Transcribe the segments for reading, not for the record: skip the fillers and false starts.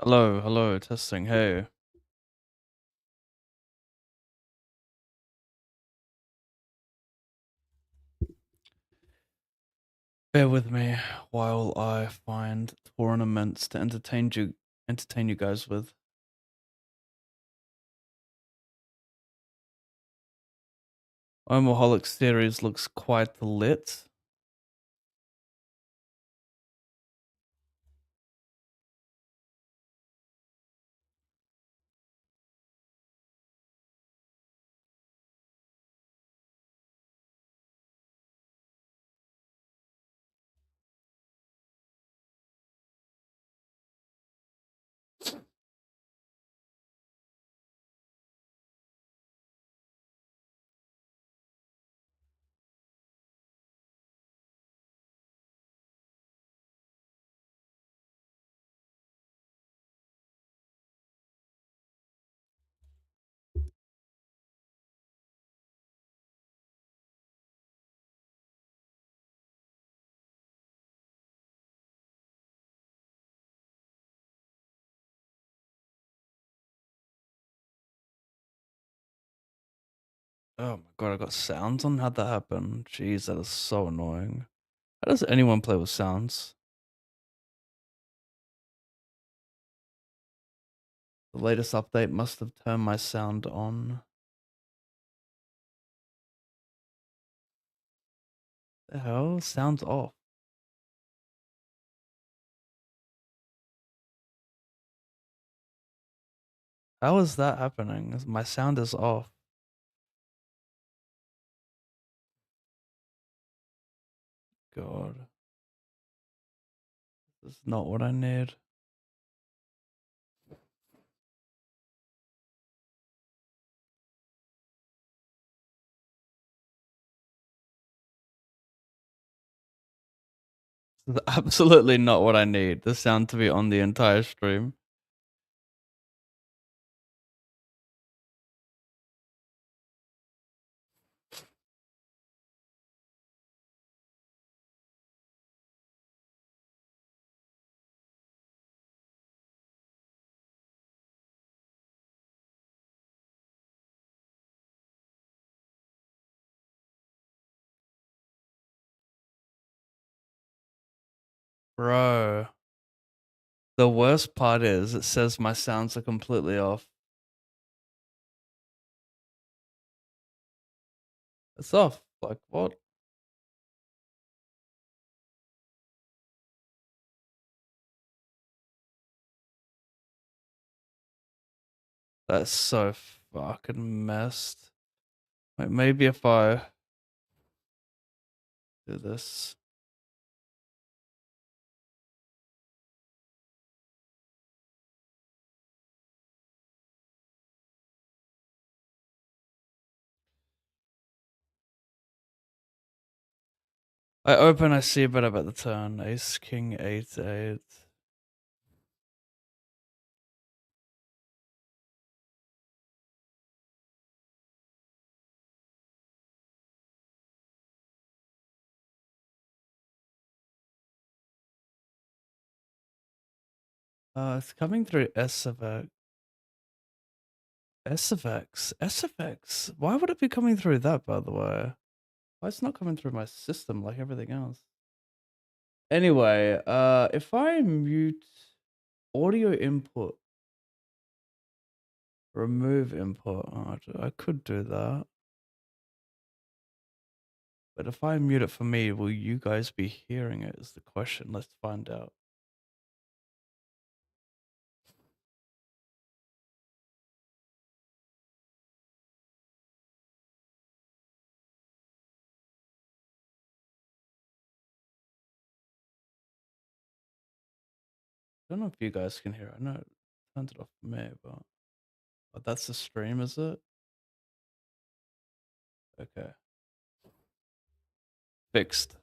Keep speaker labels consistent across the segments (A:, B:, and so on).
A: Hello, hello, testing. Hey, bear with me while I find tournaments to entertain you guys with. Omoholic series looks quite lit. Oh my god, I got sounds on. How'd that happen? Jeez, that is so annoying. How does anyone play with sounds? The latest update must have turned my sound on. The hell? Sounds off. How is that happening? My sound is off. God, this is not what I need. This is absolutely not what I need. The sound to be on the entire stream. Bro, the worst part is it says my sounds are completely off. It's off. Like, what? That's so fucking messed. Wait, maybe if I do this. I open, I see a bit about the turn. Ace, king, 8, 8. It's coming through SFX. SFX. SFX. Why would it be coming through that, by the way? Why it's not coming through my system like everything else? Anyway, if I mute audio input, remove input. Oh, I could do that. But if I mute it for me, will you guys be hearing it is the question. Let's find out. I don't know if you guys can hear it. I know it turned it off for me, but that's the stream, is it? Okay. Fixed.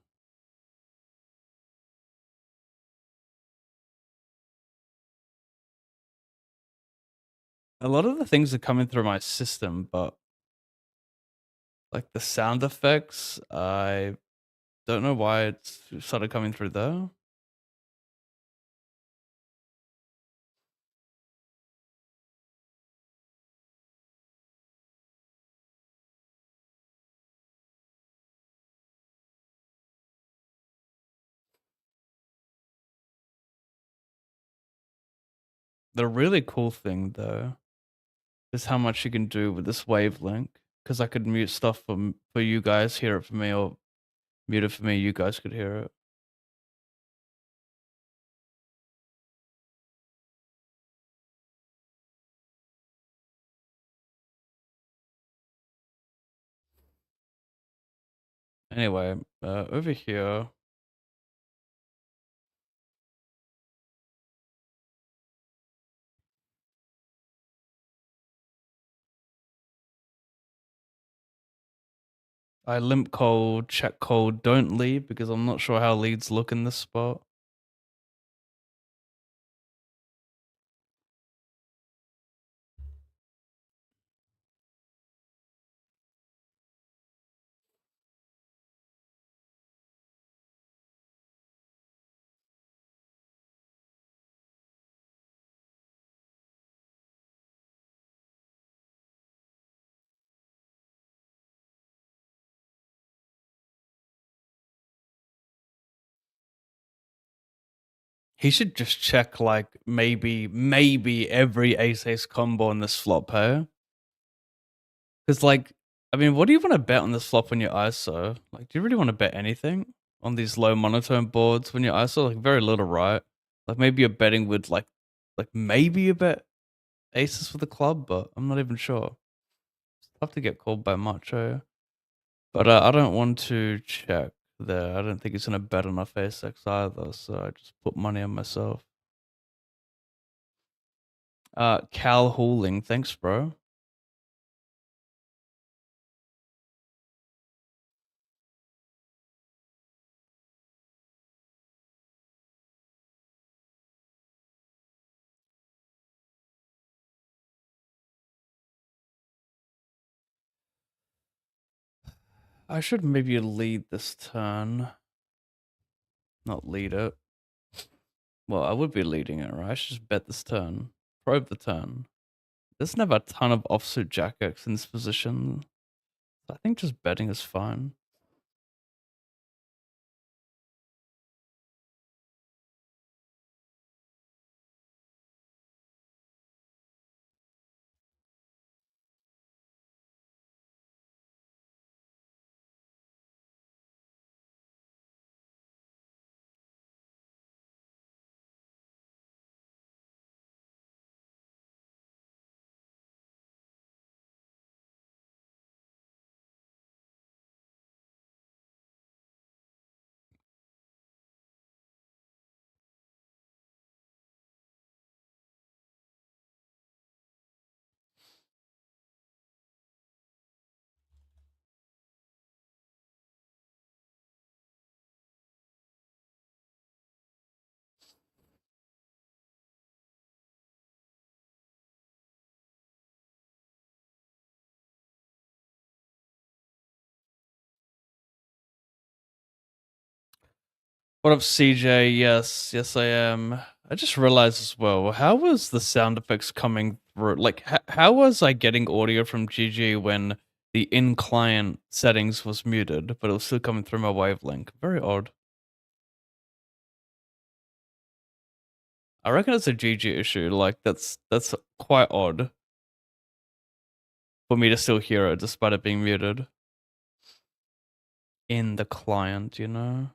A: A lot of the things are coming through my system, but like the sound effects, I don't know why it's started coming through there. The really cool thing though is how much you can do with this wavelength. Because I could mute stuff for you guys, hear it for me, or mute it for me, you guys could hear it. Anyway, over here. I limp cold, check cold, don't lead because I'm not sure how leads look in this spot. He should just check like maybe every ace combo on this flop, hey? Because like, I mean, what do you want to bet on this flop when you're ISO? Like, do you really want to bet anything on these low monotone boards when you're ISO? Like, very little, right? Like, maybe you're betting with like maybe you bet aces for the club, but I'm not even sure. It's tough to get called by much, but I don't want to check there. I don't think he's gonna bet enough ace X either, so I just put money on myself. Cal Hauling, thanks, bro. I should maybe lead this turn. Not lead it. Well, I would be leading it, right? I should just bet this turn. Probe the turn. There's never a ton of offsuit jack X in this position. So I think just betting is fine. What up, CJ? Yes, I am. I just realized as well, how was the sound effects coming through? Like, how was I getting audio from GG when the in-client settings was muted, but it was still coming through my wavelength? Very odd. I reckon it's a GG issue. Like, that's quite odd for me to still hear it despite it being muted in the client, you know?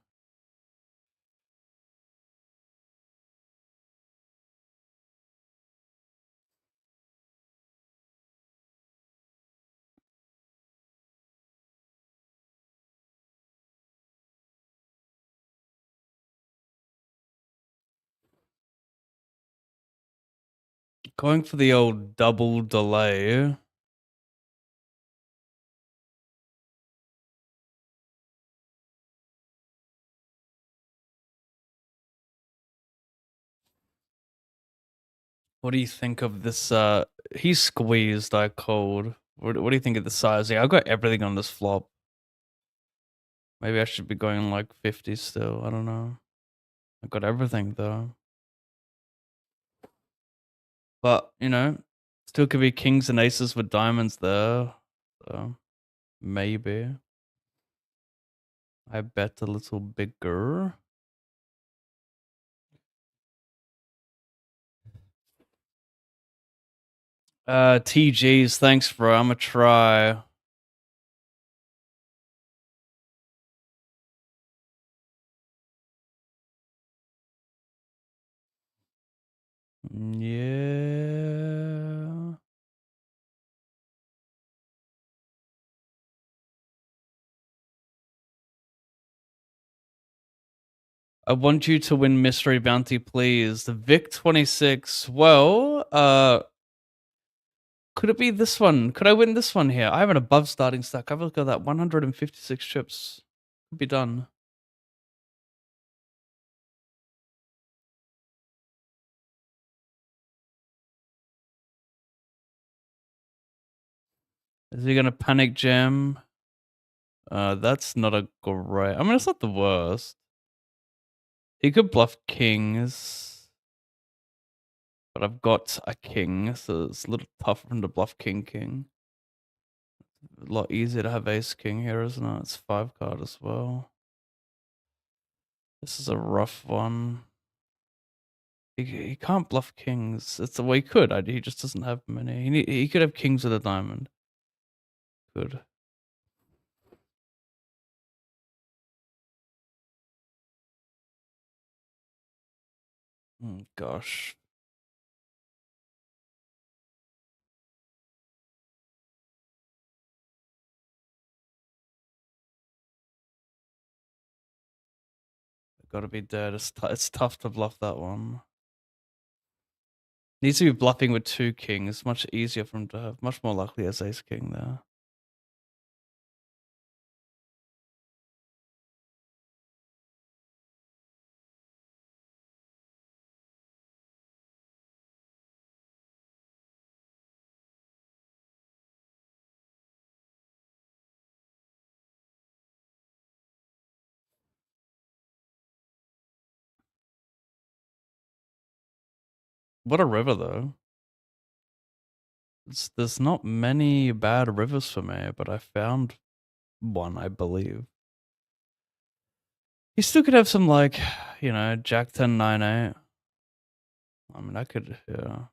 A: Going for the old double delay. What do you think of this? He's squeezed, I cold. What do you think of the sizing? I got everything on this flop. Maybe I should be going like 50 still. I don't know. I got everything though. But, you know, still could be kings and aces with diamonds there. So maybe. I bet a little bigger. TGs, thanks, bro. I'ma try. Yeah. I want you to win mystery bounty, please. The Vic 26. Well, could it be this one? Could I win this one here? I have an above starting stack. Have a look at that. 156 chips. Could be done. Is he gonna panic jam? That's not a great. I mean, it's not the worst. He could bluff kings, but I've got a king, so it's a little tougher for him to bluff king. A lot easier to have ace king here, isn't it? It's 5 card as well. This is a rough one. He can't bluff kings. It's the way he could. He just doesn't have many. He could have kings with a diamond. Good. Gosh. Gotta be dead. It's tough to bluff that one. Needs to be bluffing with 2 kings. Much easier for him to have. Much more likely as ace king there. What a river, though. There's not many bad rivers for me, but I found one, I believe. He still could have some, like, you know, Jack 10, 9, 8. I mean, I could, yeah.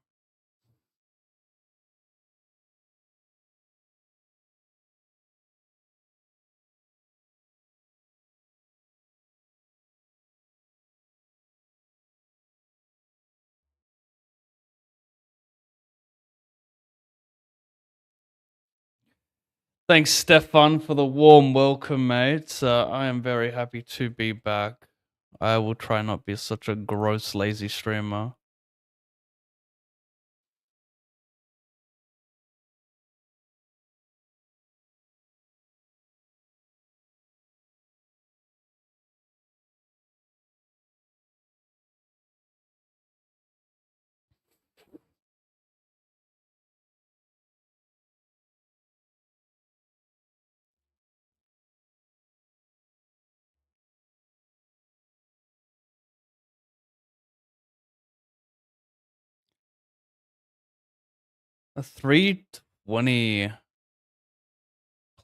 A: Thanks, Stefan, for the warm welcome, mate. I am very happy to be back. I will try not be such a gross, lazy streamer. A 320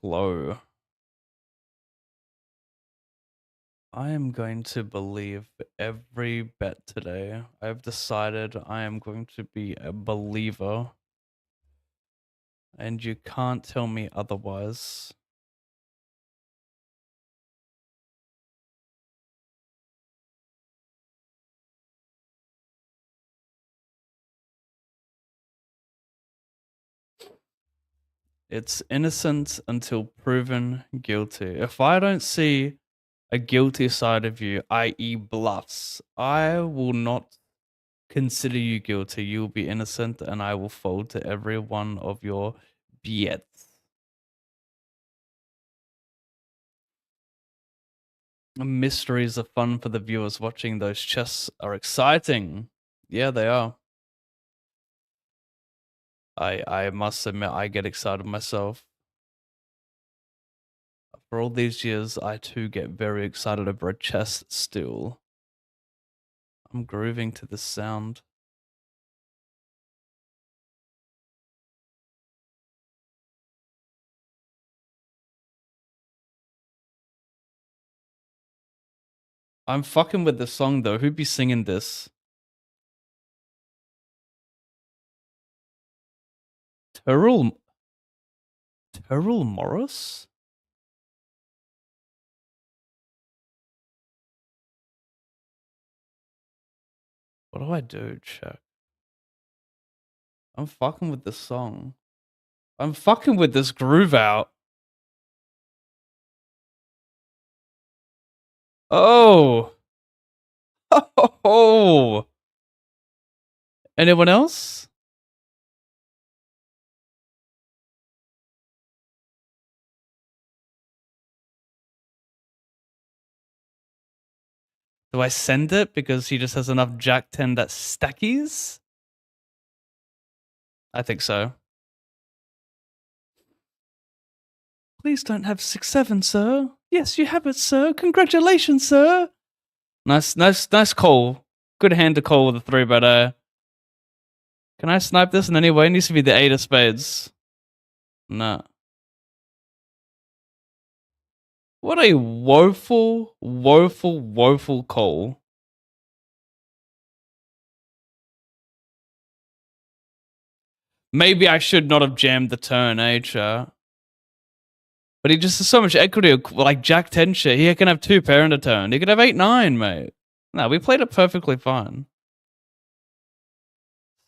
A: low. I am going to believe every bet today. I've decided I am going to be a believer. And you can't tell me otherwise. It's innocent until proven guilty. If I don't see a guilty side of you, i.e., bluffs, I will not consider you guilty. You will be innocent, and I will fold to every one of your bets. Mysteries are fun for the viewers watching. Those chests are exciting. Yeah, they are. I must admit, I get excited myself. For all these years, I too get very excited over a chest still. I'm grooving to this sound. I'm fucking with the song though. Who'd be singing this? Tyrell Morris? What do I do? Check. I'm fucking with this song. I'm fucking with this groove out. Oh. Oh. Anyone else? Do I send it because he just has enough Jack 10 that stackies? I think so. Please don't have 6-7, sir. Yes, you have it, sir. Congratulations, sir. Nice call. Good hand to call with a 3-bet. Can I snipe this in any way? It needs to be the 8 of spades. Nah. What a woeful call. Maybe I should not have jammed the turn, chat? But he just has so much equity, like Jack 10 shit. He can have 2 pair in a turn. He could have 8-9, mate. No, we played it perfectly fine.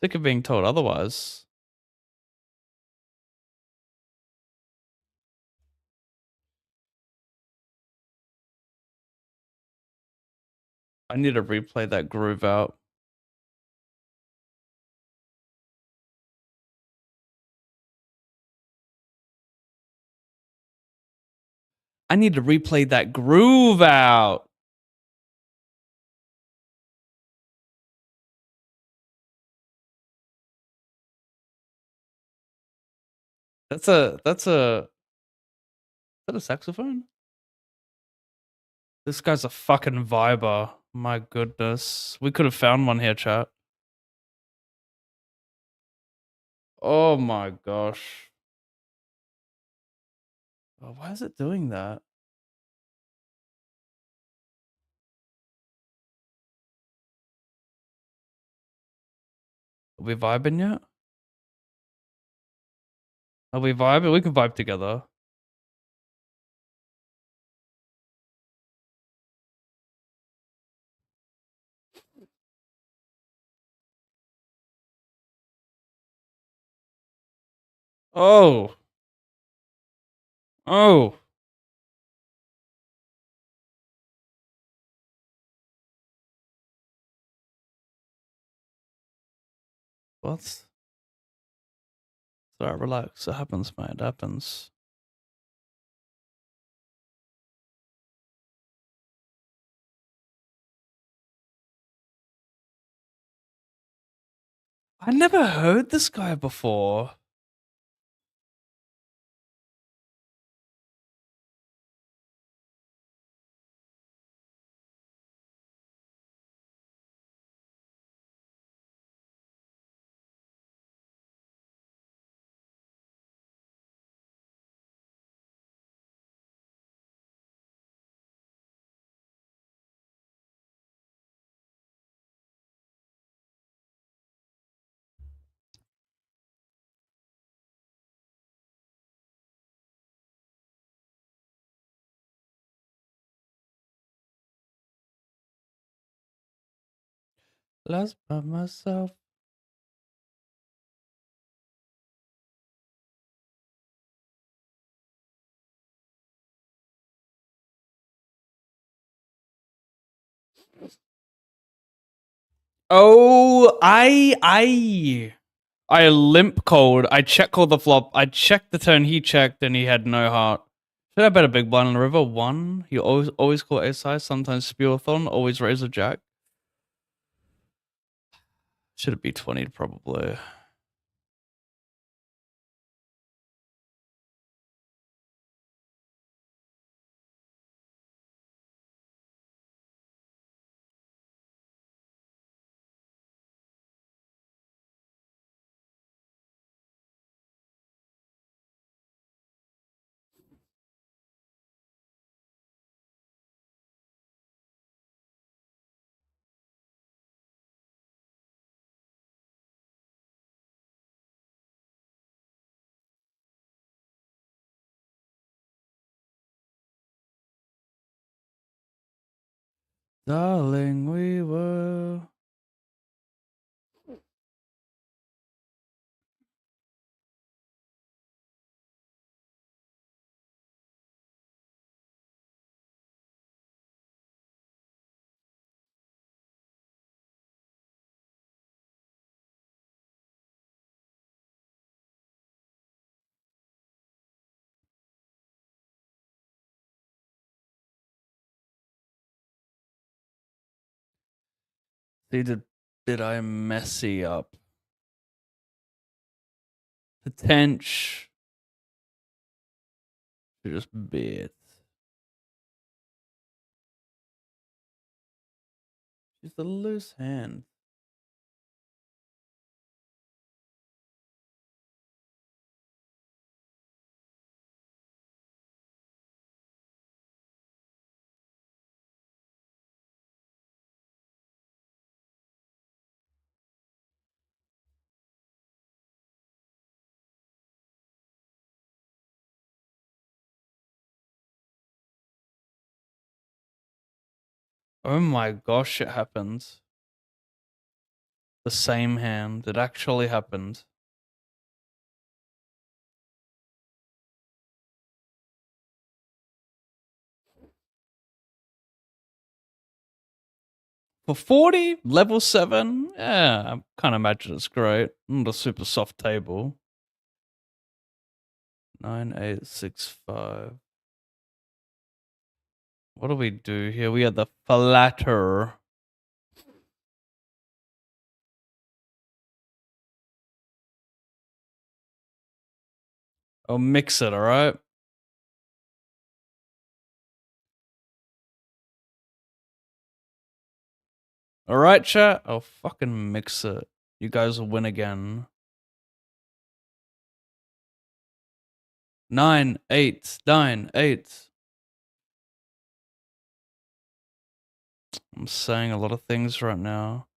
A: Sick of being told otherwise. I need to replay that groove out. I need to replay that groove out. Is that a saxophone? This guy's a fucking viber. My goodness. We could have found one here, chat. Oh my gosh. Oh, why is it doing that? Are we vibing yet? Are we vibing? We can vibe together. Oh. Oh. What? Sorry, relax. It happens, man. It happens. I never heard this guy before. Lost by myself. Oh, I limp called. I check called the flop. I checked the turn he checked, and he had no heart. Should I bet a big blind on the river? 1. You always call ace high. Sometimes spearathon. Always raise a jack. Should it be 20 probably? Darling, we were. Did I messy up? The tench should just be it. She's a loose hand. Oh my gosh, it happened. The same hand. It actually happened. For 40, level 7, yeah, I can't imagine it's great. Not a super soft table. 9865. What do we do here? We are the flatter. I'll mix it, alright? Alright, chat? I'll fucking mix it. You guys will win again. 9, 8, 9, 8. I'm saying a lot of things right now.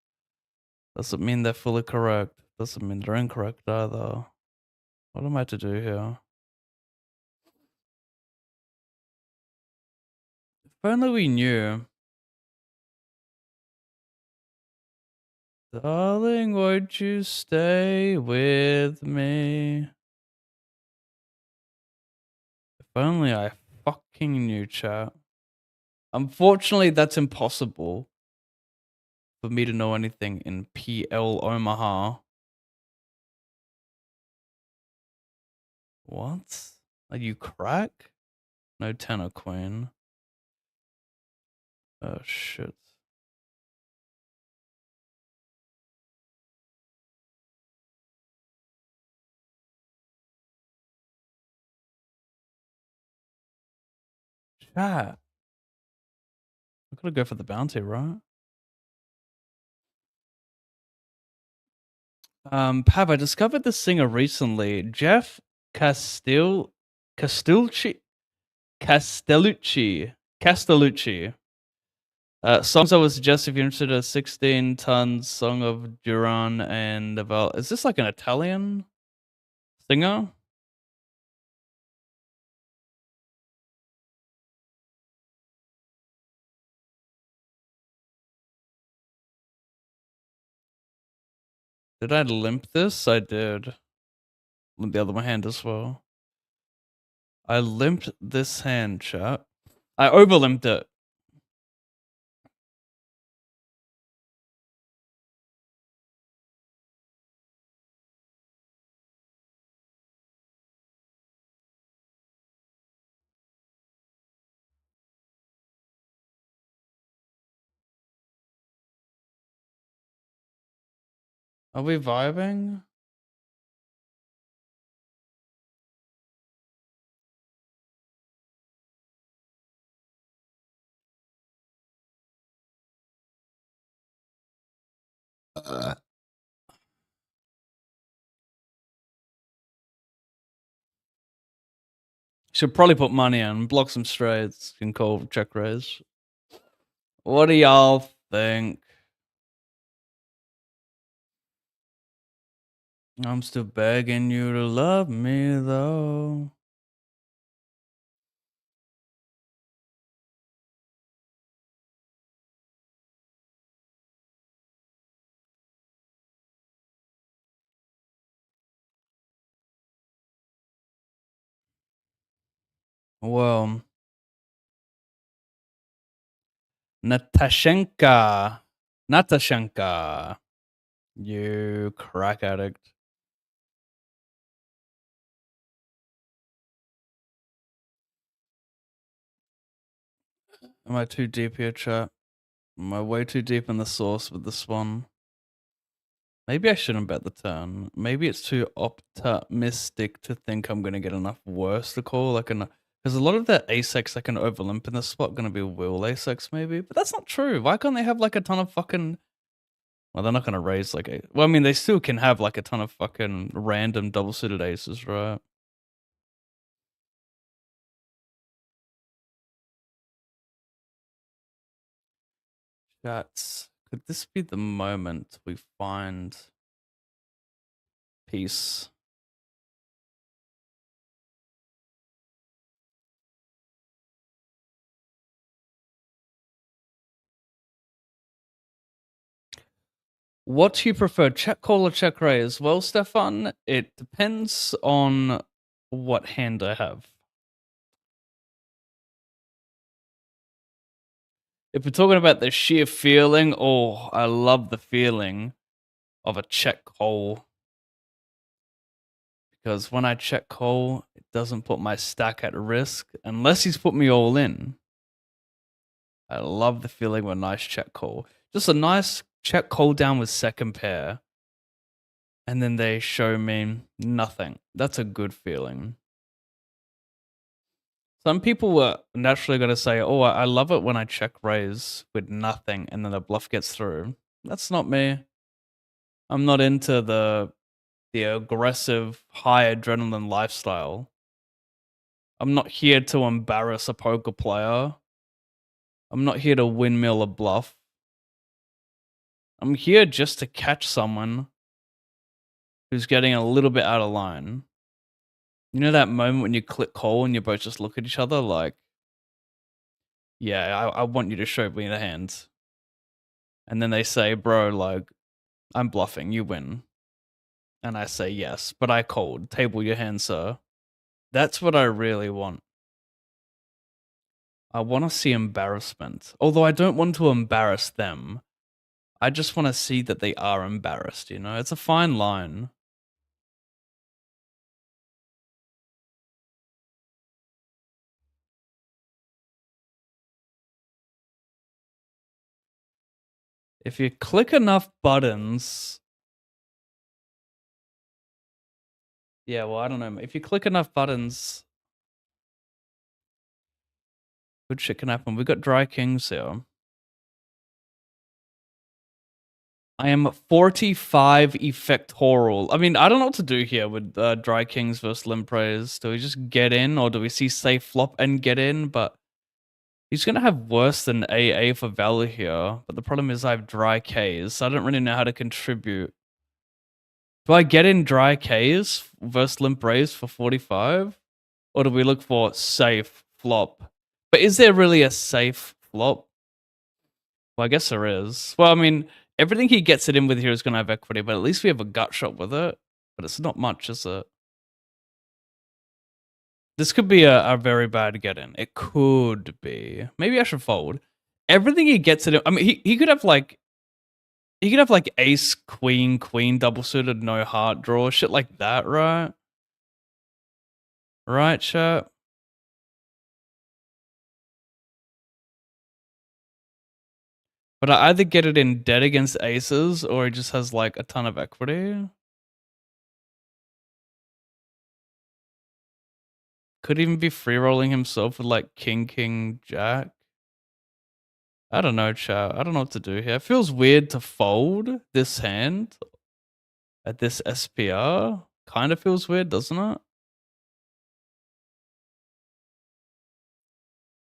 A: Doesn't mean they're fully correct. Doesn't mean they're incorrect either. What am I to do here? If only we knew. Darling, won't you stay with me? If only I fucking knew, chat. Unfortunately, that's impossible for me to know anything in PL Omaha. What? Are you crack? No tenor queen. Oh shit. Chat. I gotta go for the bounty, right? Pav, I discovered this singer recently, Jeff Castellucci. Songs I would suggest if you're interested in a 16-ton song of Duran and about. Is this like an Italian singer? Did I limp this? I did. Limp the other hand as well. I limped this hand, chat. I overlimped it. Are we vibing? Should probably put money in, block some straights, can call check raise. What do y'all think? I'm still begging you to love me though. Well, Natashenka. Natashenka. You crack addict. Am I too deep here, chat? Am I way too deep in the sauce with this one? Maybe I shouldn't bet the turn. Maybe it's too optimistic to think I'm going to get enough worse to call. Because a lot of the ace-X I can overlimp in this spot going to be will ace-X maybe. But that's not true. Why can't they have like a ton of fucking... Well, they're not going to raise like a... Well, I mean, they still can have like a ton of fucking random double-suited aces, right? Chats. Could this be the moment we find peace? What do you prefer, check call or check raise? Well, Stefan, it depends on what hand I have. If we're talking about the sheer feeling, oh, I love the feeling of a check call. Because when I check call, it doesn't put my stack at risk unless he's put me all in. I love the feeling of a nice check call. Just a nice check call down with second pair. And then they show me nothing. That's a good feeling. Some people were naturally going to say, oh, I love it when I check raise with nothing and then the bluff gets through. That's not me. I'm not into the aggressive, high adrenaline lifestyle. I'm not here to embarrass a poker player. I'm not here to windmill a bluff. I'm here just to catch someone who's getting a little bit out of line. You know that moment when you click call and you both just look at each other like, yeah, I want you to show me the hand. And then they say, bro, like, I'm bluffing, you win. And I say, yes, but I called. Table your hand, sir. That's what I really want. I want to see embarrassment. Although I don't want to embarrass them. I just want to see that they are embarrassed, you know? It's a fine line. If you click enough buttons... Yeah, well, I don't know. If you click enough buttons... Good shit can happen. We got dry kings here. I am 45 effectoral. I mean, I don't know what to do here with dry kings versus limprays. Do we just get in, or do we see safe flop and get in? But he's gonna have worse than AA for valor here. But the problem is I have dry Ks, so I don't really know how to contribute. Do I get in dry Ks versus limprays for 45? Or do we look for safe flop? But is there really a safe flop? Well, I guess there is. Well, I mean, everything he gets it in with here is going to have equity, but at least we have a gut shot with it. But it's not much, is it? This could be a very bad get in. It could be. Maybe I should fold. Everything he gets it in, I mean, he could have like... He could have like ace, queen, double suited, no heart draw, shit like that, right? Right, chat? But I either get it in dead against aces, or he just has like a ton of equity. Could even be free rolling himself with like king, jack. I don't know, chat. I don't know what to do here. It feels weird to fold this hand at this SPR. Kind of feels weird, doesn't it?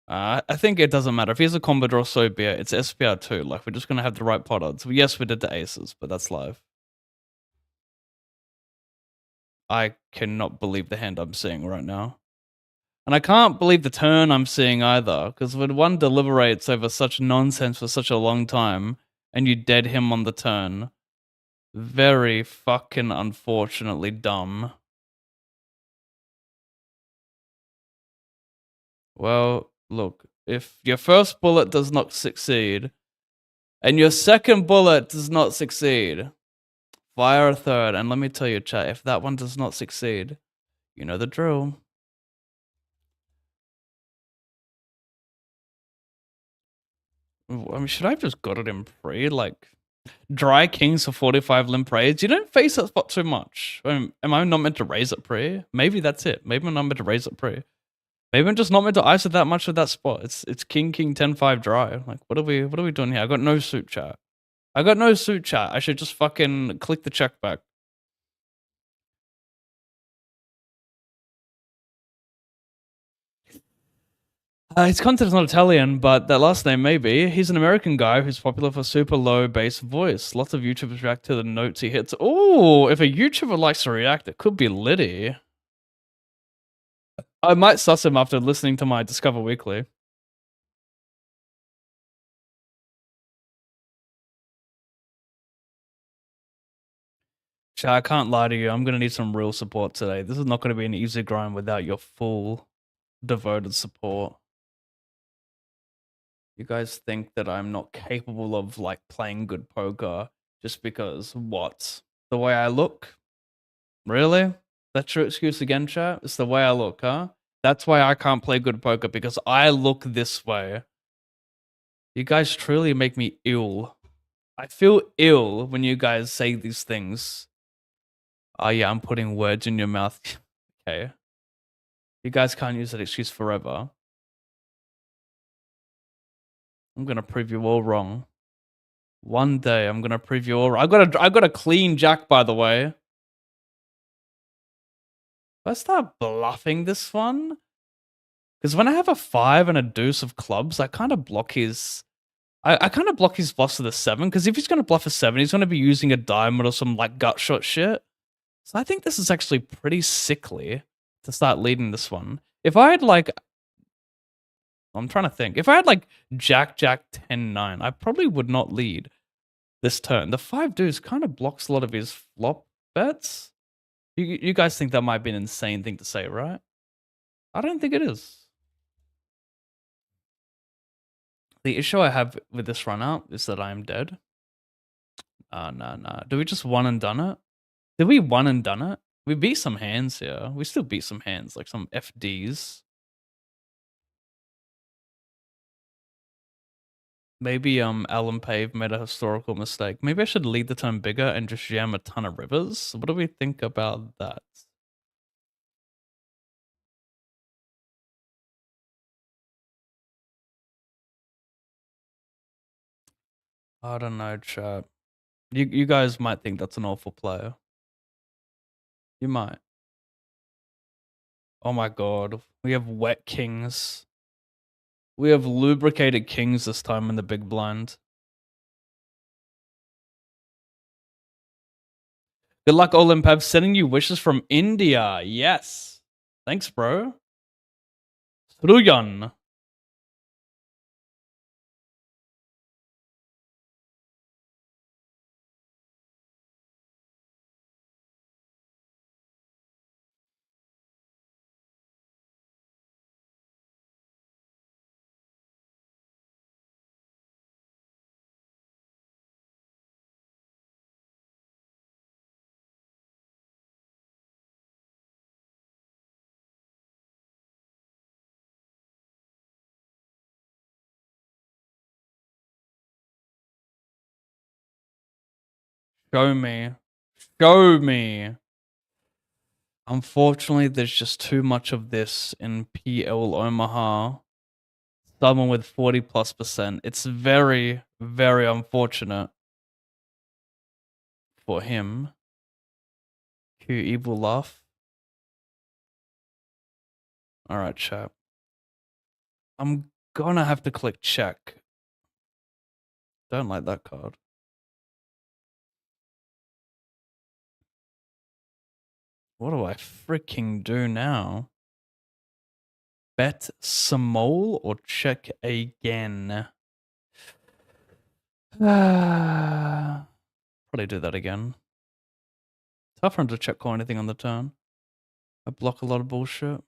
A: I think it doesn't matter. If he has a combo draw, so be it. It's SPR too. Like, we're just going to have the right pot odds. Yes, we did the aces, but that's live. I cannot believe the hand I'm seeing right now. And I can't believe the turn I'm seeing either, because when one deliberates over such nonsense for such a long time, and you dead him on the turn, very fucking unfortunately dumb. Well, look, if your first bullet does not succeed, and your second bullet does not succeed, fire a third. And let me tell you, chat, if that one does not succeed, you know the drill. I mean, should I have just got it in pre? Like, Dry Kings for 45 limp raids. You don't face that spot too much. Am I not meant to raise it pre? Maybe that's it. Maybe I'm not meant to raise it pre. Maybe I'm just not meant to ice it that much with that spot. It's King 10-5 dry. Like, what are we doing here? I got no suit chat. I should just fucking click the check back. His content's not Italian, but that last name maybe. He's an American guy who's popular for super low bass voice. Lots of YouTubers react to the notes he hits. Oh, if a YouTuber likes to react, it could be Liddy. I might suss him after listening to my Discover Weekly. I can't lie to you. I'm going to need some real support today. This is not going to be an easy grind without your full, devoted support. You guys think that I'm not capable of, like, playing good poker just because what? The way I look? Really? That's your excuse again, chat? It's the way I look, huh? That's why I can't play good poker, because I look this way. You guys truly make me ill. I feel ill when you guys say these things. Oh yeah, I'm putting words in your mouth. Okay. You guys can't use that excuse forever. I'm gonna prove you all wrong. One day I'm gonna prove you all wrong. I got a clean jack, by the way. If I start bluffing this one, because when I have a 5 and a deuce of clubs, I kind of block his. I kind of block his bluffs with a 7, because if he's gonna bluff a 7, he's gonna be using a diamond or some like gut shot shit. So I think this is actually pretty sickly to start leading this one. If I had like, I'm trying to think. If I had like Jack 10-9, I probably would not lead this turn. The 5 deuce kind of blocks a lot of his flop bets. You guys think that might be an insane thing to say, right? I don't think it is. The issue I have with this run out is that I am dead. No. Do we just one and done it? Did we one and done it? We beat some hands here. We still beat some hands, like some FDs. Maybe Alan Pave made a historical mistake. Maybe I should lead the turn bigger and just jam a ton of rivers. What do we think about that? I don't know, chat. You guys might think that's an awful player. You might. Oh my god. We have wet kings. We have lubricated kings this time in the big blind. Good luck, Olimpav. Sending you wishes from India. Yes. Thanks, bro. Sruyan. Show me. Show me. Unfortunately, there's just too much of this in PL Omaha. Someone with 40+%. It's very, very unfortunate for him. Cue evil laugh. Alright, chat. I'm gonna have to click check. Don't like that card. What do I freaking do now? Bet small or check again? Probably do that again. Tough for him to check call anything on the turn. I block a lot of bullshit.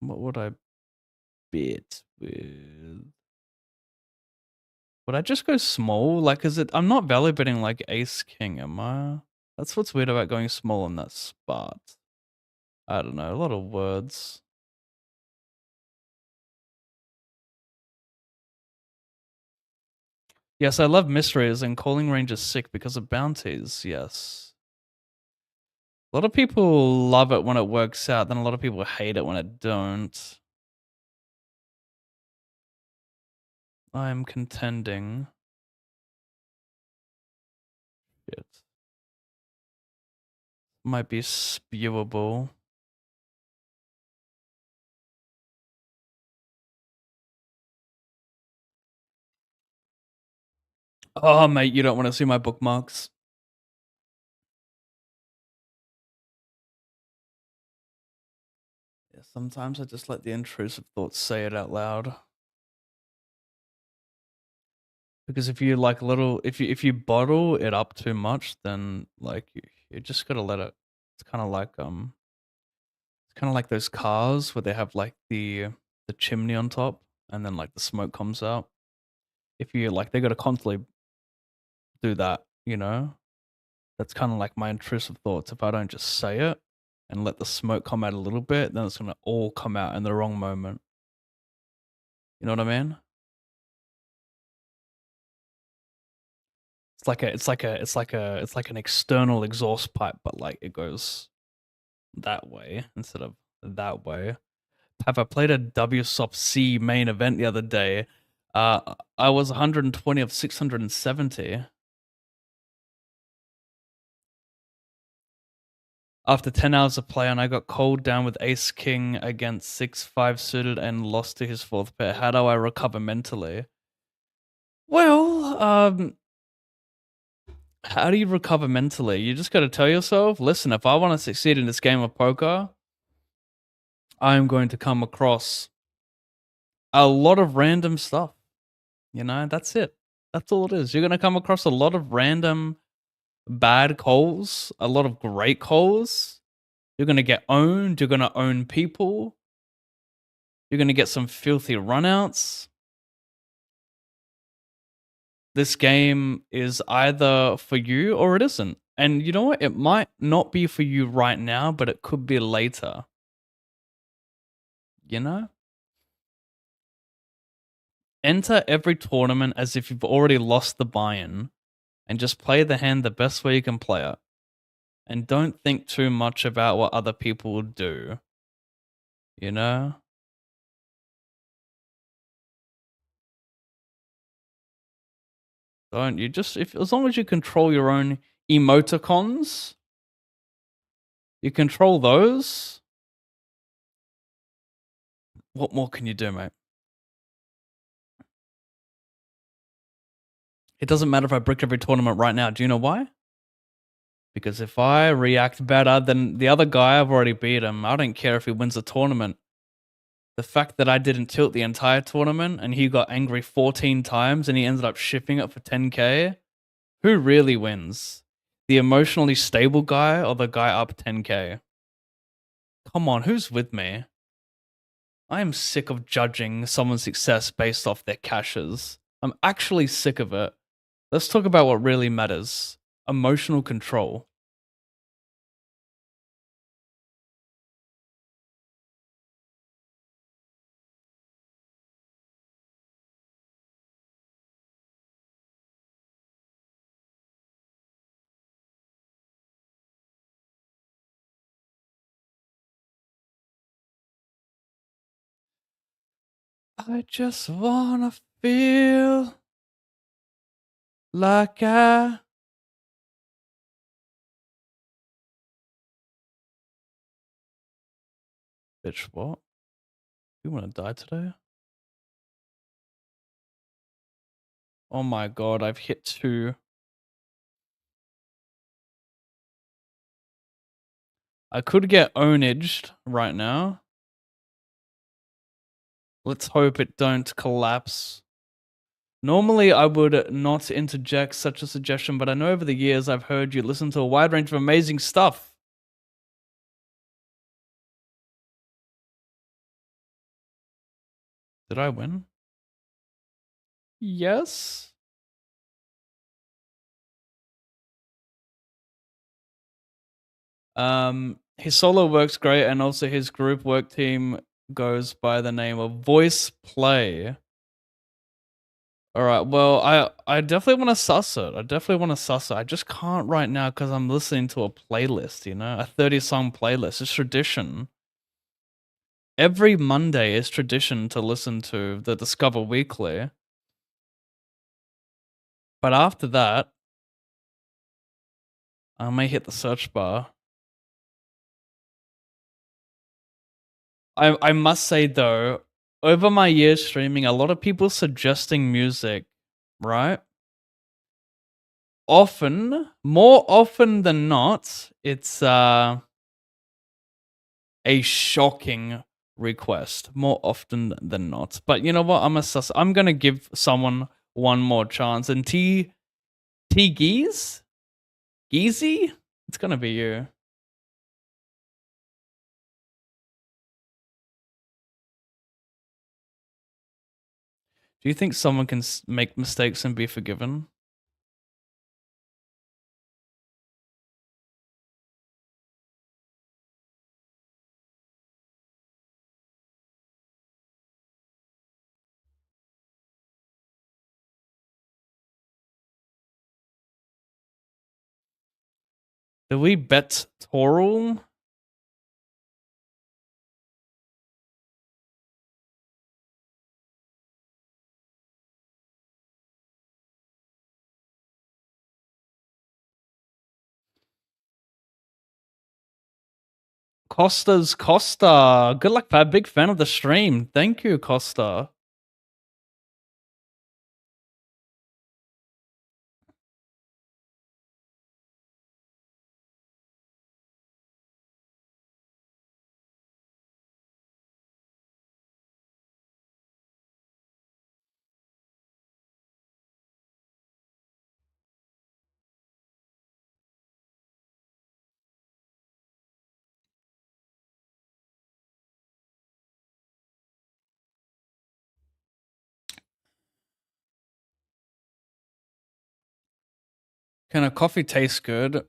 A: What would I bet with? Would I just go small? Like, is it? I'm not value betting like ace king, am I? That's what's weird about going small in that spot. I don't know. A lot of words. Yes, I love mysteries and calling range is sick because of bounties. Yes. A lot of people love it when it works out, then a lot of people hate it when it don't. I am contending. Shit. Might be spewable. Oh, mate, you don't want to see my bookmarks. Yeah, sometimes I just let the intrusive thoughts say it out loud. Because if you like if you bottle it up too much, then like you just gotta let it. It's kind of like those cars where they have like the chimney on top, and then like the smoke comes out. If you like, they gotta constantly do that, you know. That's kind of like my intrusive thoughts. If I don't just say it and let the smoke come out a little bit, then it's gonna all come out in the wrong moment. You know what I mean? It's like an external exhaust pipe, but like it goes that way instead of that way. Have I played a WSOP C main event the other day? I was 120 of 670. After 10 hours of play, and I got called down with ace king against 6-5 suited and lost to his fourth pair. How do I recover mentally? Well, how do you recover mentally? You just got to tell yourself, listen, if I want to succeed in this game of poker, I'm going to come across a lot of random stuff. You know, that's it. That's all it is. You're going to come across a lot of random bad calls, a lot of great calls. You're going to get owned. You're going to own people. You're going to get some filthy runouts. This game is either for you or it isn't. And you know what? It might not be for you right now, but it could be later. You know? Enter every tournament as if you've already lost the buy-in and just play the hand the best way you can play it. And don't think too much about what other people will do. You know? Don't you just if as long as you control your own emoticons, you control those. What more can you do, mate? It doesn't matter if I brick every tournament right now. Do you know why? Because if I react better than the other guy, I've already beat him. I don't care if he wins the tournament. The fact that I didn't tilt the entire tournament and he got angry 14 times and he ended up shipping it for 10k, who really wins? The emotionally stable guy or the guy up 10k? Come on, who's with me? I am sick of judging someone's success based off their cashes. I'm actually sick of it. Let's talk about what really matters. Emotional control. I just wanna feel like I... Bitch, what? You wanna die today? Oh my god, I've hit 2. I could get ownaged right now. Let's hope it don't collapse. Normally, I would not interject such a suggestion, but I know over the years I've heard you listen to a wide range of amazing stuff. Did I win? Yes. His solo works great, and also his group work team goes by the name of Voice Play. All right. Well, I definitely want to suss it. I just can't right now because I'm listening to a playlist. You know, a 30-song playlist. It's tradition. Every Monday is tradition to listen to the Discover Weekly. But after that, I may hit the search bar. I must say though, over my years streaming, a lot of people suggesting music, right? More often than not, it's a shocking request. More often than not. But you know what? I'm gonna give someone one more chance. And T Geese? Geezy? It's gonna be you. Do you think someone can make mistakes and be forgiven? Do we bet Toral? Costa's Costa. Good luck, Fab. Big fan of the stream. Thank you, Costa. Can a coffee taste good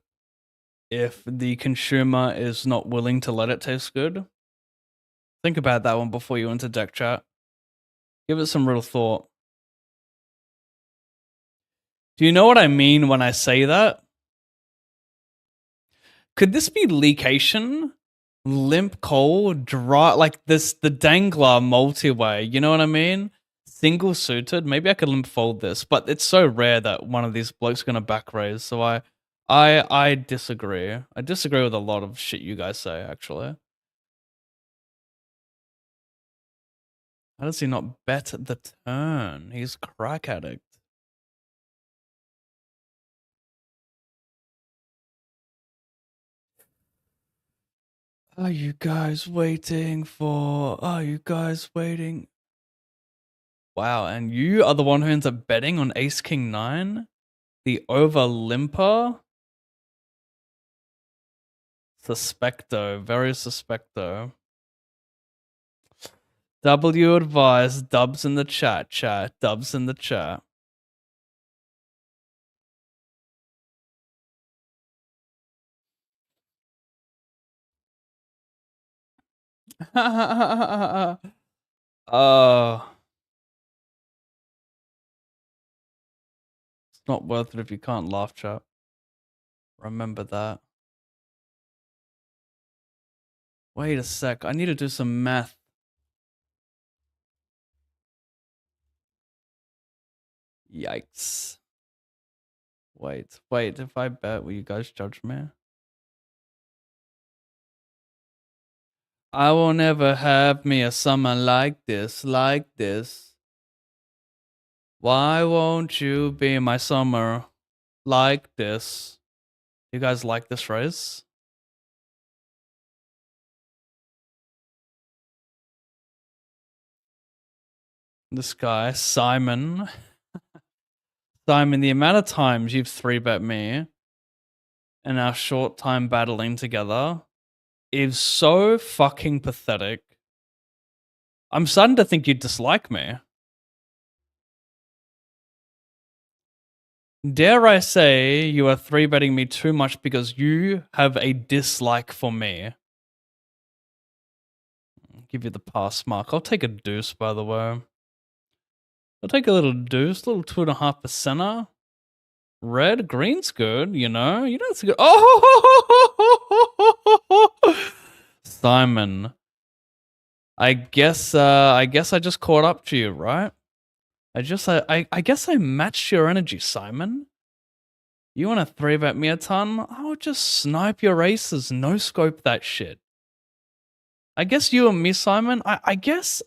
A: if the consumer is not willing to let it taste good? Think about that one before you enter deck chat. Give it some real thought. Do you know what I mean when I say that? Could this be leacation? Limp coal, dry, like this, the dangler multi-way, you know what I mean? Single suited, maybe I could limp fold this, but it's so rare that one of these blokes gonna back raise, so I disagree. I disagree with a lot of shit you guys say, actually. How does he not bet the turn? He's crack addict. Are you guys waiting for? Are you guys waiting? Wow, and you are the one who ends up betting on Ace King 9? The over limper? Suspecto, very suspecto. W advise, dubs in the chat, dubs in the chat. It's not worth it if you can't laugh, chat. Remember that. Wait a sec, I need to do some math. Yikes. Wait, if I bet, will you guys judge me? I will never have me a summer like this. Why won't you be my summer like this? You guys like this phrase? This guy, Simon. Simon, the amount of times you've 3-bet me in our short time battling together is so fucking pathetic. I'm starting to think you dislike me. Dare I say you are 3-betting me too much because you have a dislike for me. Give you the pass mark. I'll take a deuce, by the way. I'll take a little deuce, little 2.5%er. Red, green's good, you know? You know it's good. Oh! Simon. I guess I just caught up to you, right? I guess I matched your energy, Simon. You want to 3-bet me a ton? I'll just snipe your aces, no scope that shit. I guess you and me, Simon, I guess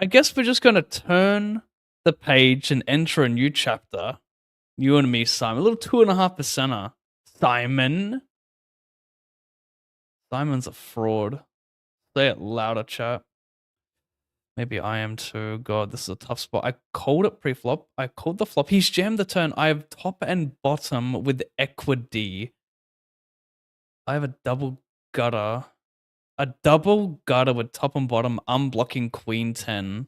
A: we're just gonna turn the page and enter a new chapter. You and me, Simon. A little 2.5%er. Simon. Simon's a fraud. Say it louder, chat. Maybe I am too. God, this is a tough spot. I called it pre-flop. I called the flop. He's jammed the turn. I have top and bottom with equity. I have a double gutter. A double gutter with top and bottom, unblocking queen 10.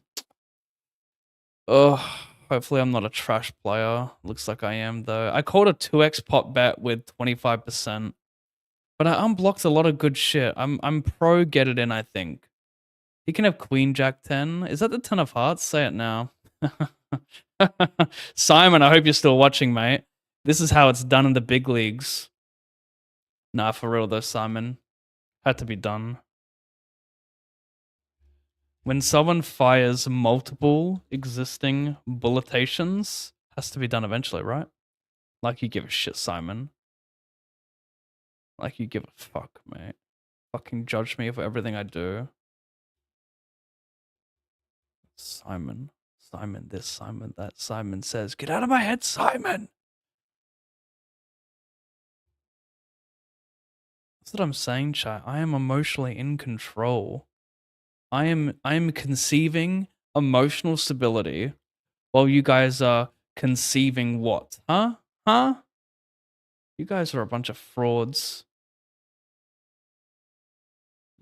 A: Ugh, hopefully I'm not a trash player. Looks like I am, though. I called a 2x pot bet with 25%. But I unblocked a lot of good shit. I'm pro get it in, I think. He can have queen jack 10. Is that the 10 of hearts? Say it now. Simon, I hope you're still watching, mate. This is how it's done in the big leagues. Nah, for real though, Simon. Had to be done. When someone fires multiple existing bulletations, has to be done eventually, right? Like you give a shit, Simon. Like you give a fuck, mate. Fucking judge me for everything I do. Simon. Simon this, Simon that. Simon says, get out of my head, Simon! That's what I'm saying, chat. I am emotionally in control. I am conceiving emotional stability while you guys are conceiving what? Huh? Huh? You guys are a bunch of frauds.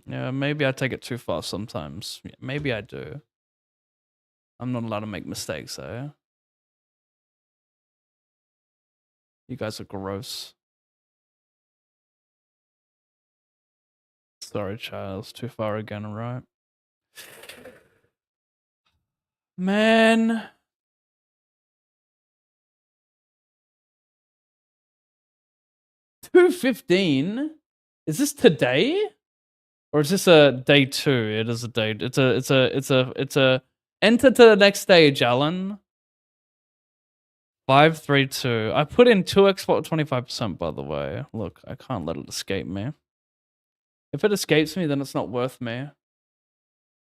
A: Yeah, maybe I take it too far sometimes. Yeah, maybe I do. I'm not allowed to make mistakes, though. You guys are gross. Sorry, Charles. Too far again, right? Man. $2.15? Is this today? Or is this a day 2? It is a day. It's a enter to the next stage, Alan. 532. I put in 2x for 25%, by the way. Look, I can't let it escape me. If it escapes me, then it's not worth me.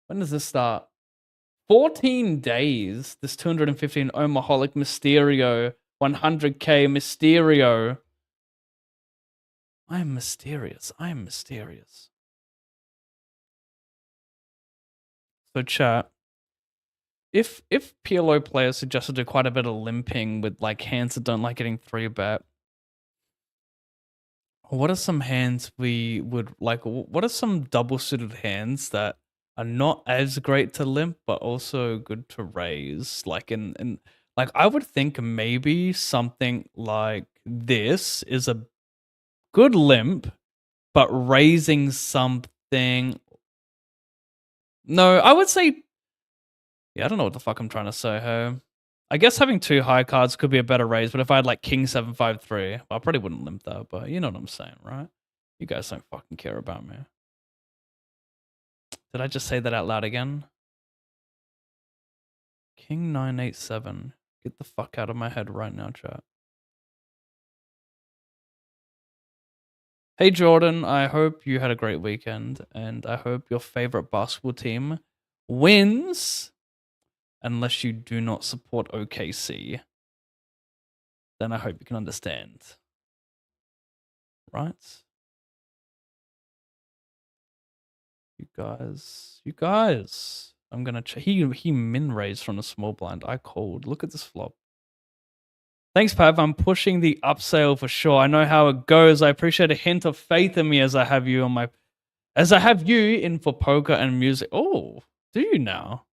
A: When does this start? 14 days. This 215 Omaholic Mysterio. 100k Mysterio. I am mysterious. I am mysterious. So chat. If PLO players suggested do quite a bit of limping with like hands that don't like getting 3-bet, what are some hands we would like? What are some double suited hands that are not as great to limp but also good to raise? Like in like I would think maybe something like this is a good limp, but raising something. No, I would say. Yeah, I don't know what the fuck I'm trying to say here. I guess having 2 high cards could be a better raise, but if I had like King 753, well, I probably wouldn't limp that, but you know what I'm saying, right? You guys don't fucking care about me. Did I just say that out loud again? King 987. Get the fuck out of my head right now, chat. Hey Jordan, I hope you had a great weekend, and I hope your favorite basketball team wins. Unless you do not support OKC, then I hope you can understand. Right? You guys. I'm gonna he min raised from the small blind. I called. Look at this flop. Thanks, Pav. I'm pushing the upsale for sure. I know how it goes. I appreciate a hint of faith in me as I have you on my As I have you in for poker and music. Oh, do you now?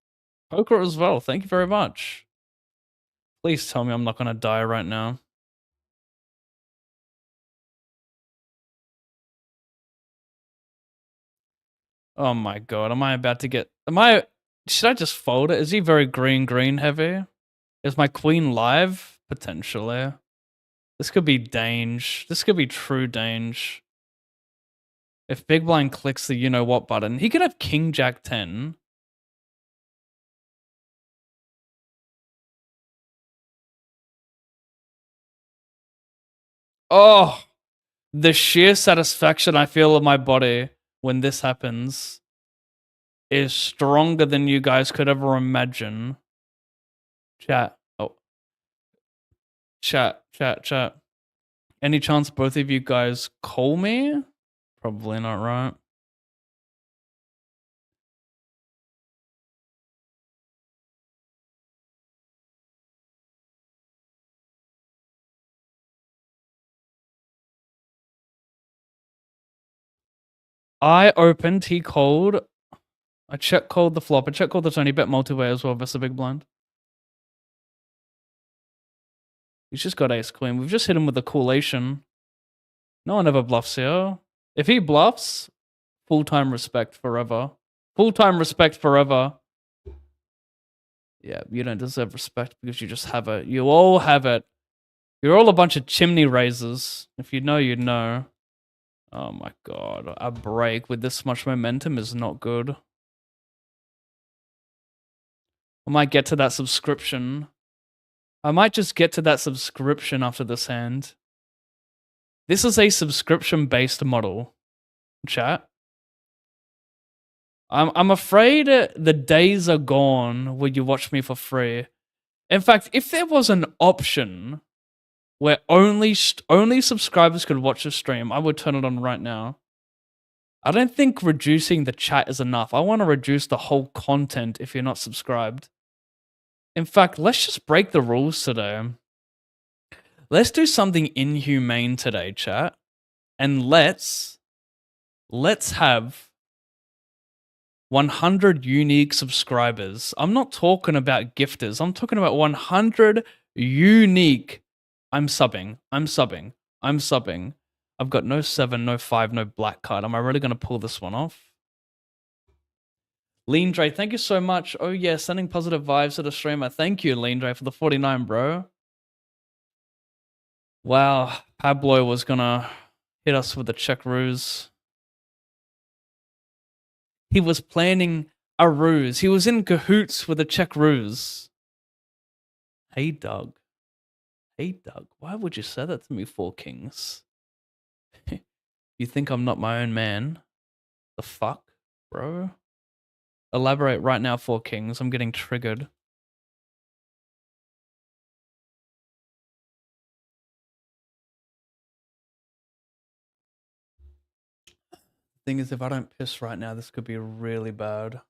A: Poker as well. Thank you very much. Please tell me I'm not going to die right now. Oh my god, am I about to get... Should I just fold it? Is he very green heavy? Is my queen live? Potentially. This could be dange. This could be true dange. If Big Blind clicks the you-know-what button, he could have King Jack 10. Oh, the sheer satisfaction I feel in my body when this happens is stronger than you guys could ever imagine. Chat. Oh. Chat. Any chance both of you guys call me? Probably not, right? I opened, he called. I check called the flop. I check called the Tony bet multi-way as well versus the big blind. He's just got ace queen. We've just hit him with a coolation. No one ever bluffs here. If he bluffs, full-time respect forever. Full-time respect forever. Yeah, you don't deserve respect because you just have it. You all have it. You're all a bunch of chimney raisers. If you know, you know. Oh my god. A break with this much momentum is not good. I might get to that subscription. I might just get to that subscription after this hand. This is a subscription-based model. Chat. I'm afraid the days are gone where you watch me for free. In fact, if there was an option where only subscribers could watch the stream, I would turn it on right now. I don't think reducing the chat is enough. I want to reduce the whole content if you're not subscribed. In fact, let's just break the rules today. Let's do something inhumane today, chat. And let's have 100 unique subscribers. I'm not talking about gifters. I'm talking about 100 unique. I'm subbing. I've got no 7, no 5, no black card. Am I really going to pull this one off? Lean Dre, thank you so much. Oh yeah, sending positive vibes to the streamer. Thank you, Lean Dre, for the 49, bro. Wow, Pablo was gonna hit us with a check ruse. He was planning a ruse. He was in cahoots with a check ruse. Hey, Doug. Why would you say that to me, Four Kings? You think I'm not my own man? The fuck, bro? Elaborate right now, Four Kings. I'm getting triggered. Thing is, if I don't piss right now, this could be really bad.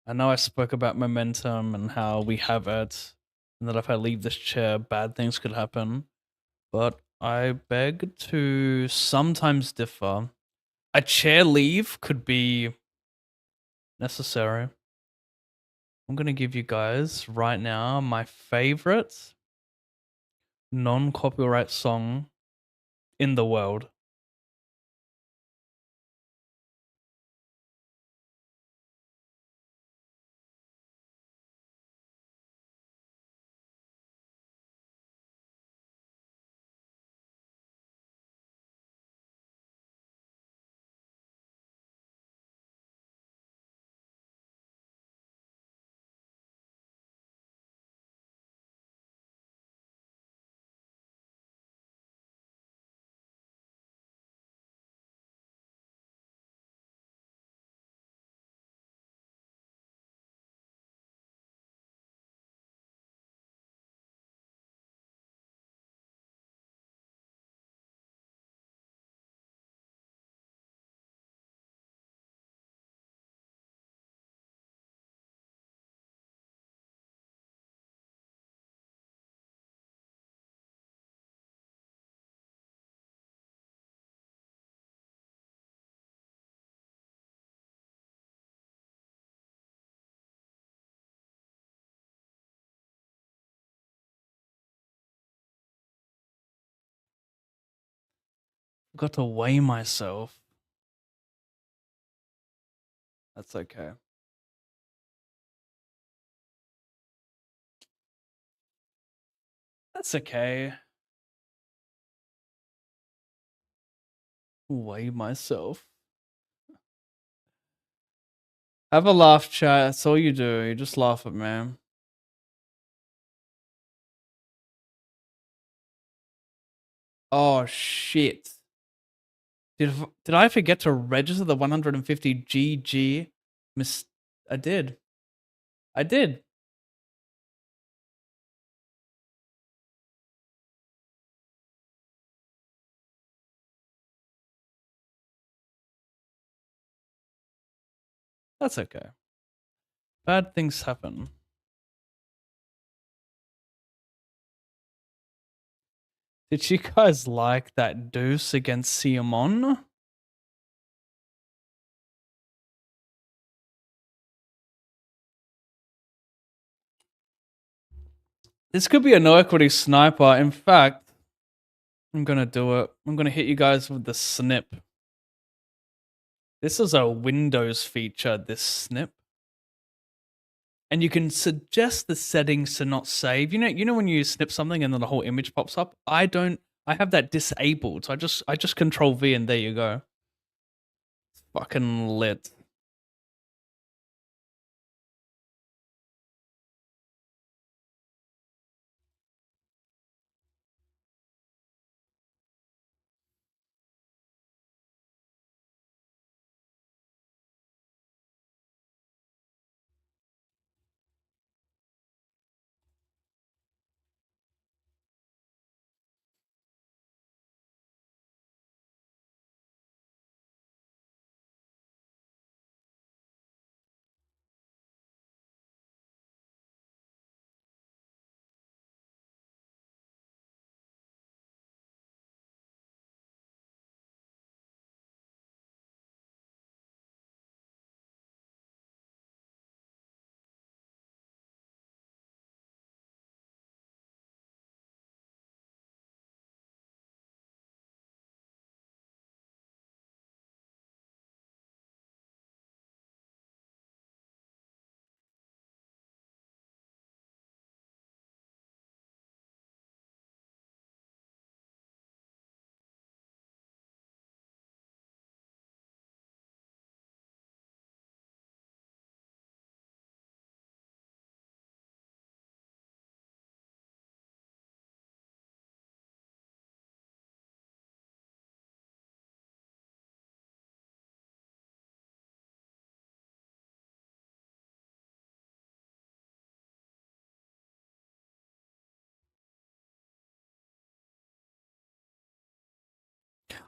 A: I know I spoke about momentum and how we have it, and that if I leave this chair, bad things could happen. But I beg to sometimes differ. A chair leave could be necessary. I'm going to give you guys right now my favorite non-copyright song in the world. Got to weigh myself. That's okay. That's okay. Weigh myself. Have a laugh, chat. That's all you do. You just laugh at me. Oh shit. Did I forget to register the 150 GG? I did. I did. That's okay. Bad things happen. Did you guys like that deuce against Siamon? This could be a no equity sniper. In fact, I'm gonna do it. I'm gonna hit you guys with the snip. This is a Windows feature, this snip. And you can suggest the settings to not save. You know when you snip something and then the whole image pops up? I have that disabled. So I just control V and there you go. It's fucking lit.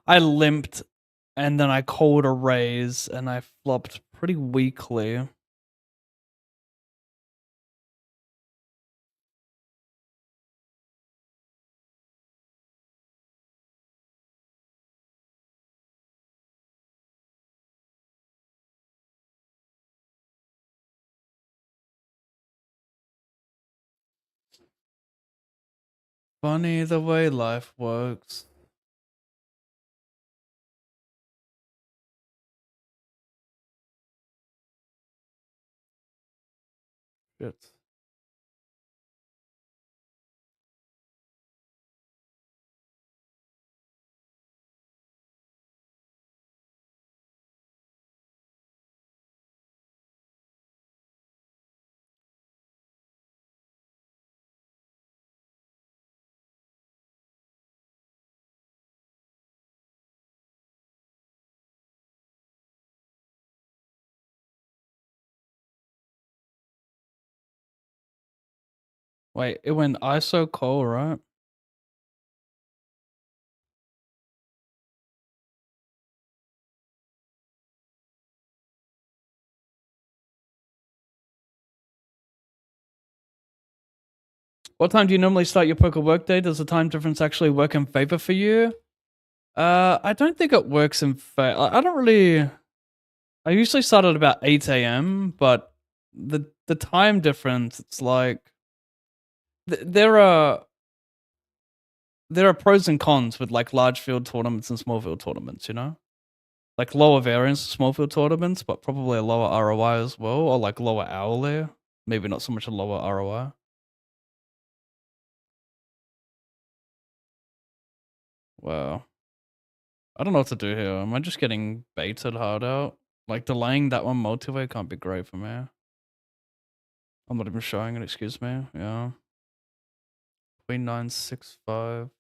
A: I limped and then I called a raise and I flopped pretty weakly. Funny the way life works. Shit. Wait, it went ISO call, right? What time do you normally start your poker workday? Does the time difference actually work in favor for you? I don't think it works in favor. I don't really. I usually start at about 8 a.m., but the time difference, it's like there are there are pros and cons with like large field tournaments and small field tournaments, you know? Like lower variance small field tournaments, but probably a lower ROI as well, or like lower hourly. Maybe not so much a lower ROI. Wow. I don't know what to do here. Am I just getting baited hard out? Like delaying that one multiway can't be great for me. I'm not even showing it, excuse me. Yeah. Queen 965.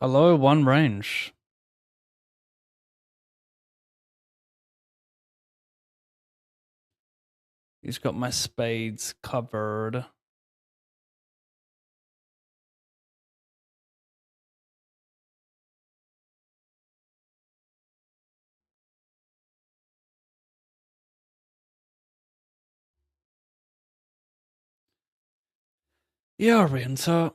A: Hello, one range. He's got my spades covered. Yeah, Renta.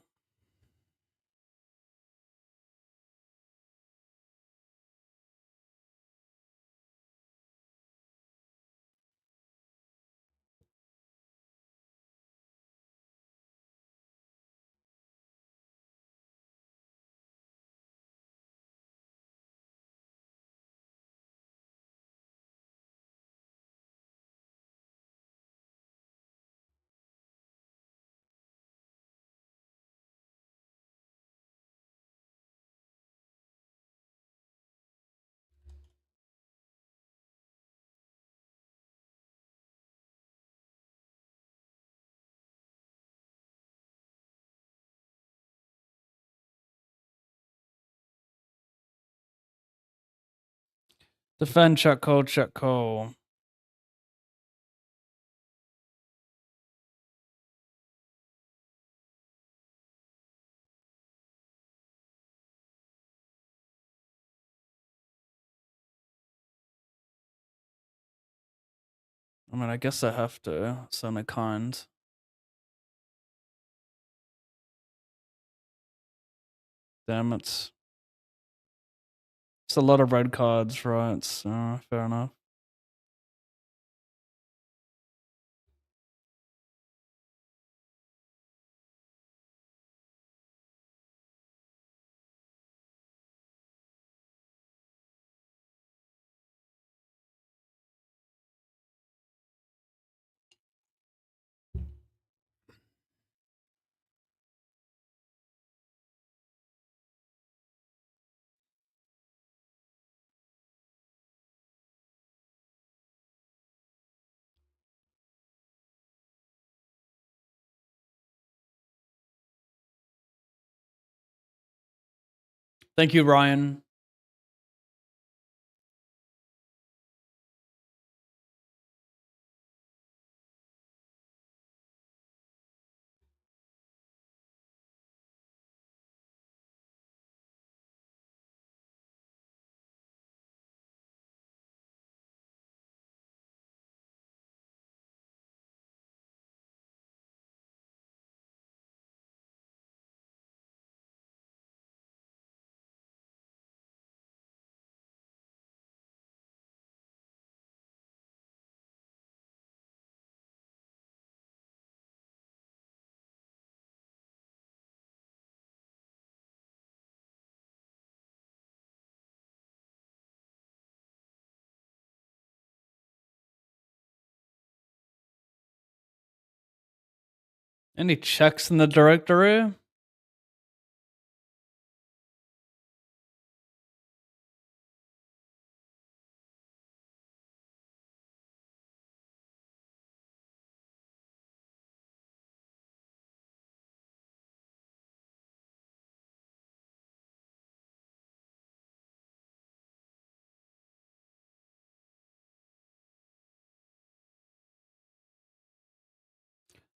A: Defend, check call, check call. I mean, I guess I have to. So I'm kind. Damn it. It's a lot of red cards, right? So, fair enough. Thank you, Ryan. Any checks in the directory?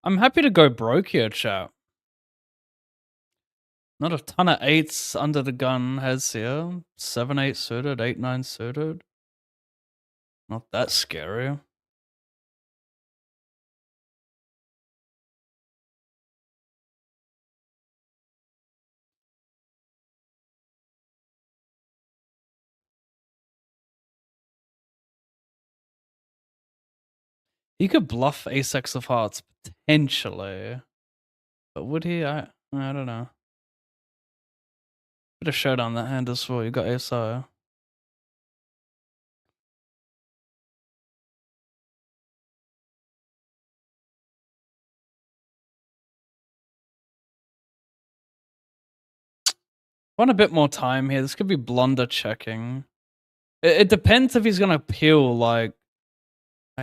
A: I'm happy to go broke here, chat. Not a ton of 8s under the gun heads here. 7-8 suited, 8-9 suited. Not that scary. He could bluff ace-x of hearts, potentially. But would he? I don't know. Bit of showdown that hand as well. You got ace-high. Want a bit more time here. This could be blunder checking. It depends if he's gonna peel, like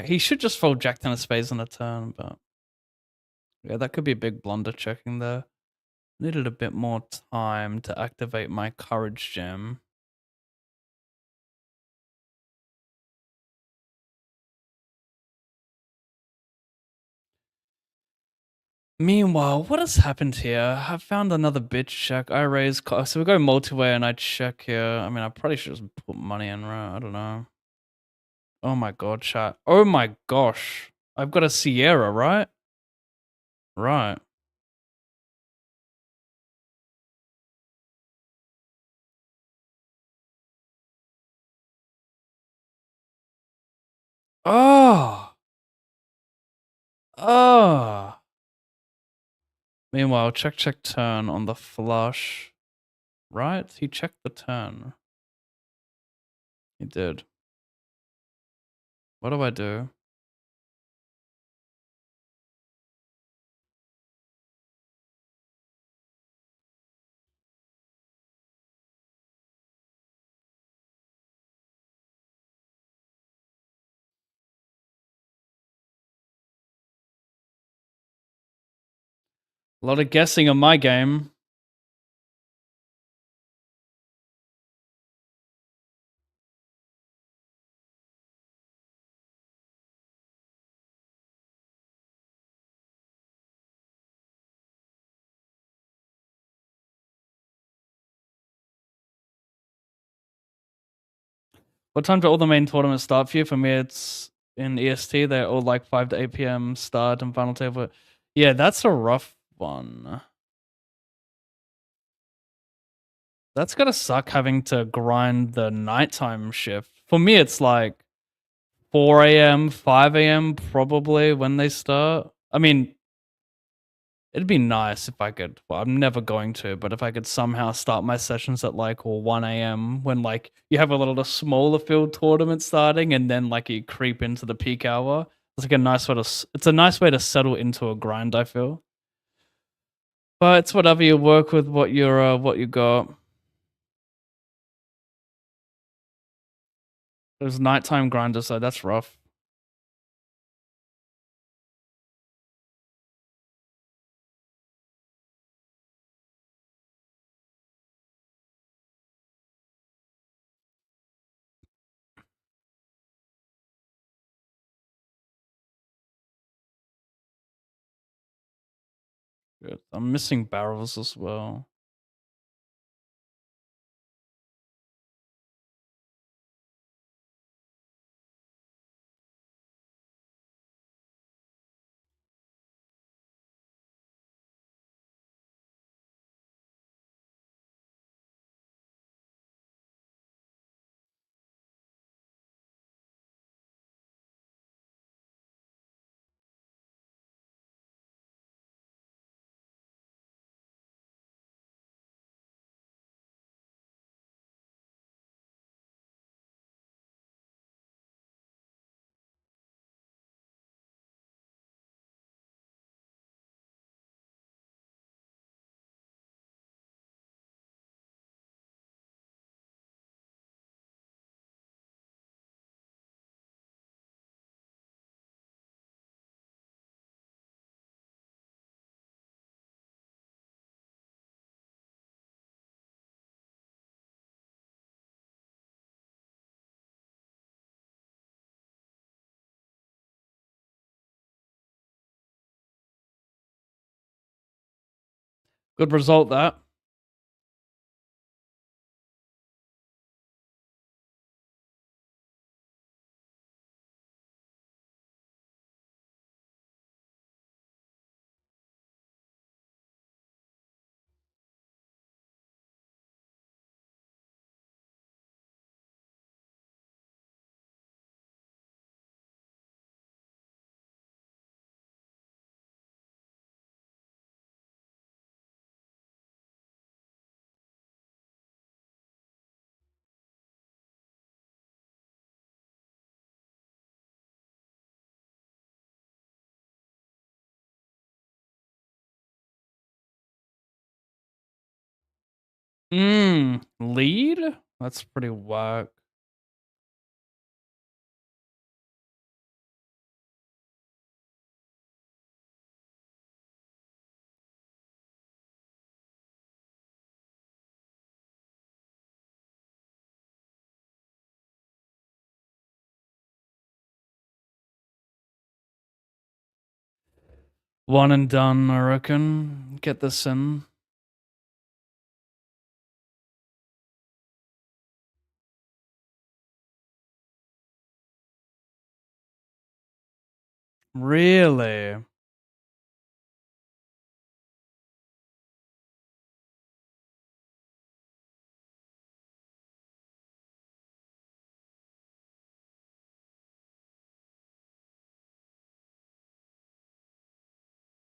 A: he should just fold jack ten of spades on a turn, but yeah, that could be a big blunder checking there. Needed a bit more time to activate my courage gem. Meanwhile, what has happened here? I've found another bitch check. I raise, so we go multi-way and I check here. I mean, I probably should just put money in, right? I don't know. Oh my god, chat. Oh my gosh. I've got a Sierra, right? Right. Oh. Oh. Meanwhile, check, check, turn on the flush. Right? He checked the turn. He did. What do I do? A lot of guessing on my game. What time do all the main tournaments start for you? For me, it's in EST. They're all like 5 to 8 p.m. start and final table. Yeah, that's a rough one. That's gotta suck having to grind the nighttime shift. For me, it's like 4 a.m., 5 a.m. probably when they start. I mean, it'd be nice if I could. Well, I'm never going to, but if I could somehow start my sessions at like 1 a.m. when like you have a little smaller field tournament starting, and then like you creep into the peak hour. It's like a nice way to. It's a nice way to settle into a grind, I feel. But it's whatever, you work with what what you got. There's nighttime grinders, so that's rough. Good. I'm missing barrels as well. Good result, that. Lead? That's pretty whack. One and done, I reckon. Get this in. Really?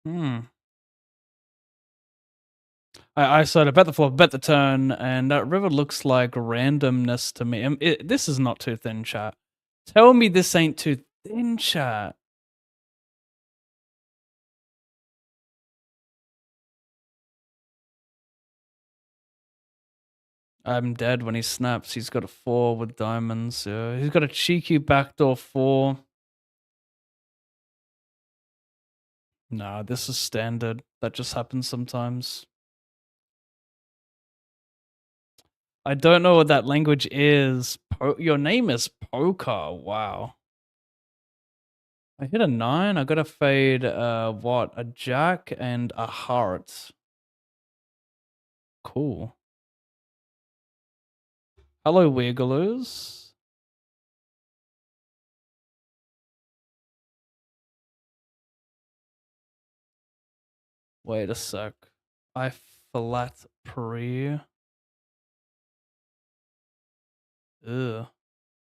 A: Hmm. I said I bet the flop, bet the turn, and that river looks like randomness to me. This is not too thin, chat. Tell me this ain't too thin, chat. I'm dead when he snaps. He's got a 4 with diamonds. He's got a cheeky backdoor 4. Nah, this is standard. That just happens sometimes. I don't know what that language is. Your name is Poker. Wow. I hit a 9. I got to fade, what? A jack and a heart. Cool. Hello, Wigglers. Wait a sec. I flat pre. Ugh. A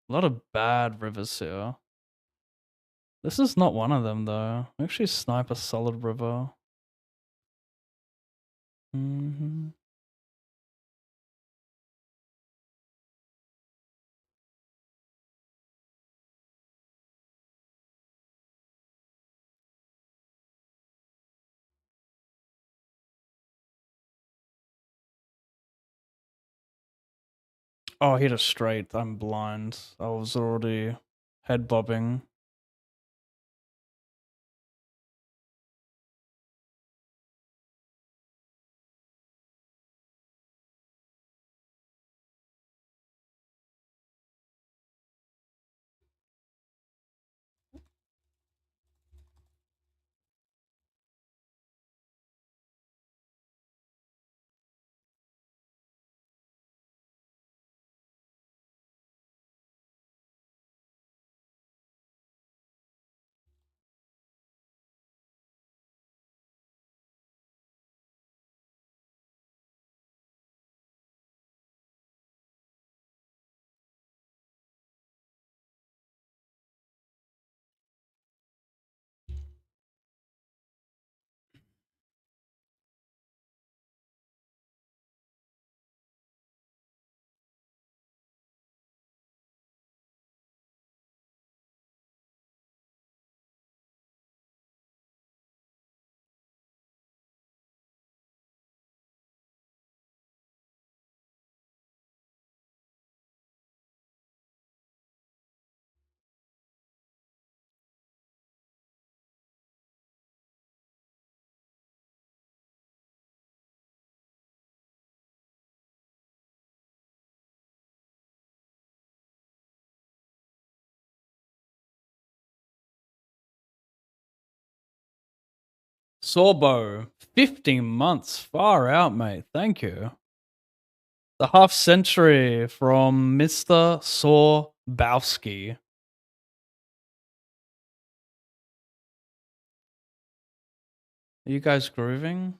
A: lot of bad rivers here. This is not one of them, though. Actually, snipe a solid river. Mm-hmm. Oh, I hit a straight. I'm blind. I was already head bobbing. Sorbo, 15 months. Far out, mate. Thank you. The half century from Mr. Sorbowski. Are you guys grooving?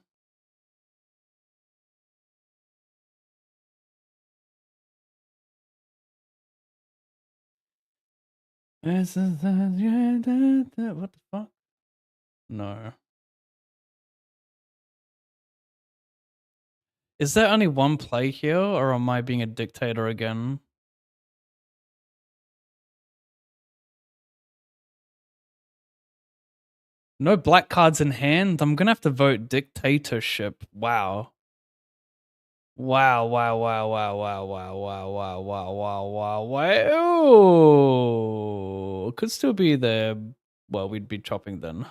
A: What the fuck? No. Is there only one play here, or am I being a dictator again? No black cards in hand? I'm gonna have to vote dictatorship. Wow. Wow, wow, wow, wow, wow, wow, wow, wow, wow, wow, wow, wow. Could still be there. Well, we'd be chopping then.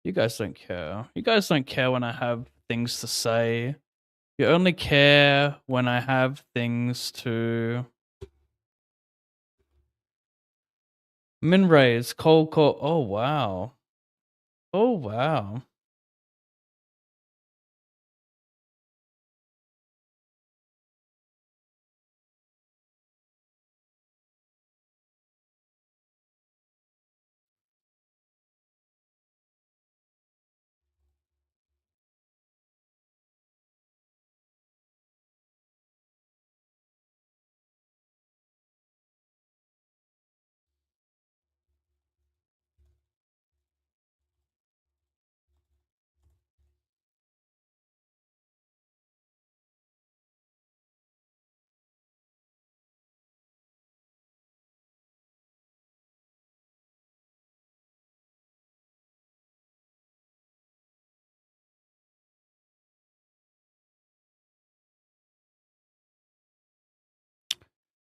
A: You guys don't care. You guys don't care when I have things to say. You only care when I have things to... Min raise, cold call. Oh, wow. Oh, wow.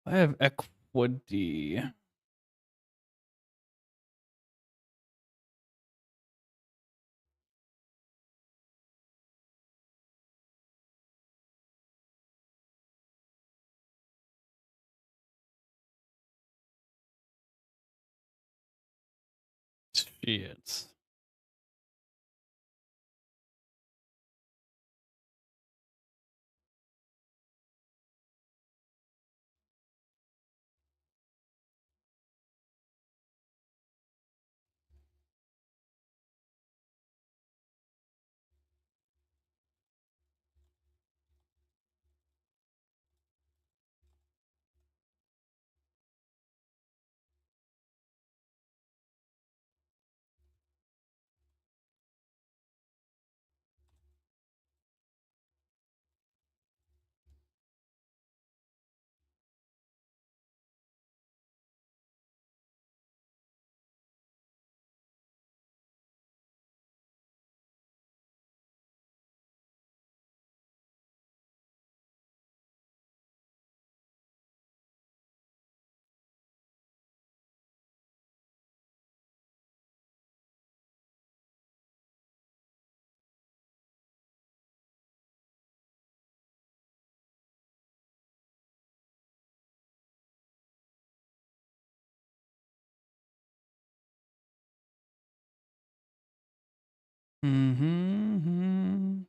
A: I have equity. Shit. Mm-hmm.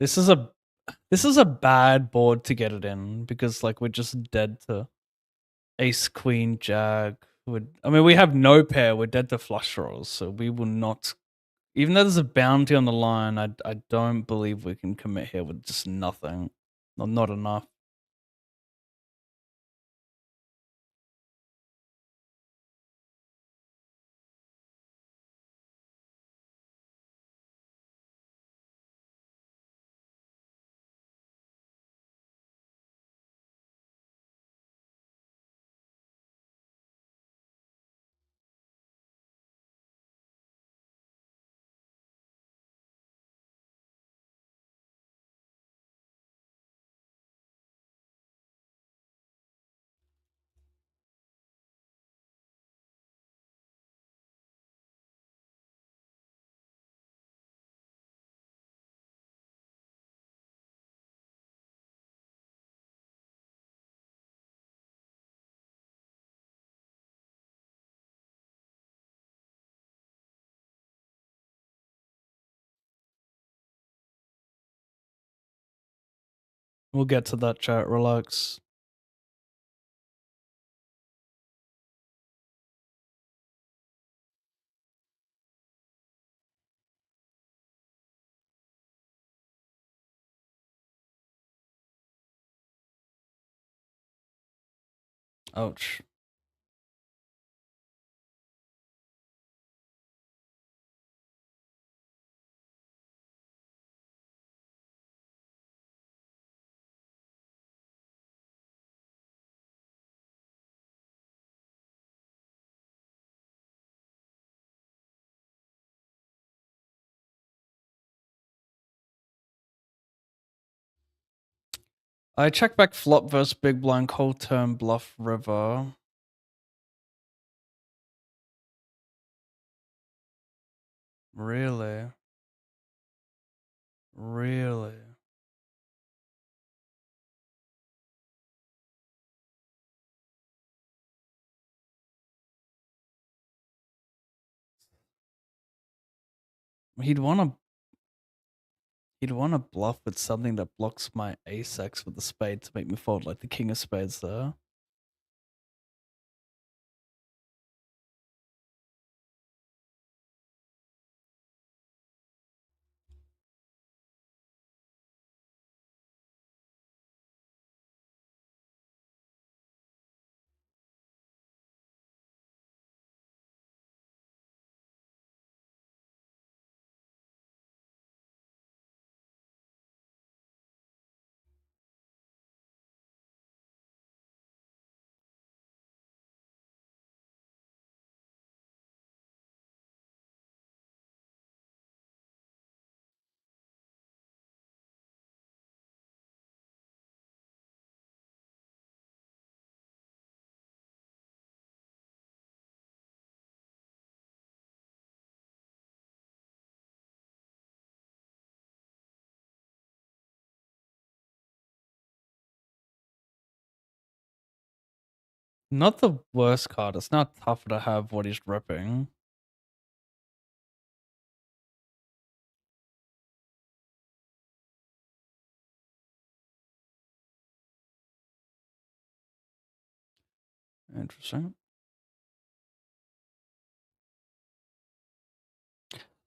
A: This is a bad board to get it in because like we're just dead to ace queen jack. I mean we have no pair. We're dead to flush draws, so we will not. Even though there's a bounty on the line, I don't believe we can commit here with just nothing, or not enough. We'll get to that, chat. Relax. Ouch. I check back flop versus big blind, cold turn, bluff, river. Really? Really? He'd want to bluff with something that blocks my ace X with the spade to make me fold like the king of spades there. Not the worst card. It's not tough to have what he's ripping. Interesting.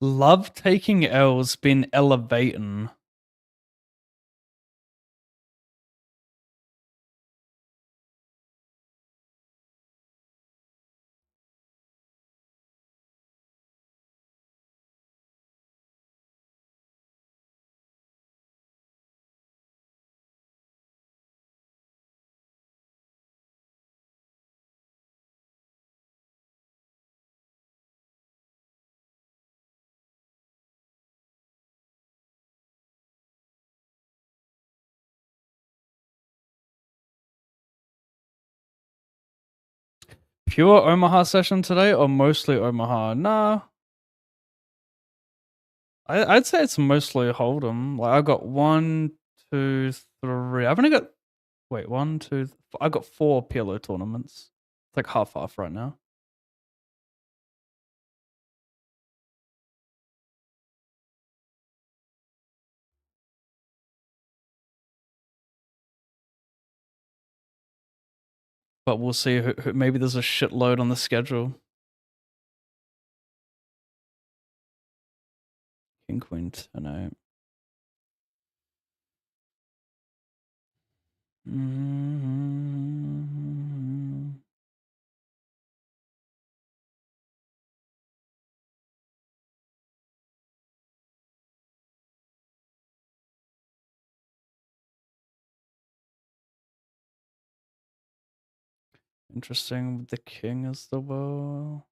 A: Love taking L's, been elevating. Pure Omaha session today or mostly Omaha? Nah. I'd say it's mostly Hold'em. Like I got 1, 2, 3. I've only got wait, 1, 2. I got 4 PLO tournaments. It's like half right now. But we'll see. Maybe there's a shitload on the schedule. King, queen, 10-8. Interesting with the king as the bow.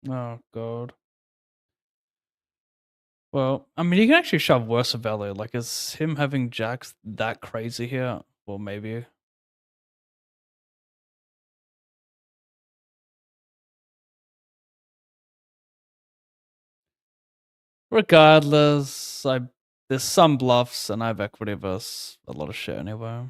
A: Oh god. Well, I mean, you can actually shove worse value. Like, is him having jacks that crazy here? Well, maybe. Regardless, there's some bluffs, and I have equity versus a lot of shit anyway.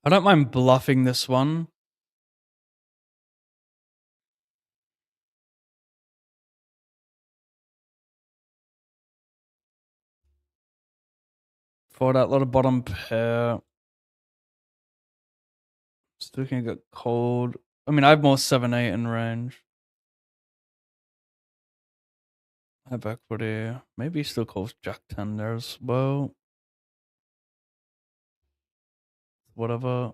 A: I don't mind bluffing this one. For that little bottom pair. Still can get cold. I mean, I have more 7-8 in range. I have equity. Maybe he still calls Jack 10 there as well. Whatever.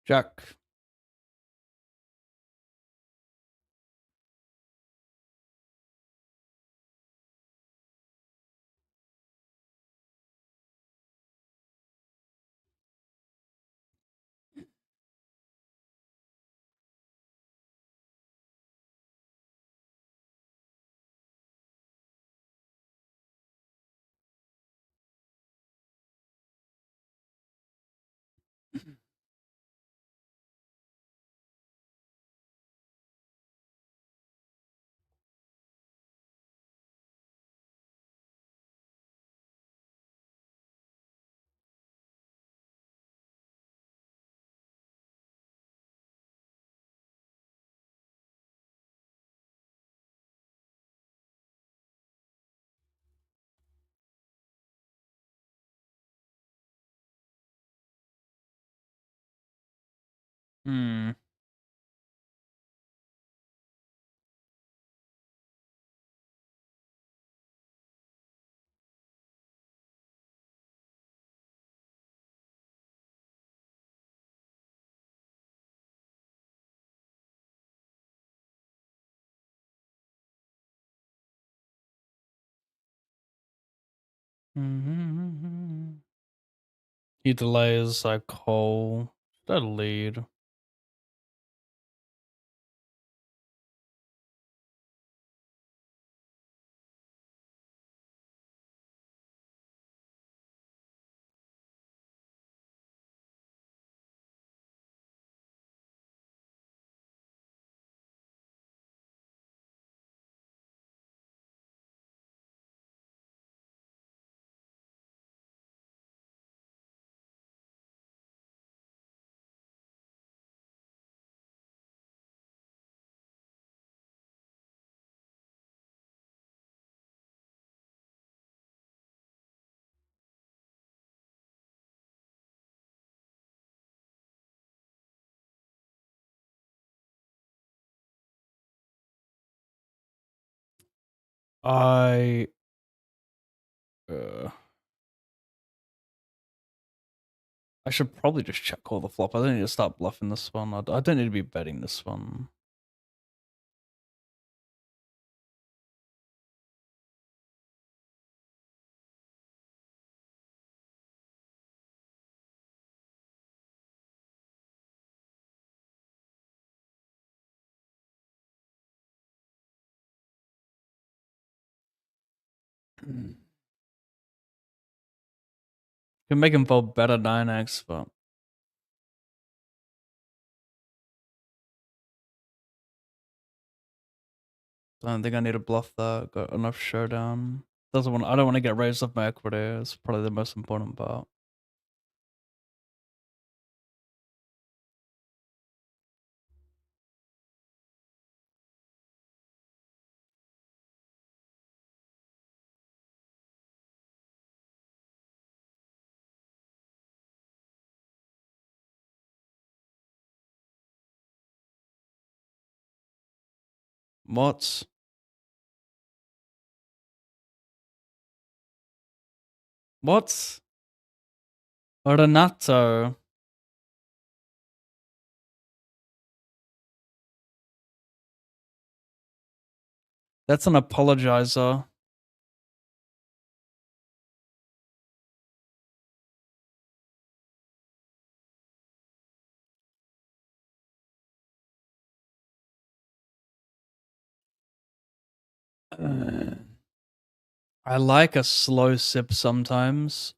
A: Jack. Hmm. He delays like Cole. That lead. I uh, I should probably just check all the flop. I don't need to start bluffing this one. I don't need to be betting this one. Can make him fold better 9x, but I don't think I need to bluff that. Got enough showdown. I don't want to get raised off my equity. It's probably the most important part. What? What? Renato. That's an apologizer. I like a slow sip sometimes,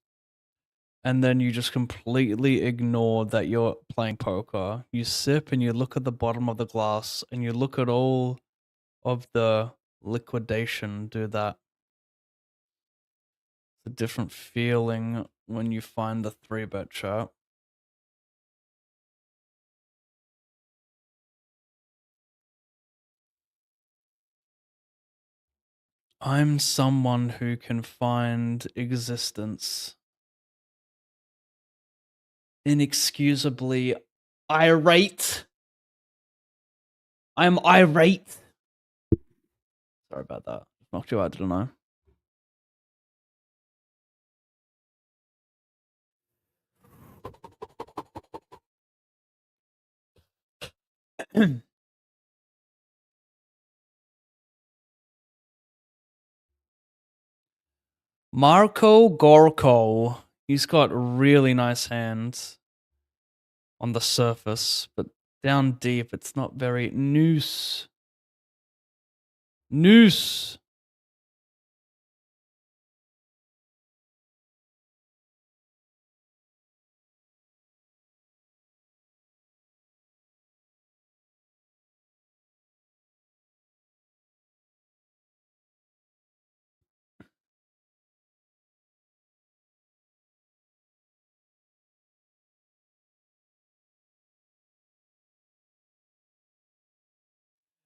A: and then you just completely ignore that you're playing poker. You sip and you look at the bottom of the glass and you look at all of the liquidation do that. It's a different feeling when you find the 3-bet chart. I'm someone who can find existence inexcusably irate. I'm irate. Sorry about that. Knocked you out, didn't I? Marco Gorko. He's got really nice hands on the surface, but down deep, it's not very noose. Noose.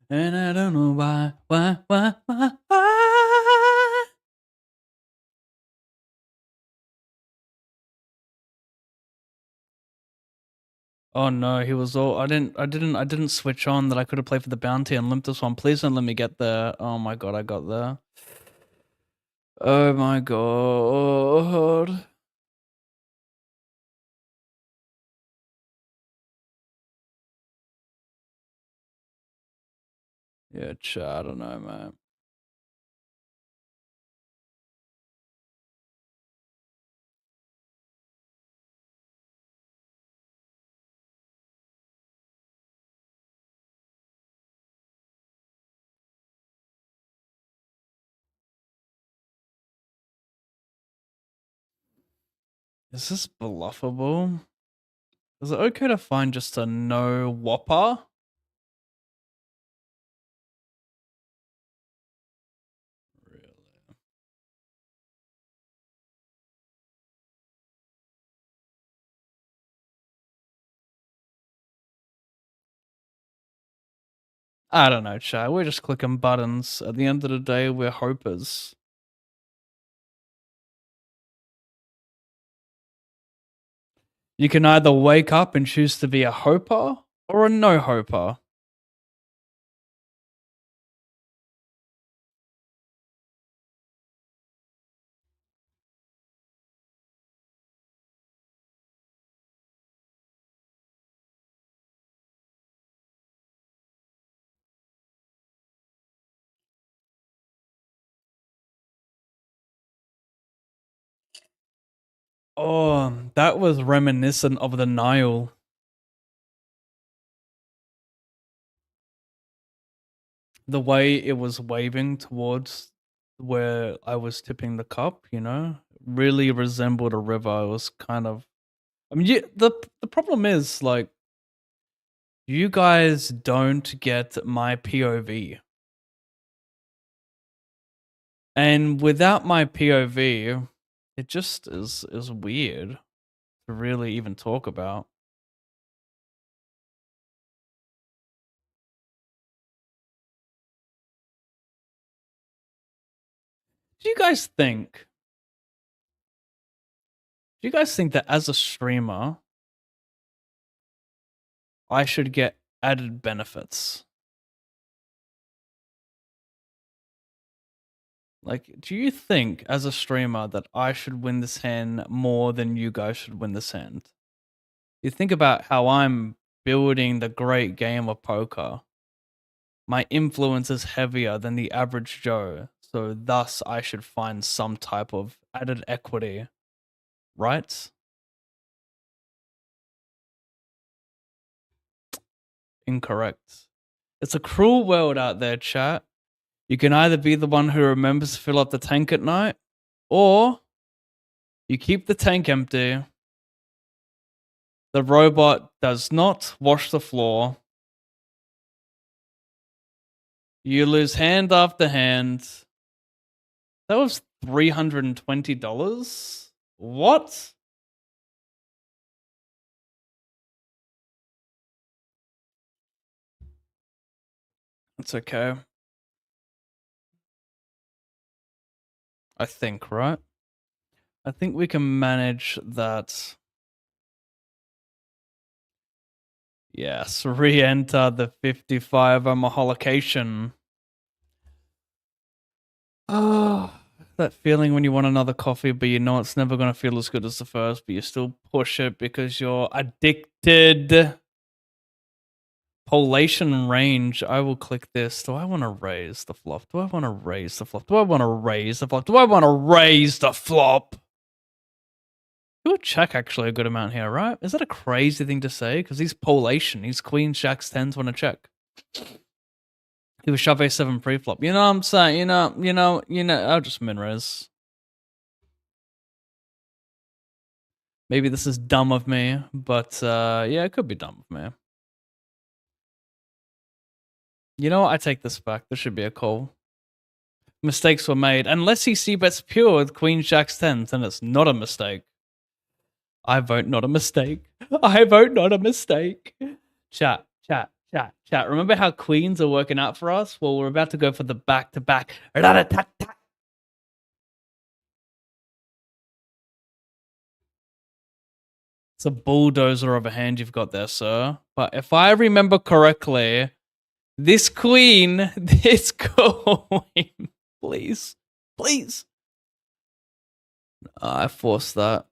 A: And I don't know why. Oh no, he was all I didn't switch on that I could have played for the bounty and limped this one. Please don't let me get there. Oh my god, I got there. Oh my god. Yeah, chat, I don't know, man. Is this bluffable? Is it okay to find just a no whopper? Really? I don't know, chat. We're just clicking buttons. At the end of the day, we're hopers. You can either wake up and choose to be a hoper or a no hoper. Oh, that was reminiscent of the Nile. The way it was waving towards where I was tipping the cup, you know, really resembled a river. It was kind of. I mean, the problem is like, you guys don't get my POV, and without my POV, it just is weird to really even talk about. Do you guys think? Do you guys think that as a streamer, I should get added benefits? Like, do you think as a streamer that I should win this hand more than you guys should win this hand? You think about how I'm building the great game of poker. My influence is heavier than the average Joe, so thus I should find some type of added equity, right? Incorrect. It's a cruel world out there, chat. You can either be the one who remembers to fill up the tank at night, or you keep the tank empty. The robot does not wash the floor. You lose hand after hand. That was $320. What? It's okay. I think, right? I think we can manage that. Yes, re-enter the 55 homolocation. Oh, that feeling when you want another coffee, but you know it's never going to feel as good as the first, but you still push it because you're addicted. Polation range. I will click this. Do I want to raise the flop? Do I want to raise the flop? Do I want to raise the flop? Do I want to raise the flop? You would check actually a good amount here, right? Is that a crazy thing to say? Because he's polation. He's queens, jacks, tens want to check. He was shove a7 pre-flop. You know what I'm saying? You know, I'll just min-res. Maybe this is dumb of me, but yeah, it could be dumb of me. You know what? I take this back. This should be a call. Mistakes were made. Unless he c-bets pure with queen, jacks, tens, then it's not a mistake. I vote not a mistake. I vote not a mistake. Chat. Remember how queens are working out for us? Well, we're about to go for the back-to-back. It's a bulldozer of a hand you've got there, sir. But if I remember correctly, this queen, please. I forced that.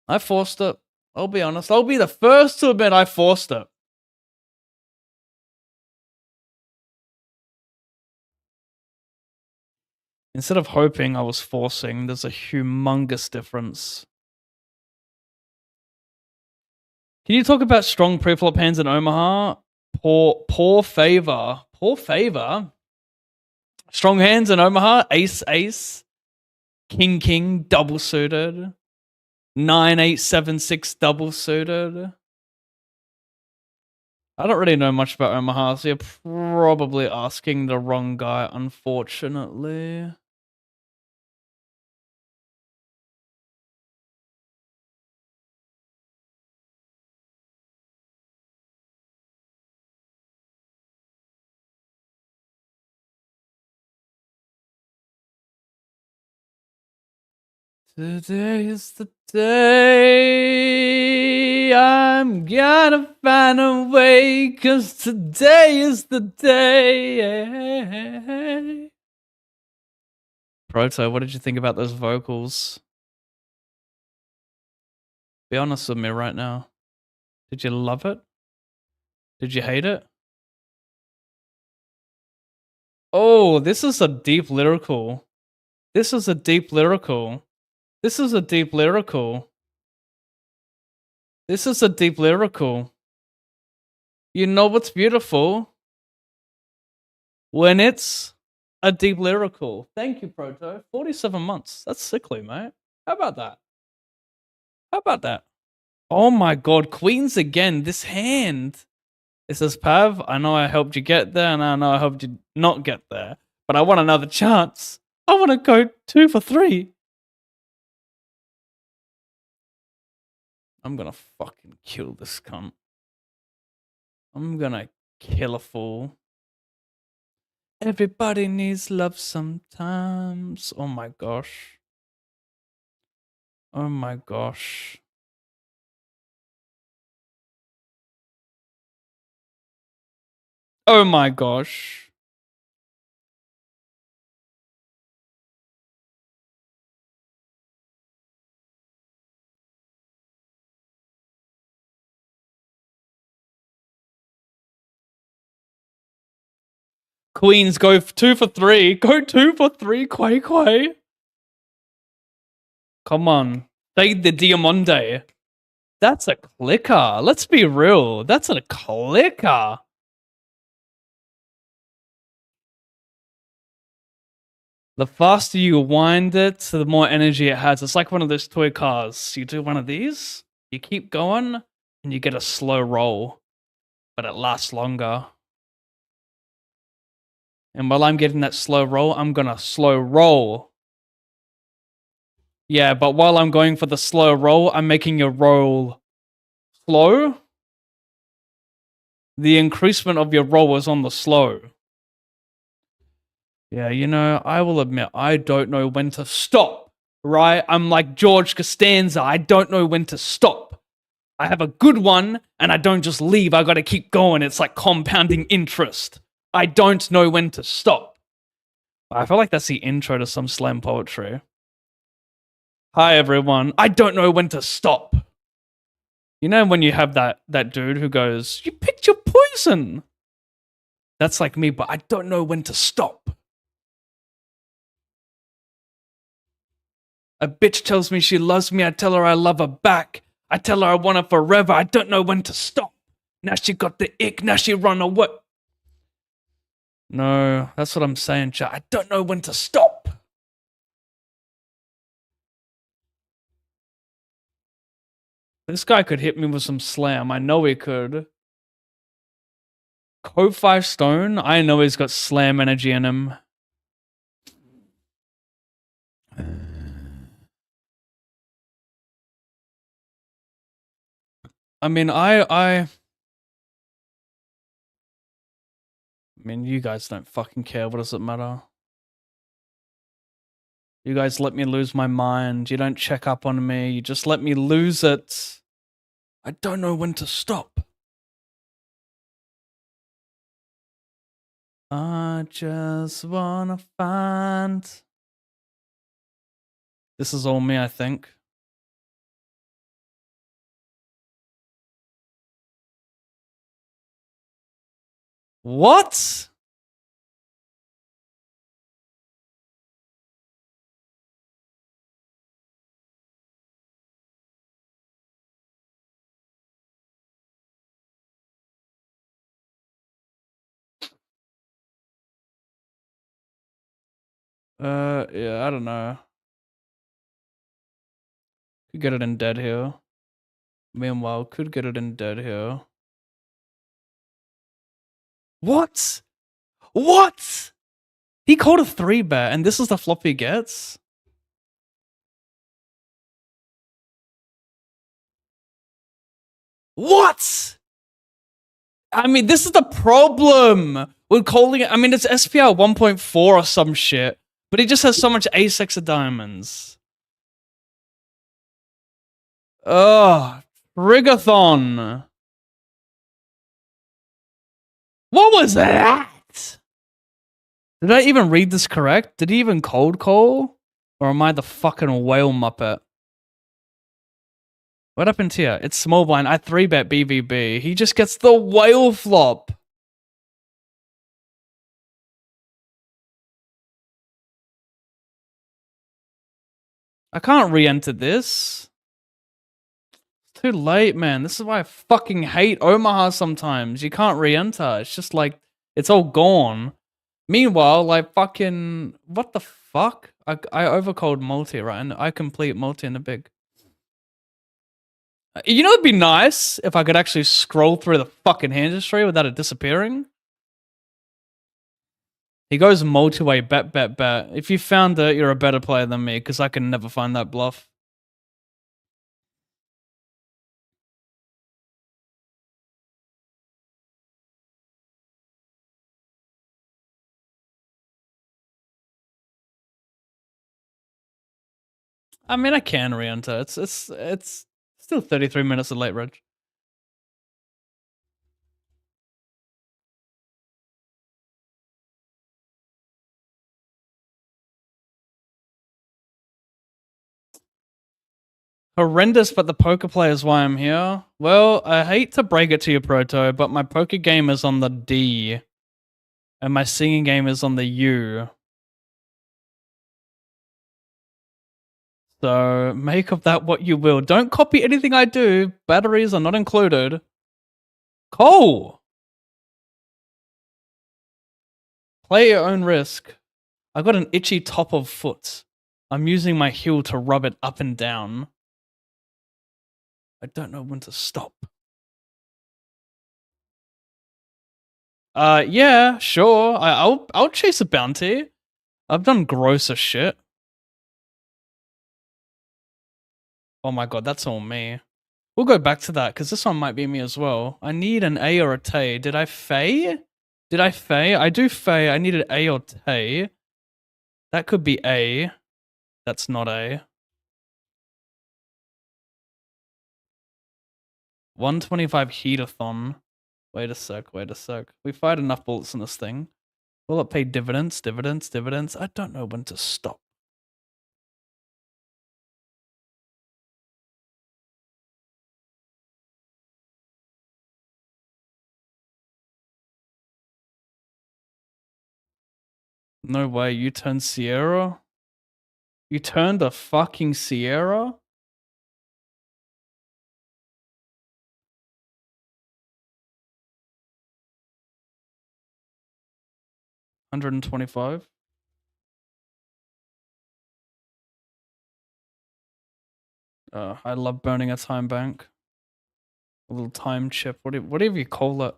A: I forced it. I'll be honest. I'll be the first to admit I forced it. Instead of hoping, I was forcing. There's a humongous difference. Can you talk about strong pre-flop hands in Omaha? Poor favor. Poor favor. Strong hands in Omaha. Ace, ace. King, king, double suited. 9876 double suited. I don't really know much about Omaha, so you're probably asking the wrong guy, unfortunately. Today is the day I'm gonna find a way, 'cause today is the day. Proto, what did you think about those vocals? Be honest with me right now. Did you love it? Did you hate it? Oh, this is a deep lyrical. This is a deep lyrical. This is a deep lyrical. This is a deep lyrical. You know what's beautiful? When it's a deep lyrical. Thank you, Proto. 47 months. That's sickly, mate. How about that? How about that? Oh my god, Queens again. This hand. It says, Pav, I know I helped you get there, and I know I helped you not get there, but I want another chance. I want to go 2 for 3. I'm gonna fucking kill this cunt. I'm gonna kill a fool. Everybody needs love sometimes. Oh my gosh. Oh my gosh. Oh my gosh. Queens, go 2 for 3. Go 2 for 3, Quay Quay. Come on. Fade the Diamante. That's a clicker. Let's be real. That's a clicker. The faster you wind it, the more energy it has. It's like one of those toy cars. You do one of these, you keep going, and you get a slow roll, but it lasts longer. And while I'm getting that slow roll, I'm gonna slow roll. Yeah, but while I'm going for the slow roll, I'm making your roll slow. The increasement of your roll is on the slow. Yeah, you know, I will admit, I don't know when to stop, right? I'm like George Costanza. I don't know when to stop. I have a good one, and I don't just leave. I gotta keep going. It's like compounding interest. I don't know when to stop. I feel like that's the intro to some slam poetry. Hi, everyone. I don't know when to stop. You know when you have that dude who goes, "You picked your poison." That's like me, but I don't know when to stop. A bitch tells me she loves me. I tell her I love her back. I tell her I want her forever. I don't know when to stop. Now she got the ick. Now she run away. No, that's what I'm saying, chat. I don't know when to stop. This guy could hit me with some slam. I know he could. Code 5 Stone? I know he's got slam energy in him. I mean, I mean, you guys don't fucking care. What does it matter? You guys let me lose my mind. You don't check up on me. You just let me lose it. I don't know when to stop. I just wanna find. This is all me, I think. What? Yeah, I don't know. Could get it in dead here. Meanwhile, could get it in dead here. What? What? He called a 3-bet, and this is the flop he gets? What? I mean, this is the problem with calling it. I mean, it's SPR 1.4 or some shit, but he just has so much ace-X of diamonds. Ugh. Rigathon. What was that? Did I even read this correct? Did he even cold call? Or am I the fucking whale muppet? What happened here? It's small blind. I 3-bet BVB. He just gets the whale flop. I can't re-enter this. It's too late, man. This is why I fucking hate Omaha sometimes. You can't re-enter. It's just like, it's all gone. Meanwhile, like fucking, what the fuck? I overcalled multi, right? And I complete multi in the big. You know, it'd be nice if I could actually scroll through the fucking hand history without it disappearing. He goes multi-way, bet. If you found it, you're a better player than me, because I can never find that bluff. I mean, I can re-enter. It's still 33 minutes of late reg. Horrendous, but the poker player is why I'm here. Well, I hate to break it to you, Proto, but my poker game is on the D. And my singing game is on the U. So make of that what you will. Don't copy anything I do. Batteries are not included. Cole! Play your own risk. I got an itchy top of foot. I'm using my heel to rub it up and down. I don't know when to stop. Yeah, sure. I'll chase a bounty. I've done grosser shit. Oh my god, that's all me. We'll go back to that, because this one might be me as well. I need an A or a Tay. Did I Fey? Did I Fey? I do Fey. I needed A or Tay. That could be A. That's not A. 125 heatathon. Wait a sec. We fired enough bullets in this thing. Will it pay dividends? I don't know when to stop. No way, you turned Sierra? You turned a fucking Sierra? $125. I love burning a time bank. A little time chip, whatever you call it.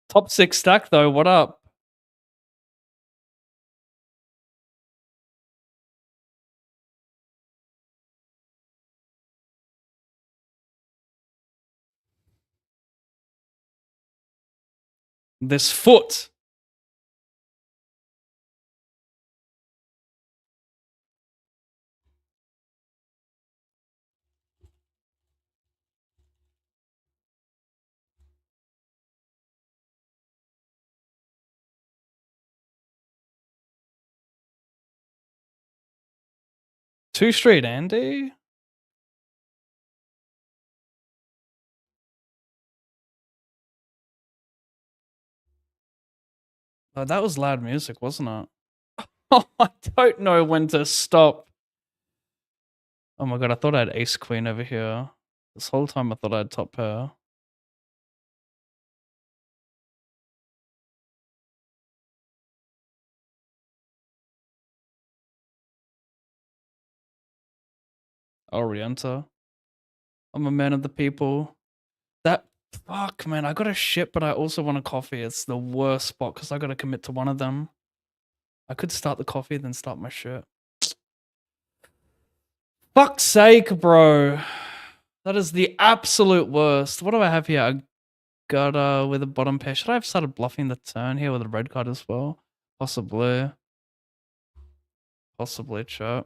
A: Top 6 stack though, what up? This foot. Two straight Andy? Oh, that was loud music, wasn't it? Oh, I don't know when to stop. Oh my god, I thought I had ace queen over here. This whole time I thought I had top pair. I'll re-enter. I'm a man of the people. That fuck, man. I got a shit, but I also want a coffee. It's the worst spot because I got to commit to one of them. I could start the coffee, then start my shit. Fuck's sake, bro. That is the absolute worst. What do I have here? I got with a bottom pair. Should I have started bluffing the turn here with a red card as well? Possibly. Possibly, chat.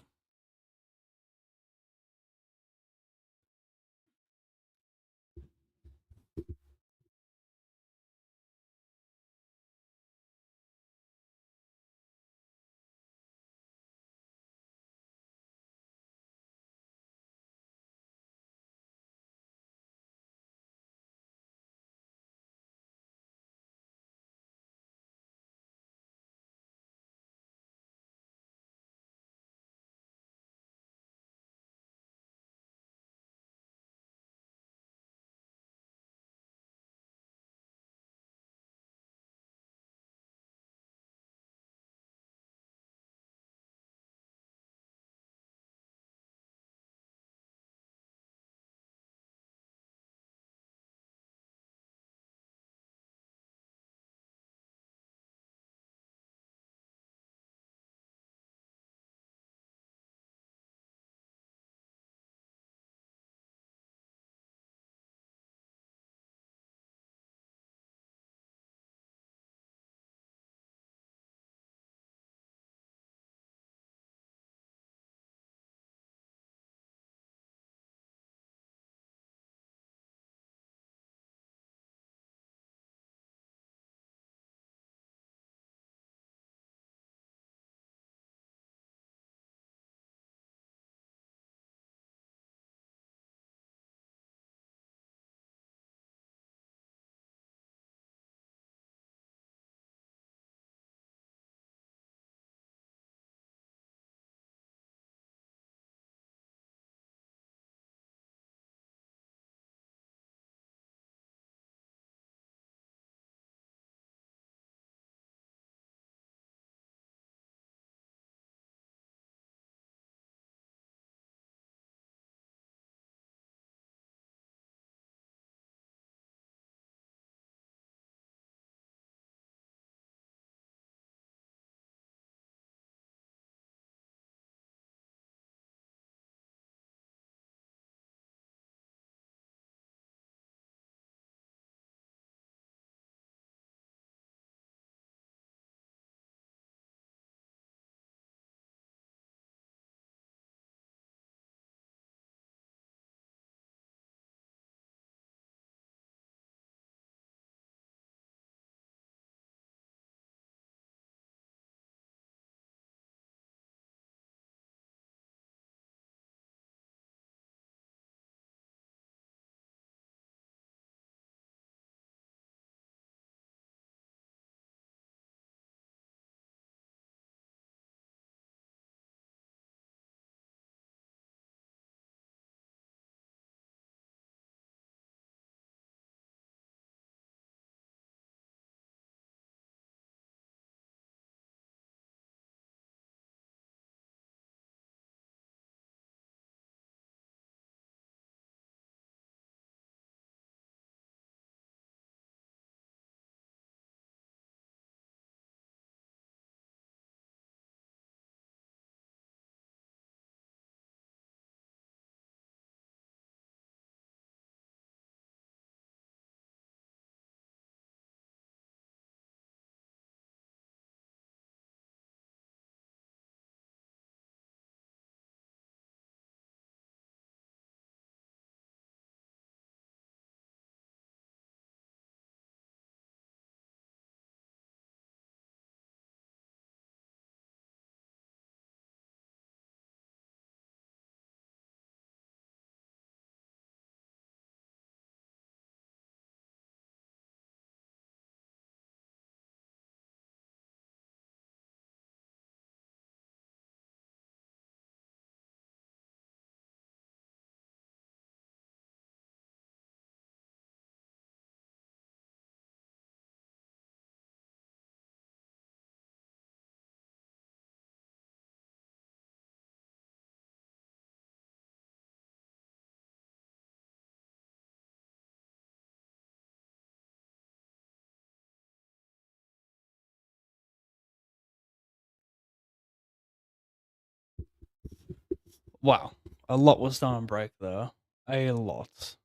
A: wow, a lot was done on break there. A lot.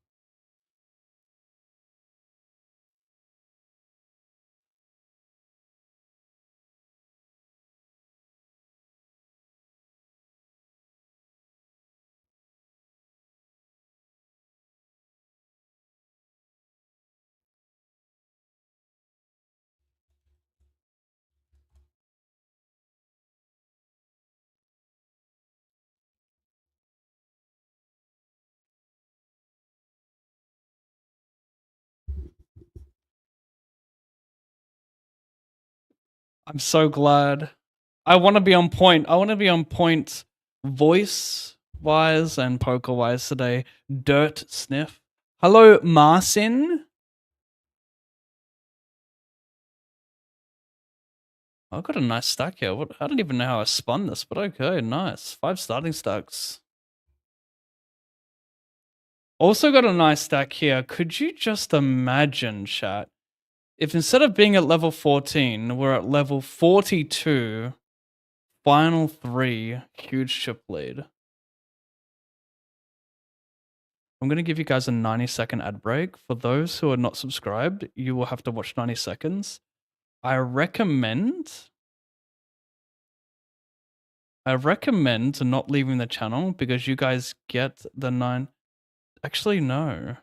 A: I'm so glad. I want to be on point. I want to be on point voice wise and poker wise today. Dirt sniff. Hello, Marcin. I've got a nice stack here. What? I don't even know how I spun this, but okay, nice. 5 starting stacks. Also got a nice stack here. Could you just imagine, chat, if instead of being at level 14, we're at level 42, final 3, huge chip lead. I'm going to give you guys a 90-second ad break. For those who are not subscribed, you will have to watch 90 seconds. I recommend not leaving the channel because you guys get the 9... Actually, no.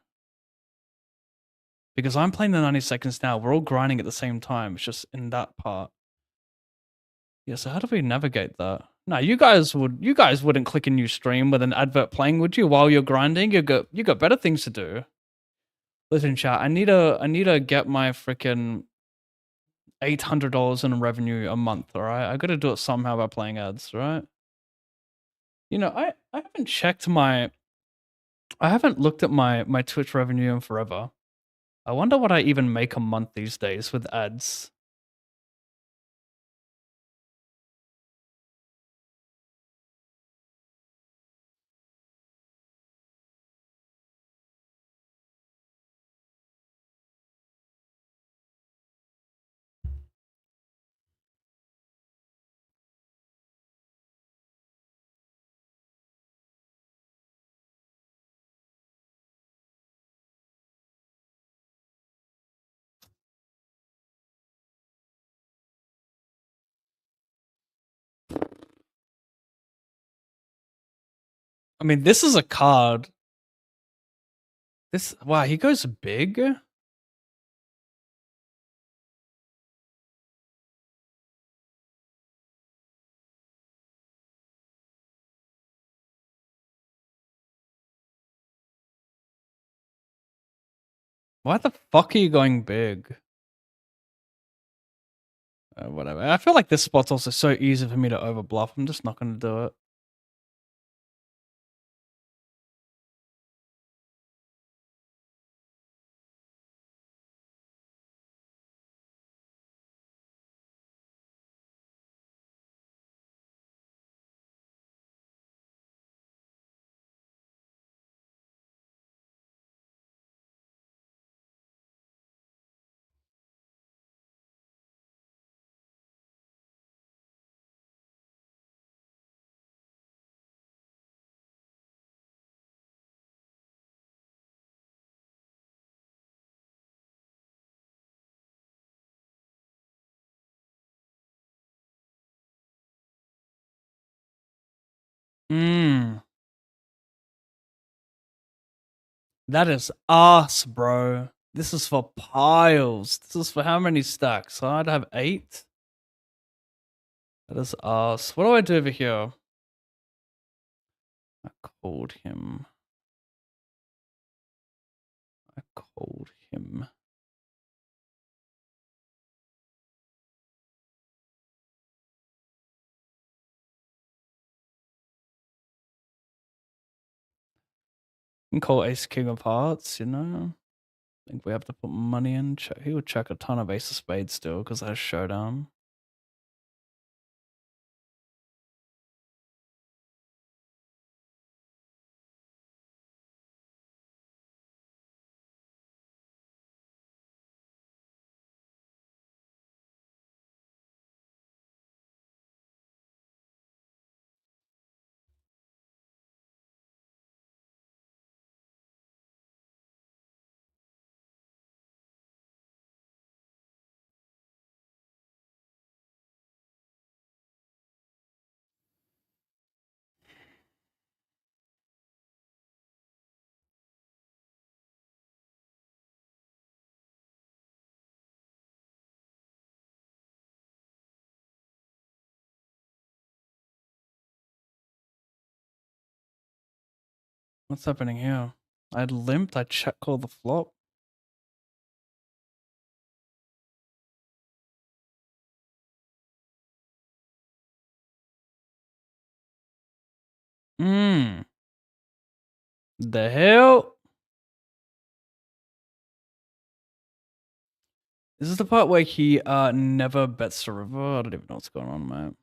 A: Because I'm playing the 90 seconds now. We're all grinding at the same time. It's just in that part. Yeah, so how do we navigate that? No, you guys wouldn't click a new stream with an advert playing, would you? While you're grinding, you got better things to do. Listen, chat, I need to get my freaking $800 in revenue a month, all right? I got to do it somehow by playing ads, right? You know, I haven't looked at my Twitch revenue in forever. I wonder what I even make a month these days with ads. I mean, this is a card. Wow, he goes big. Why the fuck are you going big? Whatever. I feel like this spot's also so easy for me to overbluff. I'm just not going to do it. That is ass, bro. This is for piles. This is for how many stacks? I'd have 8. That is ass. What do I do over here? I called him. You can call Ace King of Hearts, you know? I think we have to put money in. He would check a ton of Ace of Spades still because that's showdown. What's happening here? I limped. I check called the flop. Hmm. The hell? This is the part where he never bets the river. I don't even know what's going on, mate.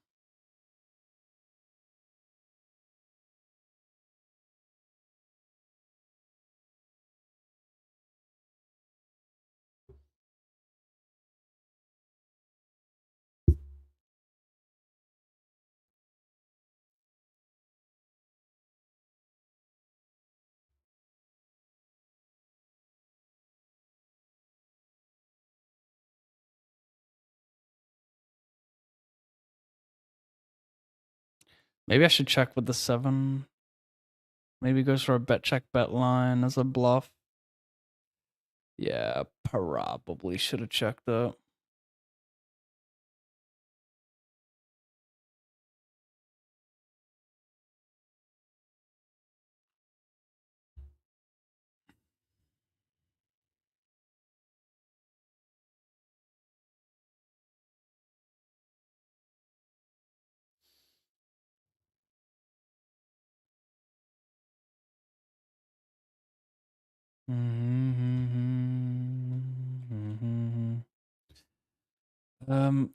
A: Maybe I should check with the 7. Maybe goes for a bet check bet line as a bluff. Yeah, probably should have checked that.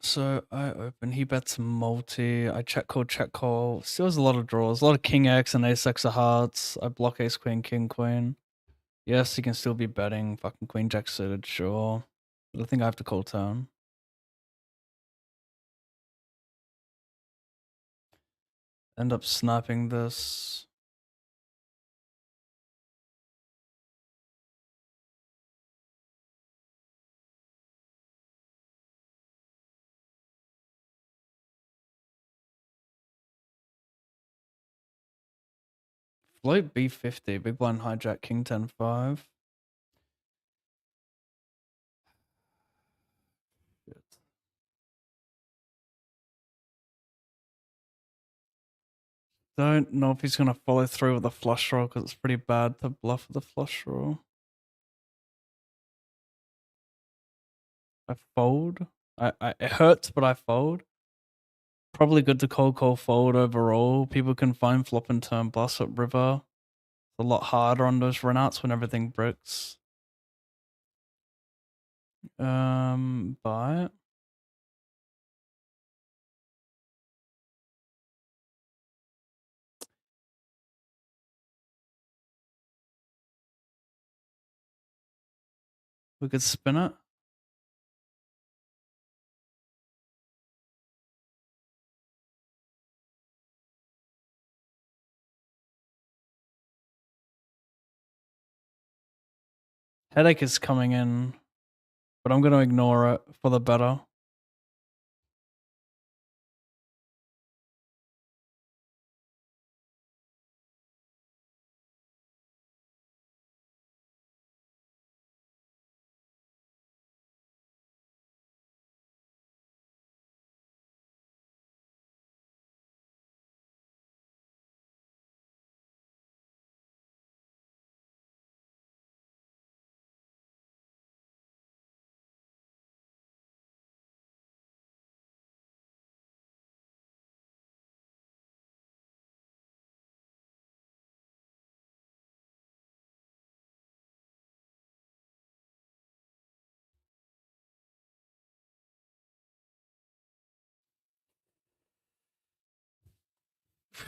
A: So I open, he bets multi, I check call, still has a lot of draws, a lot of king X and ace X of hearts, I block ace queen, king queen. Yes, he can still be betting, fucking queen jack suited, sure. But I think I have to call turn. End up snapping this. Float B50, big blind hijack, king 10-5. Shit. Don't know if he's gonna follow through with a flush draw because it's pretty bad to bluff with a flush draw. I fold. It hurts, but I fold. Probably good to call fold overall. People can find flop and turn bluffs at river. It's a lot harder on those runouts when everything bricks. Buy it. We could spin it. Headache is coming in, but I'm gonna ignore it for the better.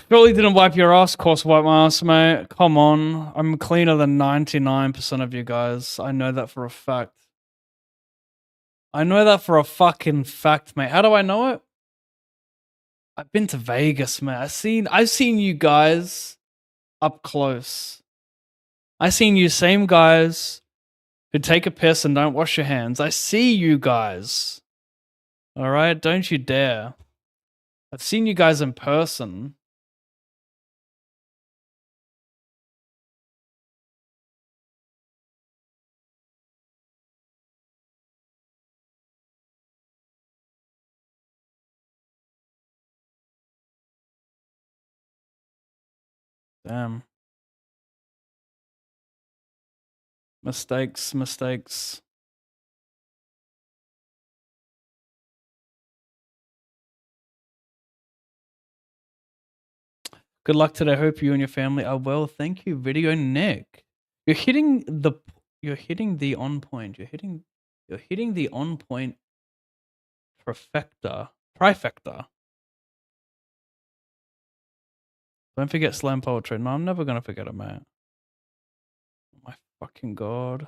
A: Surely didn't wipe your ass, course wipe my ass, mate. Come on. I'm cleaner than 99% of you guys. I know that for a fact. I know that for a fucking fact, mate. How do I know it? I've been to Vegas, man. I've seen you guys up close. I seen you same guys who take a piss and don't wash your hands. I see you guys. All right, don't you dare. I've seen you guys in person. Damn. Mistakes, mistakes. Good luck today. Hope you and your family are well. Thank you, Video Nick. You're hitting the on point. You're hitting the on point trifecta. Don't forget slam poetry. No, I'm never gonna forget it, mate. Oh my fucking god.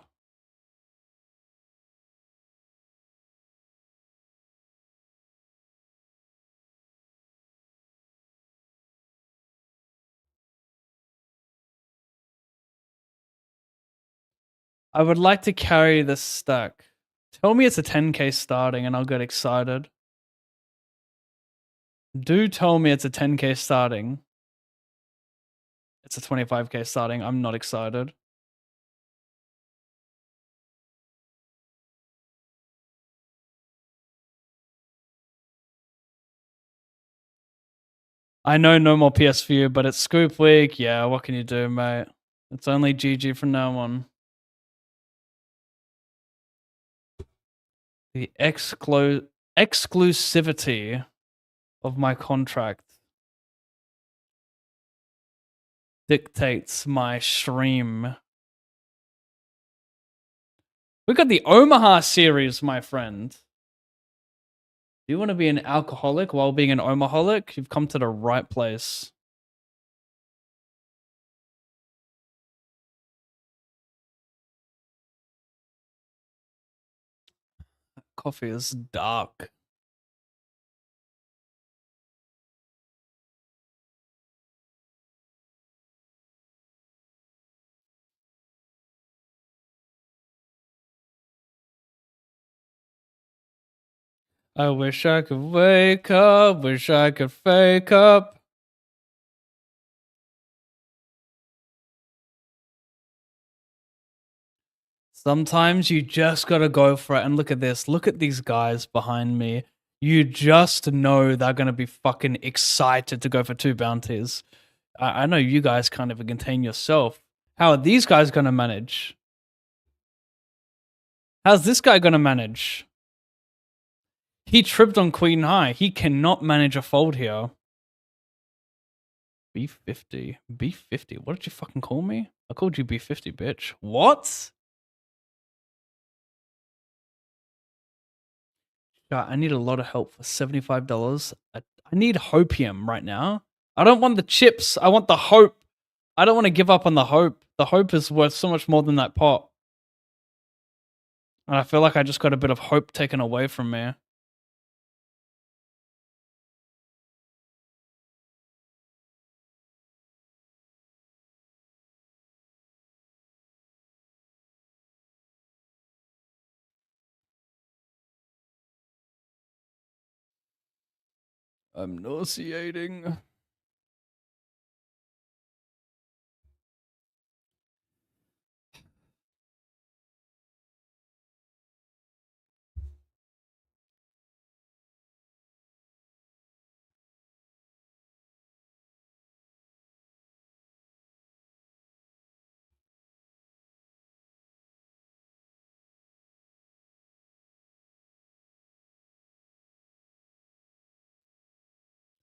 A: I would like to carry this stack. Tell me it's a 10k starting and I'll get excited. Do tell me it's a 10k starting. It's a 25k starting. I'm not excited. I know no more PS View, but it's Scoop Week. Yeah, what can you do, mate? It's only GG from now on. The exclusivity of my contract dictates my stream. We got the Omaha series, my friend. Do you want to be an alcoholic while being an Omaholic? You've come to the right place. Coffee is dark. I wish I could wake up, wish I could fake up. Sometimes you just gotta go for it. And look at this. Look at these guys behind me. You just know they're gonna be fucking excited to go for 2 bounties. I know you guys can't even contain yourself. How are these guys gonna manage? How's this guy gonna manage? He tripped on Queen High. He cannot manage a fold here. B50. B50. What did you fucking call me? I called you B50, bitch. What? I need a lot of help for $75. I need hopium right now. I don't want the chips. I want the hope. I don't want to give up on the hope. The hope is worth so much more than that pot. And I feel like I just got a bit of hope taken away from me. I'm nauseating.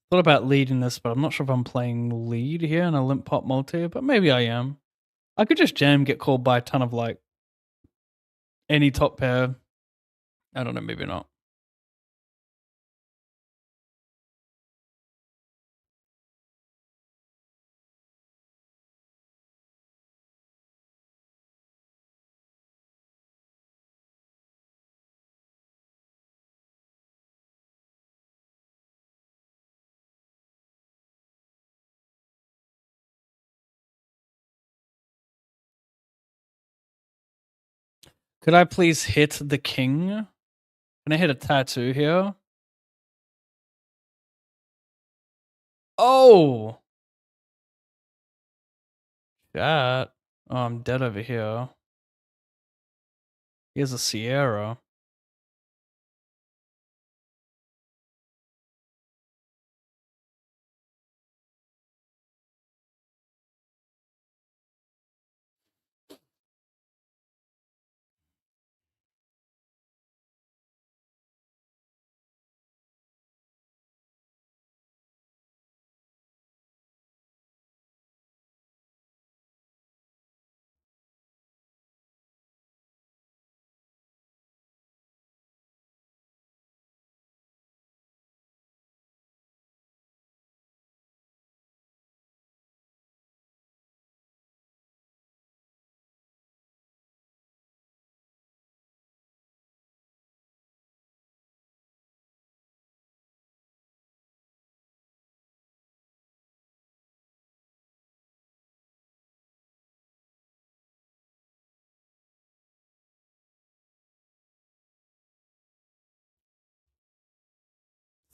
A: Thought about leading this, but I'm not sure if I'm playing lead here in a limp pot multi, but maybe I am. I could just jam, get called by a ton of like any top pair. I don't know, maybe not. Could I please hit the king? Can I hit a tattoo here? Oh! That. Oh, I'm dead over here. Here's a Sierra.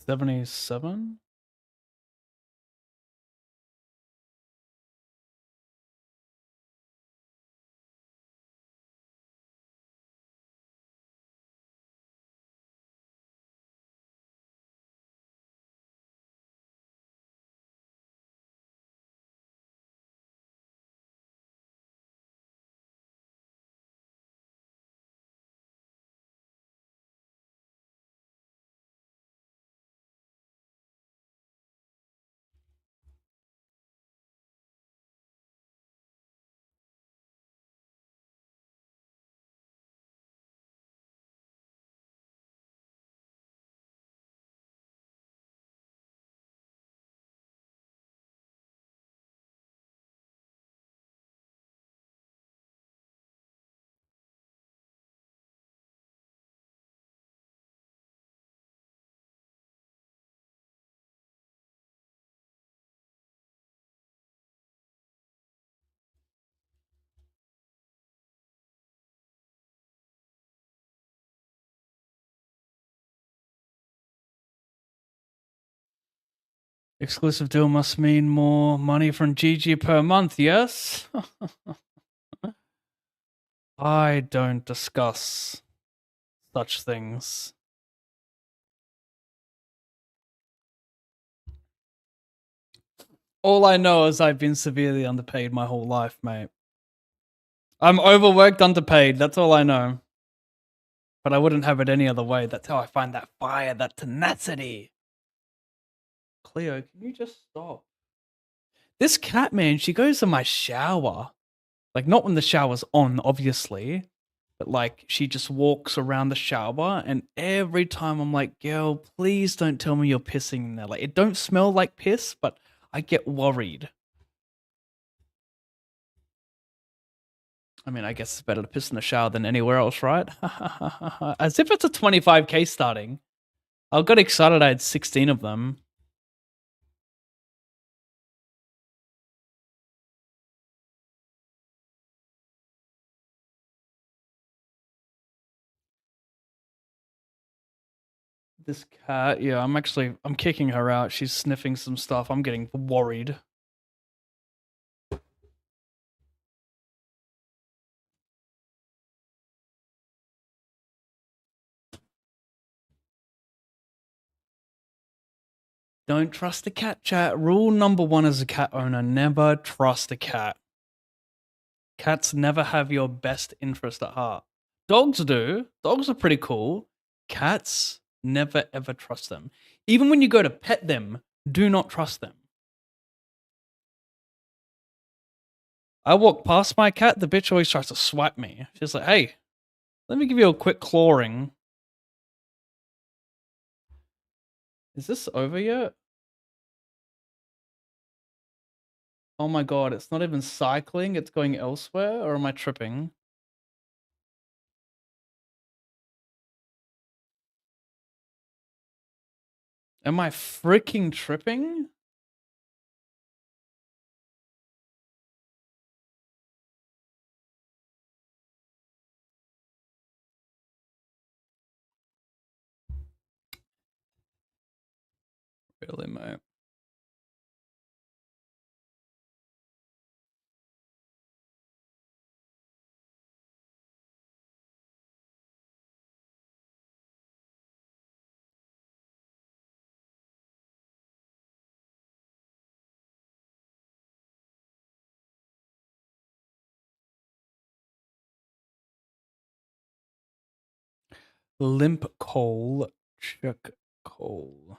A: 77? Exclusive deal must mean more money from GG per month, yes? I don't discuss such things. All I know is I've been severely underpaid my whole life, mate. I'm overworked, underpaid. That's all I know. But I wouldn't have it any other way. That's how I find that fire, that tenacity. Cleo, can you just stop? This cat, man, she goes in my shower. Like, not when the shower's on, obviously. But, like, she just walks around the shower. And every time I'm like, girl, please don't tell me you're pissing in there. Like, it don't smell like piss, but I get worried. I mean, I guess it's better to piss in the shower than anywhere else, right? As if it's a 25k starting. I got excited I had 16 of them. This cat, yeah, I'm kicking her out. She's sniffing some stuff. I'm getting worried. Don't trust a cat, chat. Rule number one as a cat owner, never trust a cat. Cats never have your best interest at heart. Dogs do. Dogs are pretty cool. Cats, never ever trust them. Even when you go to pet them, do not trust them. I walk past my cat, the bitch always tries to swipe me. She's like, hey, let me give you a quick clawing. Is this over yet? Oh my god, it's not even cycling, it's going elsewhere, or am I tripping? Am I freaking tripping? Really, mate? Limp coal, check coal.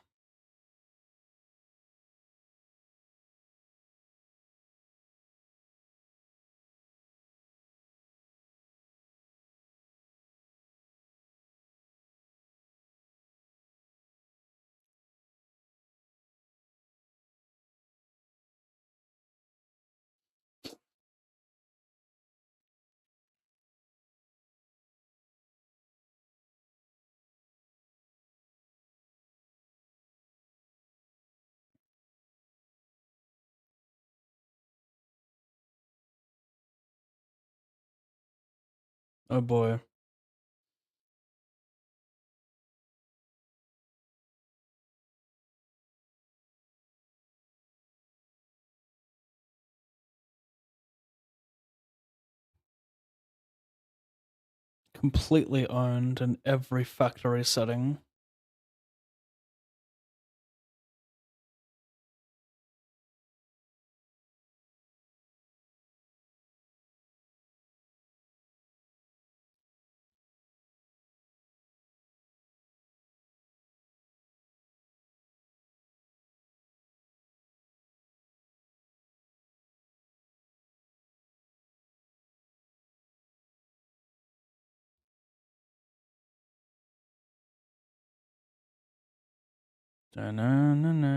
A: Oh boy. Completely owned in every factory setting. Da-na-na-na.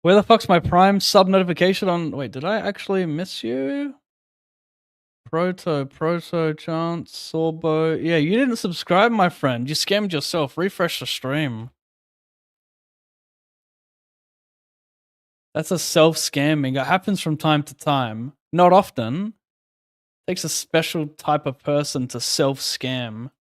A: Where the fuck's my Prime sub notification on? Wait, did I actually miss you? Proto, Chance, Sorbo. Yeah, you didn't subscribe, my friend. You scammed yourself. Refresh the stream. That's a self-scamming. It happens from time to time. Not often. It takes a special type of person to self-scam.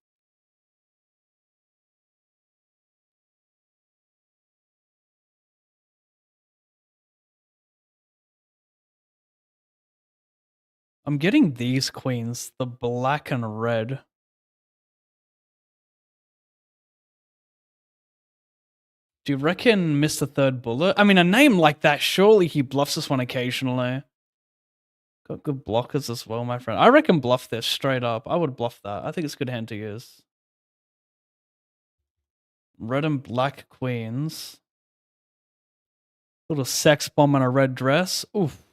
A: I'm getting these queens, the black and red. Do you reckon Mr. Third Bullet? I mean, a name like that, surely he bluffs this one occasionally. Got good blockers as well, my friend. I reckon bluff this straight up. I would bluff that. I think it's a good hand to use. Red and black queens. Little sex bomb in a red dress. Oof.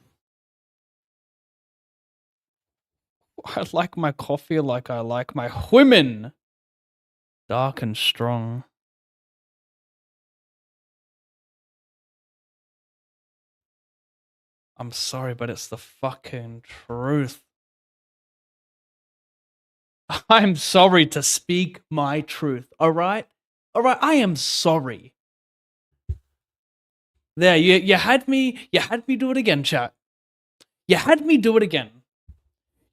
A: I like my coffee like I like my women. Dark and strong. I'm sorry, but it's the fucking truth. I'm sorry to speak my truth, alright? Alright, I am sorry. There, you had me do it again, chat. You had me do it again.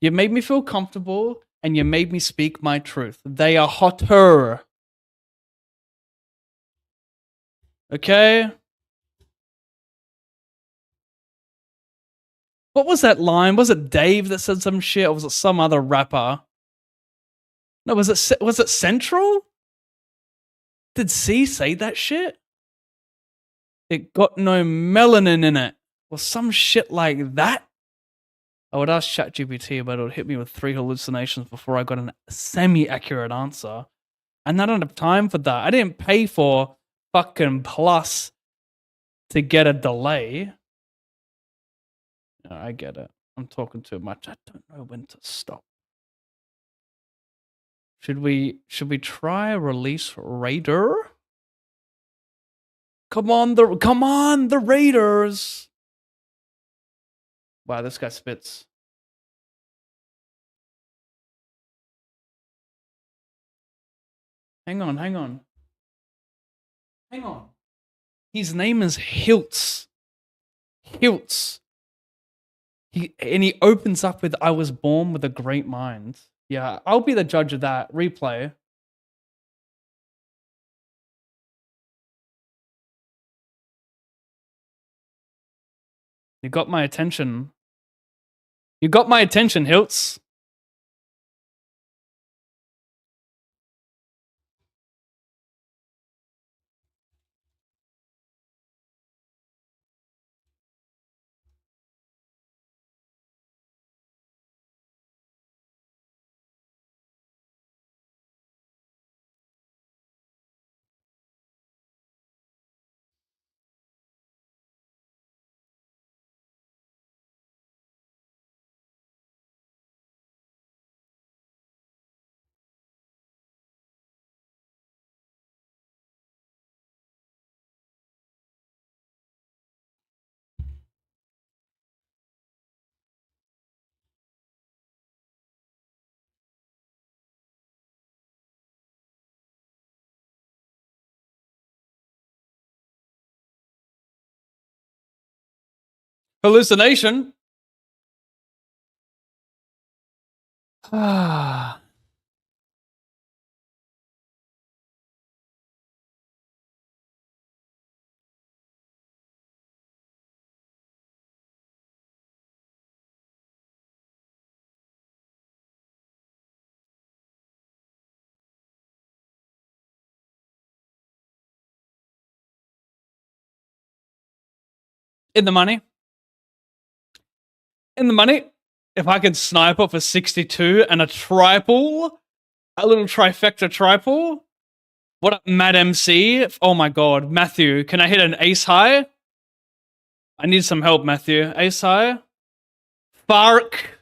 A: You made me feel comfortable, and you made me speak my truth. They are hotter. Okay? What was that line? Was it Dave that said some shit, or was it some other rapper? No, was it Central? Did C say that shit? It got no melanin in it, or some shit like that. I would ask ChatGPT, but it would hit me with 3 hallucinations before I got a semi-accurate answer. And I don't have time for that. I didn't pay for fucking Plus to get a delay. No, I get it. I'm talking too much. I don't know when to stop. Should we try release Raider? Come on, the Raiders. Wow, this guy spits. Hang on. Hang on. His name is Hiltz. He opens up with "I was born with a great mind." Yeah, I'll be the judge of that. Replay. You got my attention. You got my attention, Hiltz. Hallucination. Ah. In the money. In the money. If I could sniper for 62 and a triple, a little trifecta triple. What up, Mad MC? Oh my god. Matthew, can I hit an ace high? I need some help, Matthew. Ace high? Fark.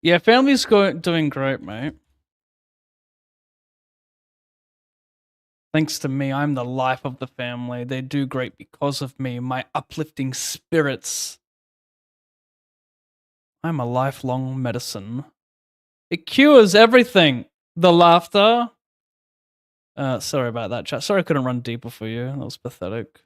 A: Yeah, family's doing great, mate. Thanks to me, I'm the life of the family. They do great because of me, my uplifting spirits. I'm a lifelong medicine. It cures everything. The laughter. Sorry about that, chat. Sorry I couldn't run deeper for you. That was pathetic.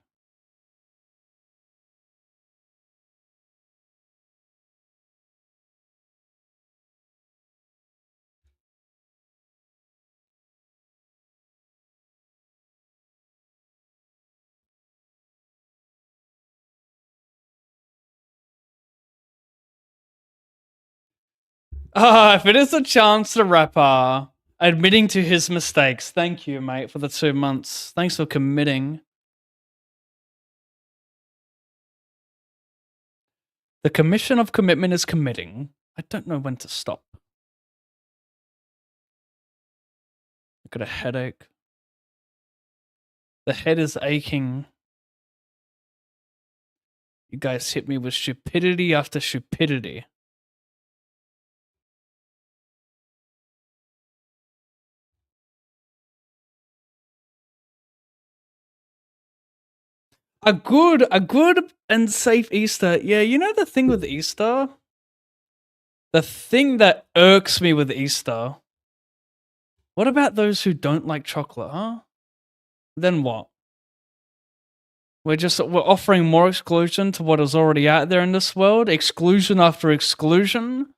A: If it is a chance the rapper admitting to his mistakes. Thank you, mate, for the 2 months. Thanks for committing. The commission of commitment is committing. I don't know when to stop. I got a headache. The head is aching. You guys hit me with stupidity after stupidity. A good and safe Easter. Yeah, you know the thing with Easter? The thing that irks me with Easter. What about those who don't like chocolate, huh? Then what? We're offering more exclusion to what is already out there in this world. Exclusion after exclusion.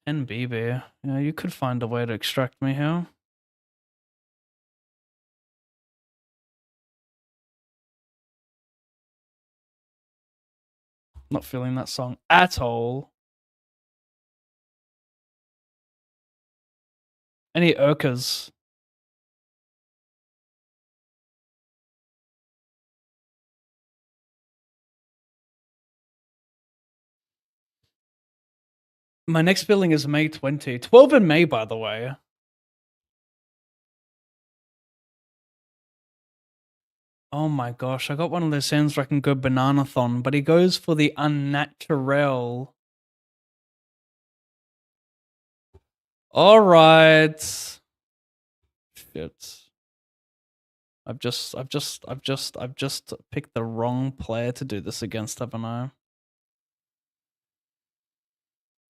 A: And BB, yeah, you could find a way to extract me here. Not feeling that song at all. Any Urkas? My next billing is May 20. 12 in May, by the way. Oh my gosh, I got one of those sounds where I can go bananathon, but he goes for the unnatural. Alright. Shit. I've just picked the wrong player to do this against, haven't I?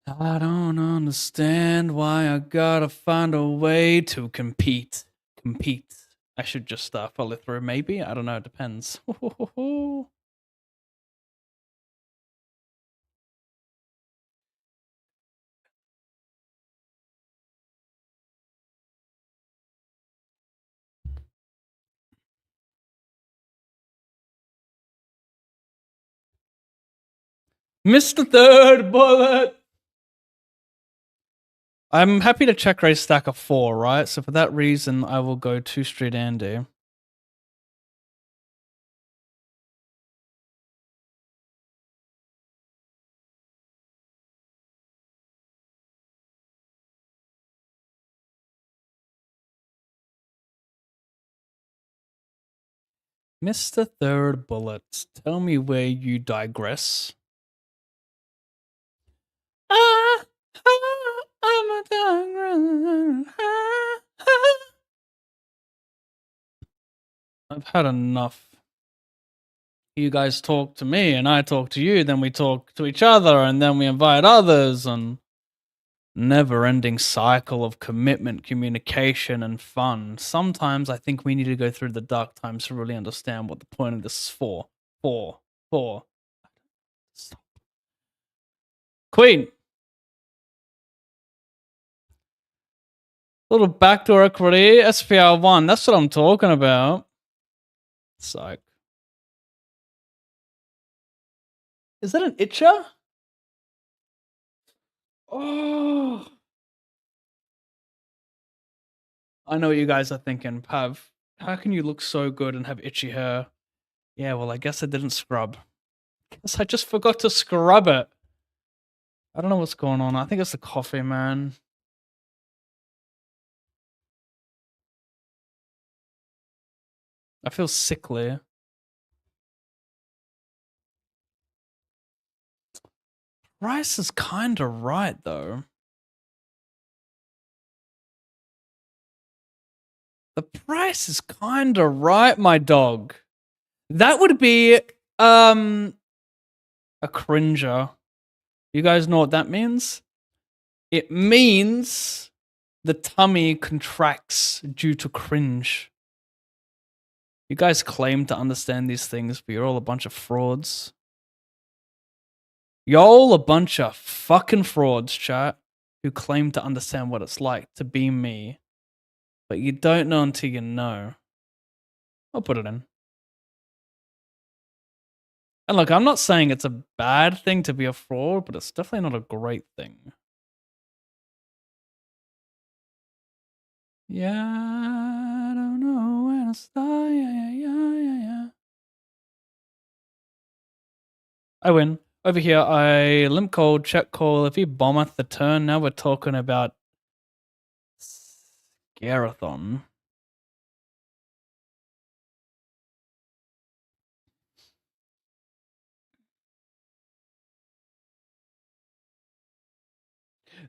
A: I don't understand why I gotta find a way to compete. I should just follow through, maybe? I don't know, it depends. Mr. Third Bullet! I'm happy to check raise stack of 4, right? So for that reason, I will go 2 Street Andy. Mr. Third Bullet, tell me where you digress. I'm a digress. I've had enough. You guys talk to me and I talk to you, then we talk to each other and then we invite others, and never-ending cycle of commitment, communication, and fun. Sometimes I think we need to go through the dark times to really understand what the point of this is for. Stop. Queen! Little backdoor equity, SPR1, that's what I'm talking about. Psych. Is that an itcher? Oh. I know what you guys are thinking, Pav. How can you look so good and have itchy hair? Yeah, well, I guess I didn't scrub. Guess I just forgot to scrub it. I don't know what's going on. I think it's the coffee, man. I feel sickly. Rice is kinda right, though. The price is kinda right, my dog. That would be, a cringer. You guys know what that means? It means the tummy contracts due to cringe. You guys claim to understand these things, but you're all a bunch of frauds. You're all a bunch of fucking frauds, chat, who claim to understand what it's like to be me. But you don't know until you know. I'll put it in. And look, I'm not saying it's a bad thing to be a fraud, but it's definitely not a great thing. Yeah, I don't know when to start. Yeah. I win. Over here, I limp call, check call. If he bombeth the turn, now we're talking about Scarathon.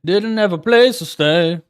A: Didn't have a place to stay.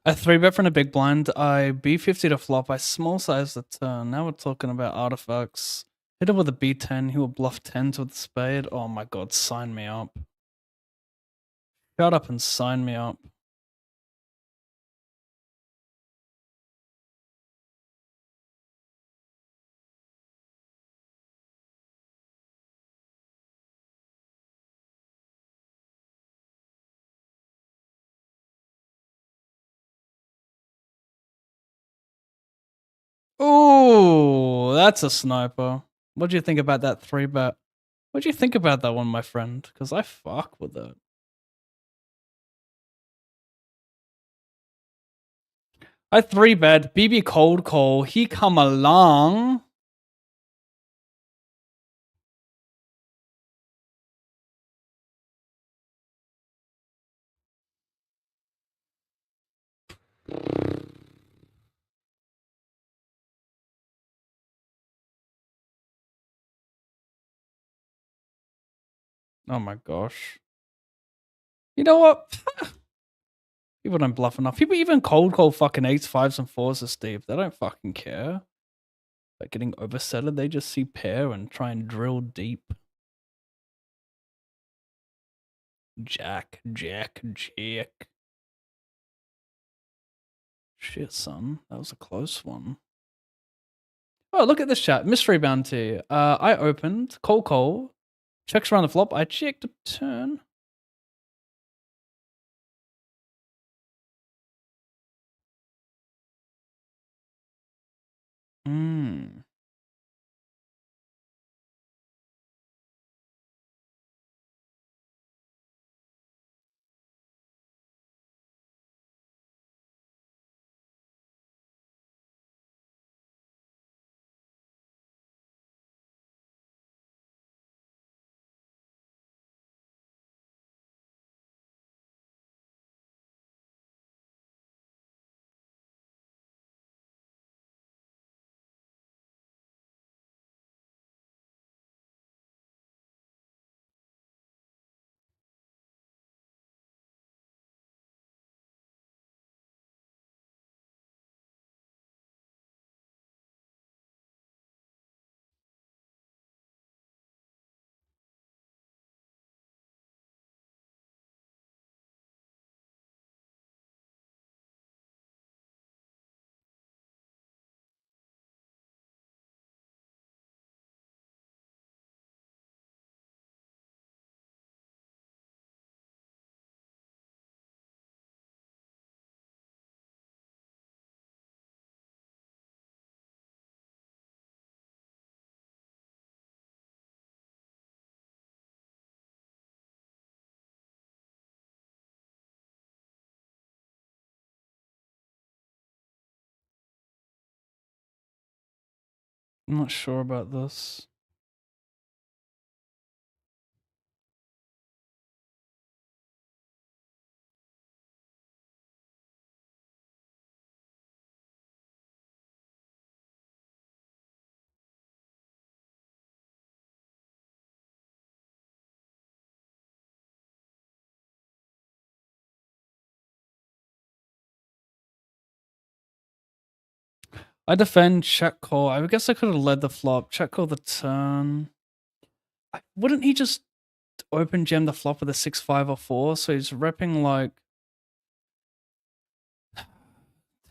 A: A 3-bet from a big blind. I B50 to flop. I small size the turn. Now we're talking about artifacts. Hit him with a B10. He will bluff 10s with the spade. Oh my god, sign me up. Shut up and sign me up. Ooh, that's a sniper. What do you think about that 3-bet? What do you think about that one, my friend? Because I fuck with it. I 3-bet, BB cold call, he come along. Oh my gosh. You know what? People don't bluff enough. People even cold call fucking 8s, 5s, and 4s as Steve. They don't fucking care. Like getting oversetted, they just see pair and try and drill deep. Jack. Shit, son. That was a close one. Oh, look at this chat. Mystery bounty. I opened. Cole. Checks around the flop. I checked a turn. Hmm. I'm not sure about this. I defend, check call. I guess I could have led the flop. Check call the turn. Wouldn't he just open jam the flop with a 6-5 or 4? So he's repping like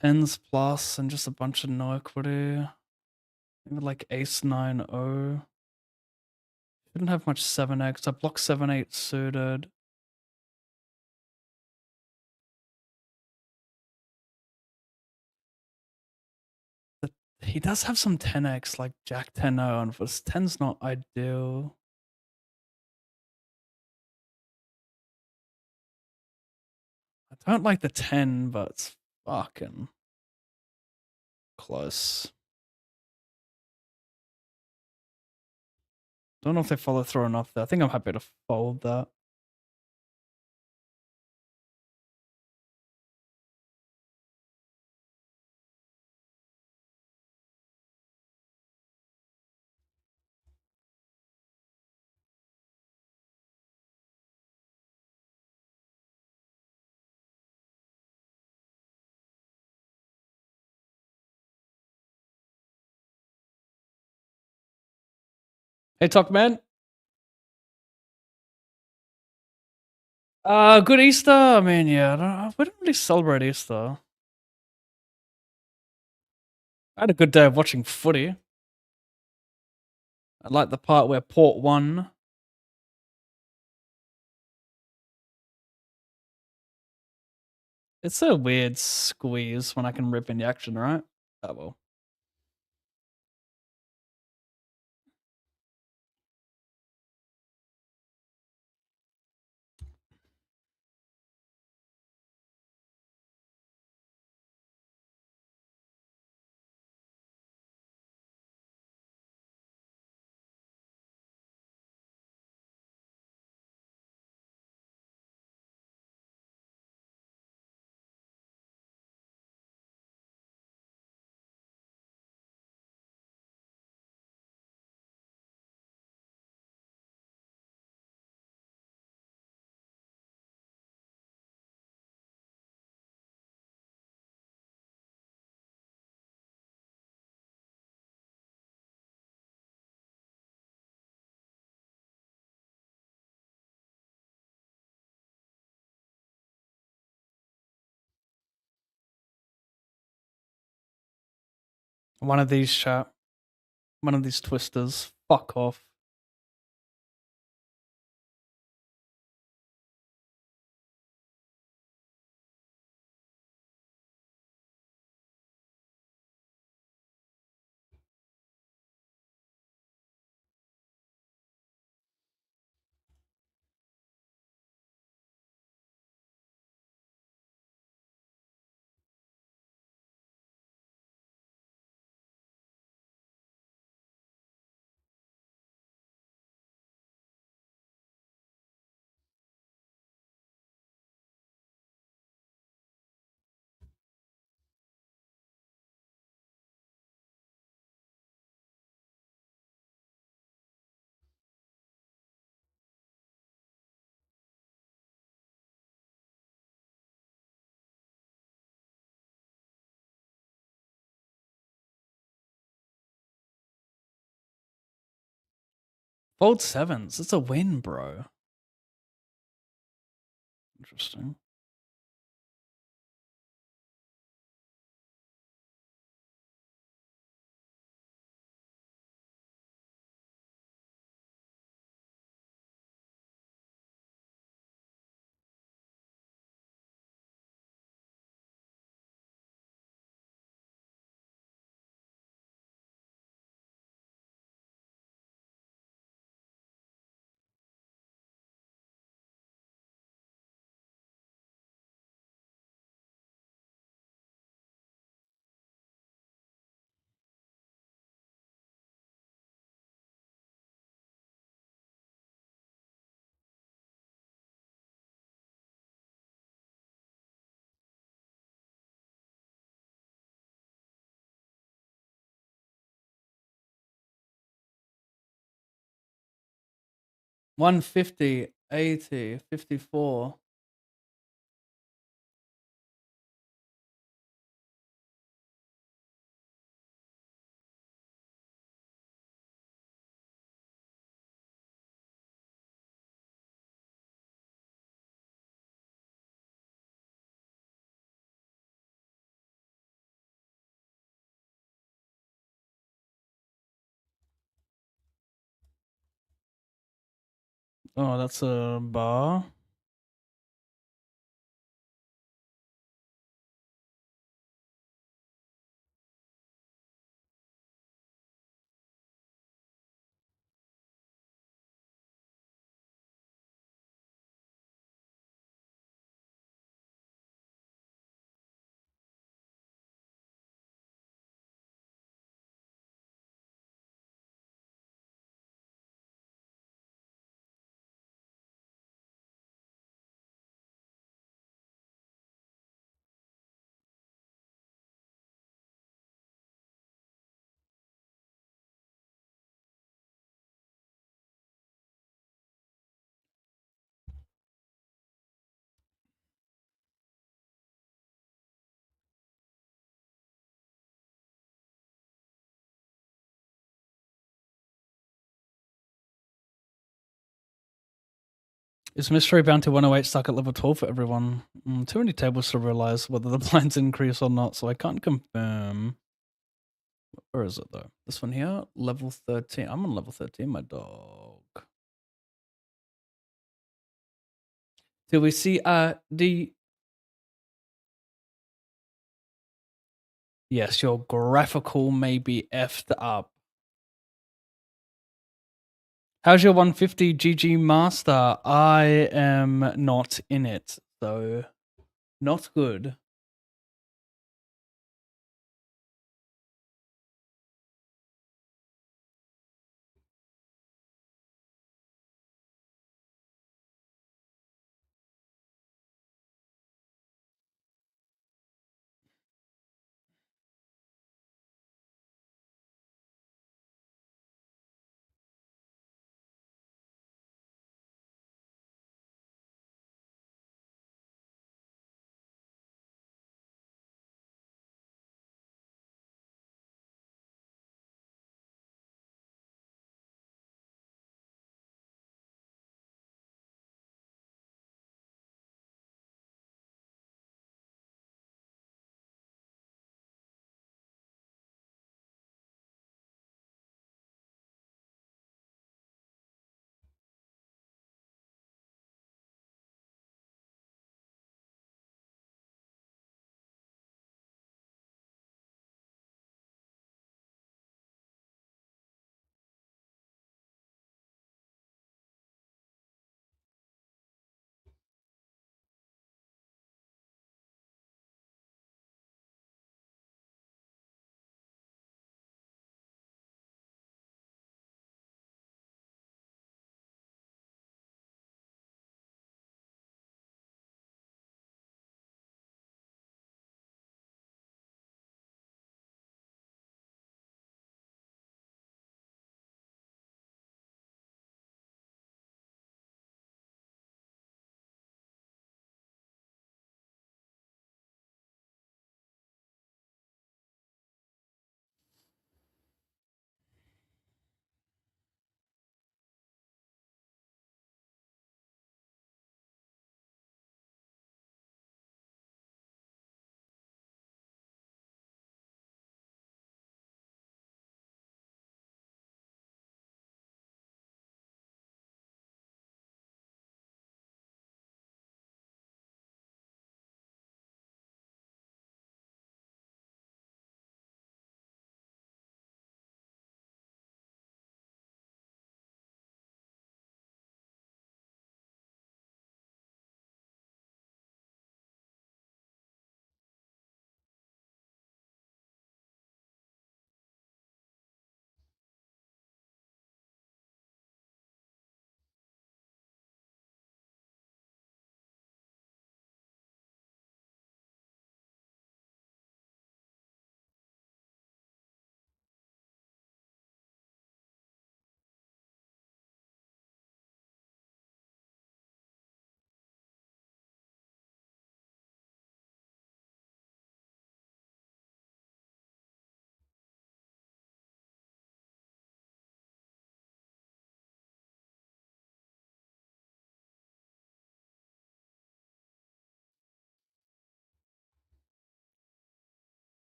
A: tens plus and just a bunch of no equity. Maybe like ace 9-0. Shouldn't have much 7x. I block 7-8 suited. But he does have some 10x like Jack 10-0, and for 10's not ideal. I don't like the 10, but it's fucking close. Don't know if they follow through enough there. I think I'm happy to fold that. Hey, Talk Man. Good Easter. I mean, yeah, we don't really celebrate Easter. I had a good day of watching footy. I like the part where Port won. It's a weird squeeze when I can rip in the action, right? Oh well. One of these, chat. One of these twisters. Fuck off. Fold sevens. It's a win, bro. Interesting. $150, $80, $54. Oh, that's a bar. Is Mystery Bounty 108 stuck at level 12 for everyone? Too many tables to realize whether the blinds increase or not, so I can't confirm. Where is it though? This one here, level 13. I'm on level 13, my dog. Do we see the Yes, your graphical may be effed up. How's your 150 GG Master? I am not in it, so not good.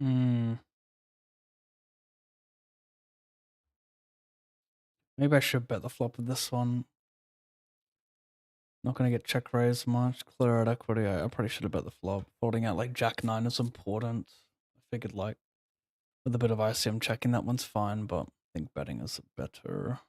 A: Hmm. Maybe I should bet the flop of this one. Not gonna get check raised much. Clear out equity. I probably should have bet the flop. Folding out like Jack 9 is important. I figured like with a bit of ICM checking that one's fine, but I think betting is better.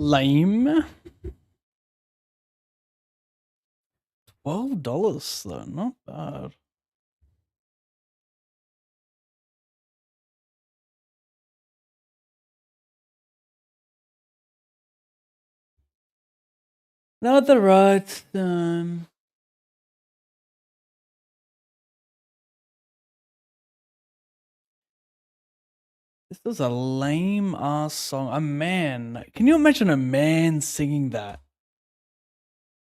A: Lame. $12 though, not bad. Not the right time. This is a lame ass song. A man. Can you imagine a man singing that?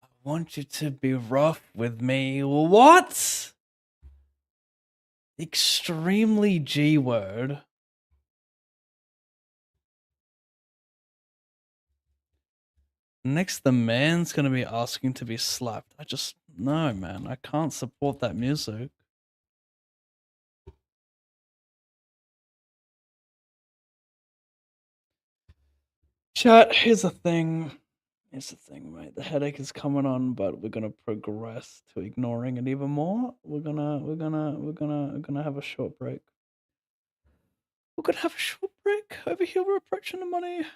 A: I want you to be rough with me. What? Extremely G word. Next, the man's gonna be asking to be slapped. I just, no, man. I can't support that music. Chat, here's the thing. Here's the thing, mate. The headache is coming on, but we're gonna progress to ignoring it even more. We're gonna have a short break. We're gonna have a short break. Over here, we're approaching the money.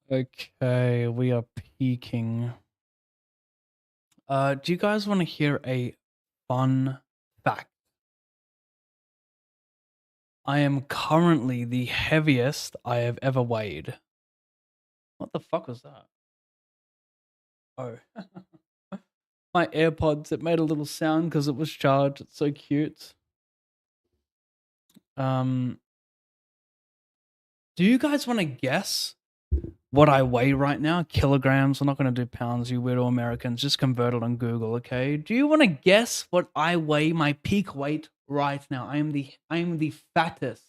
A: Okay, we are peaking. Do you guys want to hear a fun fact? I am currently the heaviest I have ever weighed. What the fuck was that? Oh. My AirPods, it made a little sound because it was charged. It's so cute. Do you guys want to guess what I weigh right now? Kilograms. We're not going to do pounds, you weirdo Americans. Just convert it on Google, okay? Do you want to guess what I weigh, my peak weight right now? I am the fattest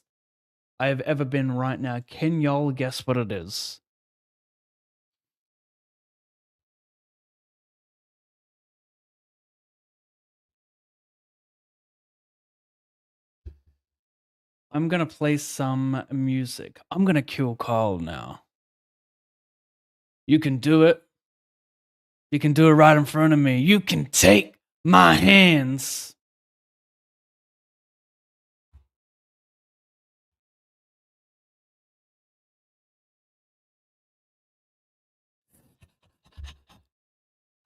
A: I have ever been right now. Can y'all guess what it is? I'm gonna play some music. I'm gonna kill Carl now. You can do it. You can do it right in front of me. You can take my hands.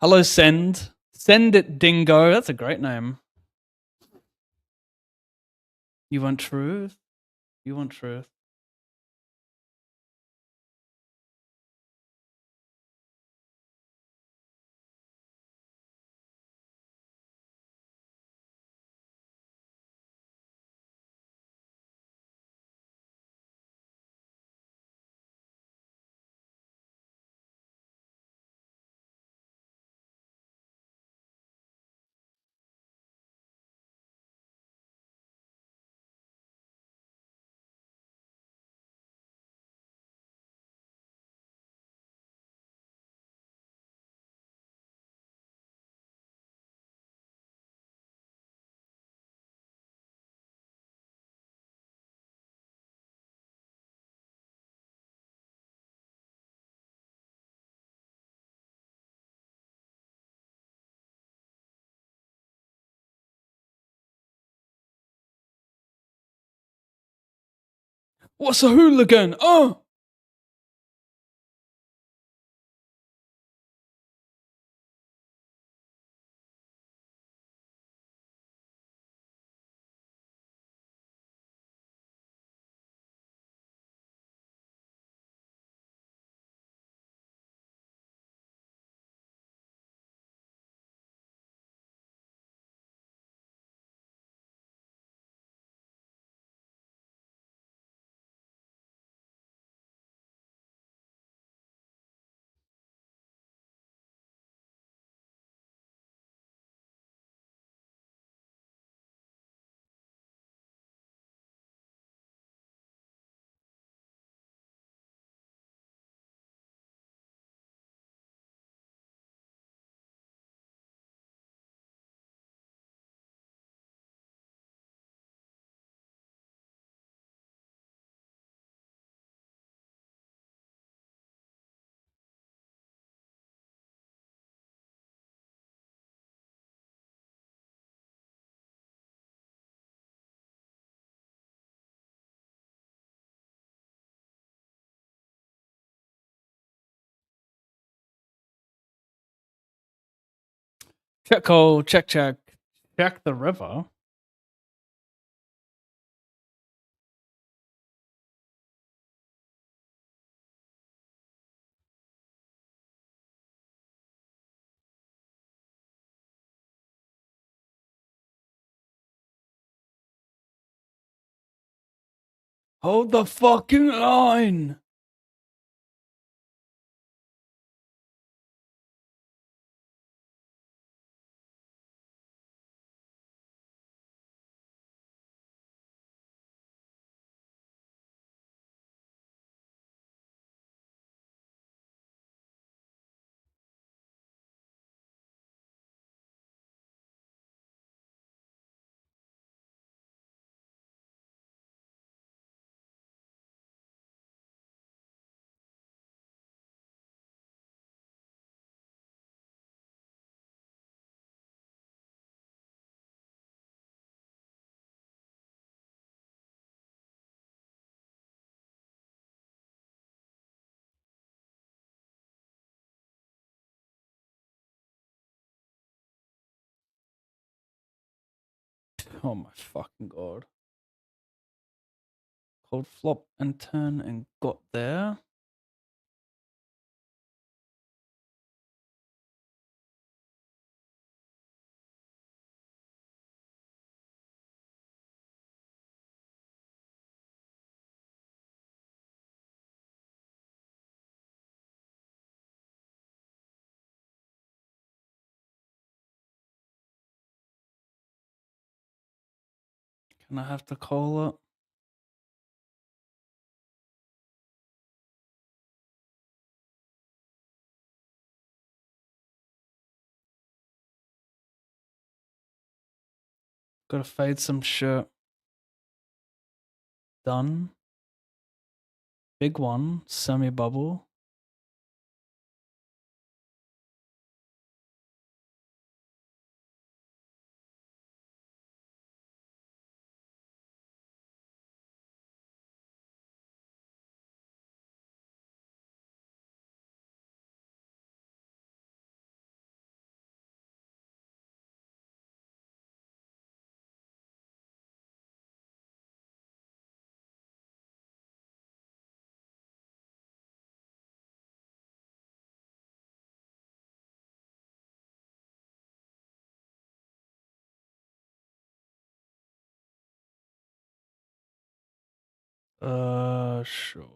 A: Hello, Send. Send it, Dingo. That's a great name. You want truth? You want truth? What's a hooligan? Oh! Check call, check, check. Check the river. Hold the fucking line. Oh my fucking god. Cold flop and turn and got there. Can I have to call it? Gotta fade some shit. Done. Big one. Semi bubble. Sure.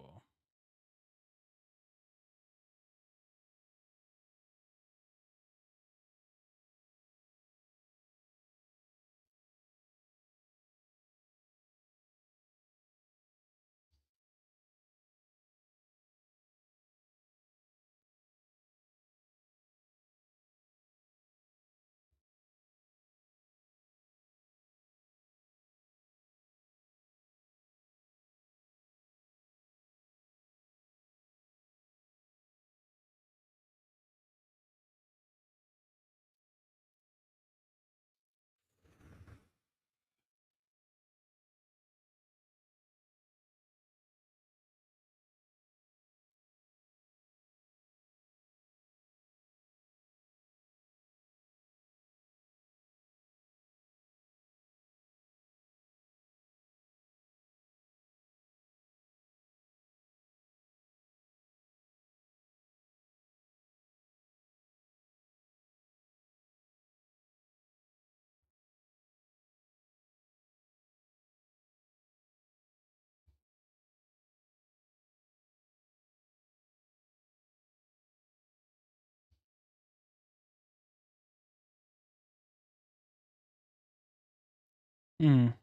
A: Mm.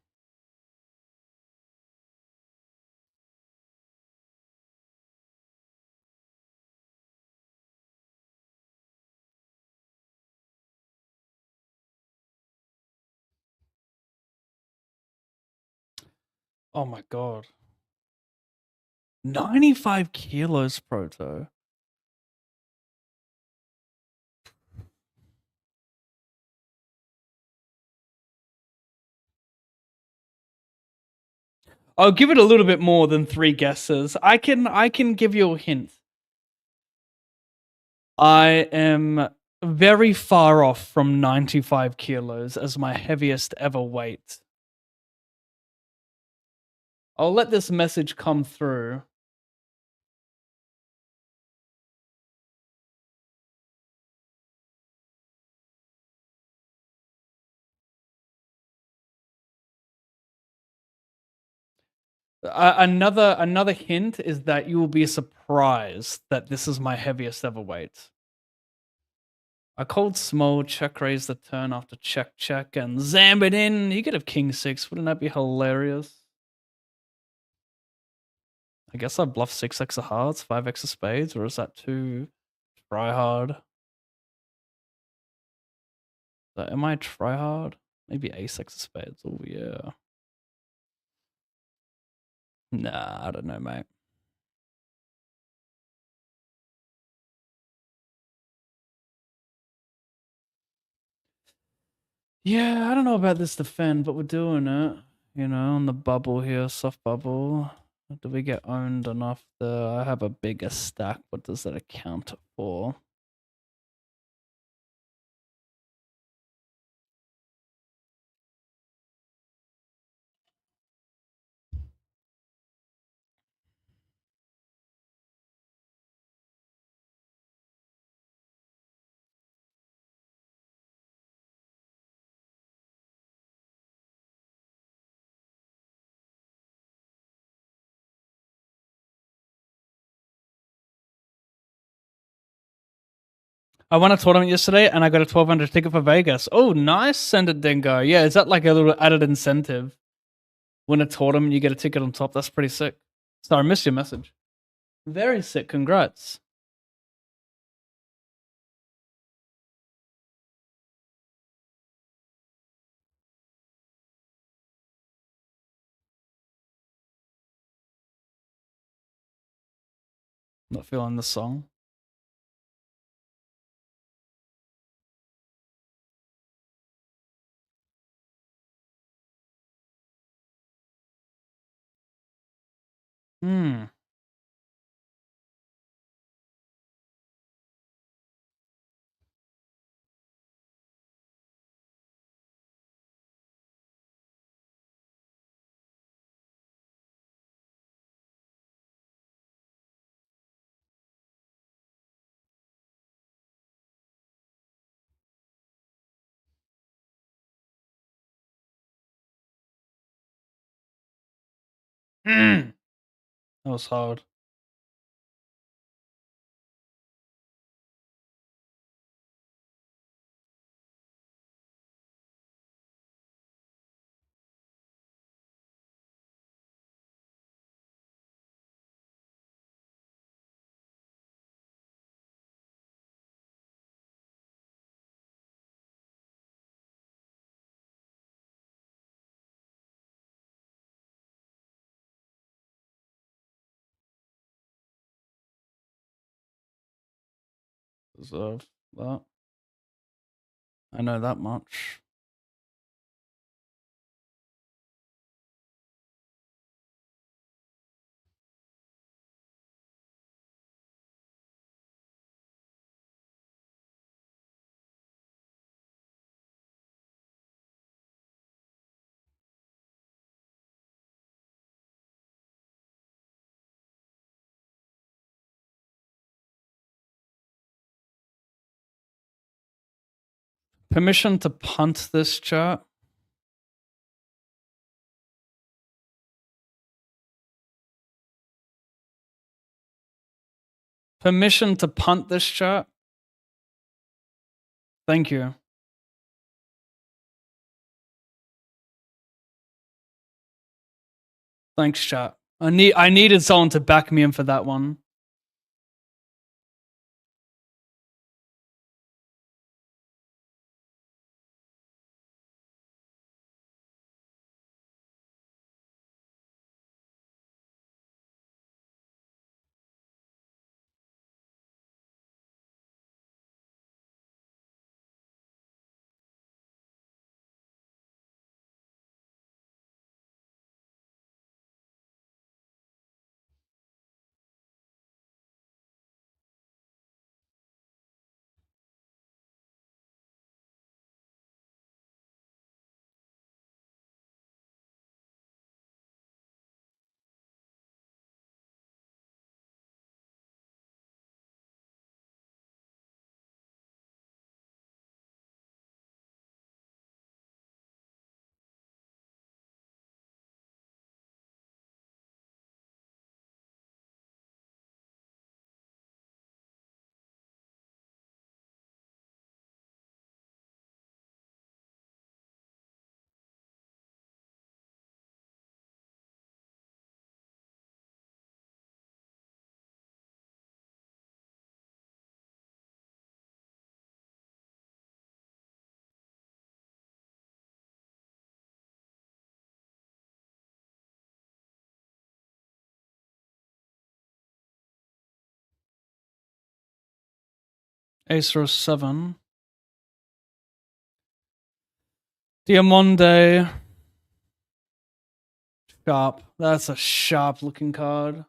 A: Oh my god. 95 kilos, Proto. I'll give it a little bit more than 3 guesses. I can give you a hint. I am very far off from 95 kilos as my heaviest ever weight. I'll let this message come through. Another hint is that you will be surprised that this is my heaviest ever weight. I called small, check raise the turn after check check and zam it in. You could have king 6. Wouldn't that be hilarious? I guess I bluff 6x of hearts, 5x of spades, or is that too try hard? Am I try hard? Maybe ace-x of spades. Oh yeah. Nah, I don't know, mate. Yeah, I don't know about this defend, but we're doing it. You know, on the bubble here, soft bubble. Do we get owned enough? I have a bigger stack. What does that account for? I won a tournament yesterday and I got a 1200 ticket for Vegas. Oh, nice, Send it Dingo. Yeah, is that like a little added incentive? Win a tournament, you get a ticket on top. That's pretty sick. Sorry, I missed your message. Very sick. Congrats. Not feeling the song. Hmm. That was hard. Deserve that. I know that much. Permission to punt this chat. Permission to punt this chat. Thank you. Thanks, chat. I needed someone to back me in for that one. Ace Rose 7. Diamonde. Sharp. That's a sharp looking card.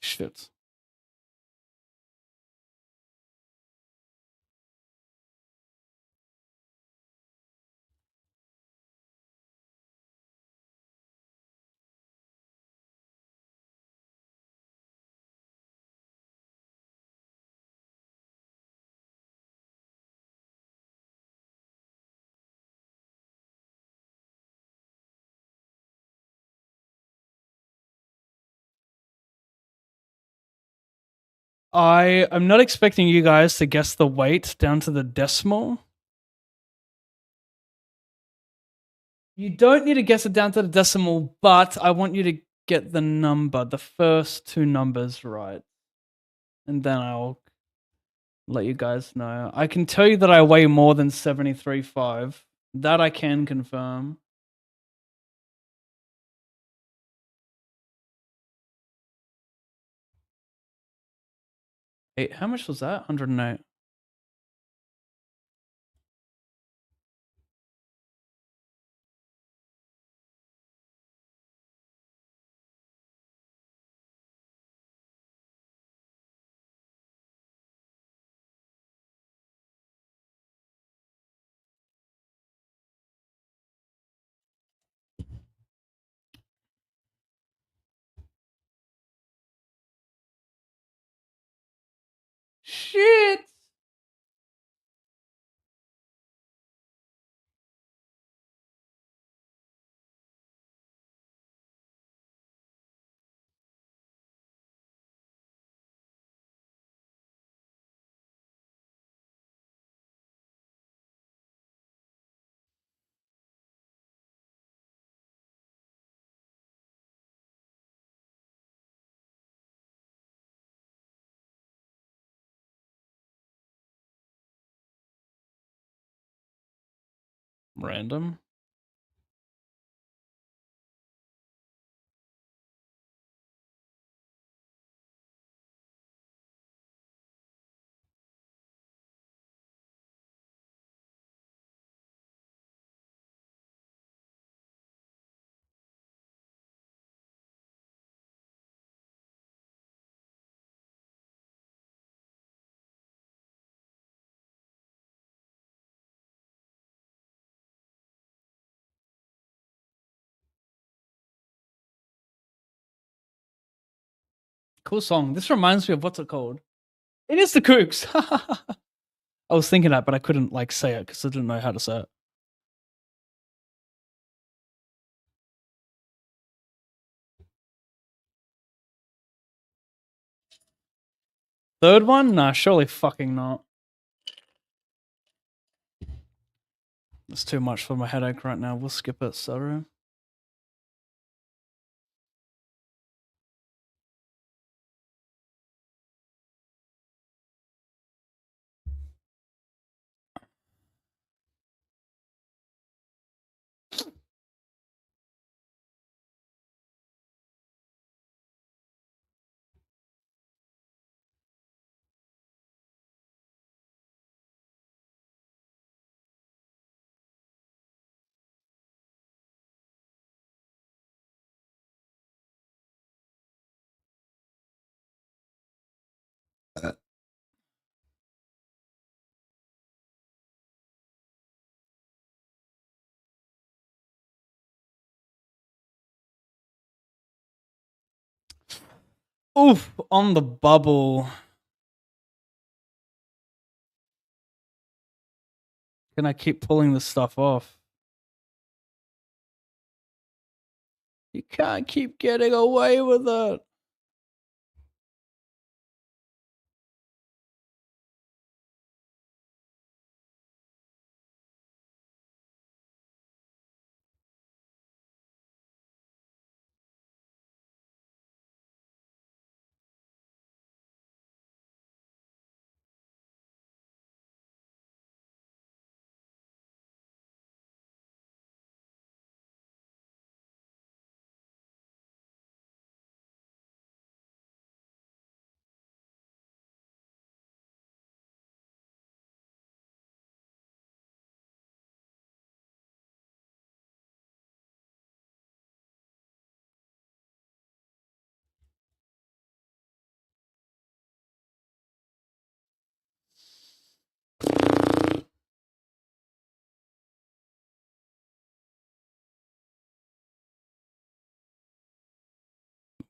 A: Shit. I am not expecting you guys to guess the weight down to the decimal. You don't need to guess it down to the decimal, but I want you to get the number, the first two numbers right. And then I'll let you guys know. I can tell you that I weigh more than 73.5. That I can confirm. Hey, how much was that? 108. Shit! Random. cool song. This reminds me of what's it called? It is the Kooks. I was thinking that, but I couldn't like say it because I didn't know how to say it. Third one? Nah, surely fucking not. It's too much for my headache right now. We'll skip it, sorry. Oof, on the bubble. Can I keep pulling this stuff off? You can't keep getting away with it.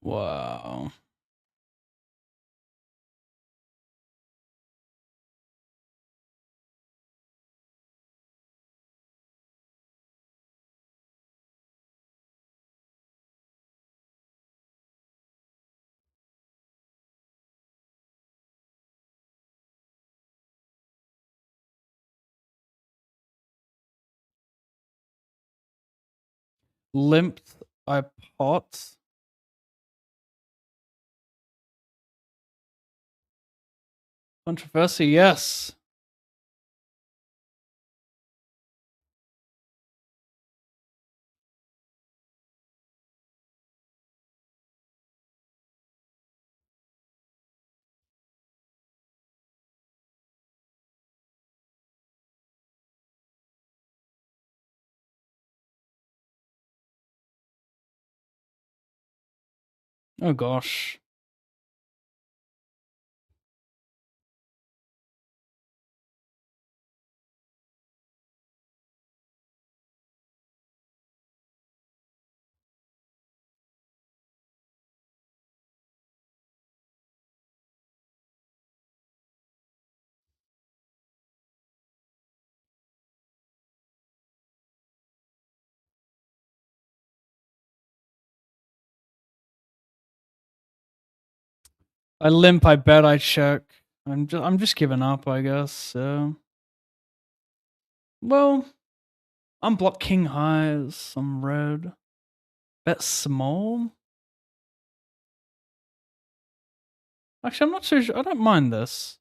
A: Wow. Limped I pot. Controversy, yes. Oh gosh. I limp, I bet, I check. I'm just giving up, I guess. Well, unblock king highs, some red. Bet small. Actually, I'm not so sure. I don't mind this.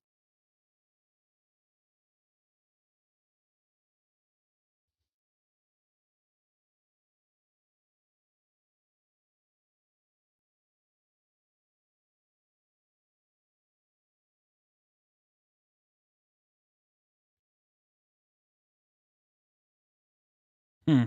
A: Hmm.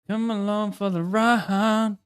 A: Come along for the ride.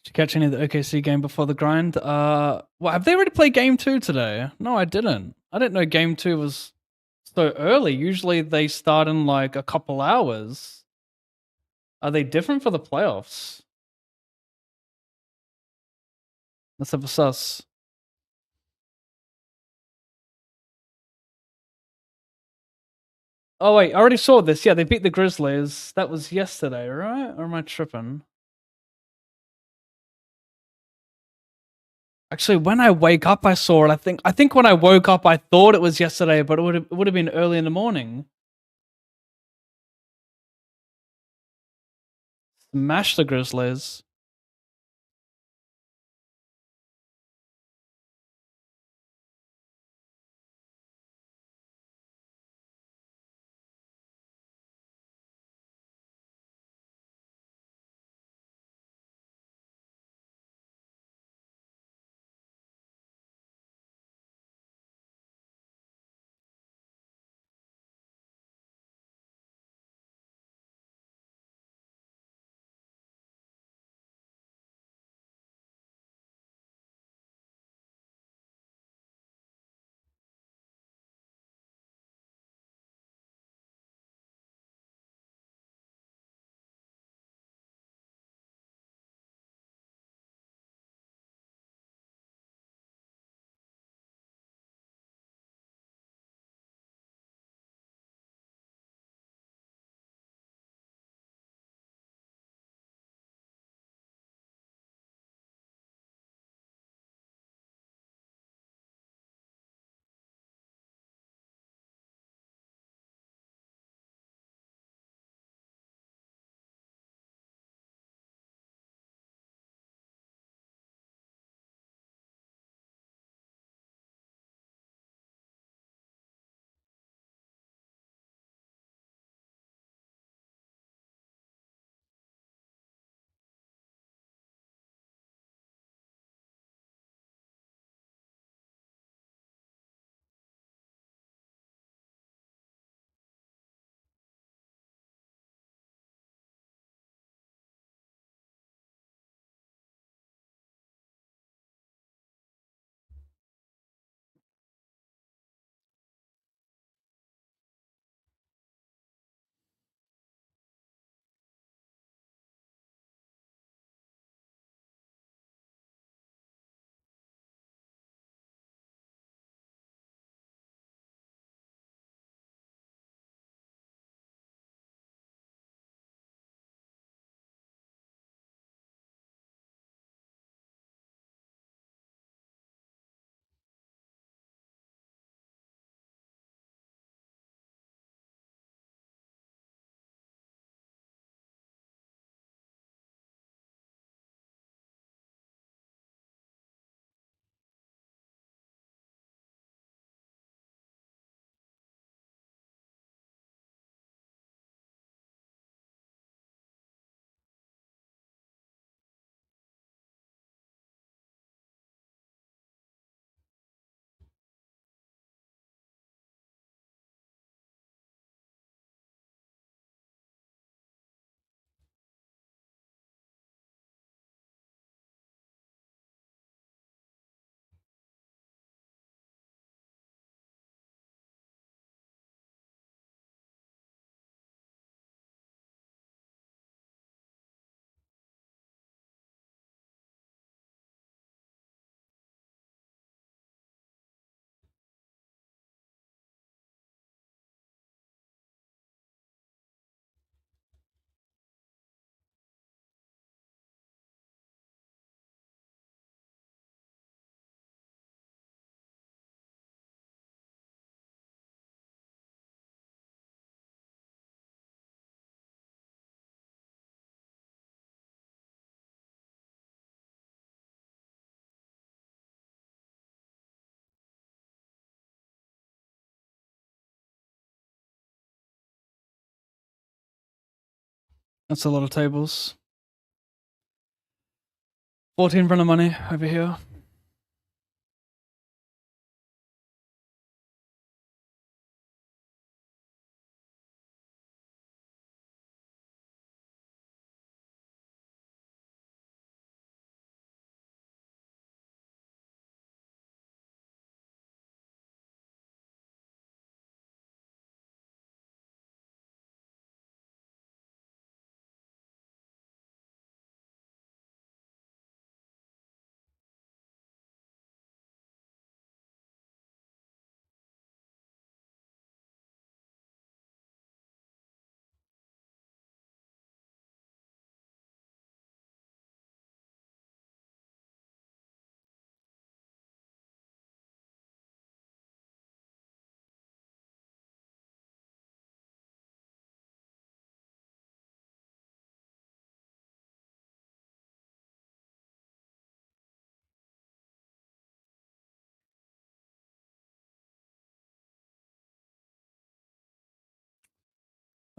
A: Did you catch any of the OKC game before the grind? Well, have they already played game 2 today? No, I didn't. I didn't know game 2 was so early. Usually they start in like a couple hours. Are they different for the playoffs? Let's have a sus. Oh wait, I already saw this. Yeah, they beat the Grizzlies. That was yesterday, right? Or am I tripping? Actually, when I wake up, I saw it. I think when I woke up, I thought it was yesterday, but it would have been early in the morning. Smash the Grizzlies. That's a lot of tables. 14 front of money over here.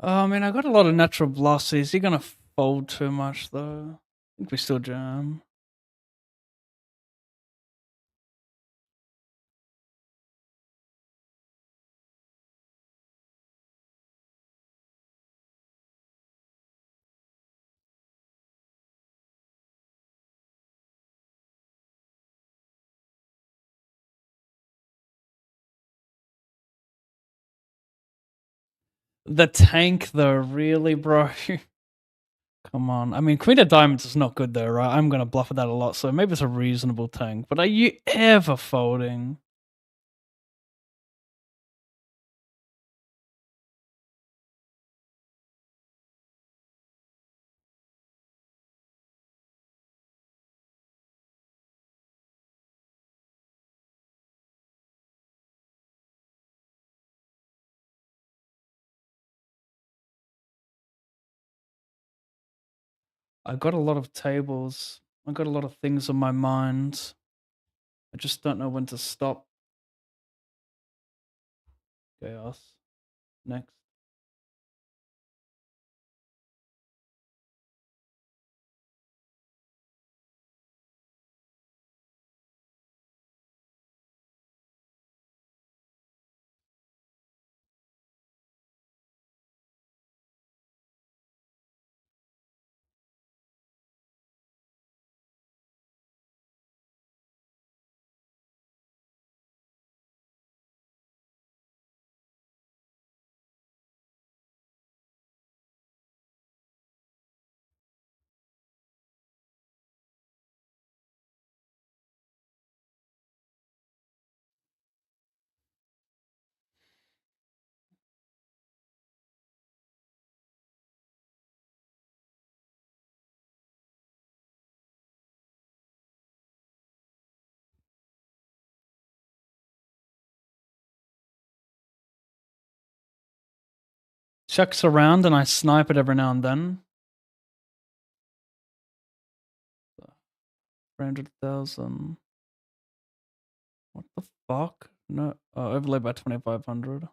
A: I mean, I got a lot of natural bluffs. Is he gonna fold too much though? I think we still jam. The tank though, really, bro? Come on. I mean, Queen of Diamonds is not good though, right? I'm gonna bluff with that a lot, so maybe it's a reasonable tank. But are you ever folding? I got a lot of tables. I got a lot of things on my mind. I just don't know when to stop. Chaos. Next. Chucks around and I snipe it every now and then. 300,000. What the fuck? No. Oh, overlay by 2,500.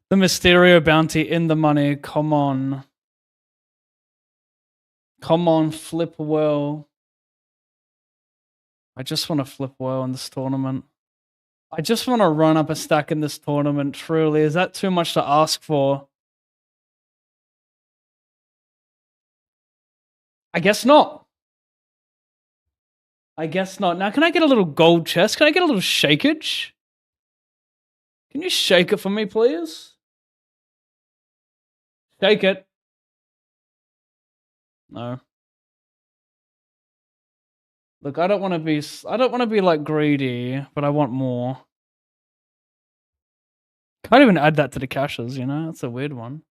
A: The Mysterio bounty in the money. Come on. Come on, flip well. I just want to flip well in this tournament. I just want to run up a stack in this tournament, truly. Is that too much to ask for? I guess not. I guess not. Now, can I get a little gold chest? Can I get a little shakeage? Can you shake it for me, please? Shake it. No. Look, I don't want to be like greedy, but I want more. Can't even add that to the caches, you know? That's a weird one.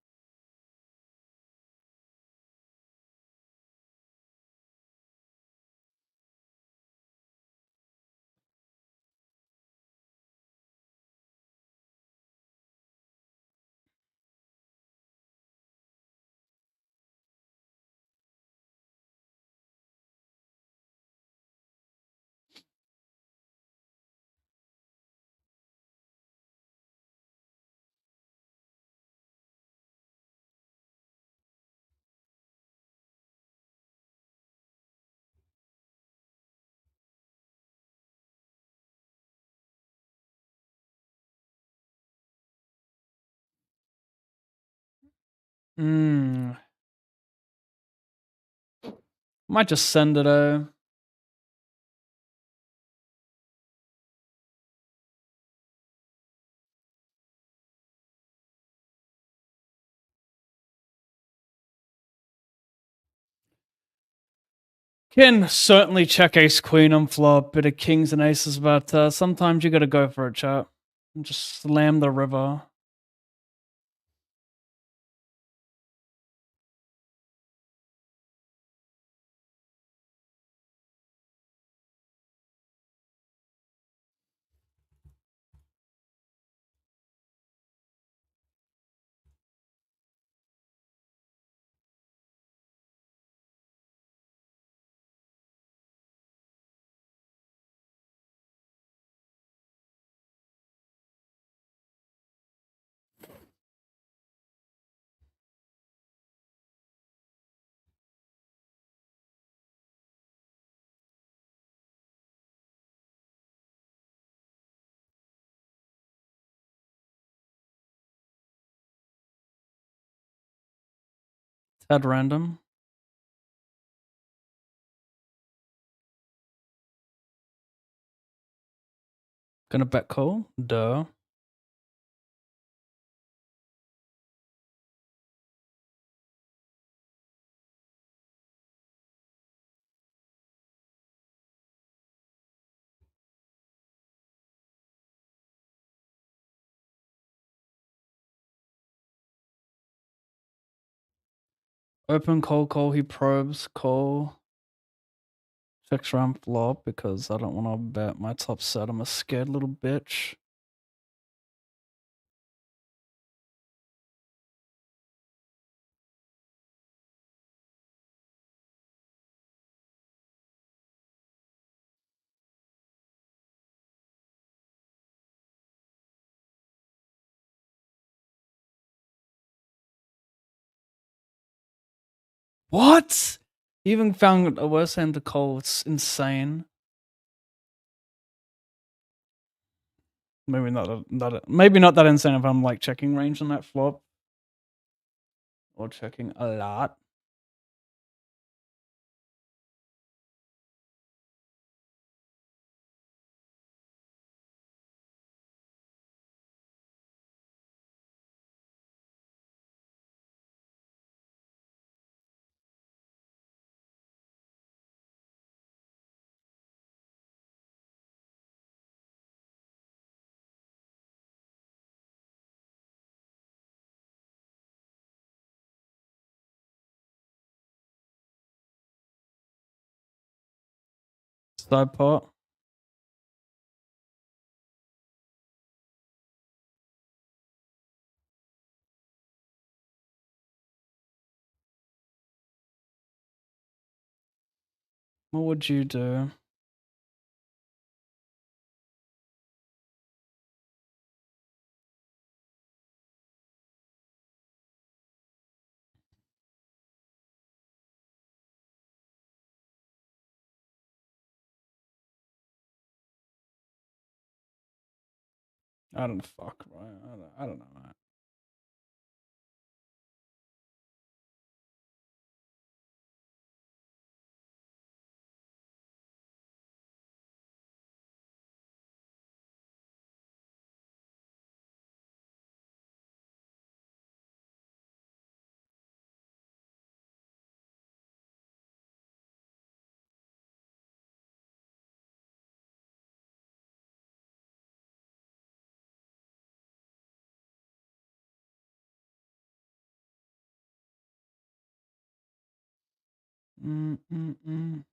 A: Might just send it a. Can certainly check ace queen on flop, bit of kings and aces, but sometimes you gotta go for it, chat. And just slam the river. Tad random. Gonna bet call? Duh. Open call, he probes, call. Checks round flop because I don't want to bet my top set. I'm a scared little bitch. What? He even found a worse hand to call. It's insane. Maybe maybe not that insane if I'm like checking range on that flop. Or checking a lot. Side pot. What would you do? I don't fuck, right? I don't know, man. Mm, mm, mm.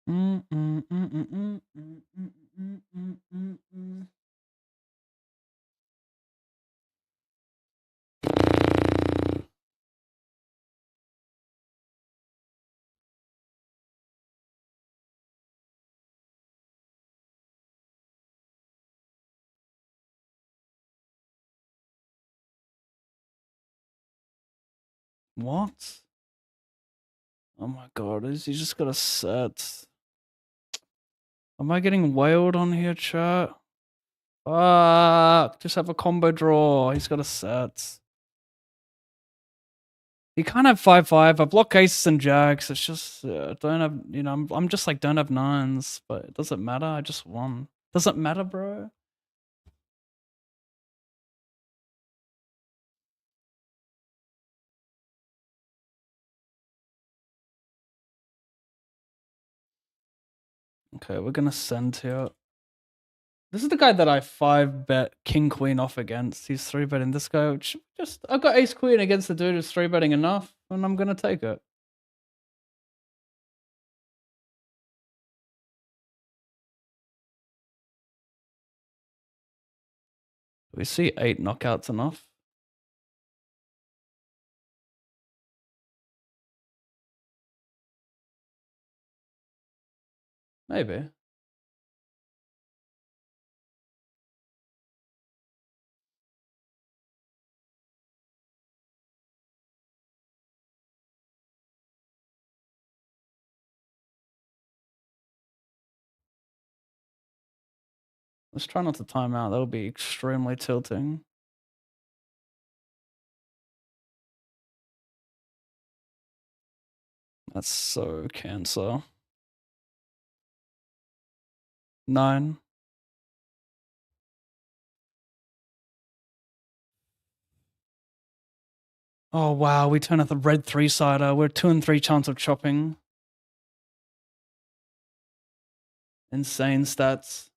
A: Mm, mm, mm, mm, mm, mm, mm, mm, mm, mm, mm. What? Oh my god, is he just got a set? Am I getting whaled on here, chat? Fuck, just have a combo draw. He's got a set. He can't have 5-5. I block aces and jacks. It's just don't have, you know, I'm just like don't have nines, but it doesn't matter. I just won. Doesn't matter, bro. Okay, we're gonna send here. This is the guy that I 5-bet king queen off against. He's 3-betting this guy. Just I got ace queen against the dude who's 3-betting enough, and I'm gonna take it. We see 8 knockouts enough. Maybe. Let's try not to time out. That'll be extremely tilting. That's so cancer. 9. Oh wow, we turn out the red 3-sider. We're 2 and 3 chance of chopping. Insane stats.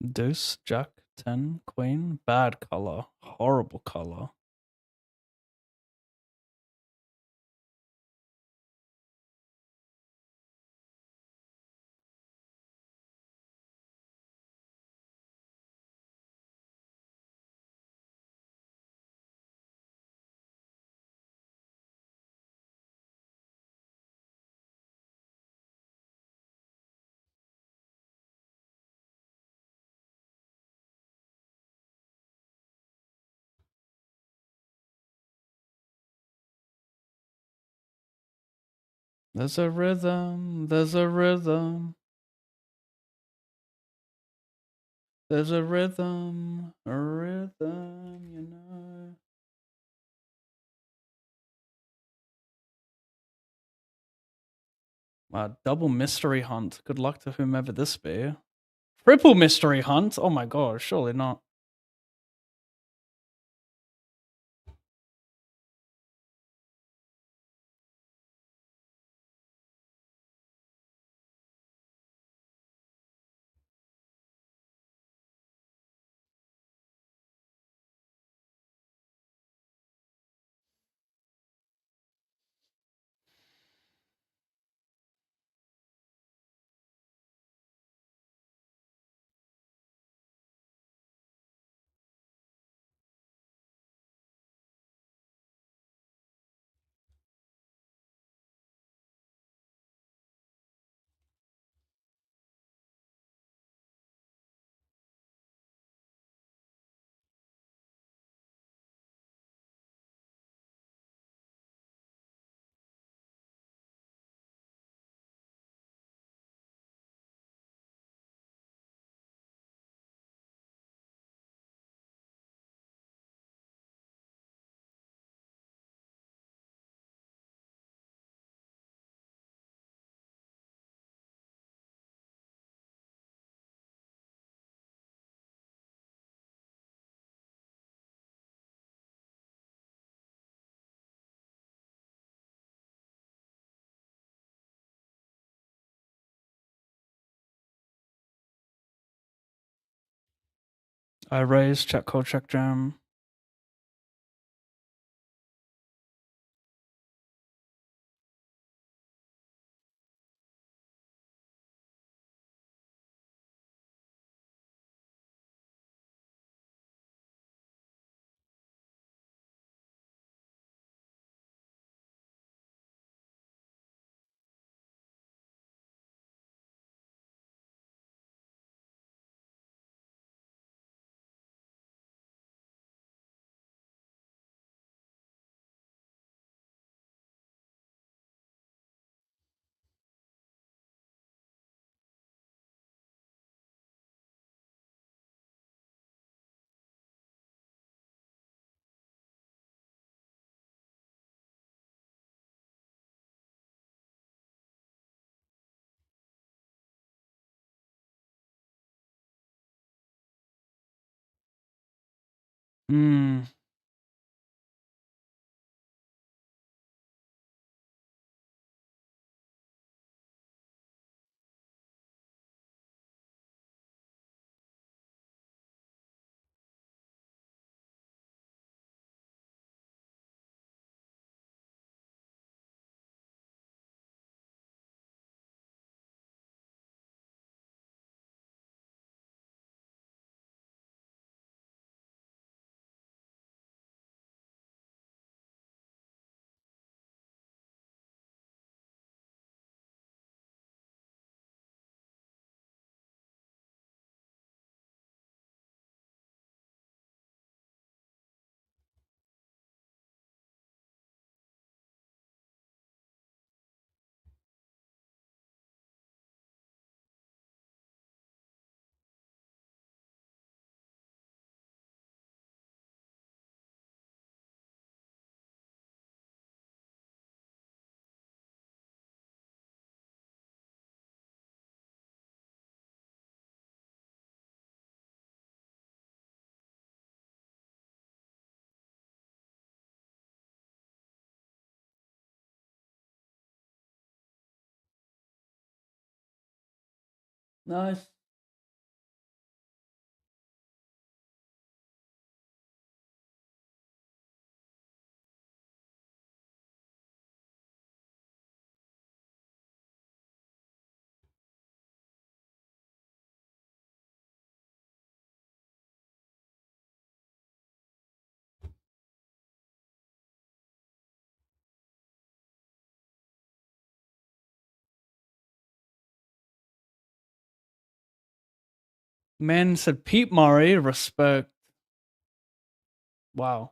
A: Deuce, jack, 10, queen. Bad color. Horrible color. There's a rhythm, there's a rhythm. There's a rhythm, you know. Double mystery hunt. Good luck to whomever this be. Triple mystery hunt? Oh my gosh, surely not. I raise, check call, check jam. Hmm. Nice. Man said Pete Murray, respect. Wow.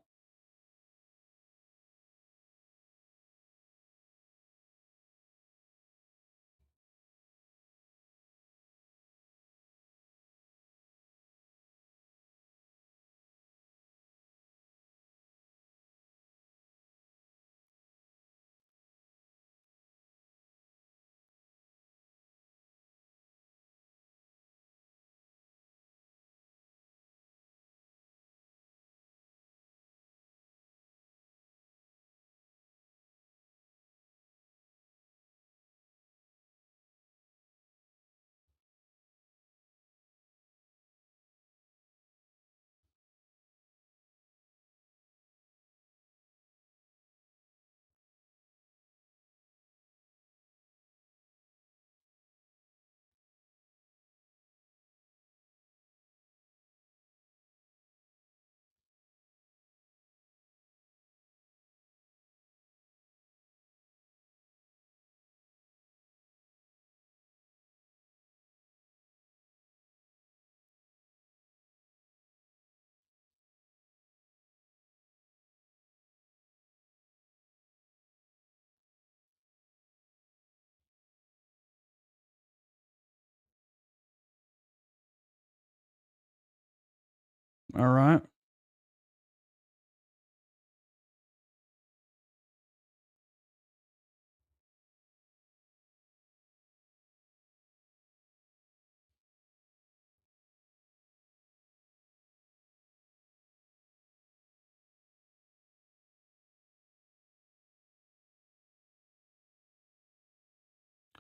A: All right.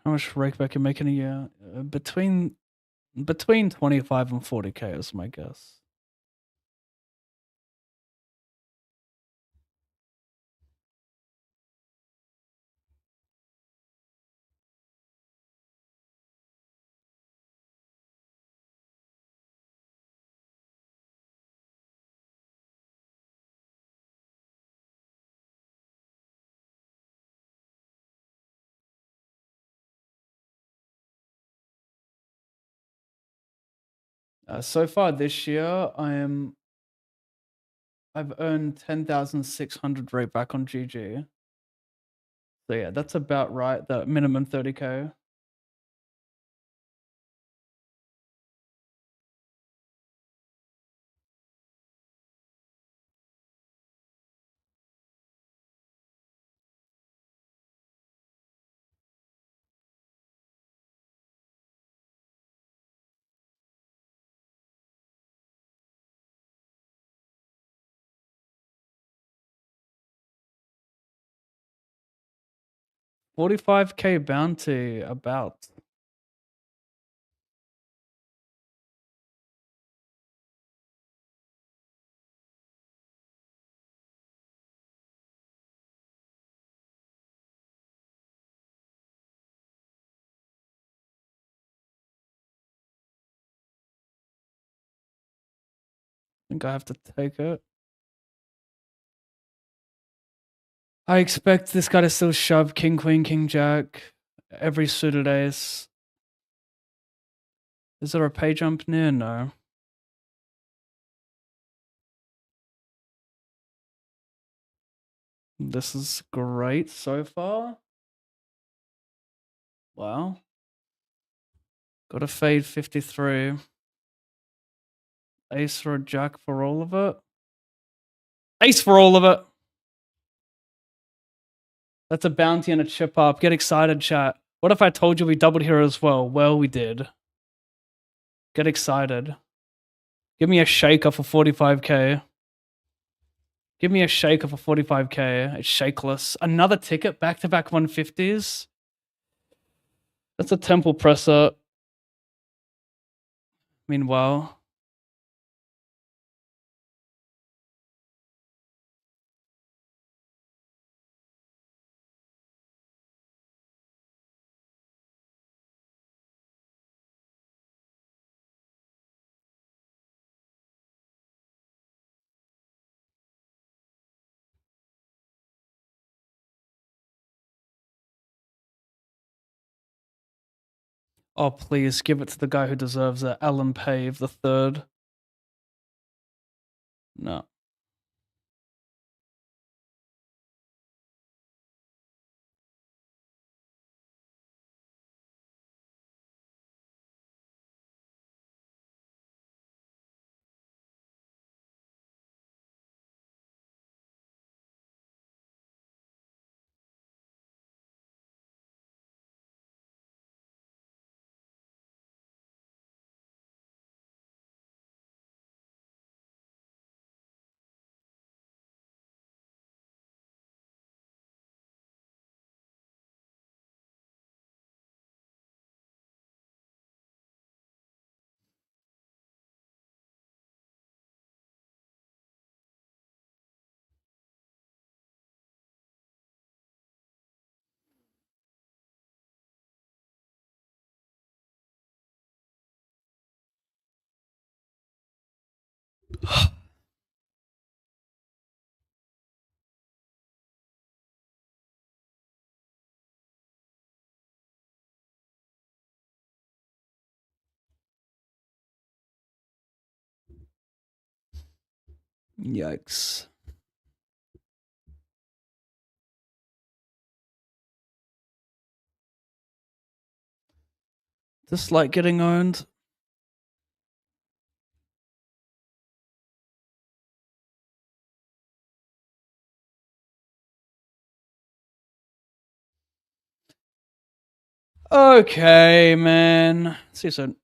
A: How much rakeback you make in a year? Between 25 and 40K is my guess. So far this year, I've earned 10,600 right back on GG. So yeah, that's about right. The minimum 30K. $45K bounty about. I think I have to take it. I expect this guy to still shove king, queen, king, jack, every suited ace. Is there a pay jump near? No. This is great so far. Wow. Got a fade 53. Ace or a jack for all of it. Ace for all of it. That's a bounty and a chip up. Get excited, chat. What if I told you we doubled here as well? Well, we did. Get excited. Give me a shaker for 45K. Give me a shaker for 45K. It's shakeless. Another ticket, back-to-back 150s. That's a temple presser. Meanwhile, oh, please give it to the guy who deserves it. Alan Pave the third. No. Yikes. Just like getting owned. Okay, man. See you soon.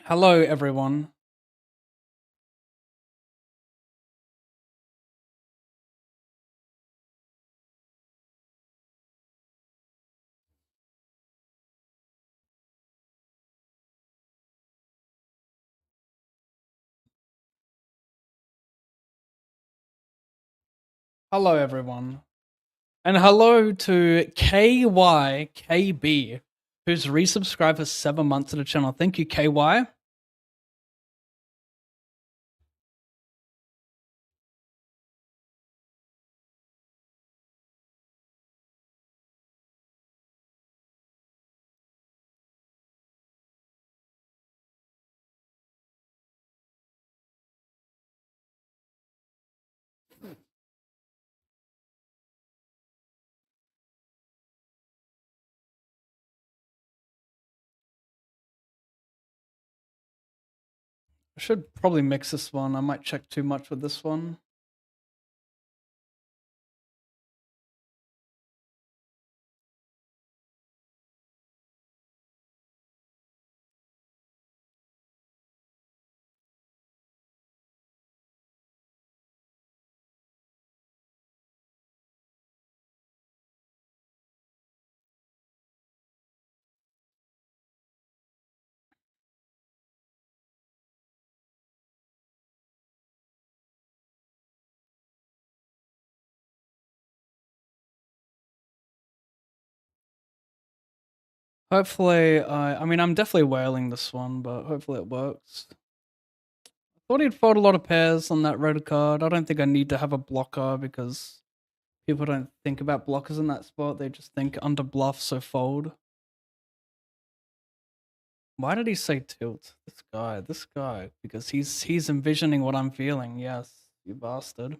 A: Hello, everyone. Hello, everyone. And hello to KYKB, who's resubscribed for 7 months to the channel. Thank you, KY. I should probably mix this one. I might check too much with this one. Hopefully, I mean, I'm definitely whaling this one, but hopefully it works. I thought he'd fold a lot of pairs on that red card. I don't think I need to have a blocker because people don't think about blockers in that spot. They just think under bluff, so fold. Why did he say tilt? This guy, because he's envisioning what I'm feeling. Yes, you bastard.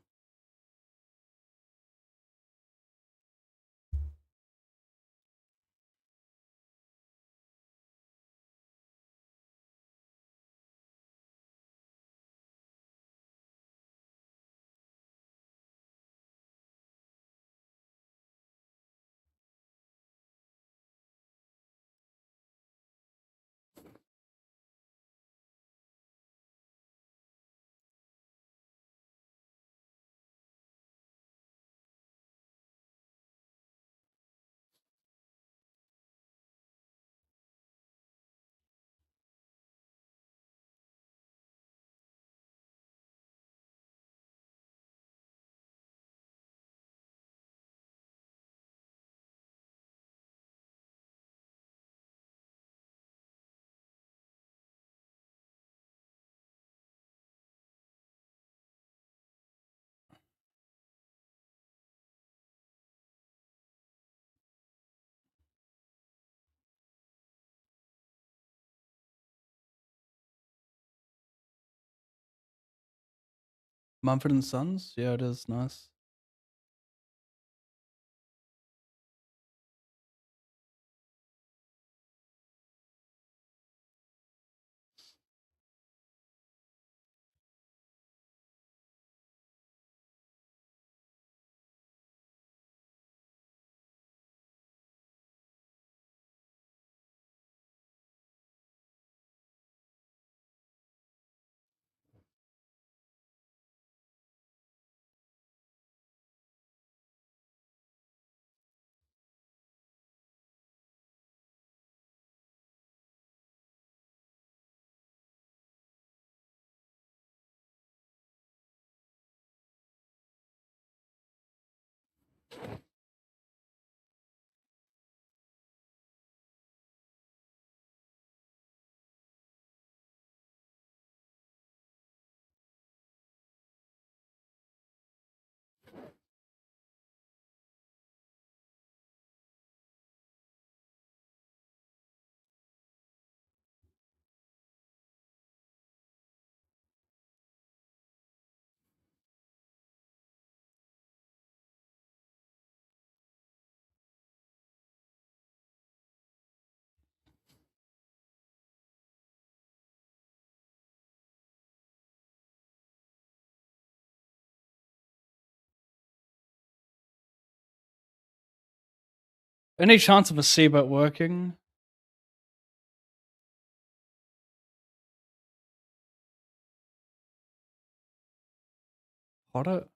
A: Mumford and Sons? Yeah, it is nice. Any chance of a C-bet working? Pot it?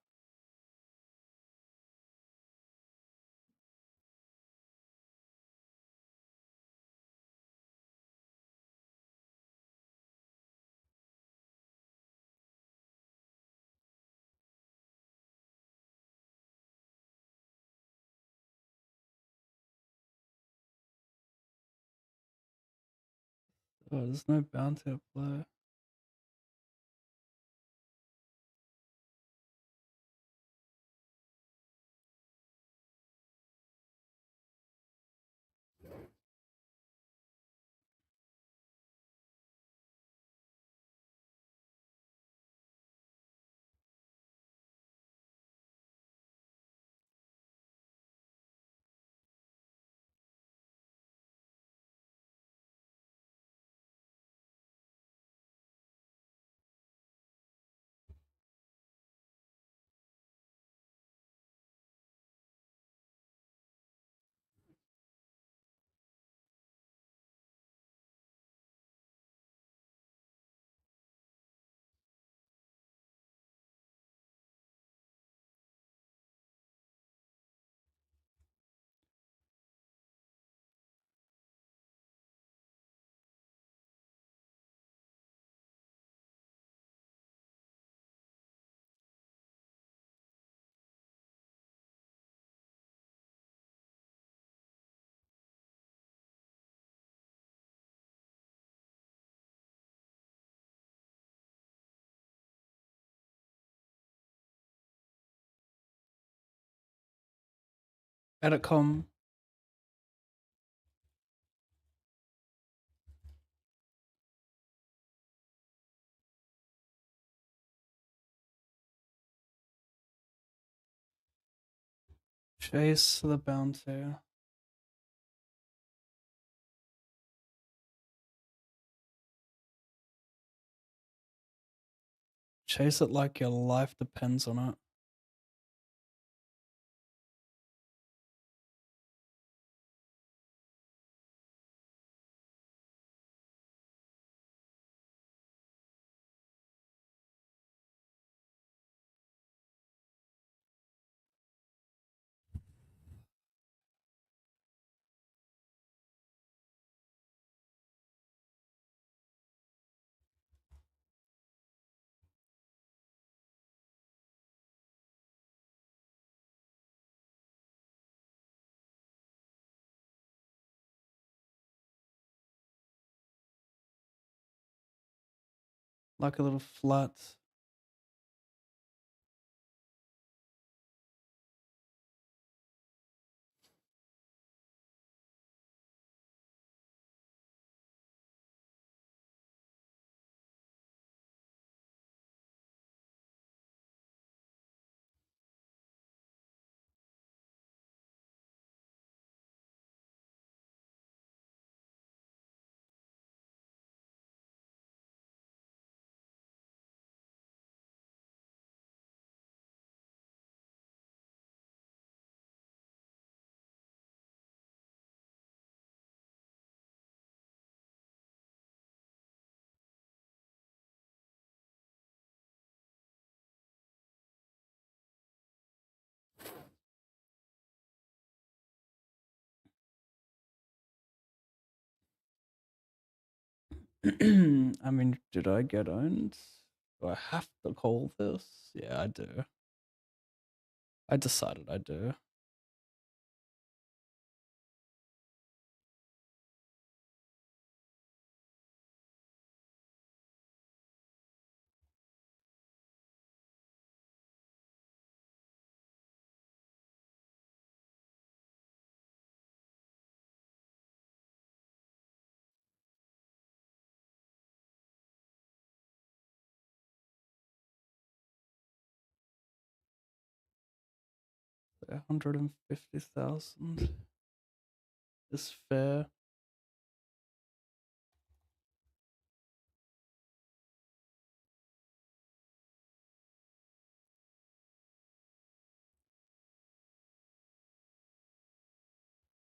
A: Oh, there's no bounty up there. Editcom. Chase the bounty. Chase it like your life depends on it. Like a little flat. I mean, did I get owned? Do I have to call this? Yeah, I do. I decided I do. The 150,000 is fair.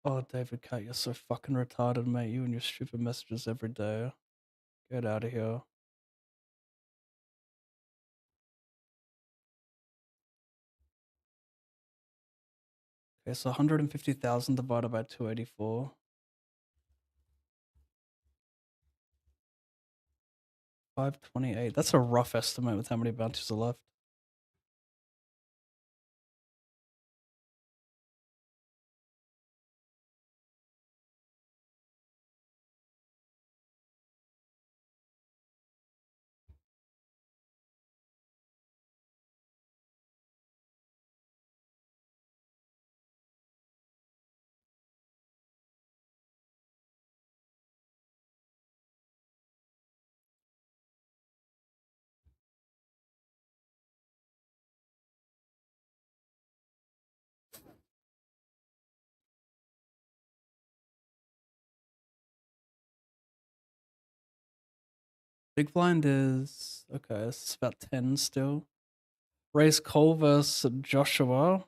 A: Oh, David Cat, you're so fucking retarded, mate. You and your stupid messages every day. Get out of here. Okay, so 150,000 divided by 284. 528. That's a rough estimate with how many bounties are left. Big blind is okay. It's about 10 still. Race Cole versus Joshua.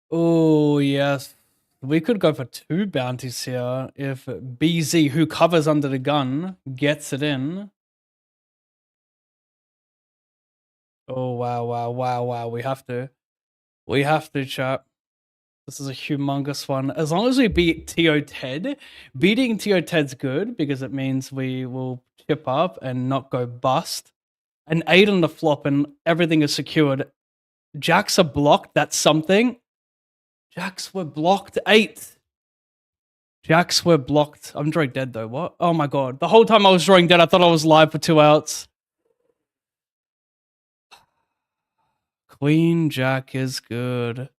A: Oh yes, we could go for 2 bounties here if BZ, who covers under the gun, gets it in. Oh wow! We have to, chat. This is a humongous one. As long as we beat Tio Ted, beating Tio Ted's good because it means we will chip up and not go bust. An 8 on the flop and everything is secured. Jacks are blocked. That's something. Jacks were blocked. 8. Jacks were blocked. I'm drawing dead though. What? Oh my god. The whole time I was drawing dead, I thought I was live for 2 outs. Queen Jack is good.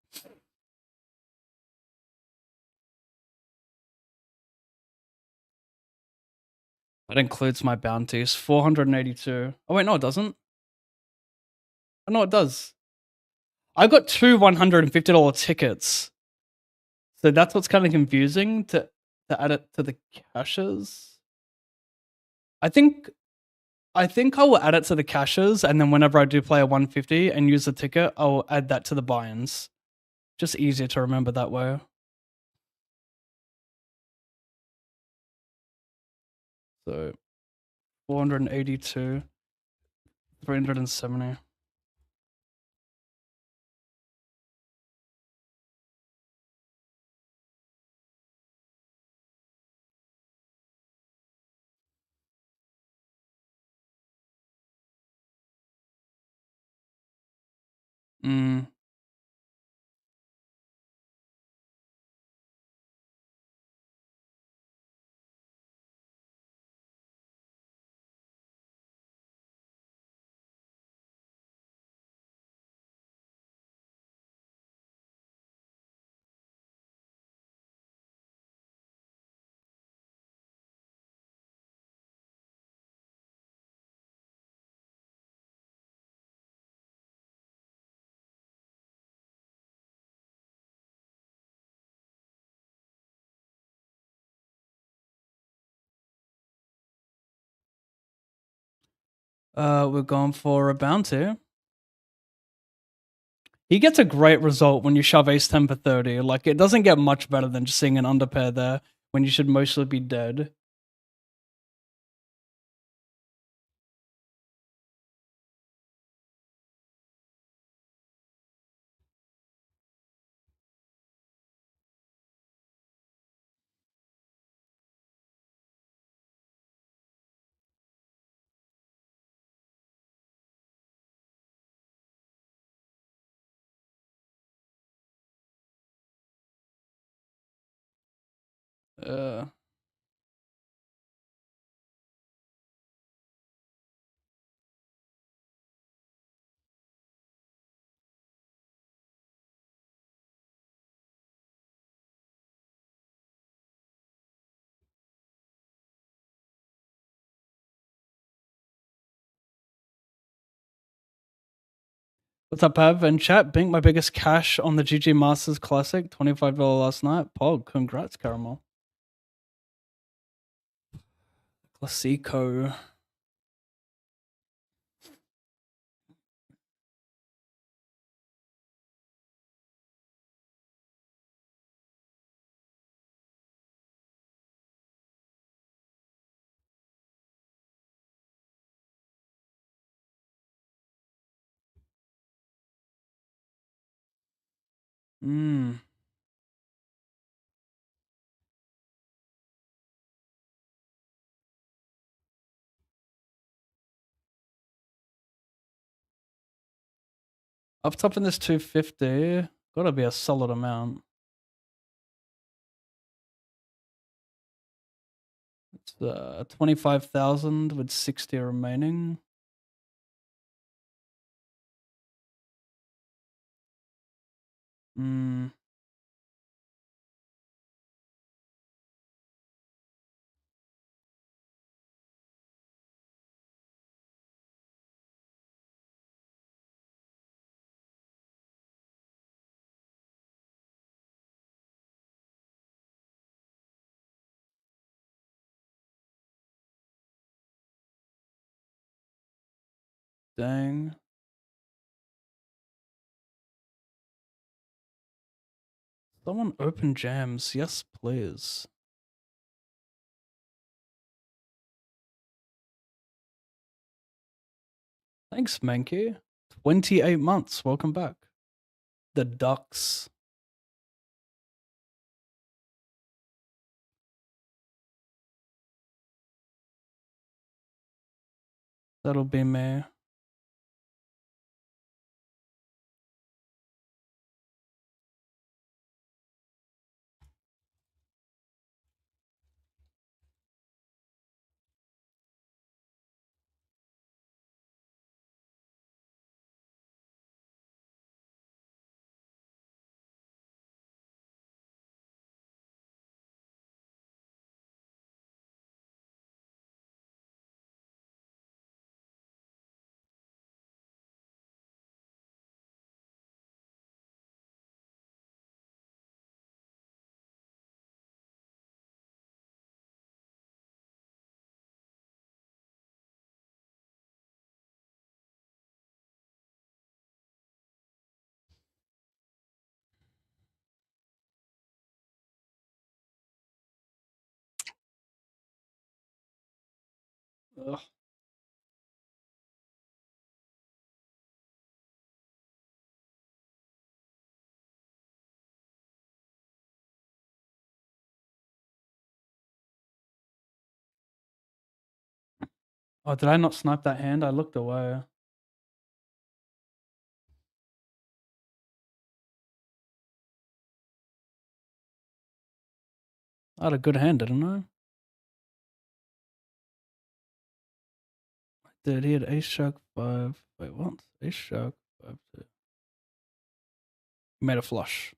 A: That includes my bounties. 482. Oh wait, no, it doesn't. Oh, no, it does. I got 2 $150 tickets. So that's what's kind of confusing to add it to the caches. I think I will add it to the caches, and then whenever I do play a 150 and use the ticket, I'll add that to the buy-ins. Just easier to remember that way. So 482, 370. Mm. We're going for a bounty. He gets a great result when you shove ace 10 for 30. Like, it doesn't get much better than just seeing an underpair there when you should mostly be dead. Uh, What's up, Pav? And chat, Bink, my biggest cash on the GG Masters Classic, $25 last night. Pog, congrats, Caramel. Classico. Hmm. Up top in this 250, gotta be a solid amount. It's 25,000 with 60 remaining. Hmm. Dang. Someone open jams. Yes, please. Thanks, Mankey. 28 months. Welcome back. The Ducks. That'll be me. Ugh. Oh, did I not snipe that hand? I looked away. I had a good hand, didn't I? Did he had ace jack 5? Wait, what? Ace jack 5 2. Made a flush.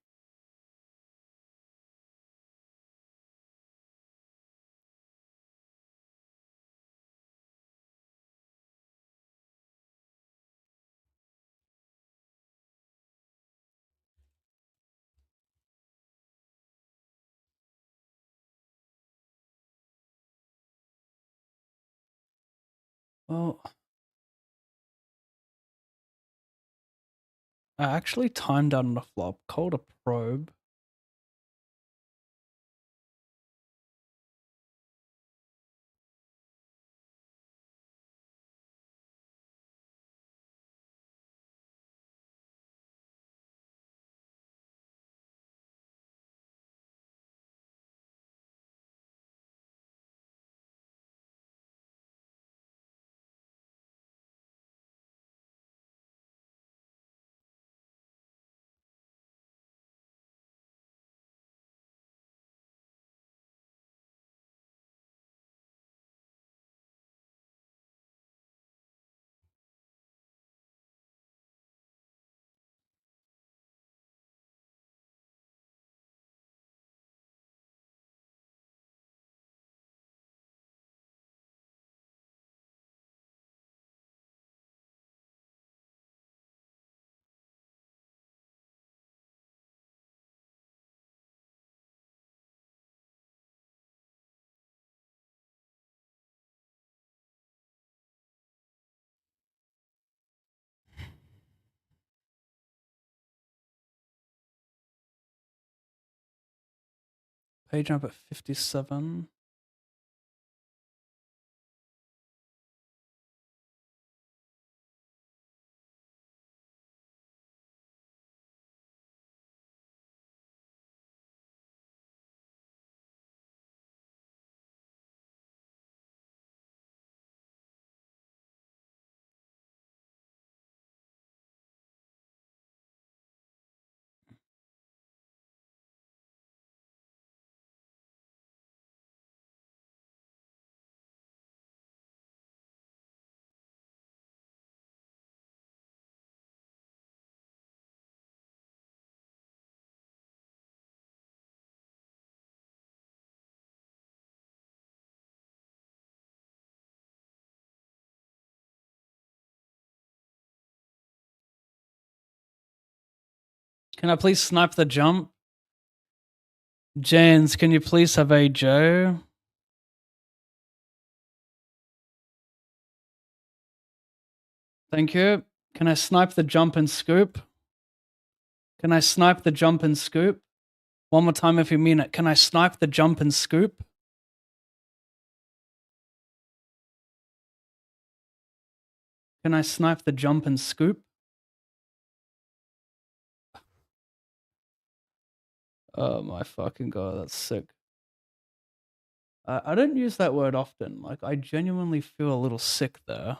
A: Well, I actually timed out on a flop, called a probe. Page number 57. Can I please snipe the jump? Jans, can you please have a Joe? Thank you. Can I snipe the jump and scoop? Can I snipe the jump and scoop? One more time if you mean it. Can I snipe the jump and scoop? Can I snipe the jump and scoop? Oh my fucking god, that's sick. I don't use that word often. Like, I genuinely feel a little sick there.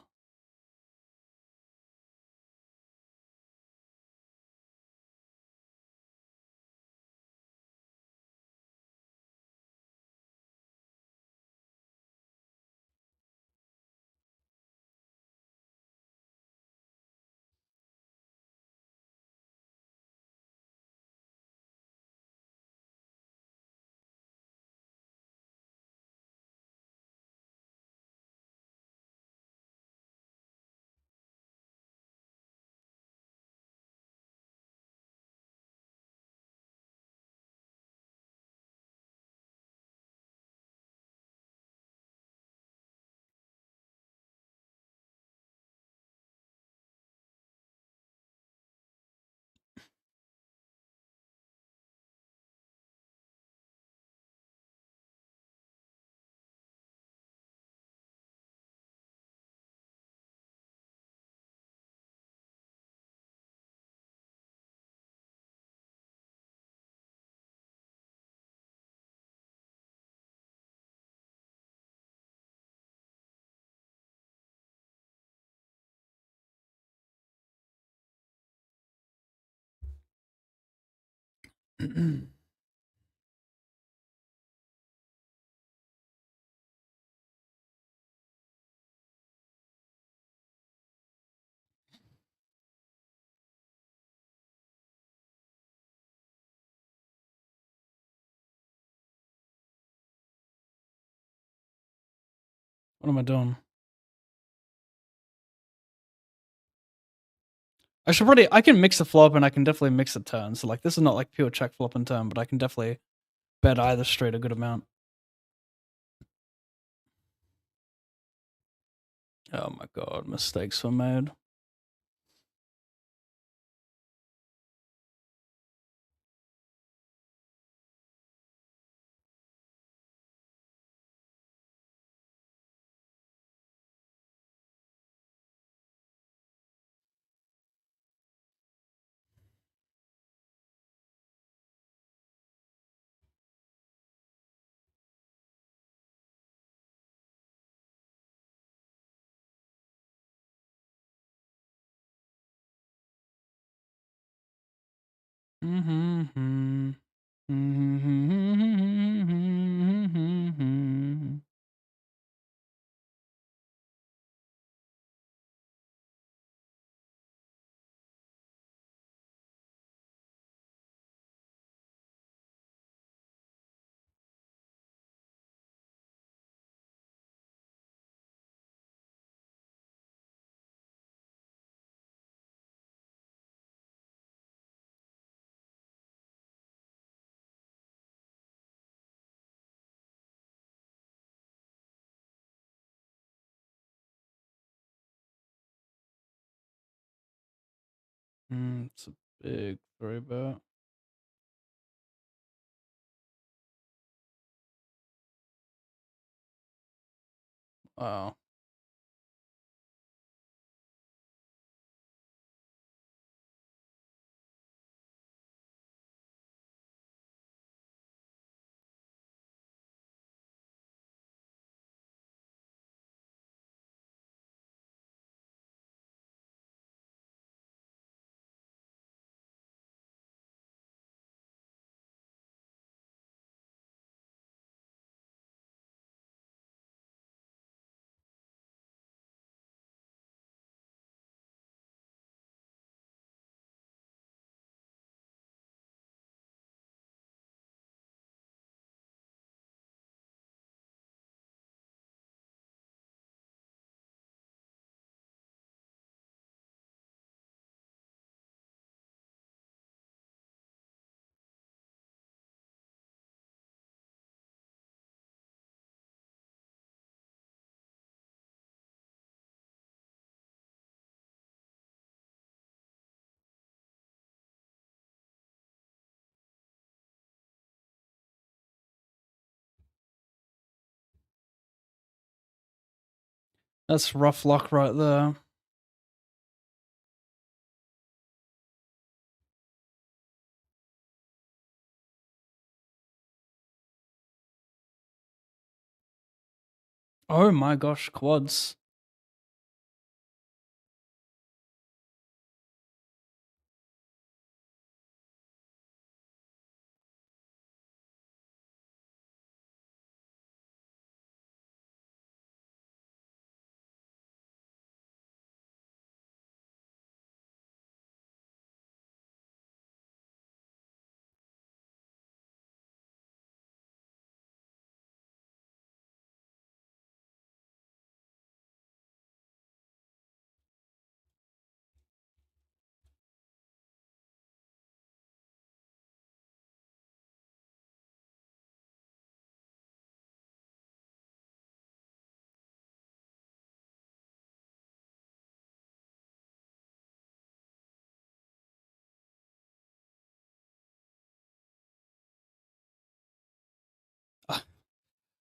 A: What am I doing? I can mix a flop and I can definitely mix a turn. So like, this is not like pure check flop and turn, but I can definitely bet either straight a good amount. Oh my god, mistakes were made. Mm-hmm. Mm-hmm. It's a big three bet. Oh. That's rough luck right there. Oh my gosh, quads.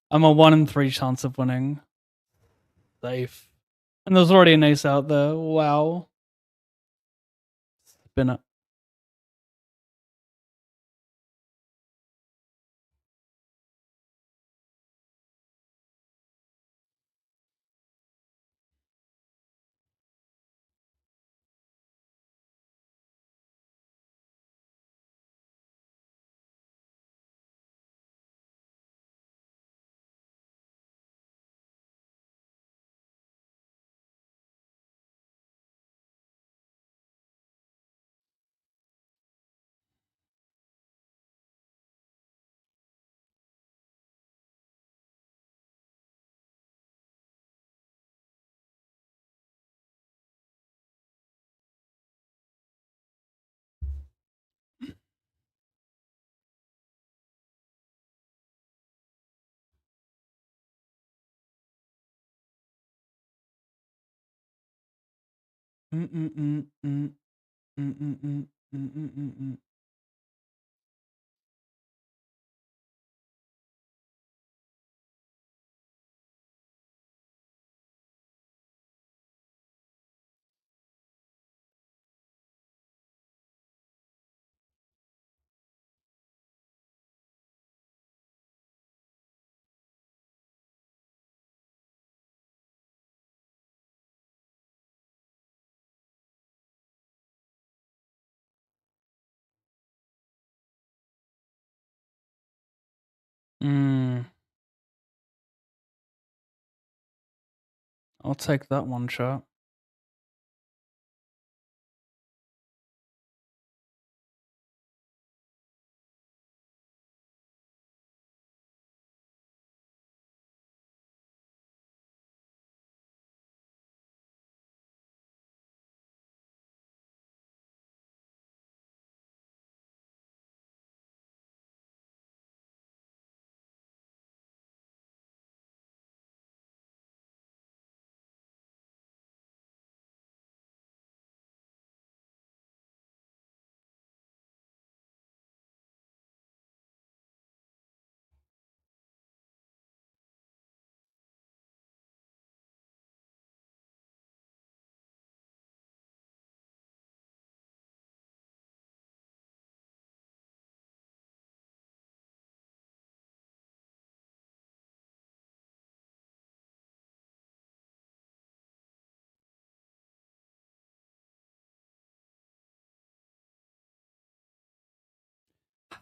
A: I'm a 1 in 3 chance of winning. Safe. And there's already an ace out there. Wow. Spin it. Mm-mm-mm-mm. Mm-mm-mm. Mm-mm-mm-mm. I'll take that one shot.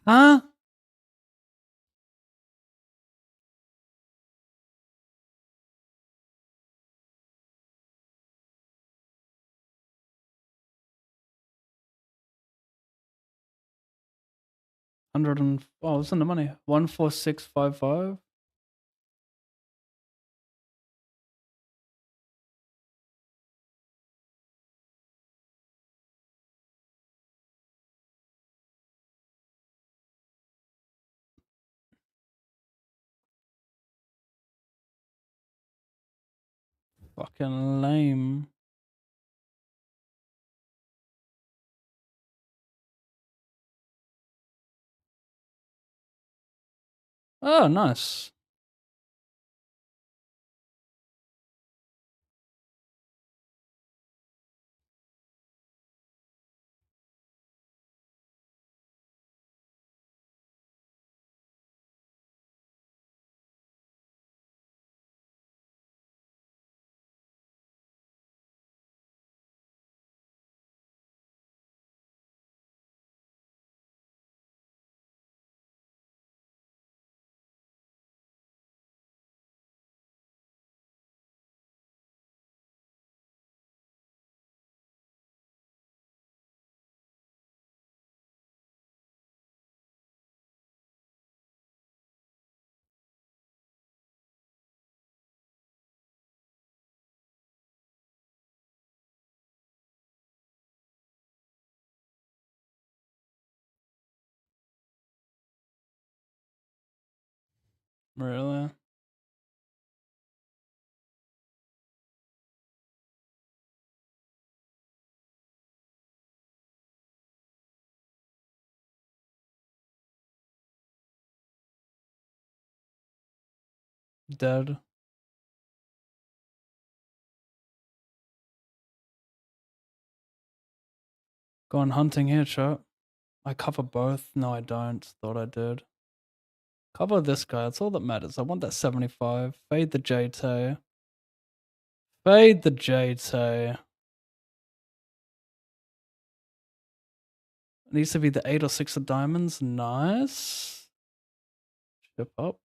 A: Huh? Hundred and oh, it's in the money. 14655. Fucking lame. Oh, nice. Really? Dead. Going hunting here, chat. I cover both. No, I don't. Thought I did. Cover this guy. That's all that matters. I want that 75. Fade the JT. Fade the JT. Needs to be the 8 or 6 of diamonds. Nice. Ship up.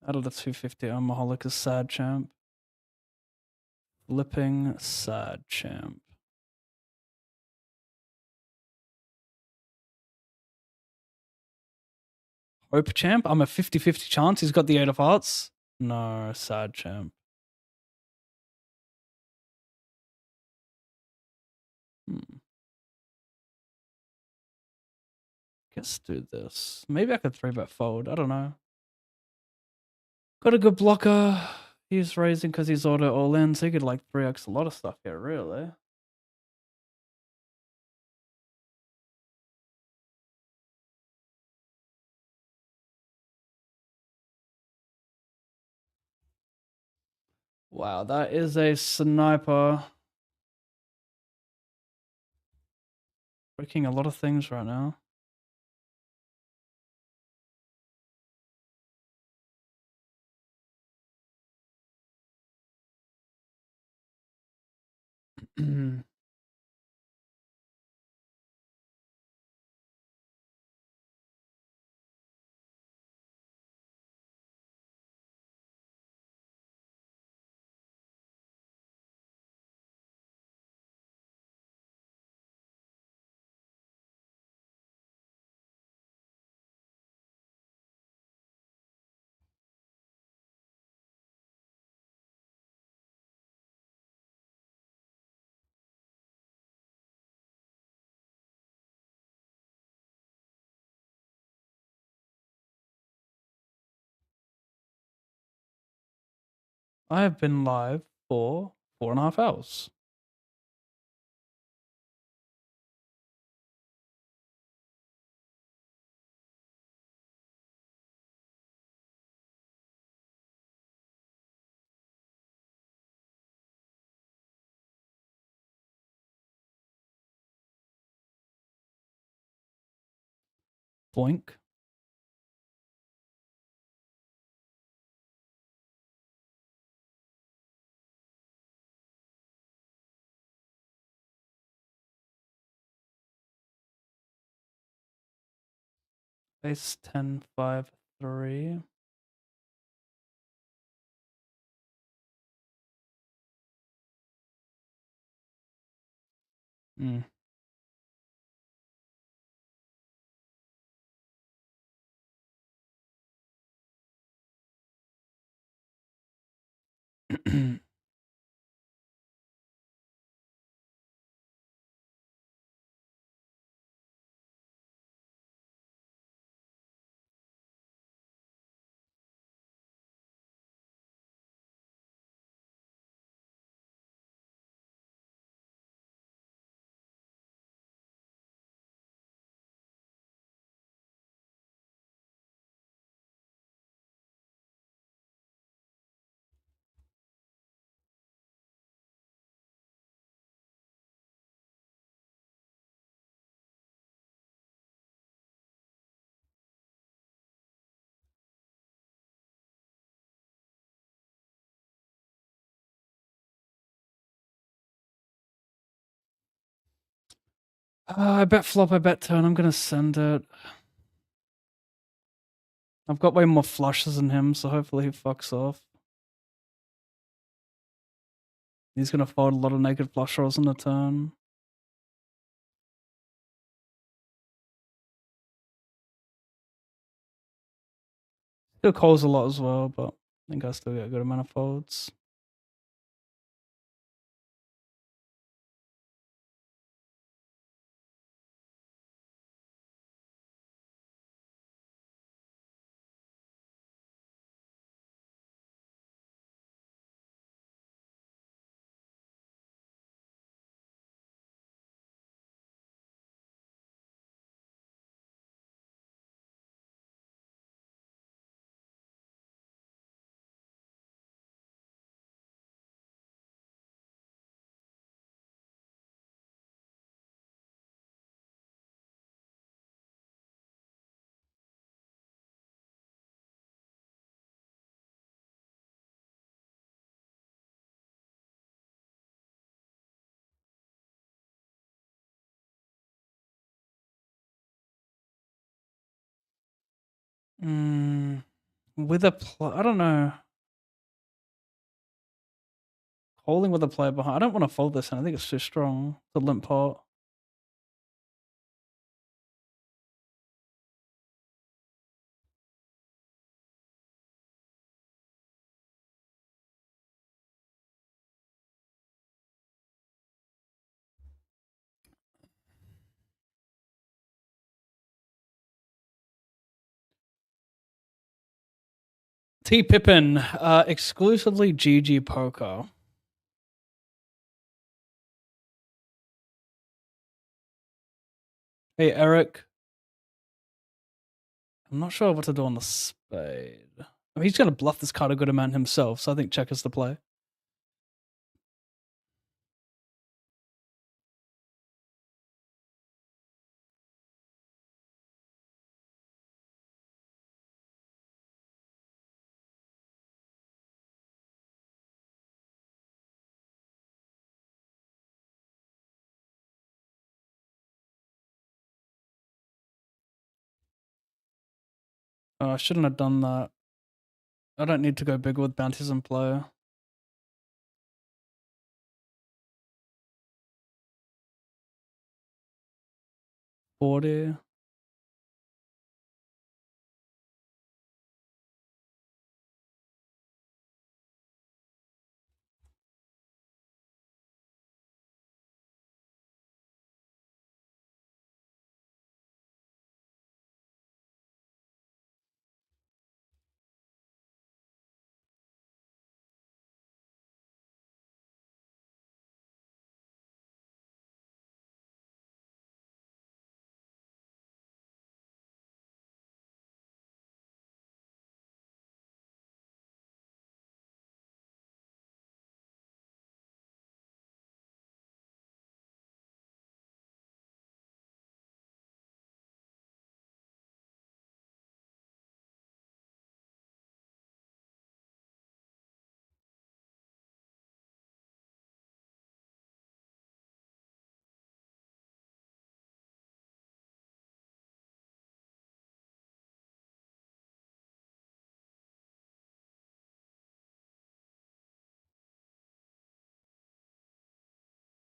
A: Out of the 250, Maholic is sad champ. Flipping sad champ. Hope champ? I'm a 50-50 chance. He's got the 8 of hearts. No, sad champ. Guess do this. Maybe I could 3-bet fold. I don't know. Got a good blocker. He's raising because he's auto all in, so he could like 3x a lot of stuff here, really. Wow, that is a sniper. Breaking a lot of things right now. I have been live for 4.5 hours. Boink. Base 10, 5, 3. Hmm. I bet flop, I bet turn. I'm gonna send it. I've got way more flushes than him, so hopefully he fucks off. He's gonna fold a lot of naked flush draws on the turn. Still calls a lot as well, but I think I still get a good amount of folds. With a I don't know. Holding with a player behind. I don't want to fold this, and I think it's too strong. The limp pot. T Pippin, exclusively GG Poker. Hey Eric, I'm not sure what to do on the spade. I mean, he's gonna bluff this card a good amount himself, so I think check is the play. Oh, I shouldn't have done that. I don't need to go big with bounties in play. $40.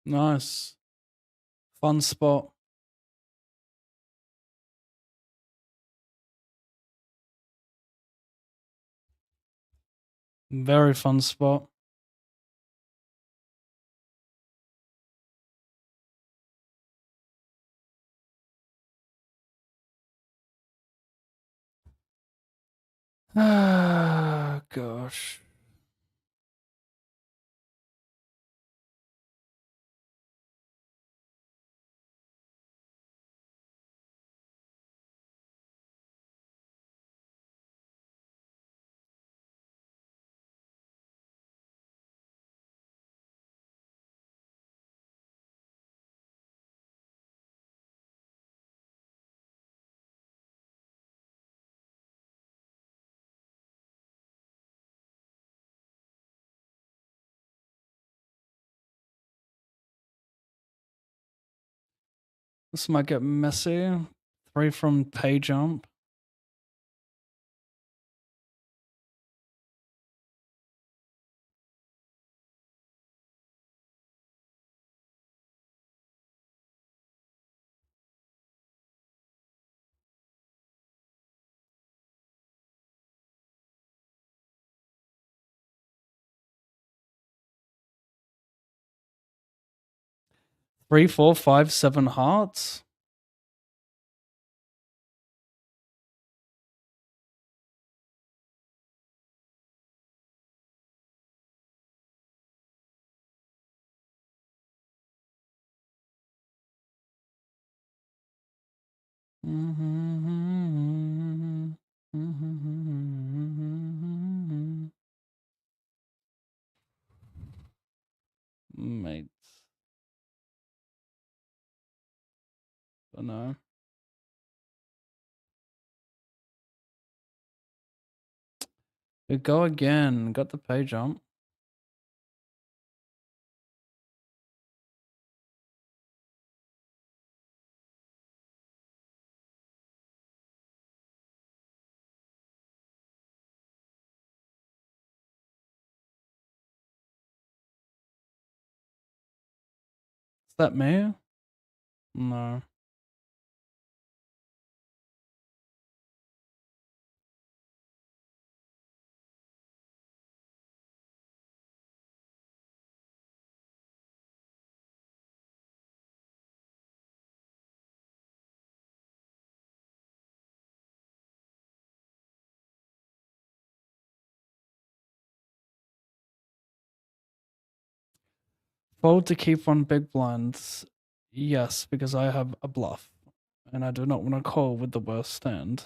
A: Nice. Fun spot. Very fun spot. Ah, gosh. This might get messy. 3 from pay jump. Three, four, five, 7 hearts. Mates. Don't know. We go again. Got the pay jump. Is that me? No. Fold to keep on big blinds. Yes, because I have a bluff. And I do not want to call with the worst stand.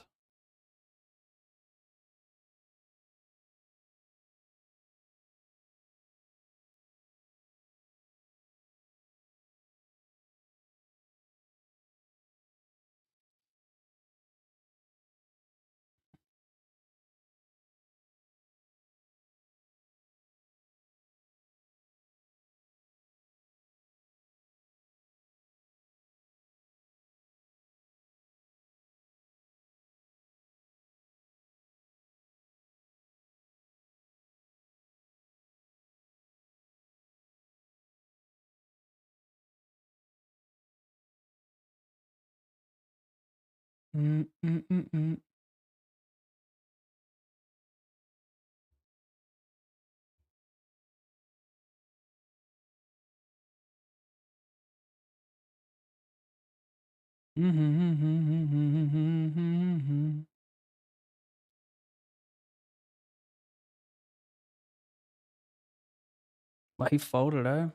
A: Mm-mm-mm-mm. Well, he folded, eh?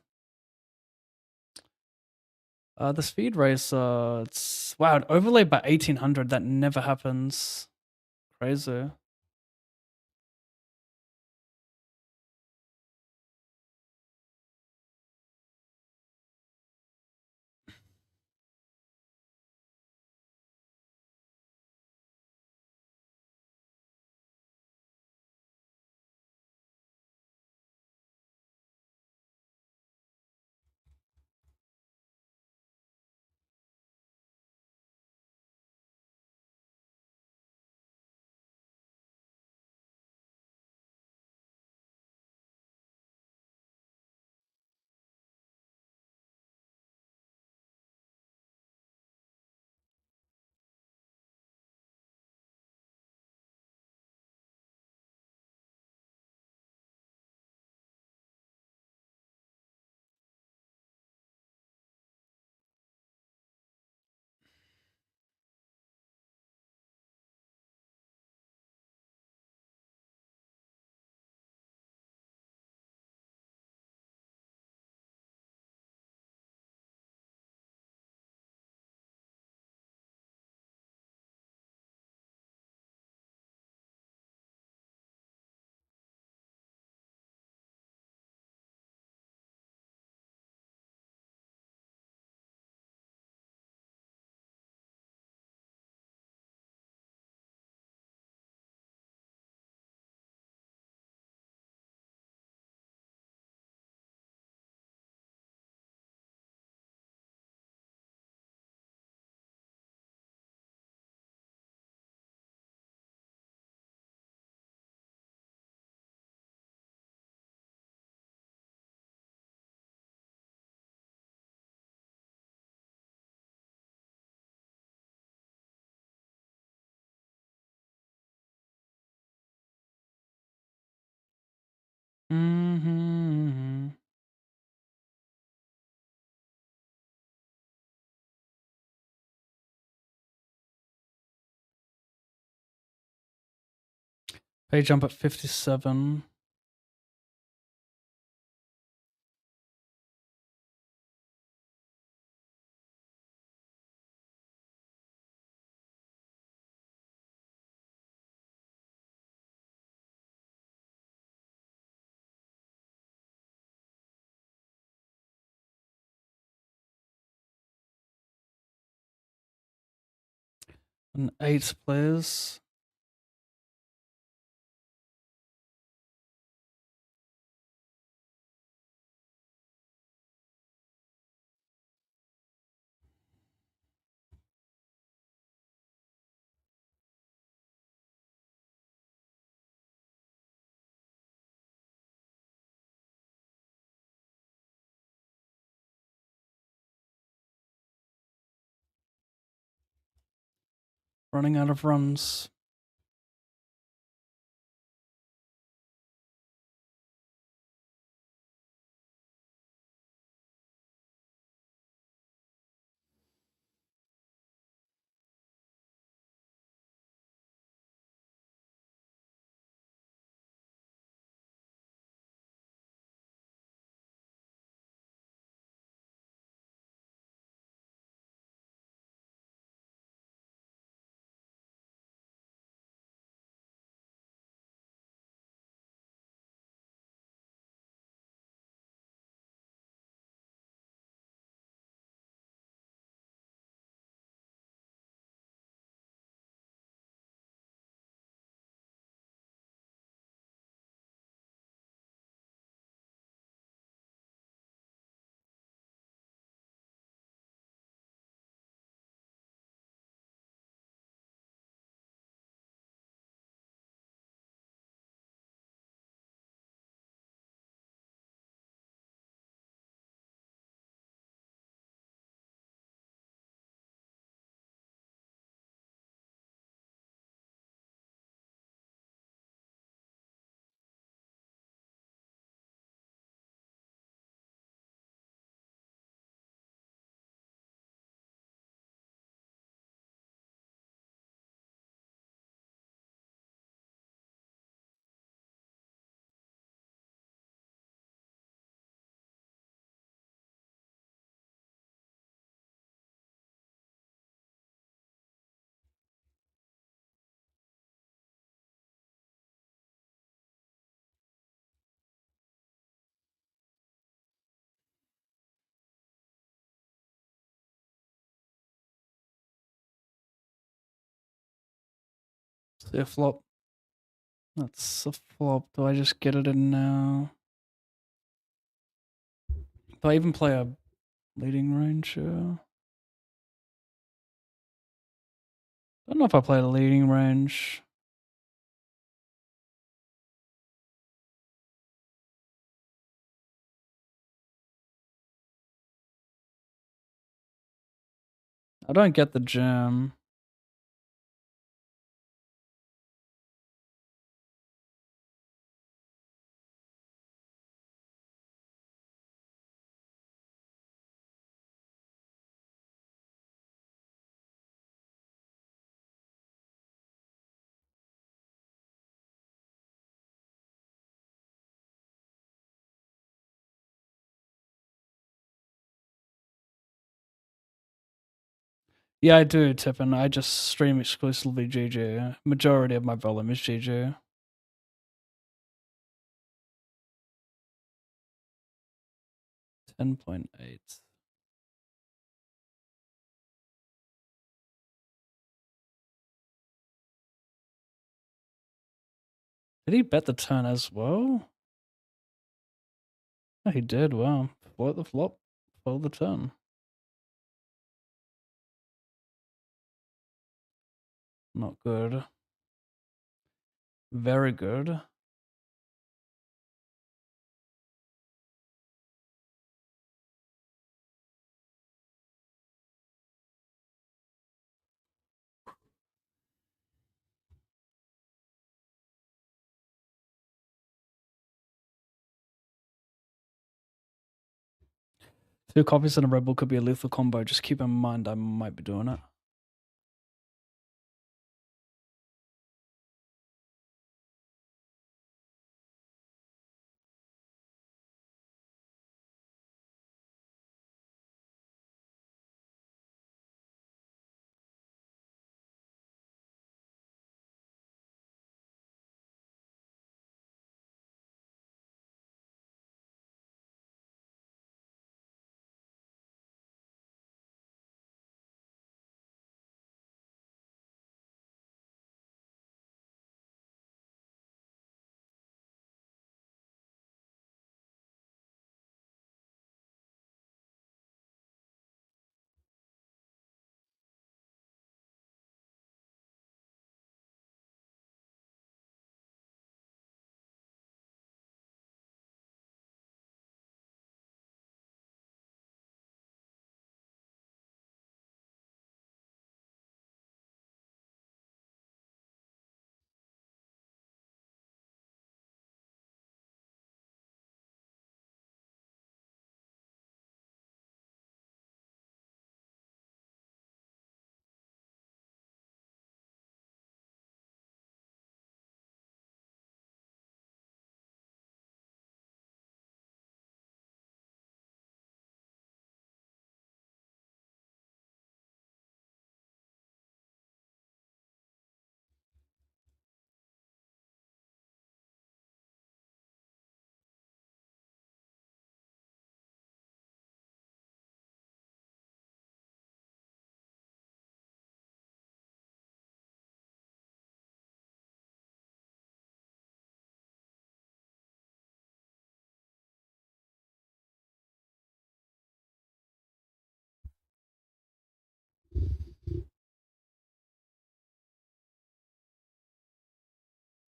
A: The speed race, it's wow, overlaid by 1800. That never happens. Crazy. Mm-hmm. Page jump at 57. And 8 players. Running out of runs. See a flop. That's a flop. Do I just get it in now? Do I even play a leading range here? Don't know if I play a leading range. I don't get the jam. Yeah, I do, Tippin. I just stream exclusively GG. Majority of my volume is GG. 10.8. Did he bet the turn as well? Oh, he did. Wow. Float the flop, fold the turn. Not good. Very good.
B: 2 copies and a Red Bull could be a lethal combo. Just keep in mind I might be doing it.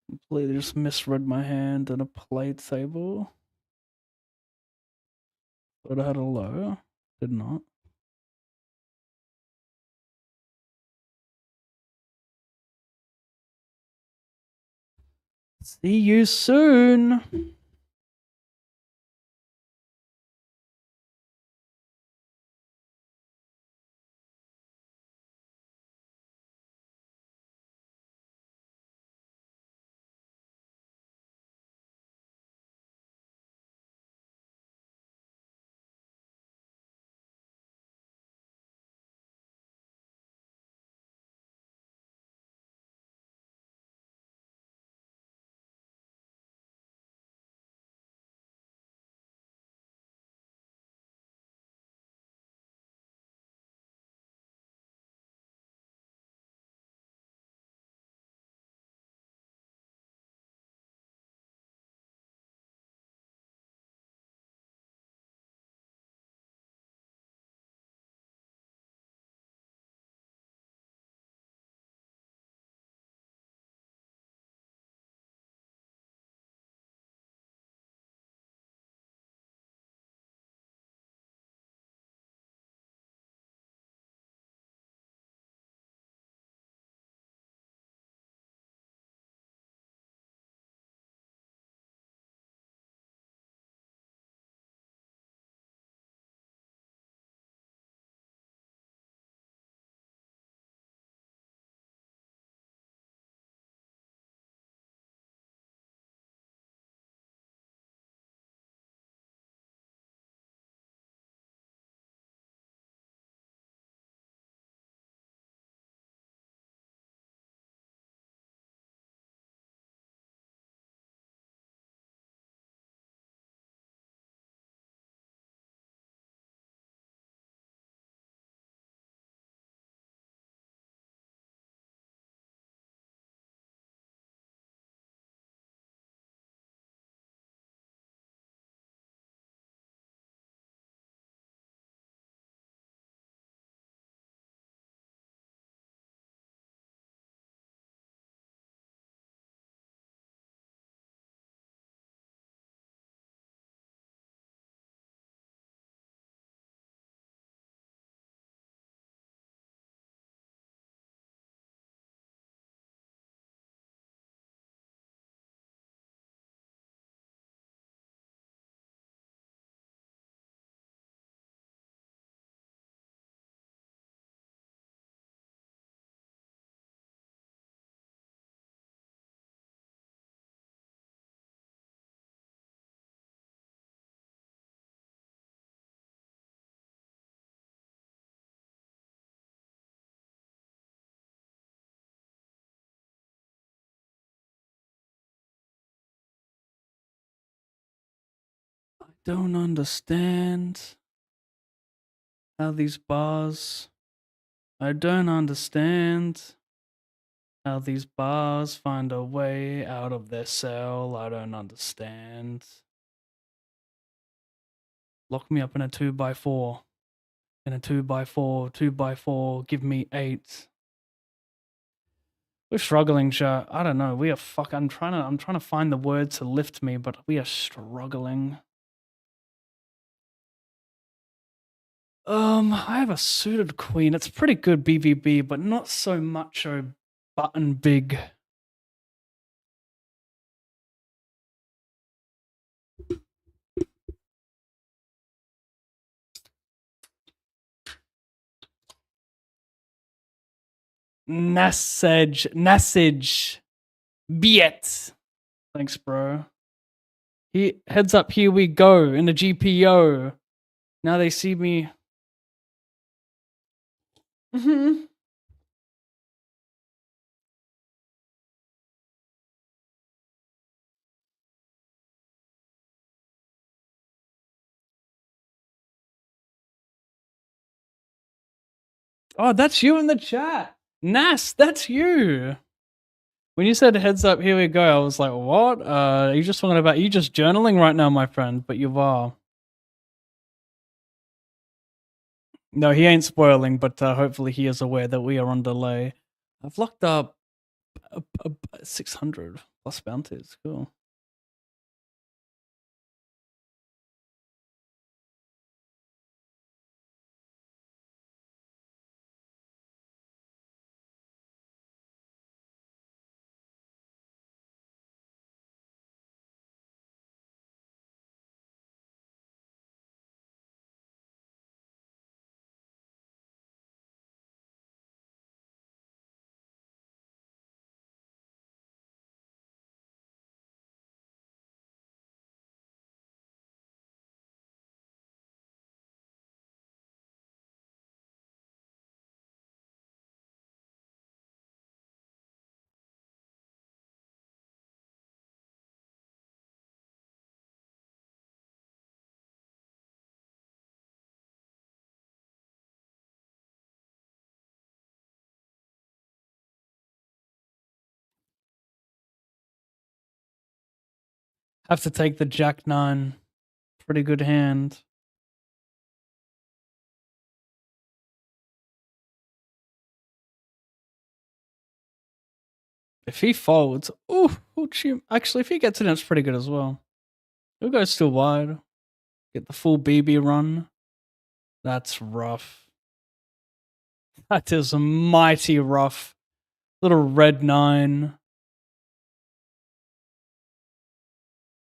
B: Completely just misread my hand and a played table. Thought I had a low. Did not. See you soon. don't understand how these bars. I don't understand how these bars find a way out of their cell. I don't understand. Lock me up in a 2x4. In a 2x4, 2x4, give me 8. We're struggling, chat. I don't know. We are I'm trying to find the words to lift me, but we are struggling. I have a suited queen. It's pretty good BVB, but not so much a button big. Nasage. Biet. Thanks, bro. Heads up, here we go in the GPO. Now they see me. Oh, that's you in the chat. Nas, that's you. When you said heads up, here we go, I was like, what? Are you just talking about, you just journaling right now, my friend, but you are. No, he ain't spoiling, but hopefully he is aware that we are on delay. I've locked up 600 plus bounties. Cool. Have to take the Jack 9. Pretty good hand. If he folds, actually, if he gets in, it's pretty good as well. He'll go still wide. Get the full BB run. That's rough. That is mighty rough. Little red 9.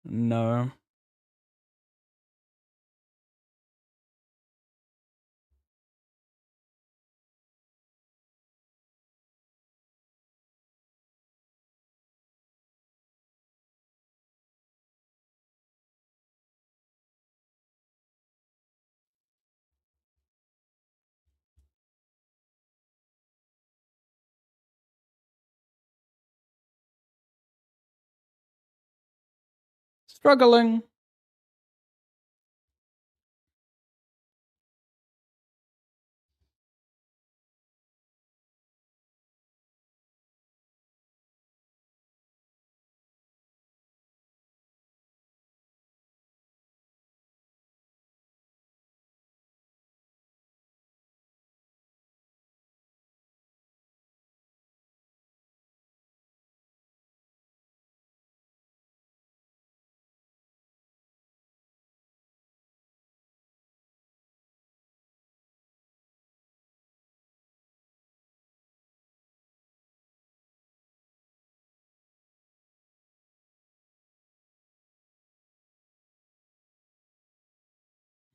B: No. Struggling.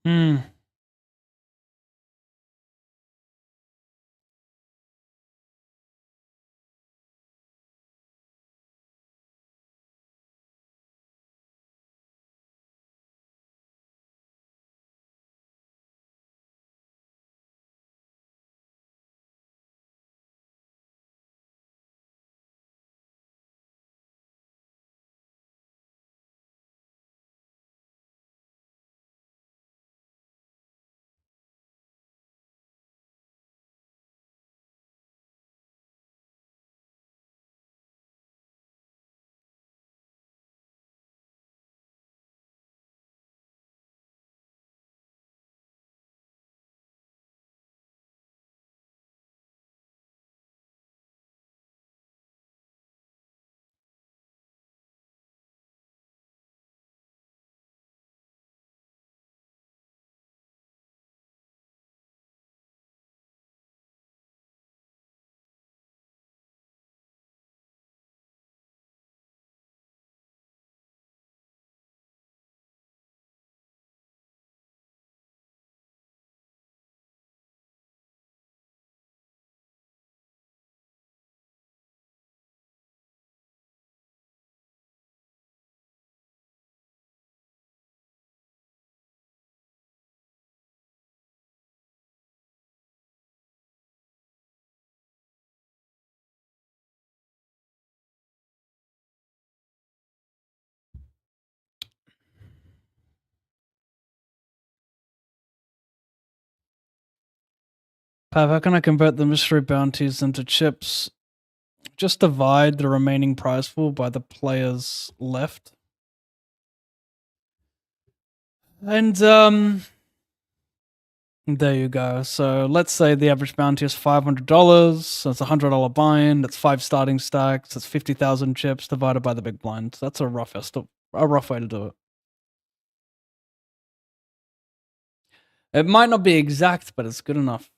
B: Hmm. Pav, how can I convert the mystery bounties into chips? Just divide the remaining prize pool by the players left. And there you go. So let's say the average bounty is $500. So it's $100 buy-in. That's 5 starting stacks. That's 50,000 chips divided by the big blind. That's a rough way to do it. It might not be exact, but it's good enough.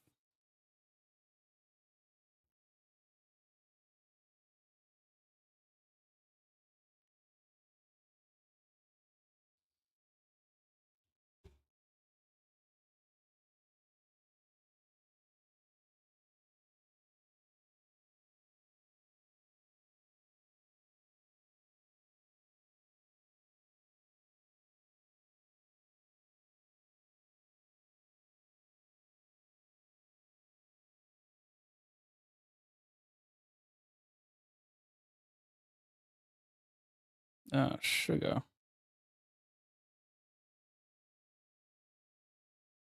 B: Sugar.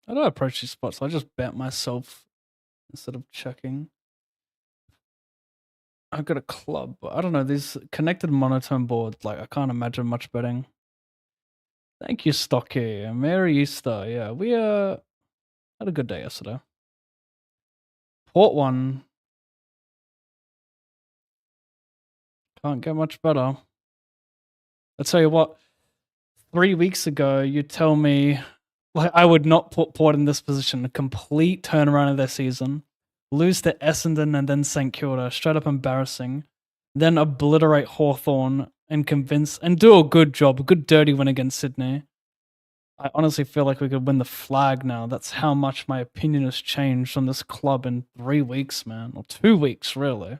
B: How do I approach these spots? I just bet myself instead of checking. I've got a club, but I don't know. These connected monotone boards, like I can't imagine much betting. Thank you, Stocky. Merry Easter. Yeah, we had a good day yesterday. Port one. Can't get much better. I'll tell you what, 3 weeks ago, you tell me like I would not put Port in this position. A complete turnaround of their season. Lose to Essendon and then St Kilda. Straight up embarrassing. Then obliterate Hawthorn and convince and do a good job. A good dirty win against Sydney. I honestly feel like we could win the flag now. That's how much my opinion has changed on this club in 3 weeks, man. Or 2 weeks, really.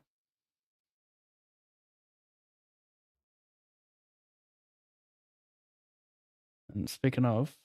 B: And speaking of,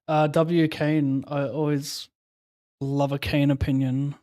B: W. Kane, I always love a Kane opinion.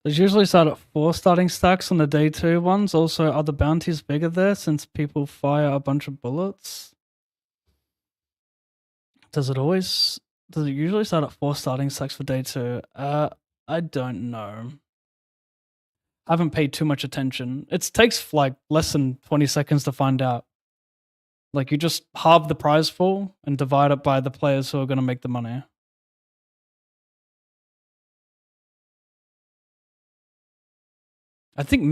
B: There's usually start at 4 starting stacks on the day 2 ones. Also, are the bounties bigger there since people fire a bunch of bullets? Does it usually start at 4 starting stacks for day 2? I don't know. I haven't paid too much attention. It takes like less than 20 seconds to find out. Like you just halve the prize pool and divide it by the players who are going to make the money. I think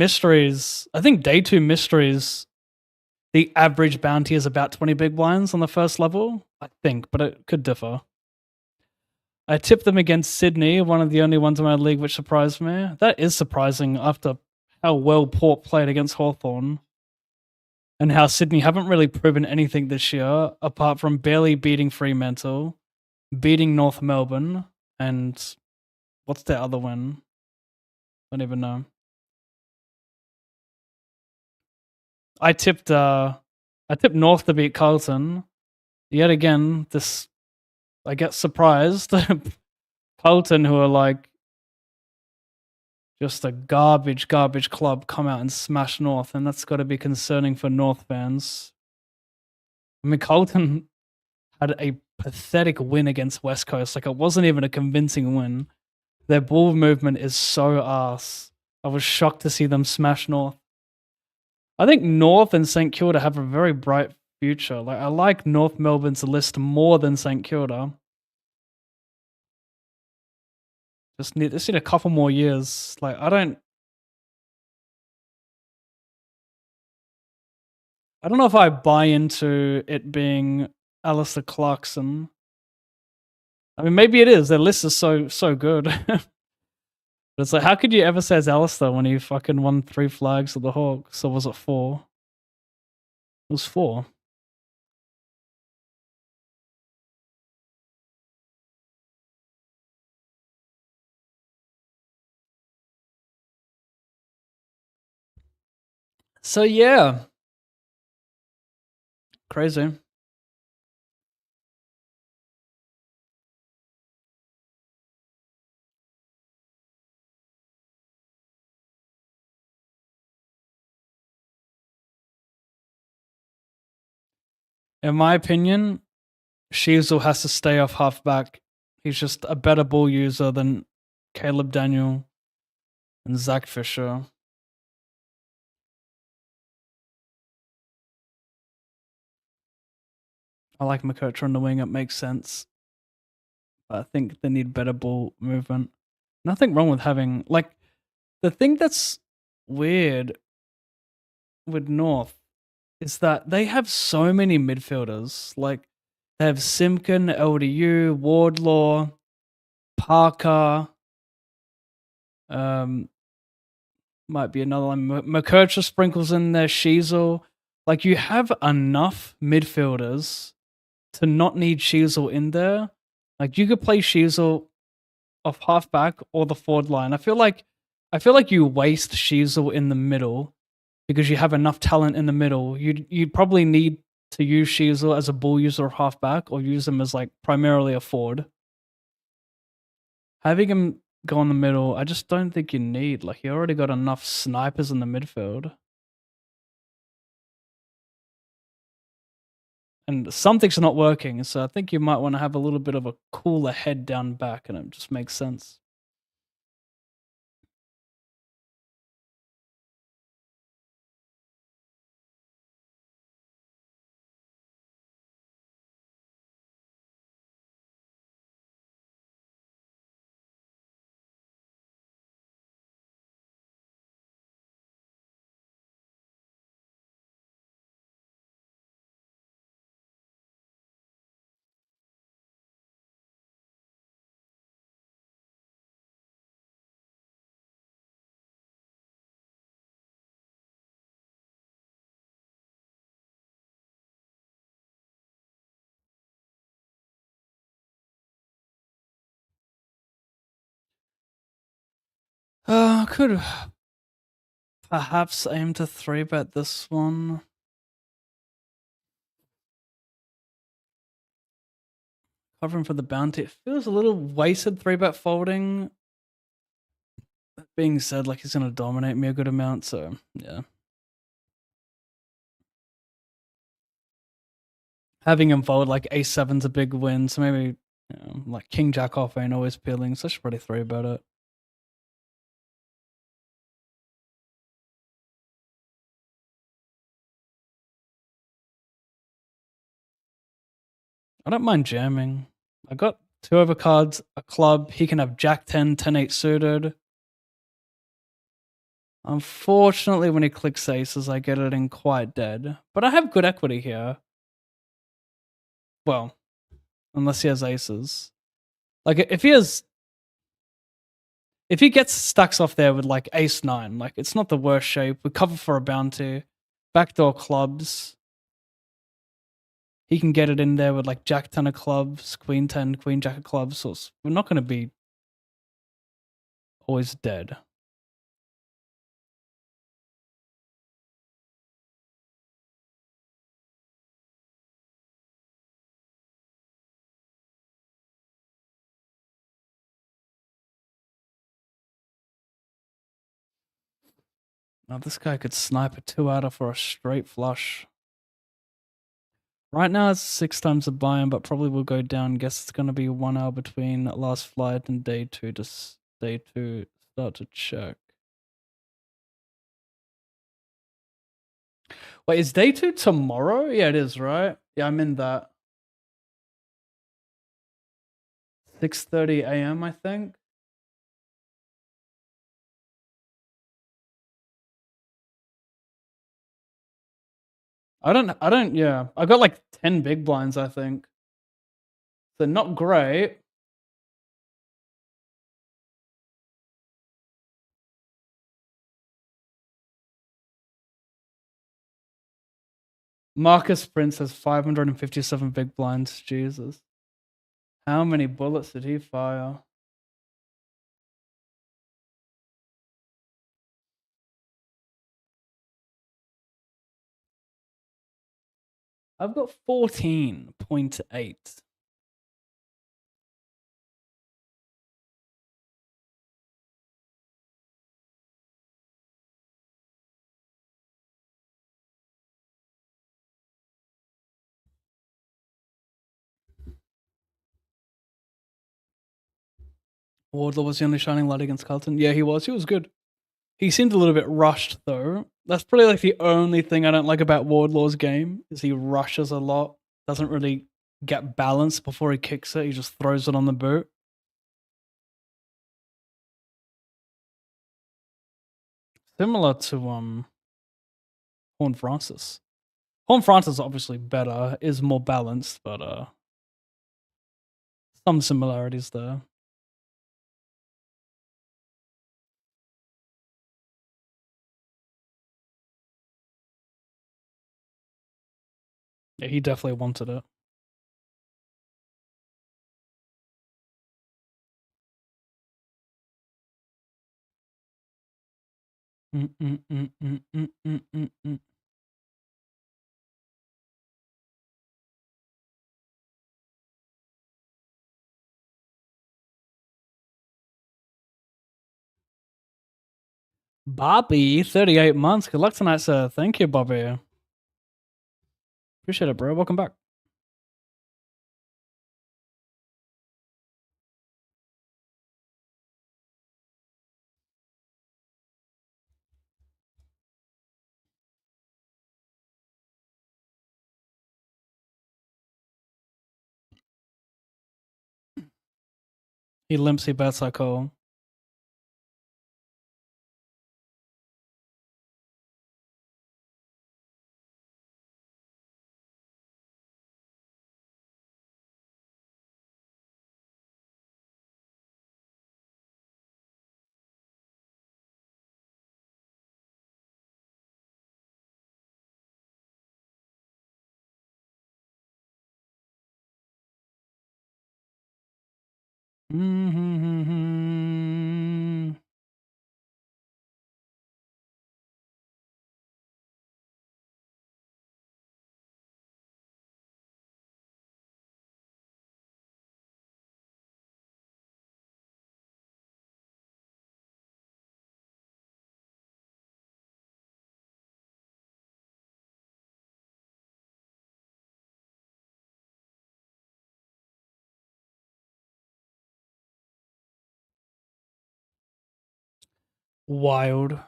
B: day 2 mysteries, the average bounty is about 20 big blinds on the first level, I think, but it could differ. I tipped them against Sydney, one of the only ones in my league which surprised me. That is surprising after how well Port played against Hawthorn and how Sydney haven't really proven anything this year apart from barely beating Fremantle, beating North Melbourne, and what's their other win? I don't even know. I tipped North to beat Carlton. Yet again, I get surprised. Carlton, who are like just a garbage club, come out and smash North, and that's got to be concerning for North fans. I mean, Carlton had a pathetic win against West Coast. Like, it wasn't even a convincing win. Their ball movement is so arse. I was shocked to see them smash North. I think North and St Kilda have a very bright future. Like, I like North Melbourne's list more than St Kilda. Just need a couple more years. Like, I don't know if I buy into it being Alistair Clarkson. I mean, maybe it is. Their list is so good. But it's like, how could you ever say it's Alistair when he fucking won 3 flags of the Hawks? Or was it 4? It was 4. So yeah. Crazy. In my opinion, Sheasel has to stay off halfback. He's just a better ball user than Caleb Daniel and Zach Fisher. I like McCurcher on the wing. It makes sense. But I think they need better ball movement. Nothing wrong with having, like, the thing that's weird with North is that they have so many midfielders. Like, they have Simpkin, LDU, Wardlaw, Parker. Might be another one. McCurcher sprinkles in there, Sheasel. Like, you have enough midfielders to not need Sheasel in there. Like, you could play Sheasel off halfback or the forward line. I feel like you waste Sheasel in the middle because you have enough talent in the middle. You'd probably need to use Sheasel as a ball user of halfback or use him as like primarily a forward. Having him go in the middle, I just don't think you need. Like, you already got enough snipers in the midfield. And something's not working, so I think you might want to have a little bit of a cooler head down back, and it just makes sense. Could perhaps aim to 3-bet this one. Covering for the bounty. It feels a little wasted 3-bet folding. being said, like, he's gonna dominate me a good amount, so yeah. Having him fold like A7's a big win, so maybe like King Jack off ain't always appealing, so I should probably 3-bet it. I don't mind jamming. I got 2 overcards, a club. He can have Jack 10, 10-8 suited. Unfortunately, when he clicks aces, I get it in quite dead. But I have good equity here. Well, unless he has aces. Like, if he gets stacks off there with like ace 9, like, it's not the worst shape. We cover for a bounty. Backdoor clubs. He can get it in there with like Jack 10 of clubs, Queen 10, Queen Jack of clubs. So we're not going to be always dead. Now this guy could snipe a 2-outer for a straight flush. Right now it's 6 times the buy-in, but probably will go down. Guess it's going to be 1 hour between last flight and day 2 to start to check. Wait, is day 2 tomorrow? Yeah, it is, right? Yeah, I'm in that. 6:30 a.m. I think. Yeah. I got like 10 big blinds, I think. So not great. Marcus Prince has 557 big blinds. Jesus. How many bullets did he fire? I've got 14.8. Wardlaw was the only shining light against Carlton. Yeah, he was. He was good. He seemed a little bit rushed, though. That's probably like the only thing I don't like about Wardlaw's game is he rushes a lot. Doesn't really get balance before he kicks it. He just throws it on the boot. Similar to Horn Francis. Horn Francis is obviously better, is more balanced, but some similarities there. Yeah, he definitely wanted it. Bobby, 38 months. Good luck tonight, sir. Thank you, Bobby. Appreciate it, bro. Welcome back. He limps, he bets, I call. Wild.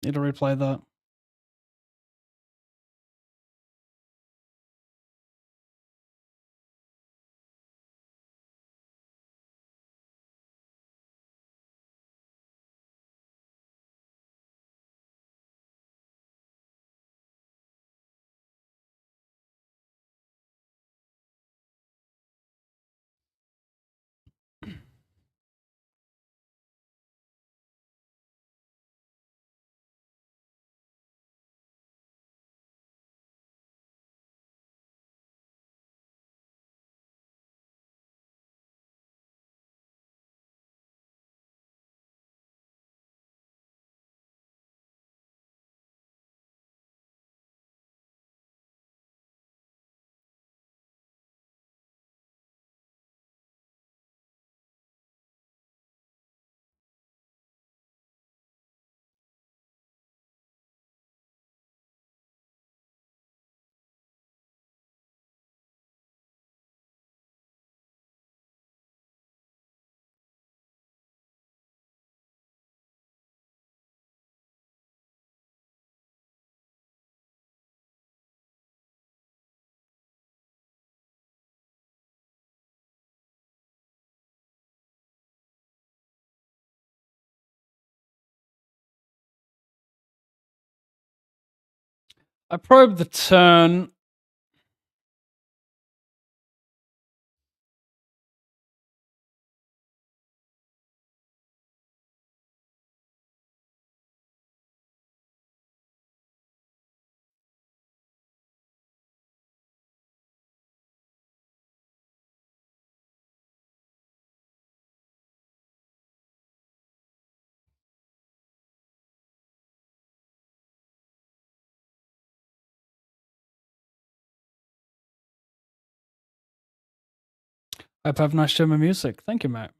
B: Need to replay that. I probed the turn. Hope I have nice German music. Thank you, mate.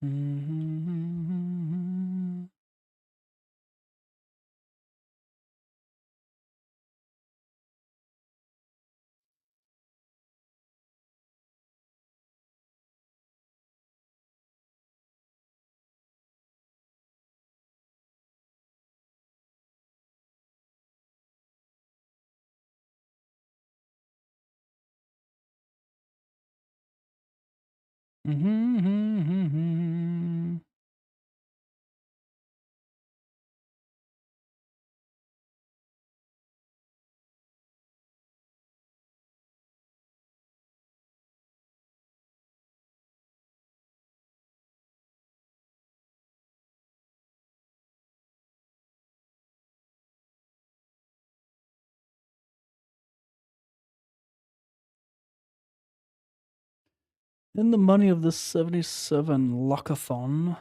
B: Mm-hmm. Mm-hmm. In the money of the 77 Lockathon.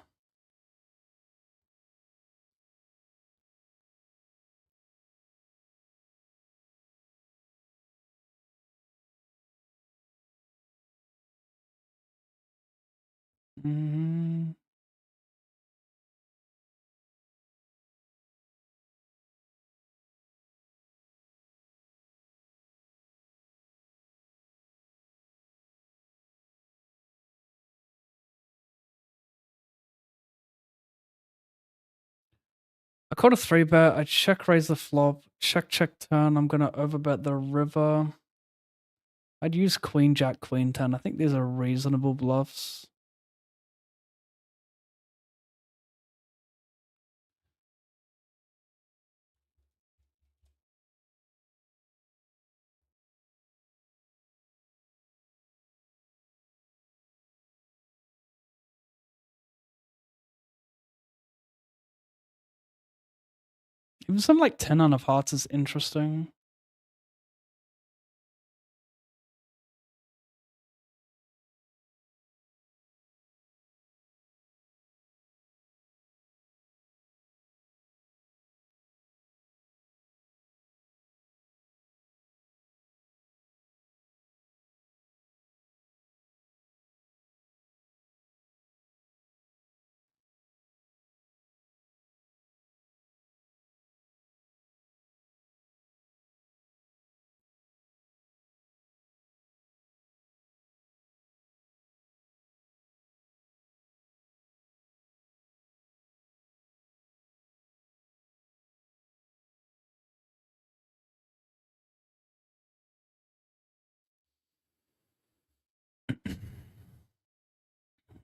B: Mm. I caught a 3-bet. I check raise the flop. Check turn. I'm gonna overbet the river. I'd use queen jack queen 10. I think these are reasonable bluffs. Even some like 10 on of hearts is interesting.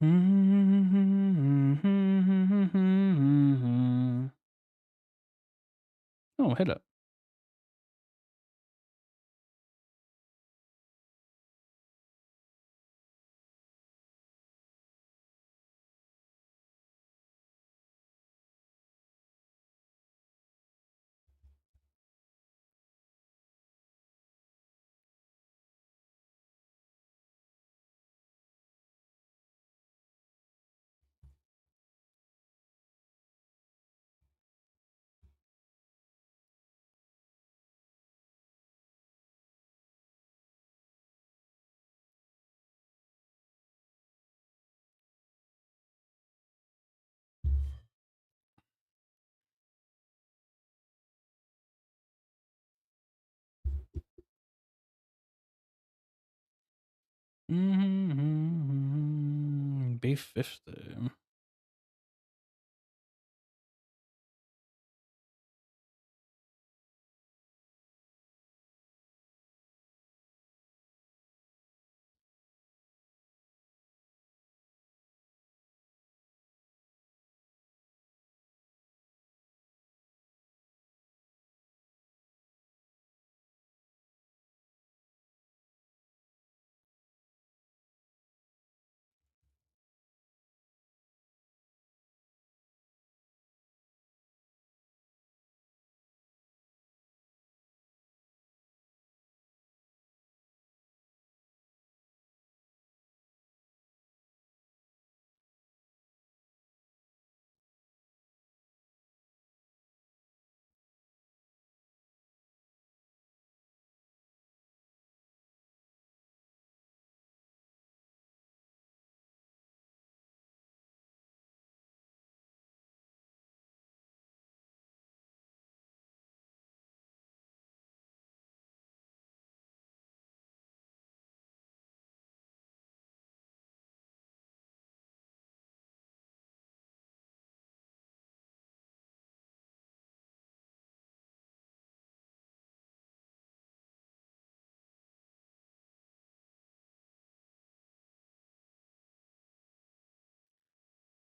B: Oh, hit it. B50.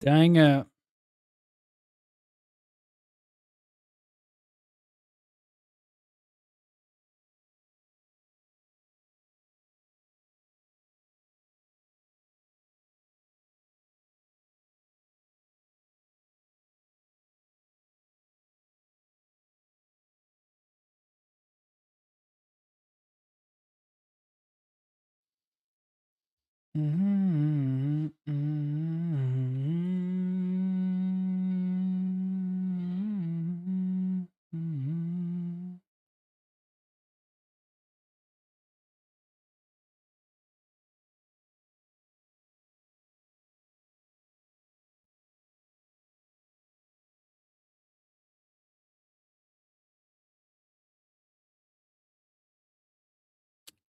B: Dang it.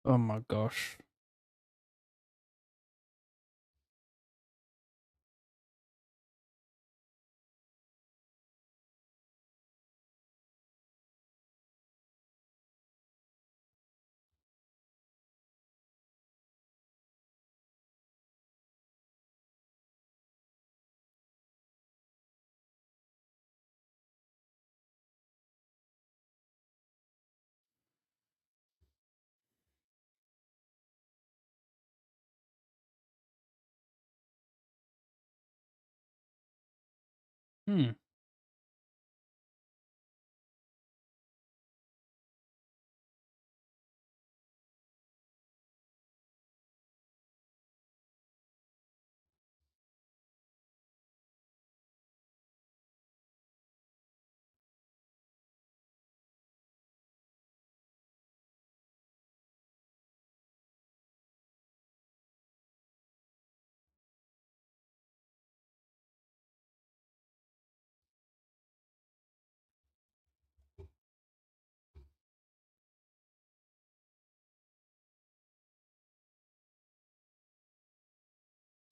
B: Oh my gosh. Hmm.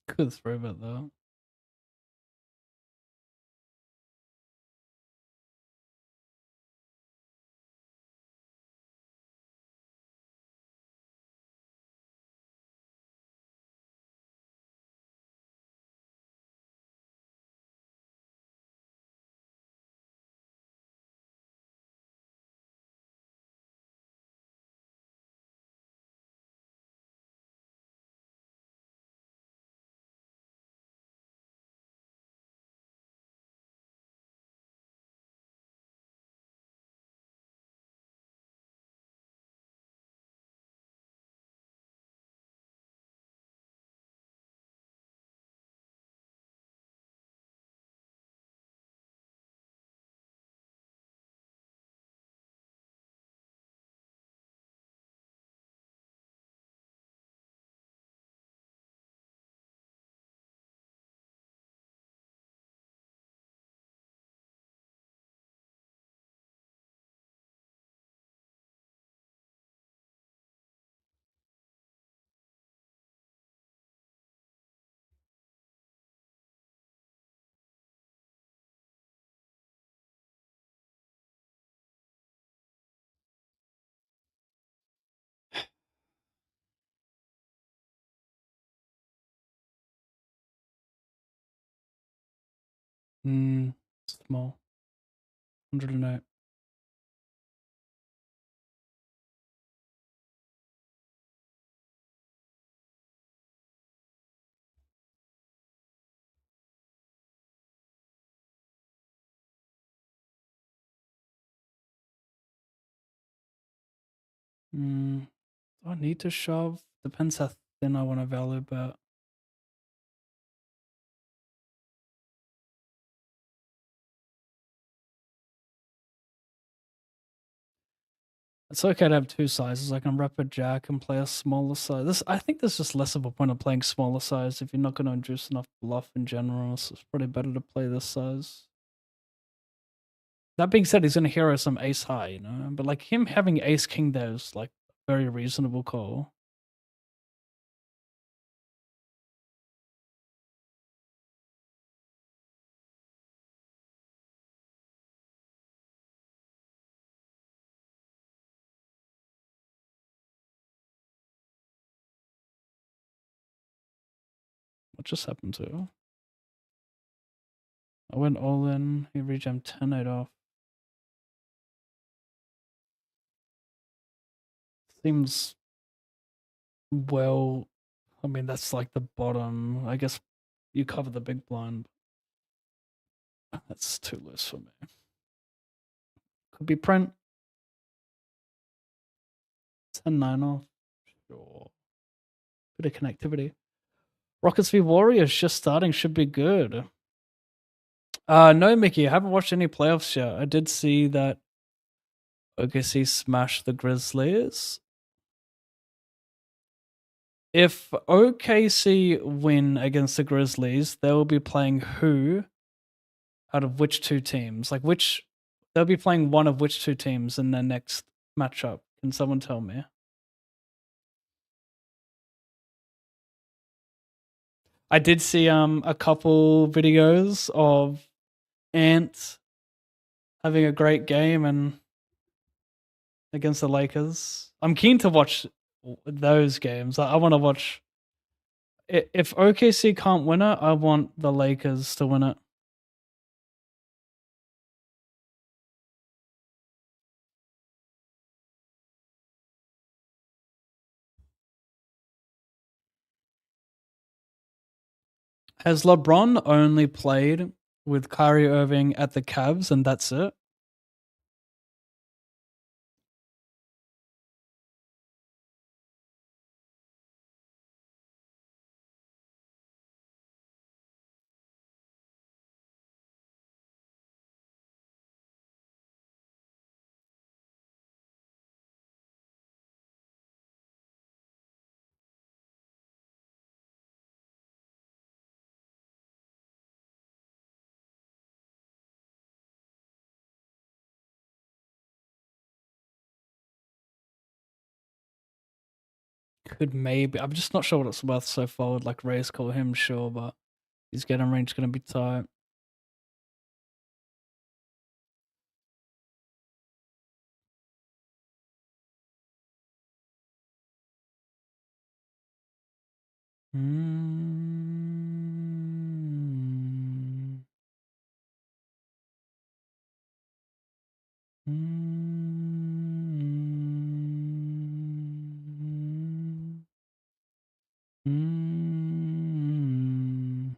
B: Could throw it though. Hmm. Small. 108. Hmm. Do I need to shove? Depends how thin I want to value, but it's okay to have two sizes. I can rep a jack and play a smaller size. I think there's just less of a point of playing smaller size if you're not going to induce enough bluff in general. So it's probably better to play this size. That being said, he's going to hero some ace high, you know. But like him having ace king there is like a very reasonable call. What just happened to? I went all in. He rejammed 10-8 off. Seems well. I mean, that's like the bottom. I guess you cover the big blind. That's too loose for me. Could be print. 10-9 off. Sure. Bit of connectivity. Rockets v Warriors just starting. Should be good. No, Mickey. I haven't watched any playoffs yet. I did see that OKC smashed the Grizzlies. If OKC win against the Grizzlies, they will be playing who out of which two teams? Like which they'll be playing one of which two teams in their next matchup? Can someone tell me? I did see a couple videos of Ant having a great game and against the Lakers. I'm keen to watch those games. I want to watch. If OKC can't win it, I want the Lakers to win it. Has LeBron only played with Kyrie Irving at the Cavs and that's it? Could maybe. I'm just not sure what it's worth so forward. Like Ray's call him, sure, but his getting range going to be tight. Mm. Mm. Mm.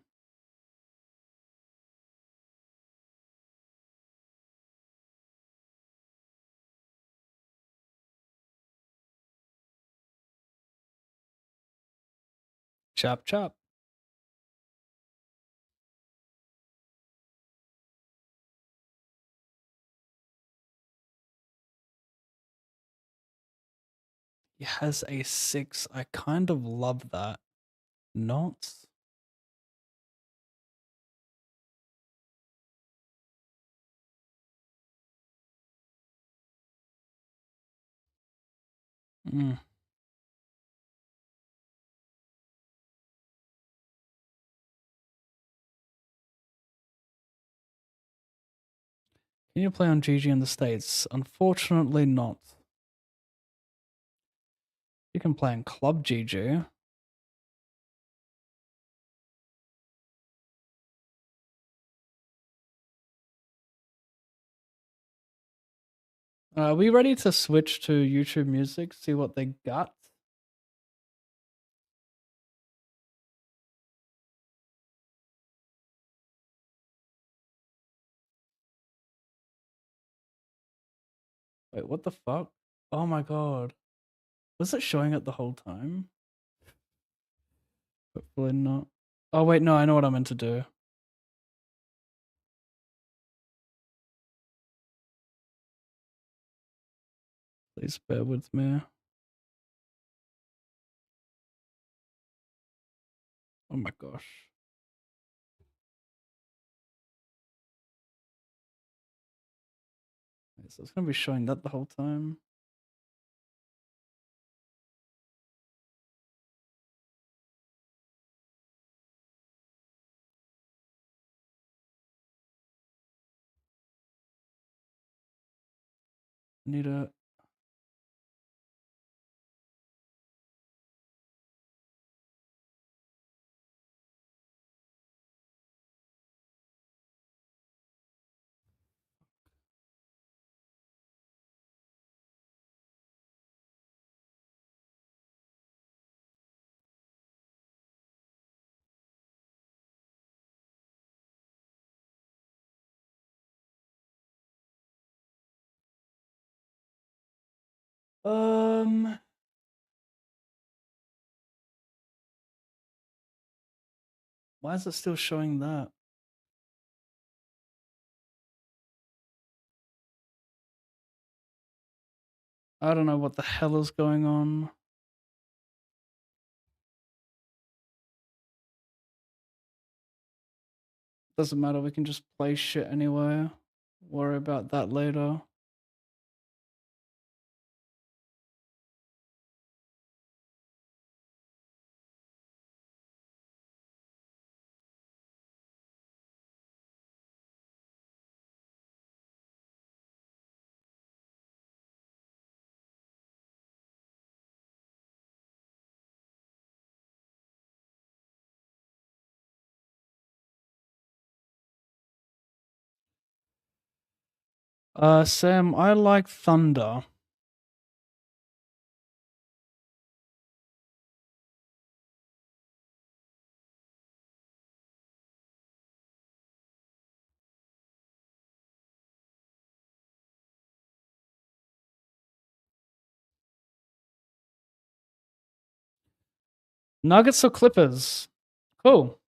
B: Chop chop. He has a 6. I kind of love that. Not. Mm. Can you play on GG in the States? Unfortunately, not. You can play in Club GG. Are we ready to switch to YouTube Music? See what they got? Wait, what the fuck? Oh my god. Was it showing it the whole time? Hopefully not. Oh wait, no, I know what I meant to do. Please bear with me. Oh my gosh. Wait, so it's gonna be showing that the whole time. Need a why is it still showing that? I don't know what the hell is going on. Doesn't matter, we can just play shit anyway. Worry about that later. Sam, I like Thunder. Nuggets or Clippers? Cool.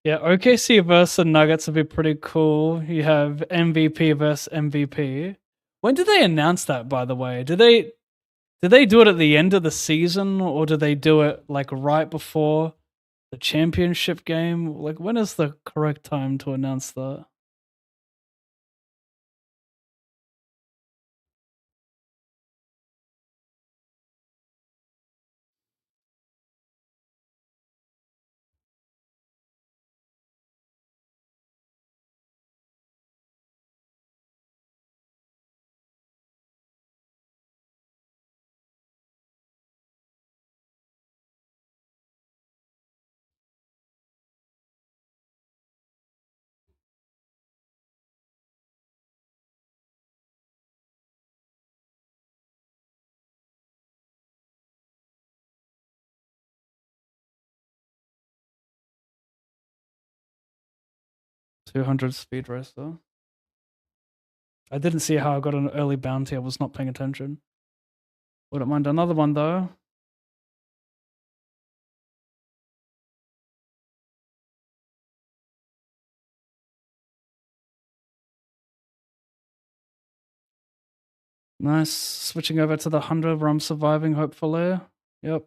B: Yeah, OKC versus the Nuggets would be pretty cool. You have MVP versus MVP. When did they announce that, by the way? Did they do it at the end of the season, or did they do it like right before the championship game? Like, when is the correct time to announce that? $200 speed racer. I didn't see how I got an early bounty. I was not paying attention. Wouldn't mind another one though. Nice. Switching over to the 100 where I'm surviving, hopefully. Yep.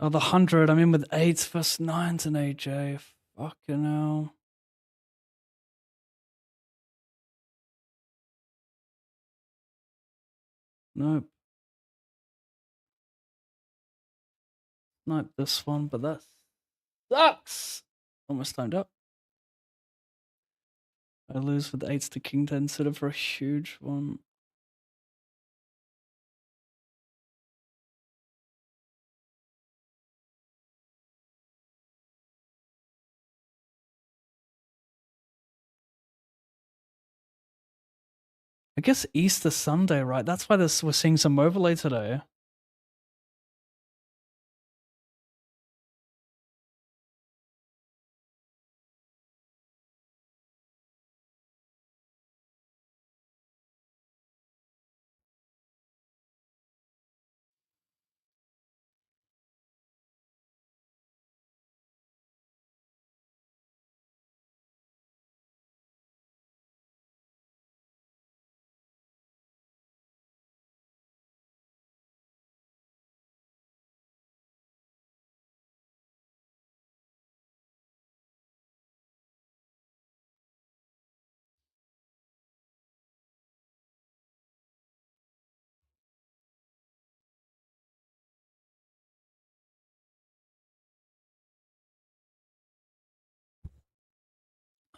B: Oh, the 100. I'm in with 8s versus 9s and AJ. Fucking hell. Nope. Not this one, but that sucks. Almost timed up. I lose with 8s to King 10 instead of for a huge one. I guess Easter Sunday, right? That's why we're seeing some overlay today.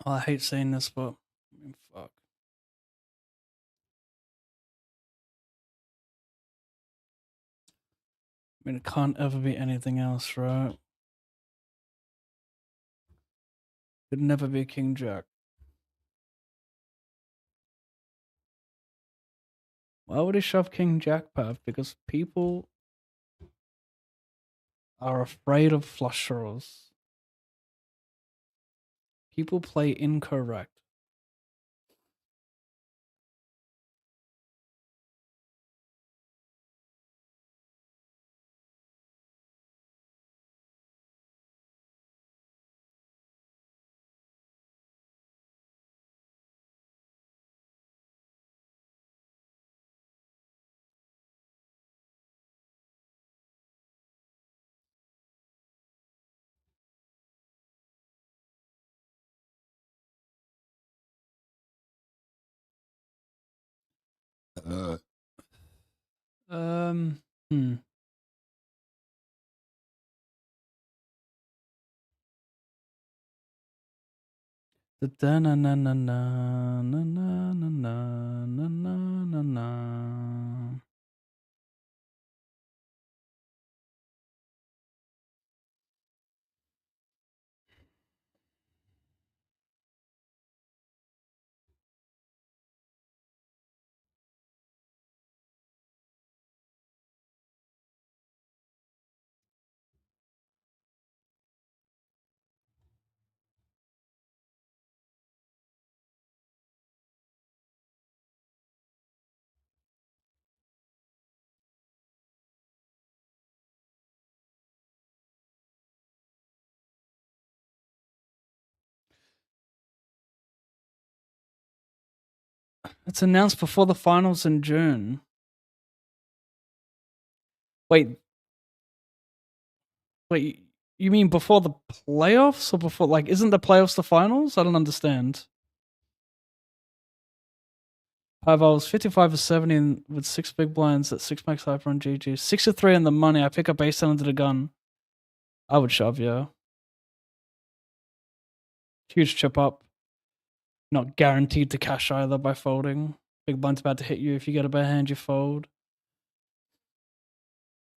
B: Oh, I hate seeing this, but I mean, fuck. I mean, it can't ever be anything else, right? Could never be King Jack. Why would he shove King Jack path? Because people are afraid of flush draws. People play incorrect. Hmm. Da na na na na na na na na na na na na. It's announced before the finals in June. Wait, you mean before the playoffs or before, like, isn't the playoffs the finals? I don't understand. 5 hours, 55 or 70 with 6 big blinds at 6 max hyper on GG. 6 or 3 on the money. I pick up ace 10 into the gun. I would shove, yeah. Huge chip up. Not guaranteed to cash either by folding. Big blind's about to hit you. If you get a bad hand, you fold.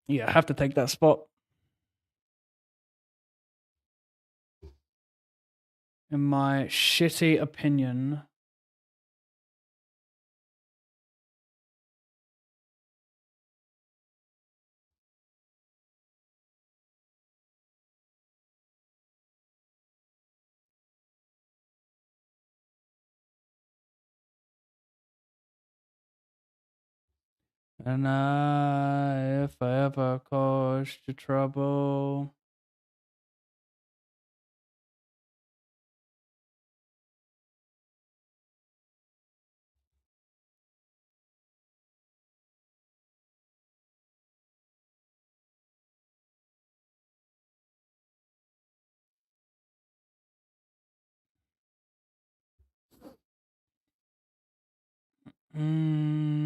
B: Yeah, I have to take that spot. In my shitty opinion. And if I ever caused you trouble. Mm-hmm.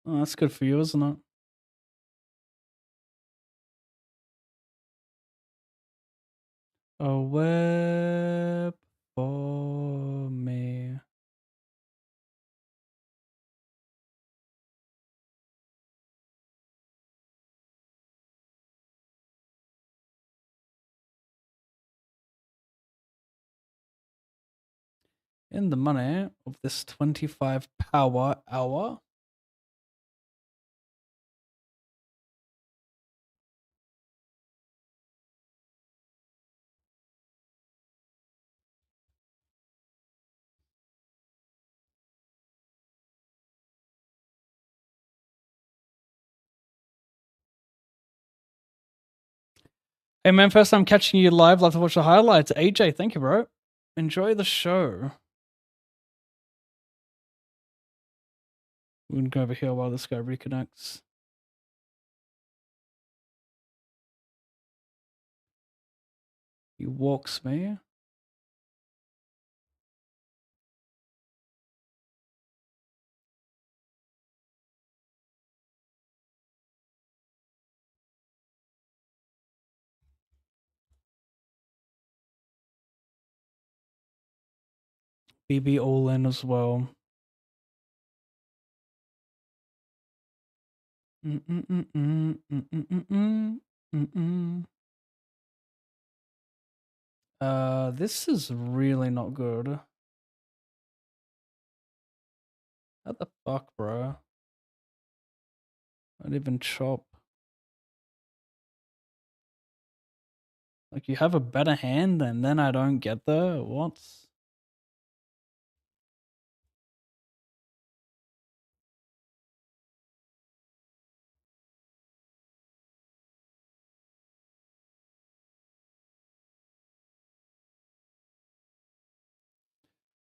B: Oh, that's good for you, isn't it? A web for me. In the money of this 25 power hour. Hey man, first time catching you live. Love to watch the highlights. AJ, thank you, bro. Enjoy the show. We're gonna go over here while this guy reconnects. He walks me. BB all in as well. This is really not good. What the fuck, bro? Not even chop. Like, you have a better hand and then I don't get there? What?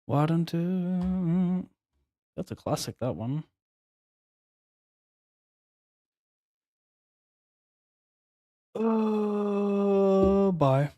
B: Why don't you? That's a classic, that one. Bye.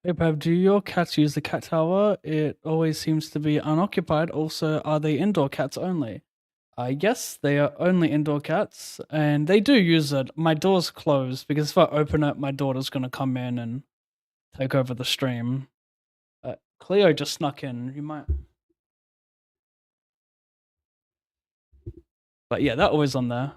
B: Hey, Pav, do your cats use the cat tower? It always seems to be unoccupied. Also, are they indoor cats only? Yes, they are only indoor cats, and they do use it. My door's closed because if I open it, my daughter's gonna come in and take over the stream. Cleo just snuck in. You might, but yeah, they're always on there.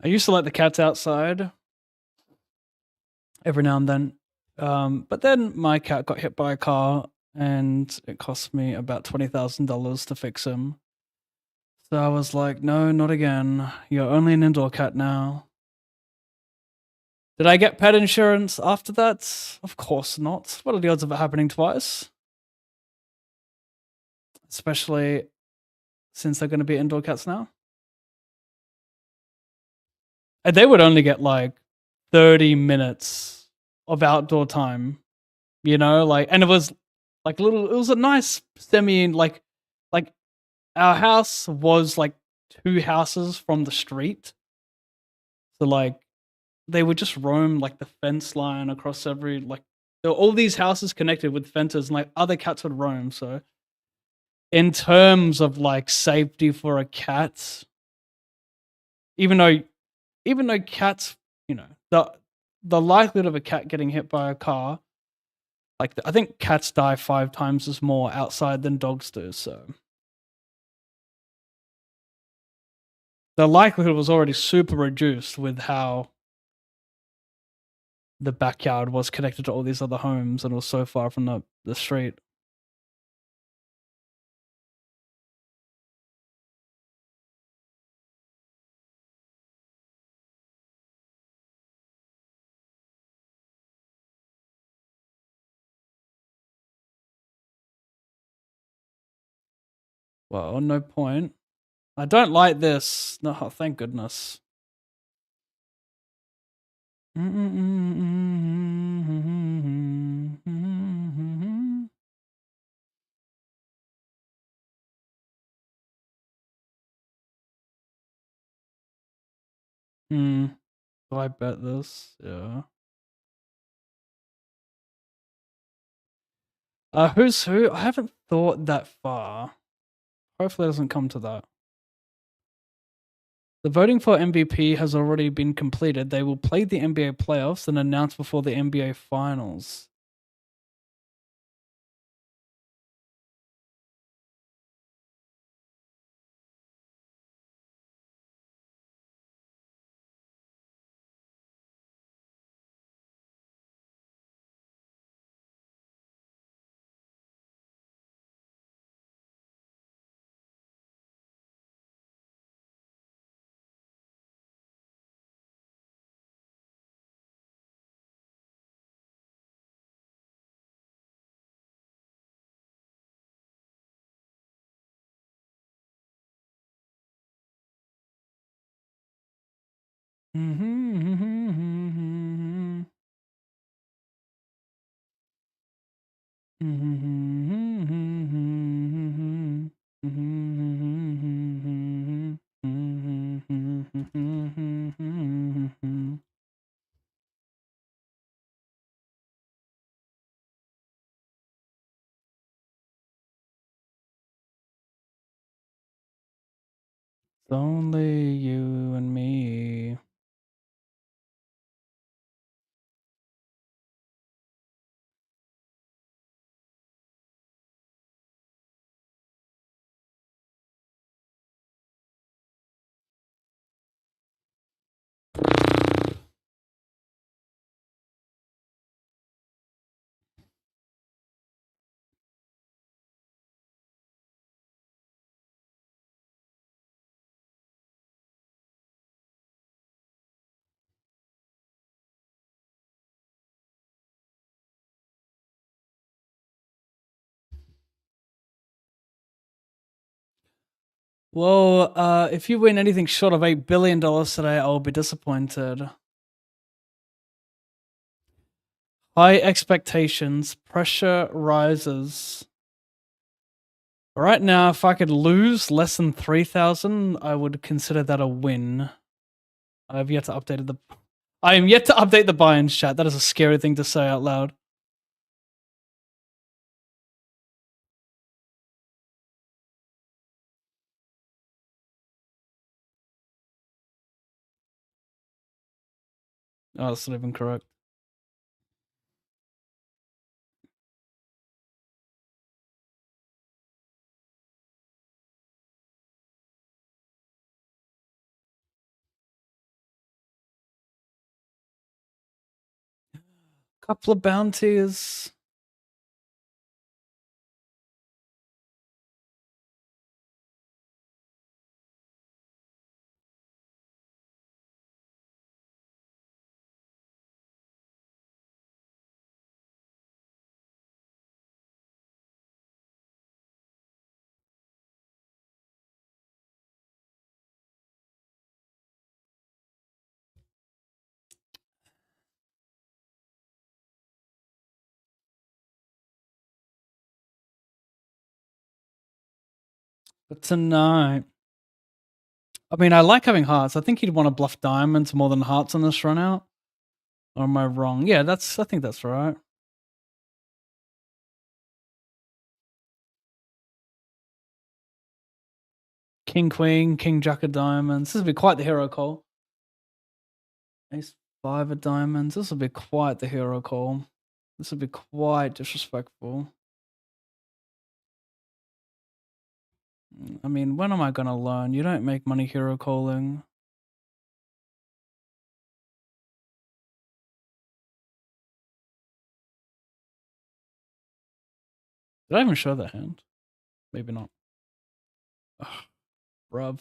B: I used to let the cats outside every now and then, but then my cat got hit by a car, and it cost me about $20,000 to fix him. So I was like, no, not again. You're only an indoor cat now. Did I get pet insurance after that? Of course not. What are the odds of it happening twice? Especially since they're going to be indoor cats now. And they would only get like 30 minutes of outdoor time, you know, like, and it was like it was a nice like our house was like 2 houses from the street. So like they would just roam like the fence line across every like there were all these houses connected with fences and like other cats would roam. So in terms of like safety for a cat, even though cats, you know, the likelihood of a cat getting hit by a car, like I think cats die 5 times as more outside than dogs do. So the likelihood was already super reduced with how the backyard was connected to all these other homes and was so far from the street. Well, no point. I don't like this. No, thank goodness. Do I bet this? Yeah. Who's who? I haven't thought that far. Hopefully it doesn't come to that. The voting for MVP has already been completed. They will play the NBA playoffs and announce before the NBA finals. It's only you and me. Well, if you win anything short of $8 billion today, I'll be disappointed. High expectations, pressure rises. Right now, if I could lose less than 3,000, I would consider that a win. I am yet to update the buy-ins chat. That is a scary thing to say out loud. Oh, that's not even correct. Couple of bounties. But tonight, I mean, I like having hearts. I think he'd want to bluff diamonds more than hearts on this run out. Or am I wrong? Yeah, I think that's right. King, queen, king, jack of diamonds. This would be quite the hero call. Ace, five of diamonds. This would be quite the hero call. This would be quite disrespectful. I mean, when am I going to learn? You don't make money hero calling. Did I even show that hand? Maybe not. Ugh, bruv.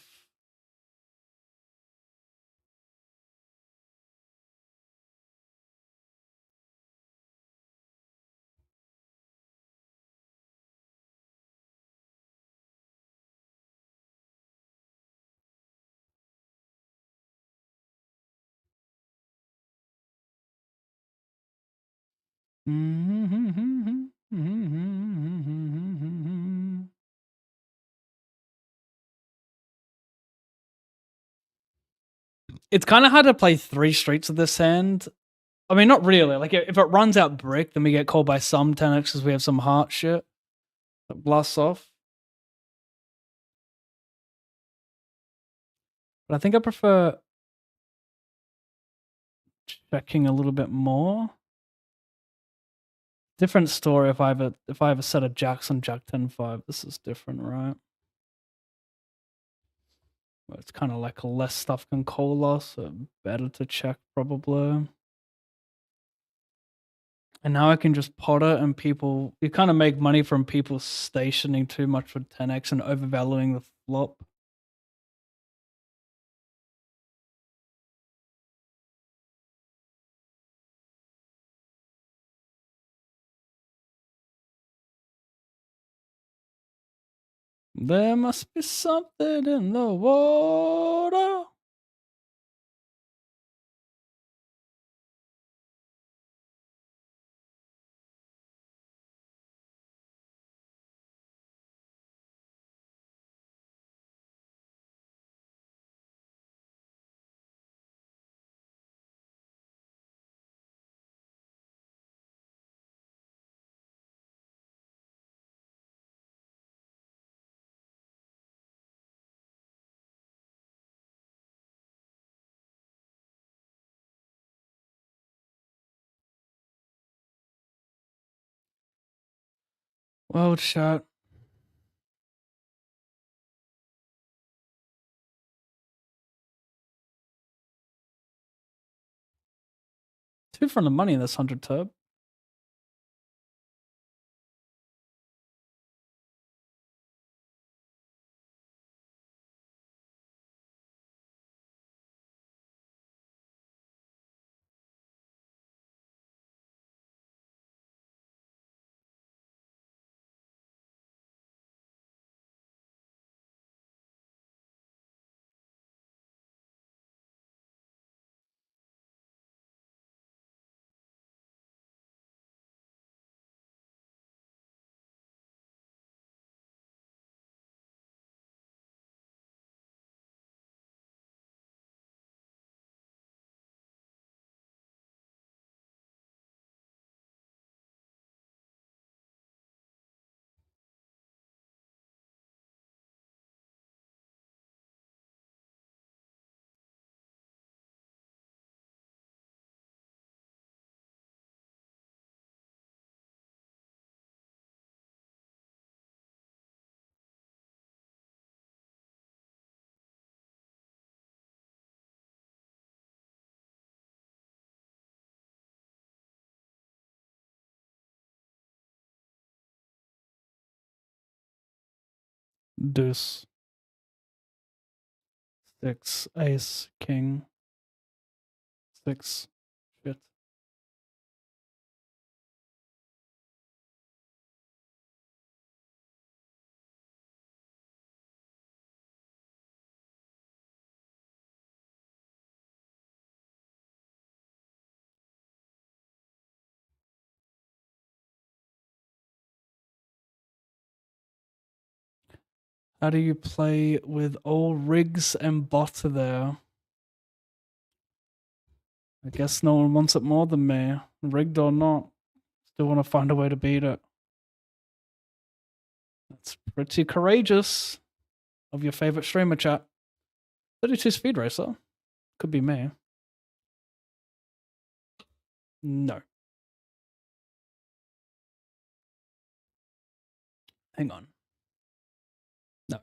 B: It's kind of hard to play three streets of this hand. I mean, not really. Like, if it runs out brick, then we get called by some 10x because we have some heart shit that blasts off. But I think I prefer checking a little bit more. Different story if I have a set of jacks on jack 10-5. This is different, right? Well, it's kind of like less stuff can call us, so better to check probably. And now I can just pot it, and you kind of make money from people stationing too much with 10x and overvaluing the flop. There must be something in the water. Well, chat. Two from the money in this 100 turb. Deuce. 6, ace, king. 6. Shit. How do you play with all rigs and bot there? I guess no one wants it more than me. Rigged or not, still want to find a way to beat it. That's pretty courageous of your favorite streamer, chat. 32 Speed Racer. Could be me. No. Hang on. No.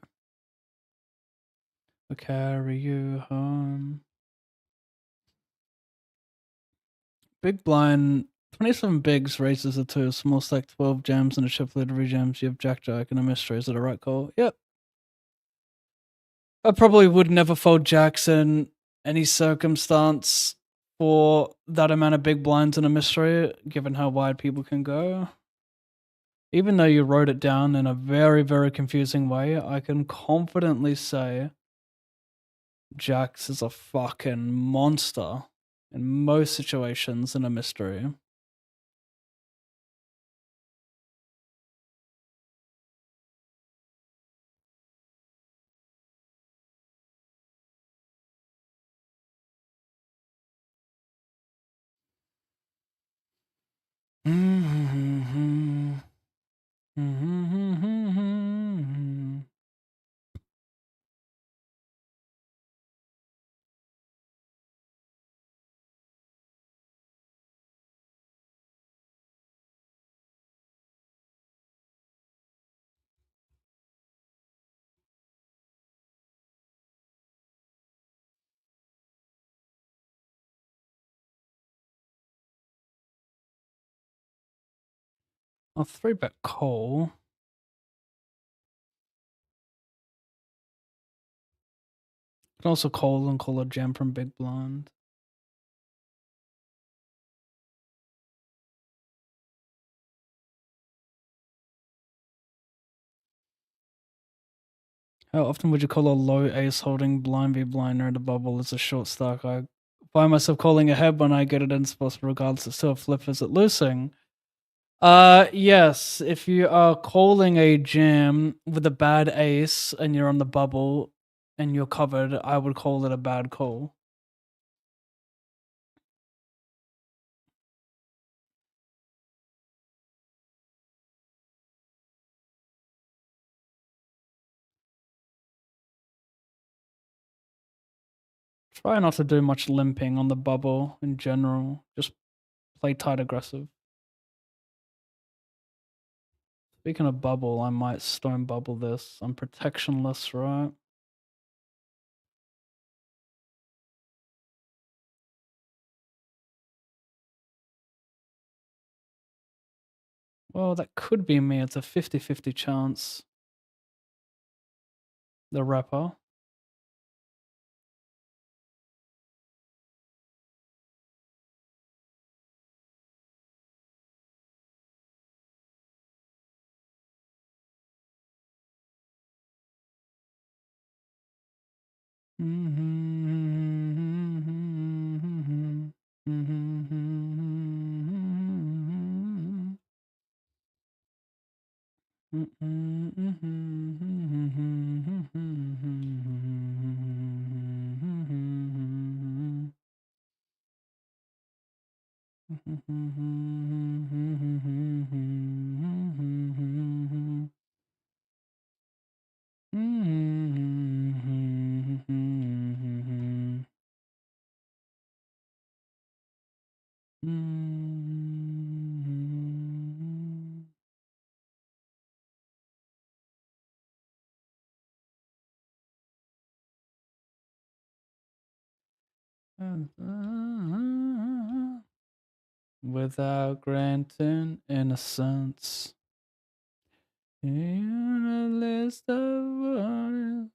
B: I'll carry you home. Big blind. 27 bigs raises a 2. Small stack 12 jams and a chip leader rejams. You have Jack Jack and a mystery. Is it a right call? Yep. I probably would never fold jacks in any circumstance for that amount of big blinds in a mystery, given how wide people can go. Even though you wrote it down in a very, very confusing way, I can confidently say Jax is a fucking monster in most situations in a mystery. I'll 3-bet call. Can also call and call a jam from big blind. How often would you call a low ace holding blind v blind near the bubble as a short stack? I find myself calling ahead when I get it in spots, regardless it's still a flip. Is it losing? Yes. If you are calling a jam with a bad ace and you're on the bubble and you're covered, I would call it a bad call. Try not to do much limping on the bubble in general. Just play tight aggressive. Speaking of bubble, I might stone bubble this. I'm protectionless, right? Well, that could be me. It's a 50-50 chance. The rapper. Without granting innocence. In a list of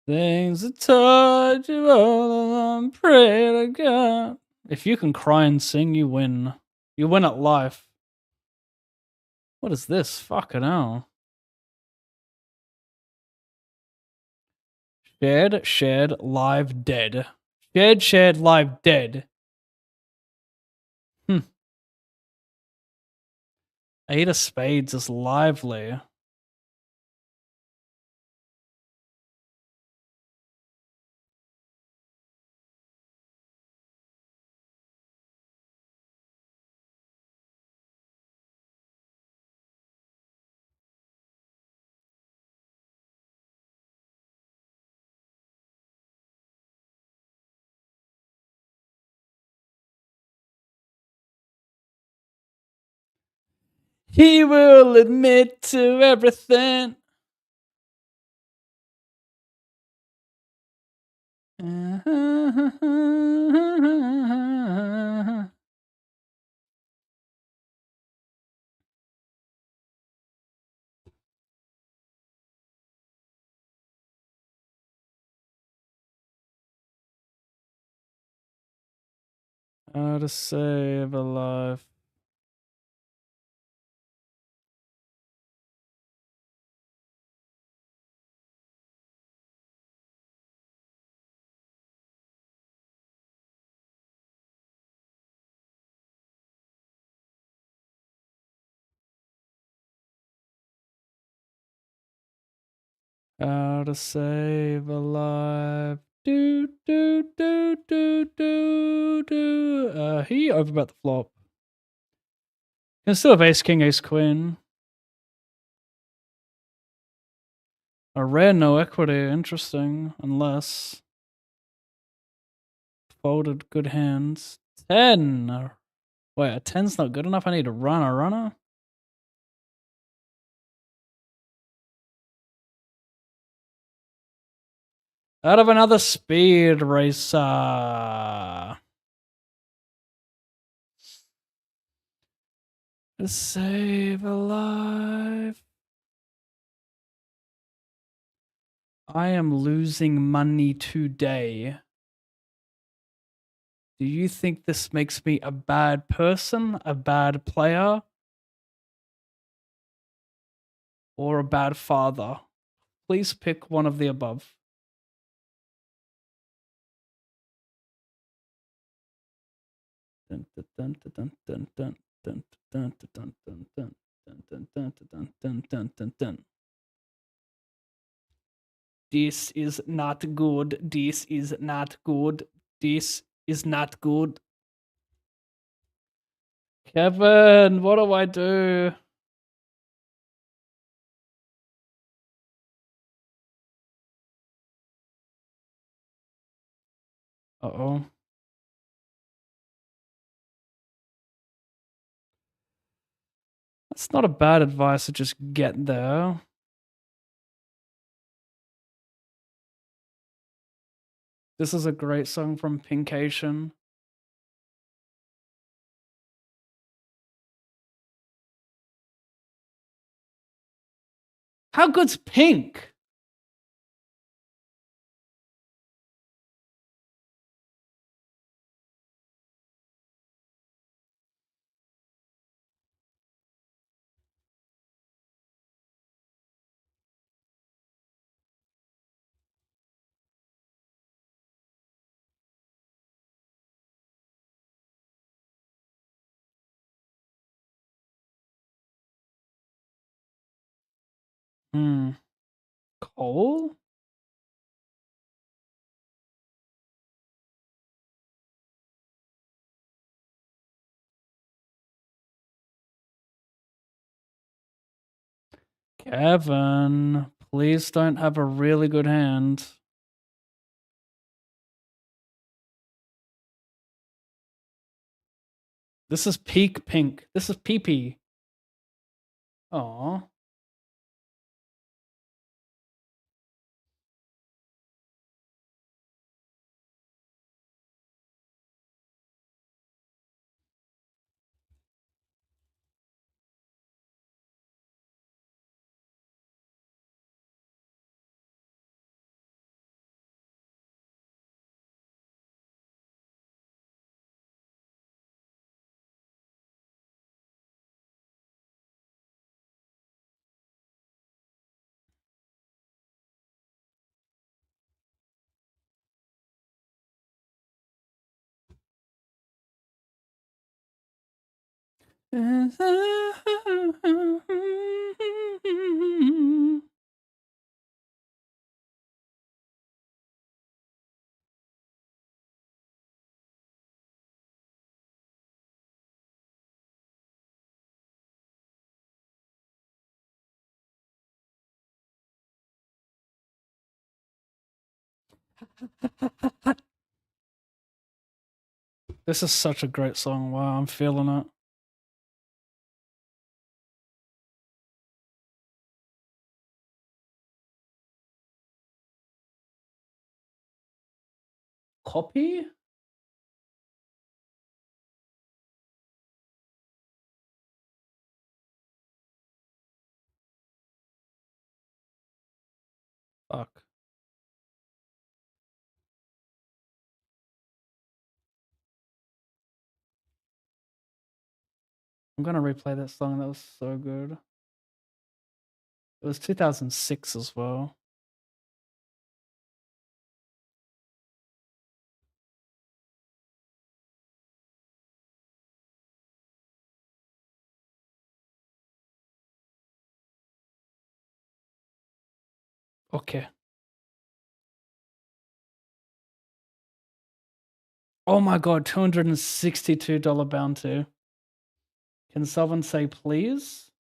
B: things that touch you all and pray to God. If you can cry and sing, you win. You win at life. What is this? Fucking hell. Shared, live, dead. Shared, live, dead. Eight of spades is lively. He will admit to everything. How to save a life. How to save a life. Do, do, do, do, do, do. He overbet the flop. Can still have ace, king, ace, queen. A rare no equity. Interesting. Unless. Folded good hands. 10. Wait, a 10's not good enough? I need to run a runner? Out of another speed racer. To save a life. I am losing money today. Do you think this makes me a bad person, a bad player, or a bad father? Please pick one of the above. Dun, dun, dun, dun, dun, dun, dun, dun, dun, dun, dun, dun, dun, dun, dun, dun, dun, dun, dun. This is not good. This is not good. This is not good. Kevin, what do I do? Uh-oh. That's not a bad advice to just get there. This is a great song from Pinkation. How good's Pink? Cole? Kevin, please don't have a really good hand. This is peak Pink. This is PP. Aw. This is such a great song. Wow, I'm feeling it. Copy? Fuck. I'm gonna replay that song. That was so good. It was 2006 as well. Okay. Oh my god, $262 bounty. Can someone say please?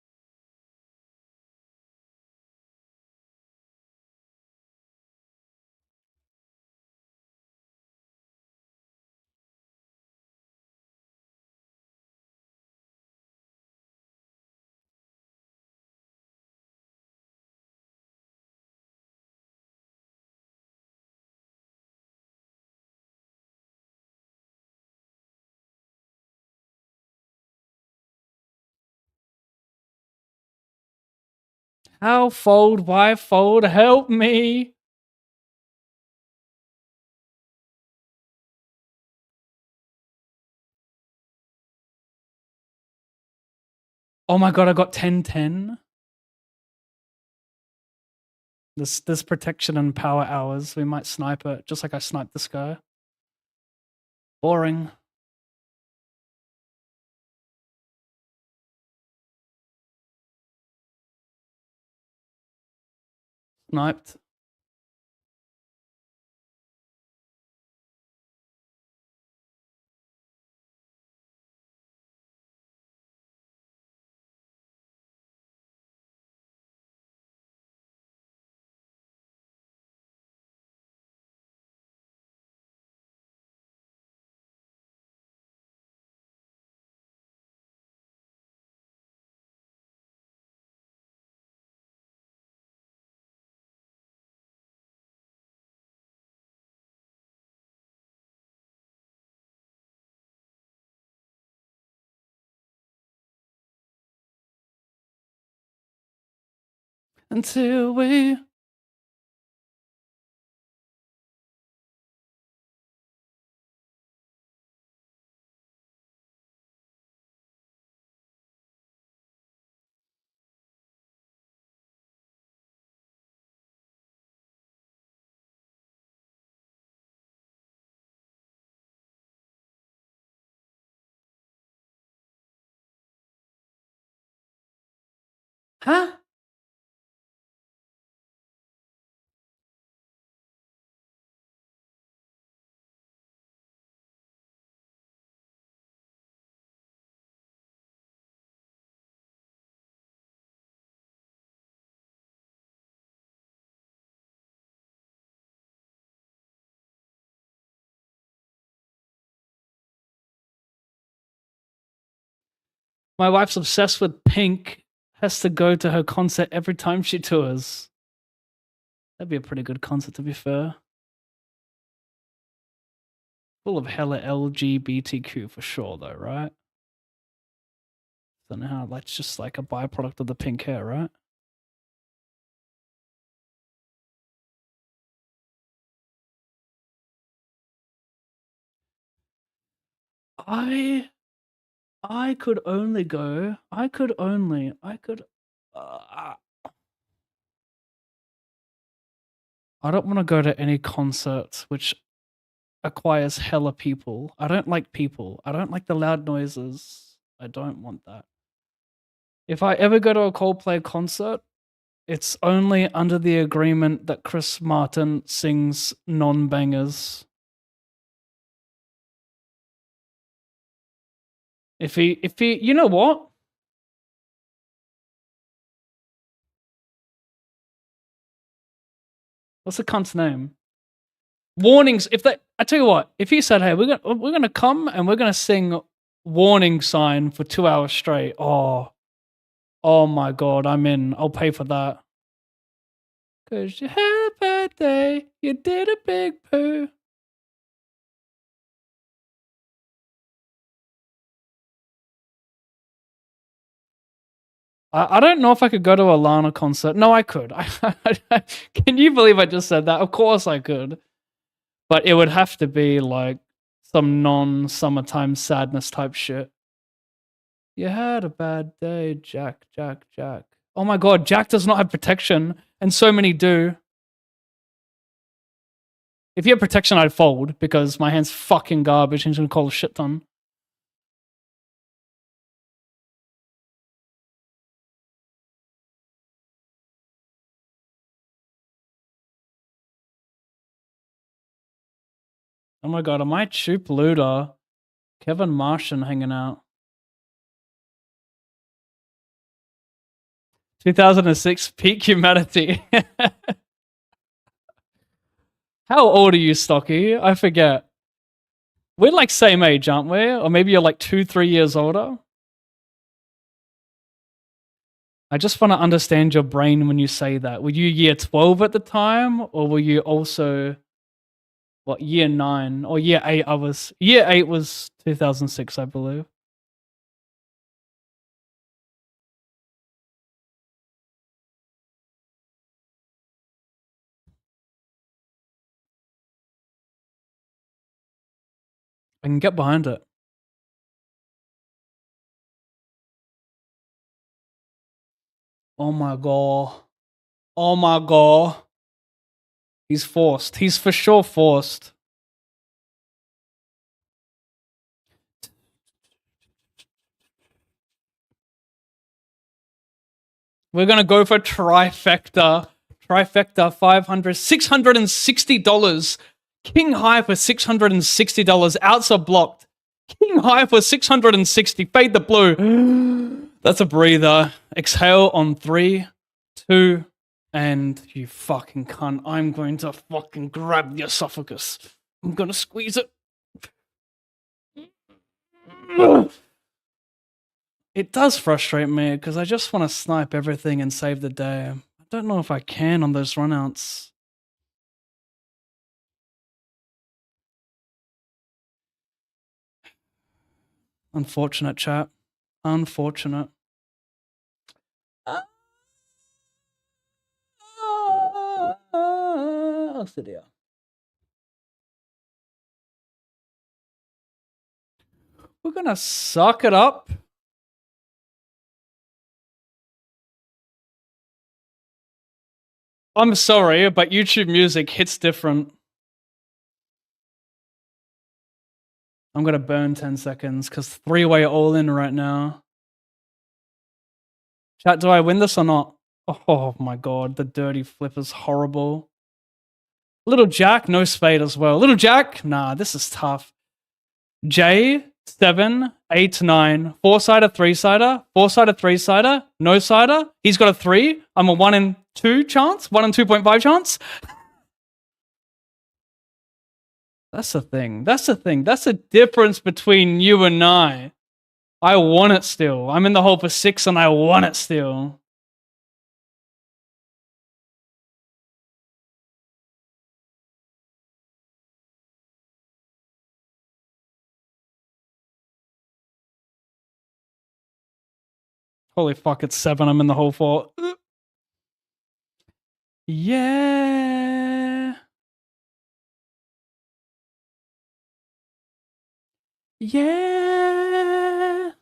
B: How fold? Why fold? Help me! Oh my god, I got 10-10. This protection and power hours. We might snipe it, just like I sniped this guy. Boring. Sniped. Until we... Huh? My wife's obsessed with Pink. Has to go to her concert every time she tours. That'd be a pretty good concert, to be fair. Full of hella LGBTQ for sure, though, right? Don't know how that's just like a byproduct of the pink hair, right? I could only go. I could. Uh, I don't want to go to any concert which acquires hella people. I don't like people. I don't like the loud noises. I don't want that. If I ever go to a Coldplay concert, it's only under the agreement that Chris Martin sings non-bangers. If he, you know what? What's the cunt's name? Warnings. If they, I tell you what, if he said, "Hey, we're gonna come and we're gonna sing warning sign for 2 hours straight," oh my god, I'm in. I'll pay for that. 'Cause you had a bad day, you did a big poo. I don't know if I could go to a Lana concert. No, I could. Can you believe I just said that? Of course I could. But it would have to be like some non-summertime sadness type shit. You had a bad day, Jack, Jack, Jack. Oh my god, Jack does not have protection, and so many do. If you had protection, I'd fold because my hand's fucking garbage and he's gonna call a shit ton. Oh my god, am I Chup Luda? Kevin Martian hanging out. 2006 peak humanity. How old are you, Stocky? I forget. We're like same age, aren't we? Or maybe you're like 2-3 years older. I just want to understand your brain when you say that. Were you year 12 at the time? Or were you also, what, year 9? Or year 8? Year 8 was 2006, I believe. I can get behind it. Oh my god. Oh my god. He's forced. He's for sure forced. We're gonna go for trifecta. Trifecta, $500, $660. King high for $660. Outs are blocked. King high for 660. Fade the blue. That's a breather. Exhale on 3, 2, and you fucking cunt. I'm going to fucking grab the esophagus. I'm gonna squeeze it. It does frustrate me because I just want to snipe everything and save the day. I don't know if I can on those runouts. Unfortunate, chat. Unfortunate. I'll sit here. We're gonna suck it up. I'm sorry, but YouTube music hits different. I'm gonna burn 10 seconds because 3-way all in right now. Chat, do I win this or not? Oh my god, the dirty flip is horrible. Little Jack, no spade as well. Little Jack, nah, this is tough. J, 7, 8, 9, 4-sider, 3-sider, 4-sider, 3-sider, no sider. He's got a 3. I'm a 1 in 2 chance, 1 in 2.5 chance. That's the thing. That's the thing. That's the difference between you and I. I want it still. I'm in the hole for 6 and I want it still. Holy fuck, it's 7. I'm in the hole for. Yeah. Yeah.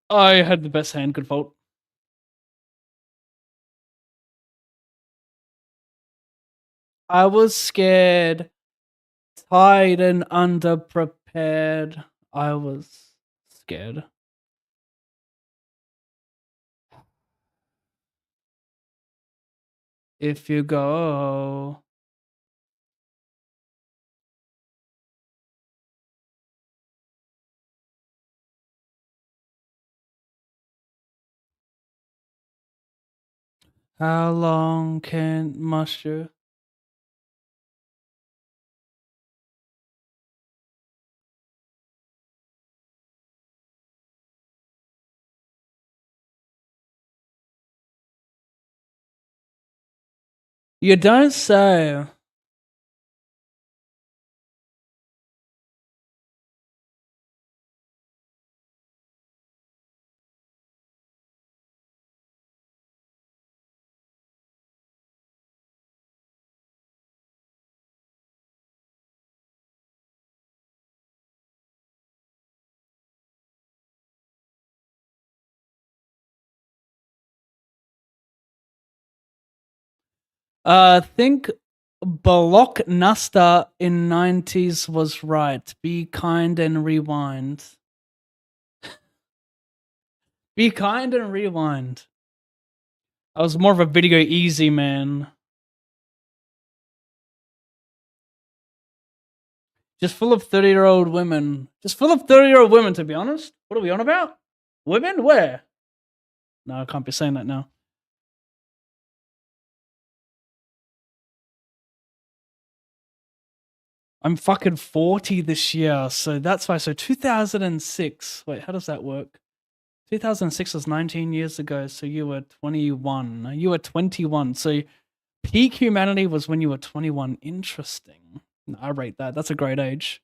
B: I had the best hand, good fault. I was scared, tired, and underprepared. I was scared. If you go. How long must you? You don't say. Think Balok Nasta in 90s was right. Be kind and rewind. Be kind and rewind. I was more of a video easy man. Just full of 30-year-old women. Just full of 30-year-old women, to be honest. What are we on about? Women? Where? No, I can't be saying that now. I'm fucking 40 this year, so that's why. So 2006. Wait, how does that work? 2006 was 19 years ago, so you were 21. You were 21. So peak humanity was when you were 21. Interesting. I rate that. That's a great age.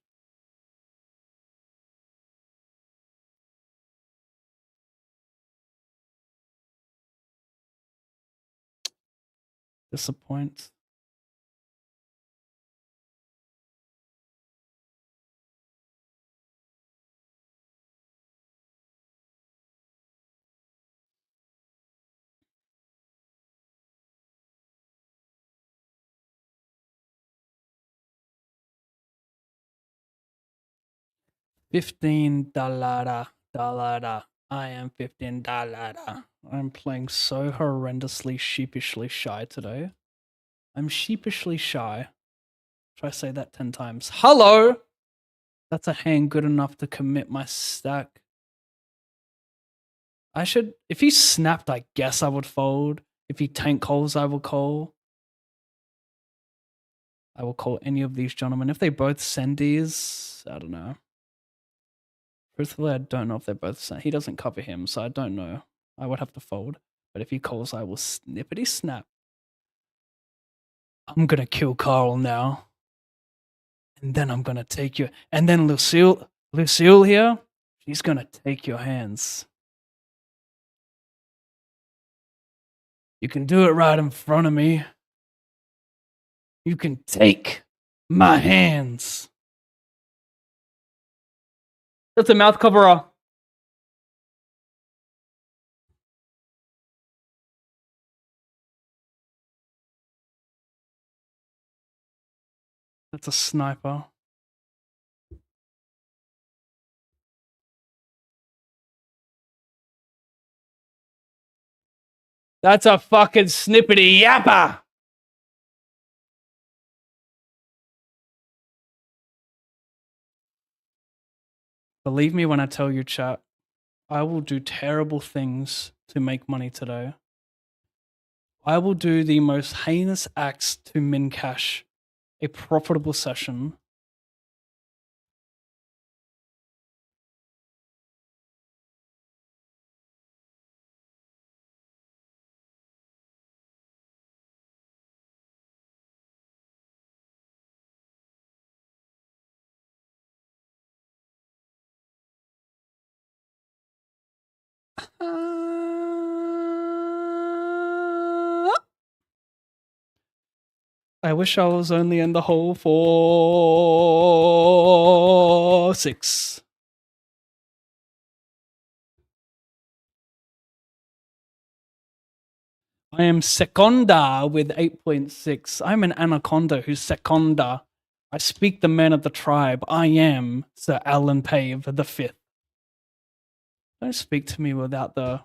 B: Disappoint. $15. I am $15. I'm playing so horrendously sheepishly shy today. I'm sheepishly shy. Try say that 10 times. Hello! That's a hand good enough to commit my stack. I should. If he snapped, I guess I would fold. If he tank calls, I will call. I will call any of these gentlemen. If they both sendies, I don't know. Truthfully, I don't know if they're both send. He doesn't cover him, so I don't know. I would have to fold. But if he calls, I will snippety snap. I'm gonna kill Carl now. And then I'm gonna take you. And then Lucille here, she's gonna take your hands. You can do it right in front of me. You can take my hands. That's a mouth coverer. That's a sniper. That's a fucking snippety yapper. Believe me when I tell you, chat, I will do terrible things to make money today. I will do the most heinous acts to min cash a profitable session. I wish I was only in the hole for 6. I am Seconda with 8.6. I'm an anaconda who's Seconda. I speak the man of the tribe. I am Sir Alan Pave the Fifth. Don't speak to me without the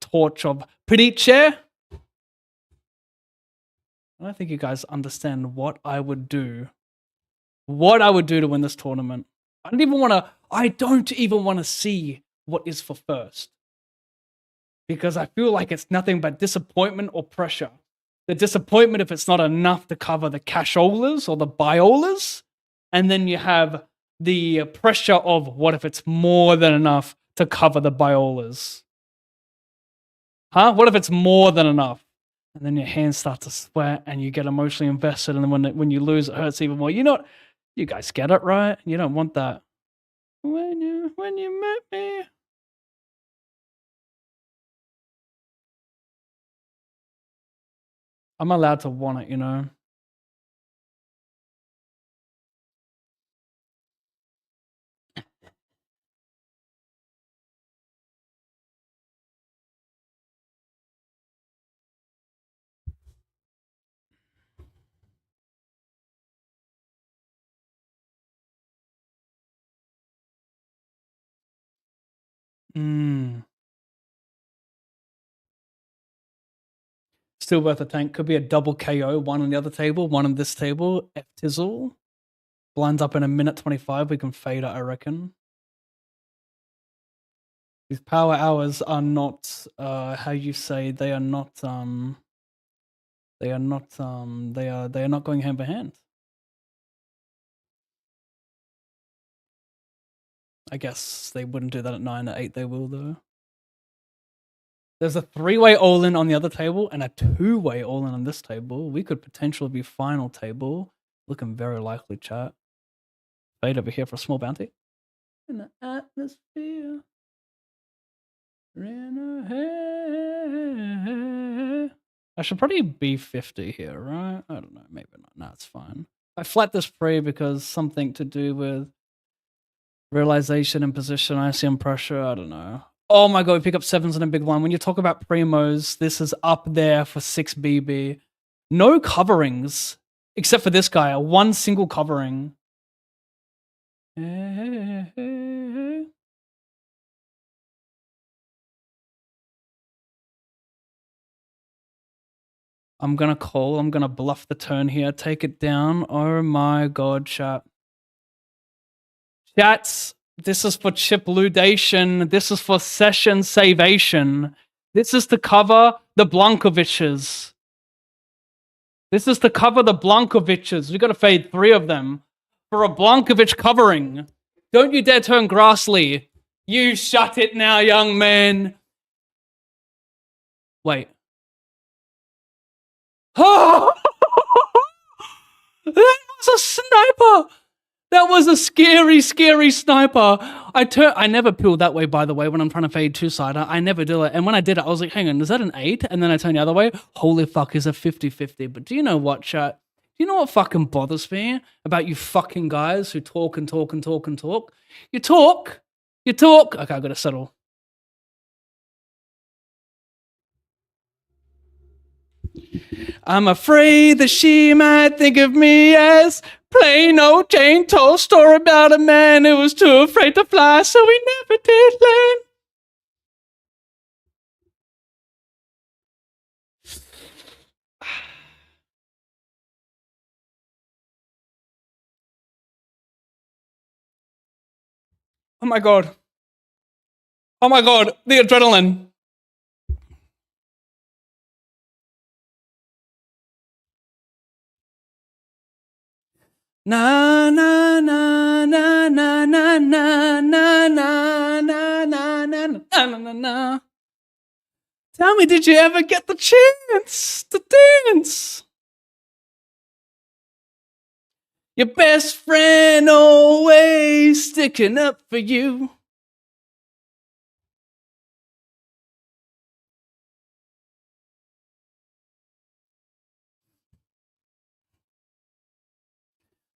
B: torch of Pediche. I don't think you guys understand what I would do. What I would do to win this tournament. I don't even want to see what is for first. Because I feel like it's nothing but disappointment or pressure. The disappointment if it's not enough to cover the casholas or the biolas. And then you have the pressure of what if it's more than enough to cover the biolas. Huh? What if it's more than enough? And then your hands start to sweat and you get emotionally invested. And then when you lose, it hurts even more. You know what? You guys get it, right? You don't want that. When you met me. I'm allowed to want it, you know? Still worth a tank. Could be a double KO. One on the other table, one on this table. F-Tizzle. Blinds up in a minute 25. We can fade it, I reckon. These power hours are not, how you say, they are not going hand in hand. I guess they wouldn't do that at 9. At 8 they will, though. There's a 3-way all-in on the other table and a 2-way all-in on this table. We could potentially be final table. Looking very likely, chat. Fade over here for a small bounty. In the atmosphere. I should probably be 50 here, right? I don't know. Maybe not. No, it's fine. I flat this pre because something to do with realization and position. ICM pressure. I don't know. Oh my god, we pick up 7s in a big one. When you talk about primos, this is up there for 6 BB. No coverings, except for this guy. One single covering. I'm gonna call. I'm gonna bluff the turn here. Take it down. Oh my god, chat. Chats. This is for chip-ludation. This is for session savation. This is to cover the Blankoviches. This is to cover the Blankoviches. We got to fade 3 of them for a Blankovich covering. Don't you dare turn Grassley. You shut it now, young man. Wait. Oh! That was a sniper. That was a scary, scary sniper. I never peel that way, by the way, when I'm trying to fade two-sider. I never do it. And when I did it, I was like, hang on, is that an 8? And then I turn the other way. Holy fuck, is a 50-50. But do you know what, chat? Do you know what fucking bothers me about you fucking guys who talk and talk and talk and talk? You talk. Okay, I gotta settle. I'm afraid that she might think of me as plain old Jane told story about a man who was too afraid to fly, so he never did land. Oh my god. Oh my god, the adrenaline. Na na na na na na na na na na na na na na. Tell me, did you ever get the chance to dance? Your best friend always sticking up for you.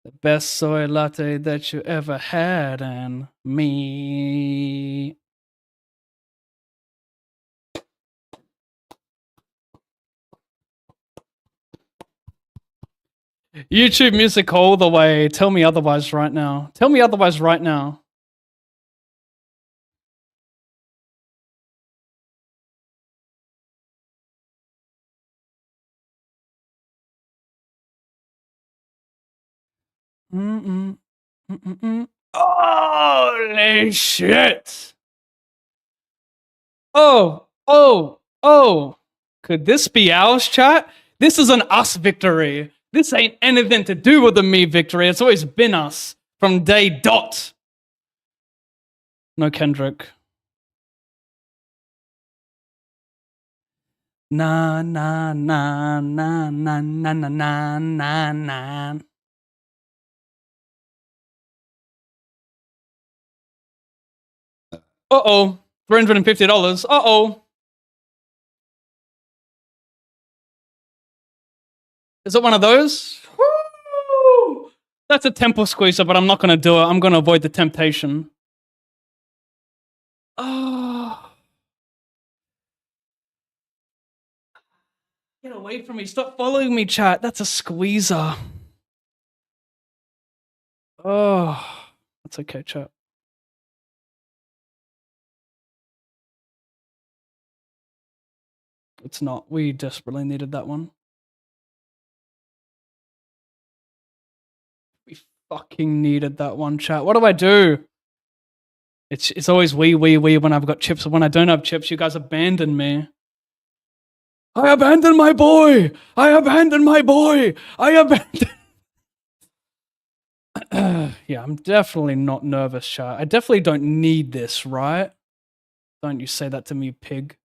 B: The best soy latte that you ever had, and me. YouTube music all the way. Tell me otherwise right now. Tell me otherwise right now. Mm-mm. Mm-mm. Holy shit! Oh! Could this be ours, chat? This is an us victory. This ain't anything to do with the me victory. It's always been us from day dot. No Kendrick. Na na na na na na na na na na. Uh-oh. $350. Uh-oh. Is it one of those? Woo! That's a temple squeezer, but I'm not going to do it. I'm going to avoid the temptation. Oh. Get away from me. Stop following me, chat. That's a squeezer. Oh. That's okay, chat. It's not. We desperately needed that one. We fucking needed that one, chat. What do I do? It's always we when I've got chips. When I don't have chips, you guys abandon me. I abandoned my boy. I abandoned my boy. I abandoned. Yeah, I'm definitely not nervous, chat. I definitely don't need this, right? Don't you say that to me, pig.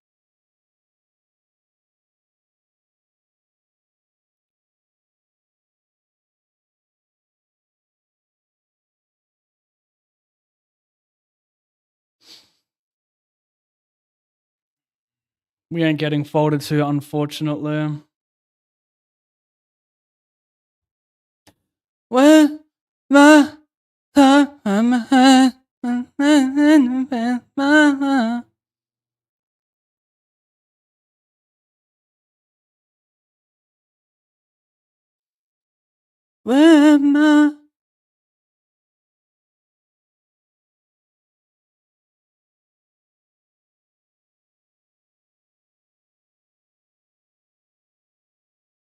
B: We ain't getting folded to, unfortunately. Where?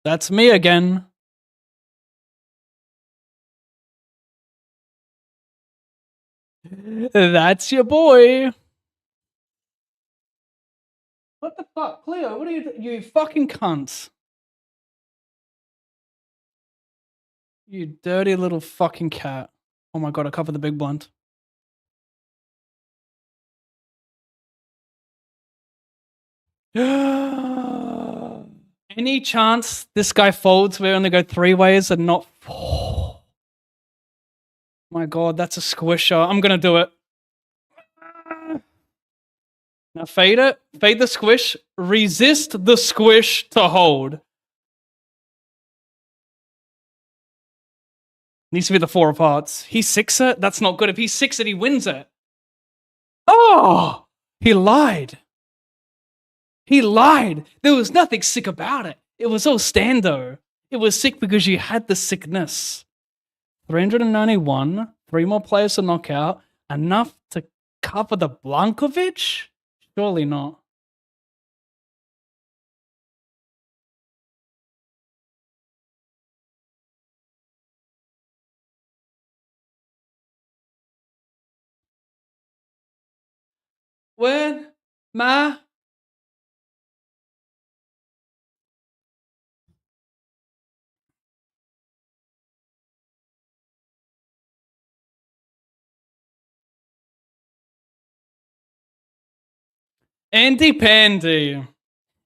B: That's me again. That's your boy. What the fuck, Cleo? What are you fucking cunts? You dirty little fucking cat. Oh my god, I covered the big blunt. Any chance this guy folds, we only go 3 ways and not 4? My god, that's a squisher. I'm gonna do it. Now fade it. Fade the squish. Resist the squish to hold. Needs to be the 4 of hearts. He 6 it? That's not good. If he 6 it, he wins it. Oh! He lied. He lied. There was nothing sick about it. It was all stando. It was sick because you had the sickness. 391. 3 more players to knock out. Enough to cover the Blankovic? Surely not. When my Andy Pandy.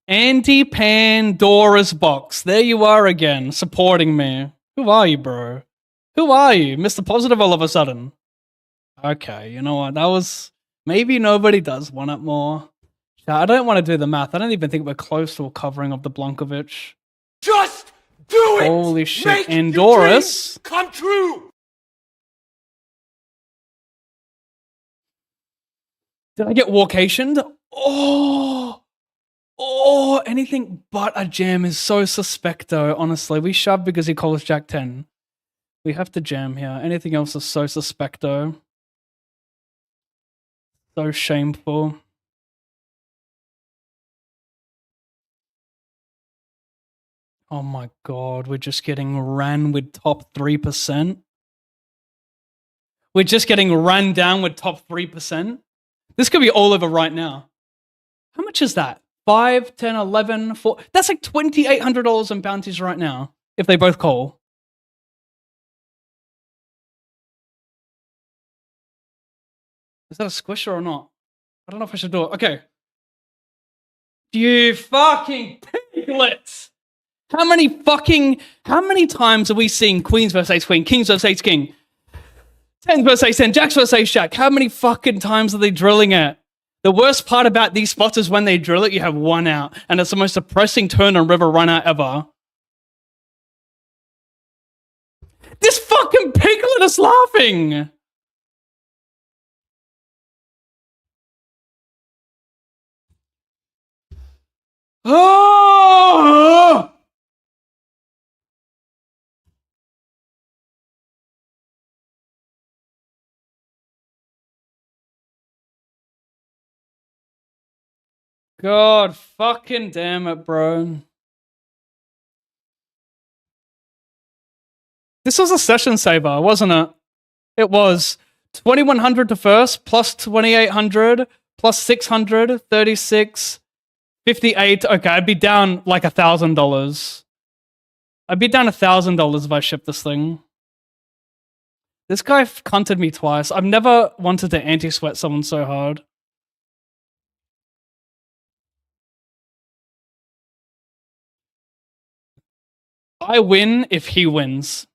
B: Andy Pandora's box. There you are again, supporting me. Who are you, bro? Who are you? Mr. Positive all of a sudden. Okay, you know what? That was... Maybe nobody does want it more. I don't want to do the math. I don't even think we're close to a covering of the Blankovic.
C: Just do it!
B: Holy shit.
C: Make
B: Andoris.
C: come true!
B: Did I get walkationed? Oh! Oh, anything but a jam is so suspecto, honestly. We shove because he calls Jack 10. We have to jam here. Anything else is so suspecto. So shameful. Oh my god, we're just getting ran with top 3%. We're just getting run down with top 3%. This could be all over right now. How much is that? 5, 10, 11, 4. That's like $2,800 in bounties right now if they both call. Is that a squisher or not? I don't know if I should do it. Okay. You fucking piglets! How many times are we seeing Queens versus Ace Queen, Kings versus Ace King, 10s versus Ace 10, Jacks versus Ace Jack? How many fucking times are they drilling it? The worst part about these spots is when they drill it, you have one out, and it's the most depressing turn on river run out ever. This fucking piglet is laughing! Oh! God fucking damn it, bro. This was a session saver, wasn't it? It was 2,100 to first, plus 2,800, plus 600, 36, 58. Okay, I'd be down like $1,000. I'd be down $1,000 if I shipped this thing. This guy cunted me twice. I've never wanted to anti-sweat someone so hard. I win if he wins.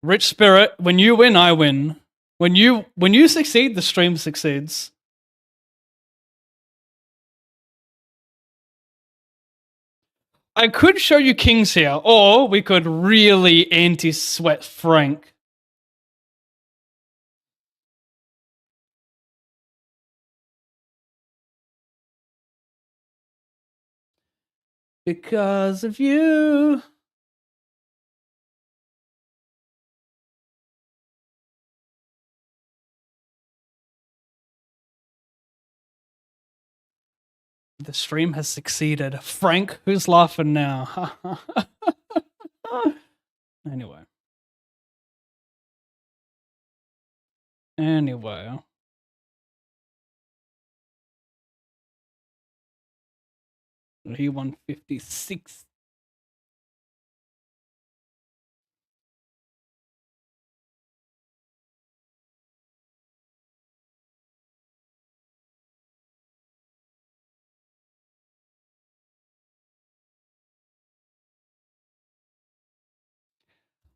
B: Rich Spirit, when you win, I win. When you succeed, the stream succeeds. I could show you kings here, or we could really anti-sweat Frank. Because of you. The stream has succeeded. Frank, who's laughing now? Anyway. He won 56.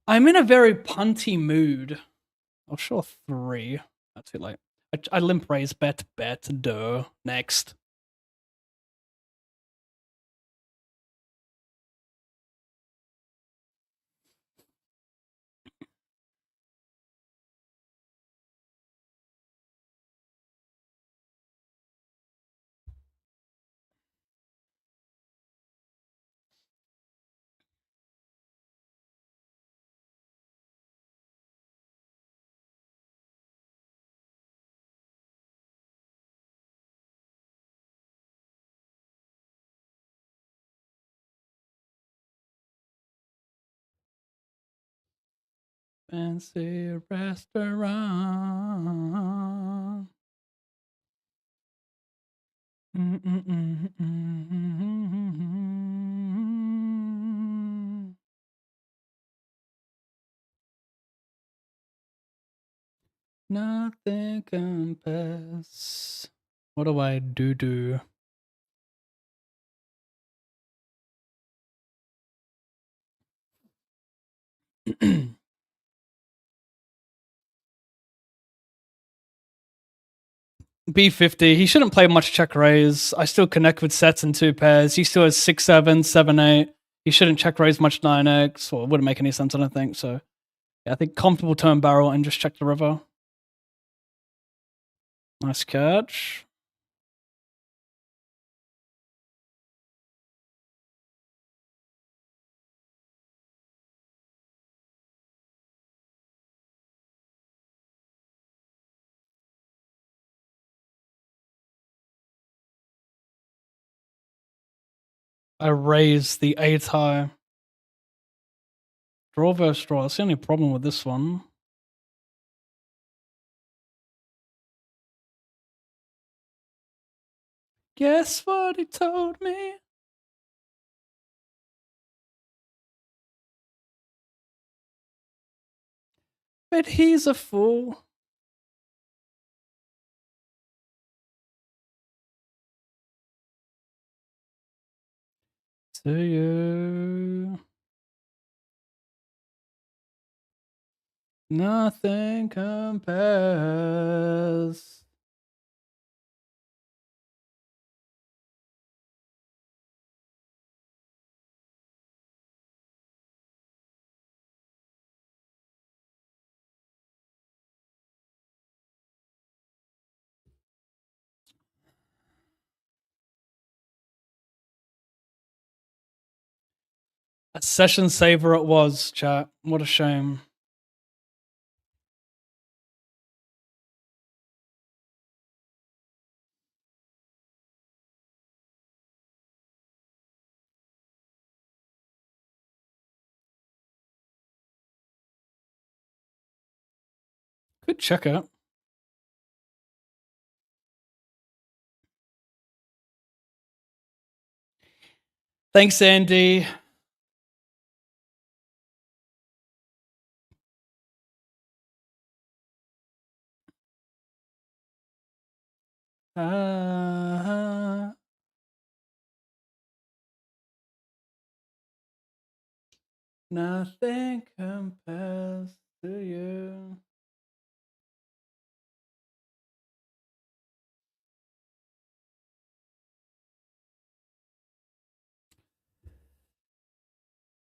B: I'm in a very punty mood. I'll show 3. That's too late. I limp raise bet, duh. Next. Fancy restaurant. Nothing compares. What do I do? B50. He shouldn't play much check raise. I still connect with sets in 2 pairs. He still has 6-7, 7-8. He shouldn't check raise much 9x, or it wouldn't make any sense, I don't think. So, yeah, I think comfortable turn barrel and just check the river. Nice catch. I raise the 8 high. Draw versus draw. That's the only problem with this one. Guess what he told me? But he's a fool. To you. Nothing compares. A session saver it was, chat. What a shame. Good checker. Thanks, Andy. Nothing compares to you.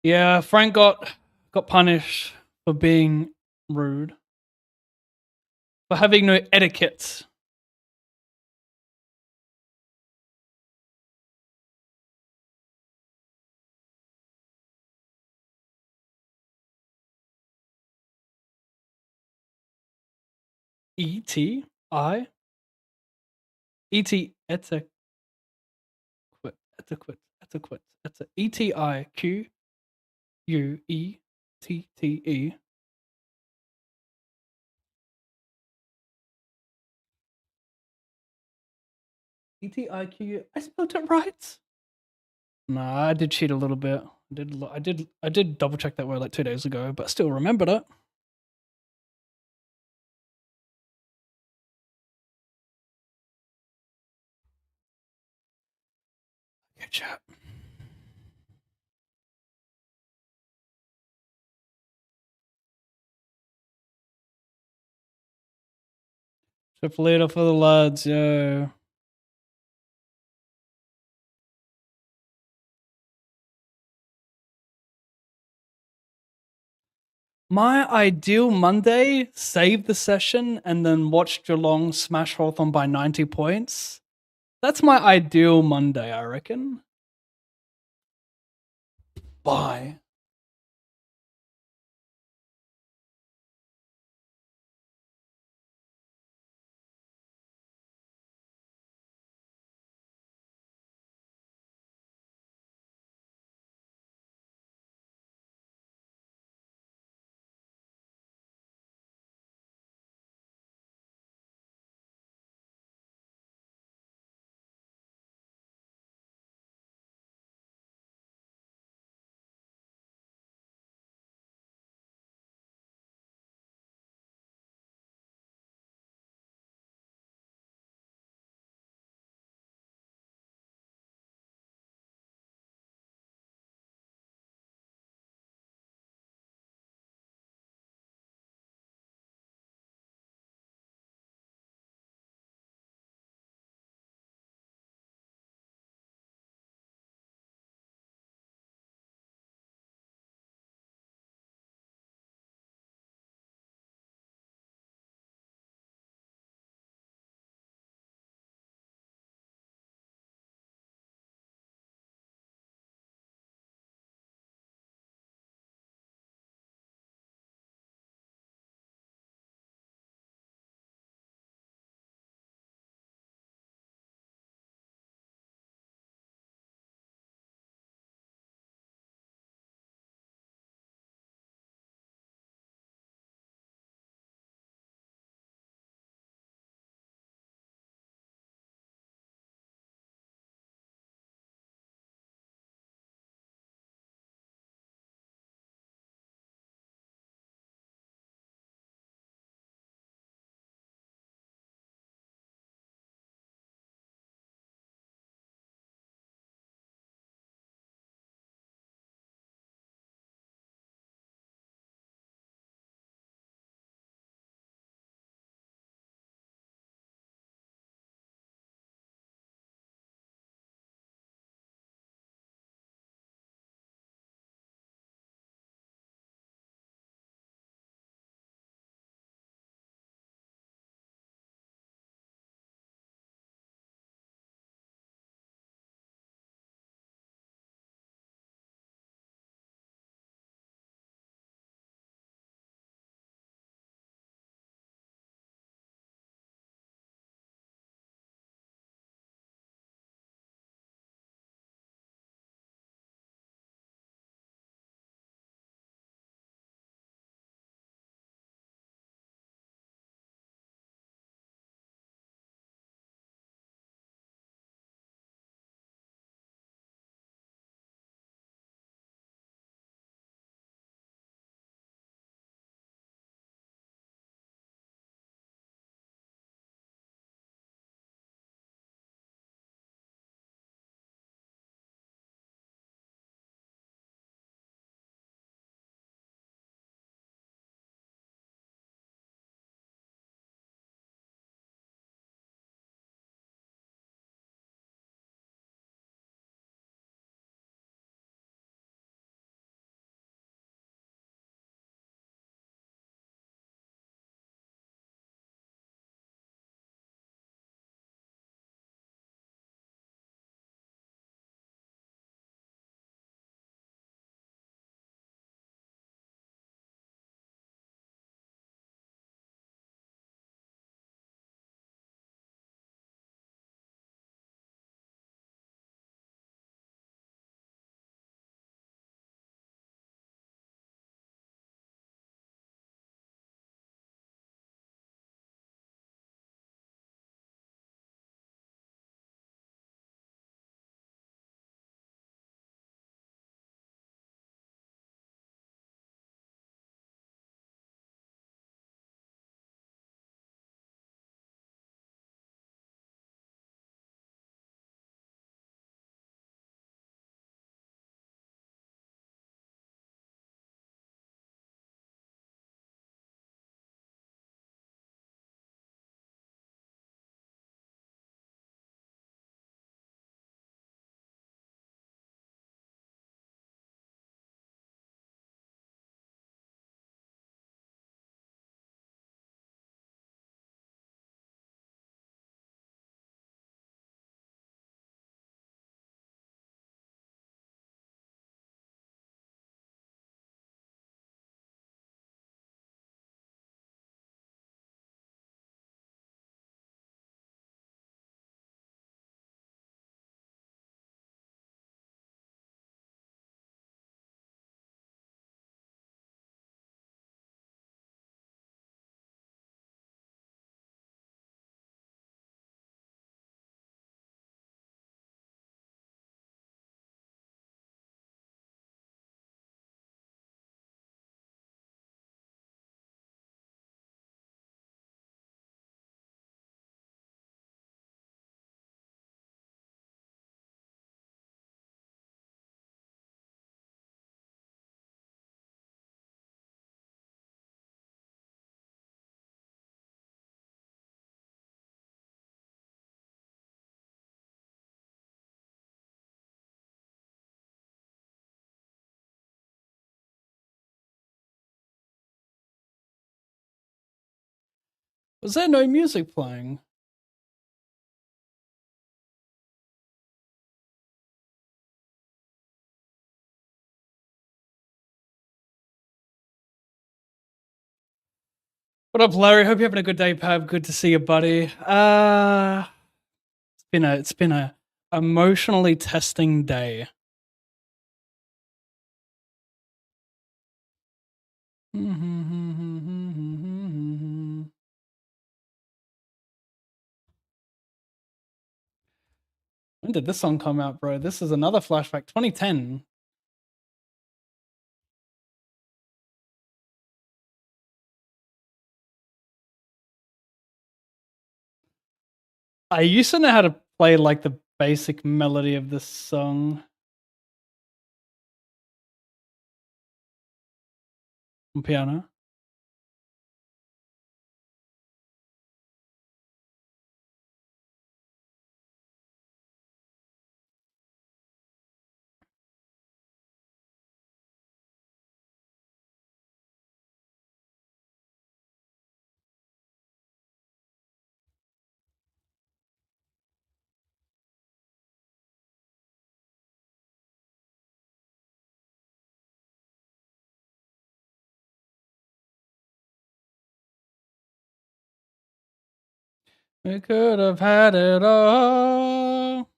B: Yeah, Frank got punished for being rude, for having no etiquette. E-T-I? E-T, etiquette, etiquette, etiquette, E-T-I-Q-U-E-T-T-E. E-T-I-Q-U, I spelled it right. Nah, I did cheat a little bit. I did double check that word like 2 days ago, but still remembered it. Okay, chat. Triple leader for the lads, yo. My ideal Monday, save the session and then watch Geelong smash Hawthorn by 90 points. That's my ideal Monday, I reckon. Bye. Was there no music playing? What up, Larry? Hope you're having a good day, Pab. Good to see you, buddy. It's been a emotionally testing day. When did this song come out, bro? This is another flashback. 2010. I used to know how to play like the basic melody of this song on piano. We could have had it all.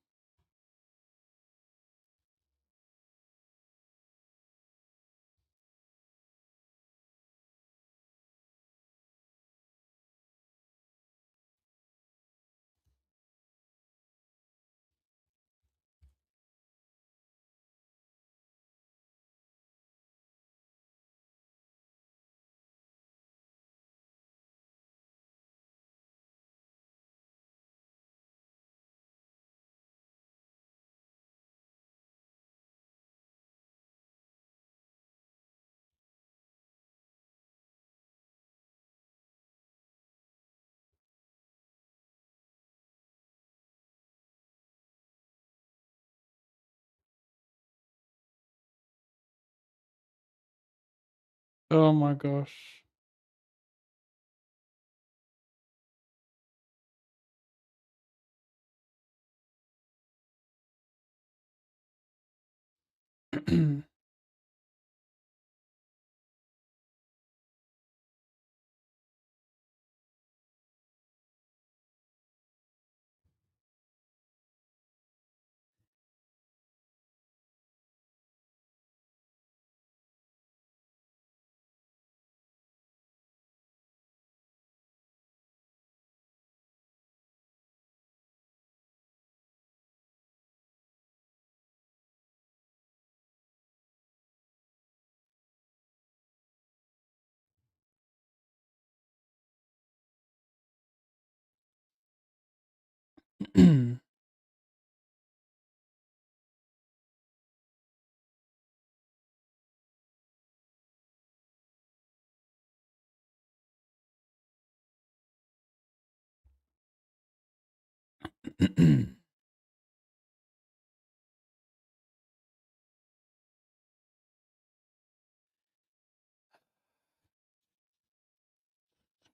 B: Oh my gosh.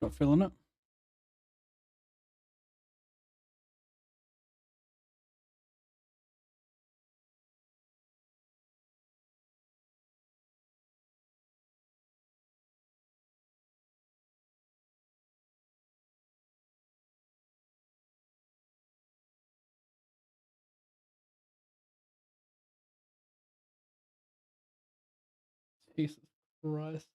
B: Not feeling it. Jesus Christ.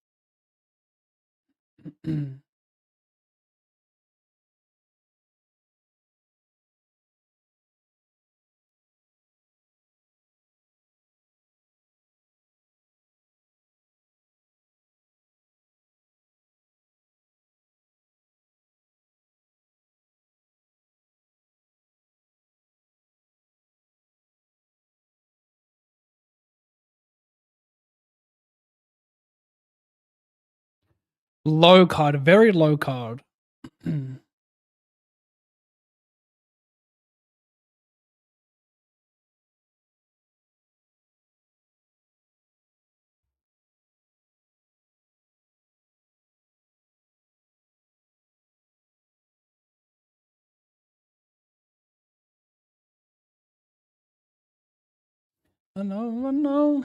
B: Low card, very low card. I know.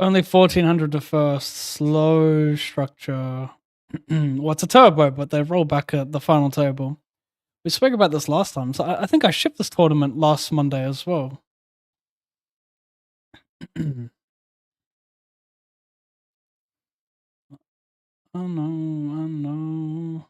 B: Only 1400 to first. Slow structure. What's a turbo? But they roll back at the final table. We spoke about this last time. So I think I shipped this tournament last Monday as well. Oh no.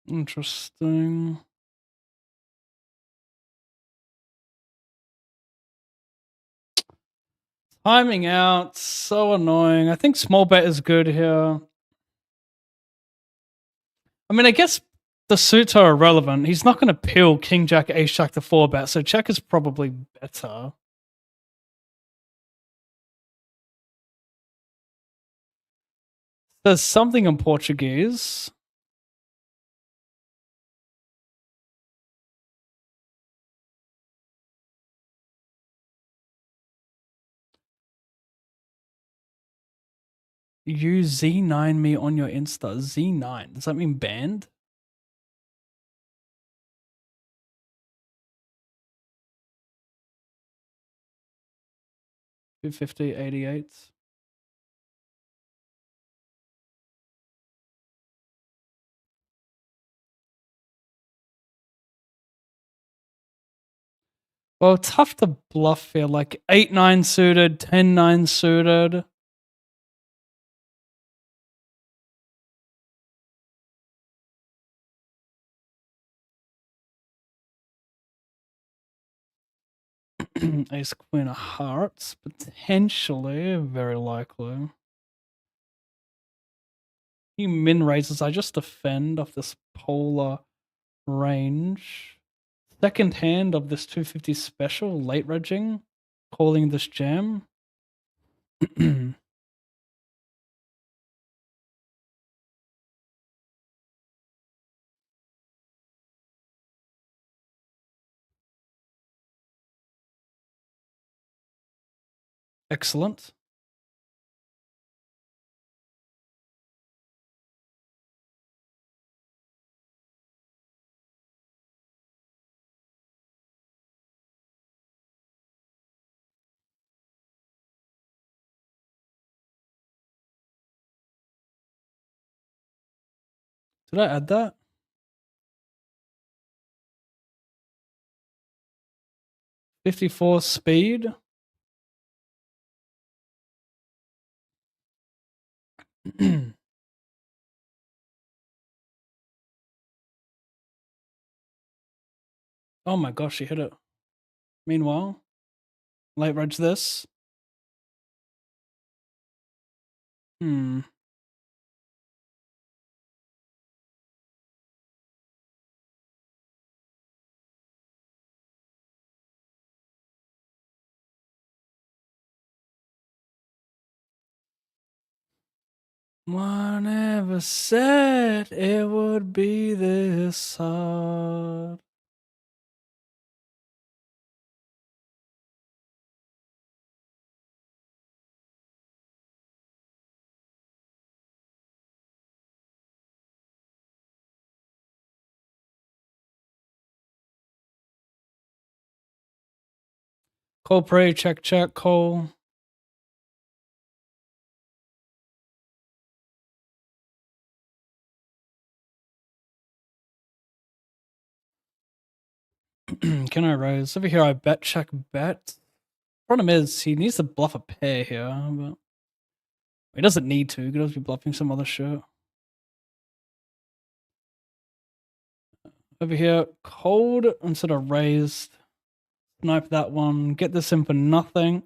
B: Interesting. Timing out. So annoying. I think small bet is good here. I mean, I guess the suits are irrelevant. He's not going to peel King Jack, Ace Jack to 4-bet, so check is probably better. There's something in Portuguese. You Z9 me on your Insta. Z9. Does that mean banned? $250.88. Well, tough to bluff here. Like 8-9 suited, 10-9 suited. Ace Queen of Hearts, potentially, very likely. He min raises. I just defend off this polar range. Second hand of this 250 special, late regging, calling this jam. Excellent. Did I add that? $54 speed. Oh my gosh, she hit it. Meanwhile, late reg this. One ever said it would be this hard. Call pray, check, call. Can I raise? Over here, I bet check bet. Problem is, he needs to bluff a pair here, but he doesn't need to. He could also be bluffing some other shit. Over here, cold instead of raised. Snipe that one. Get this in for nothing.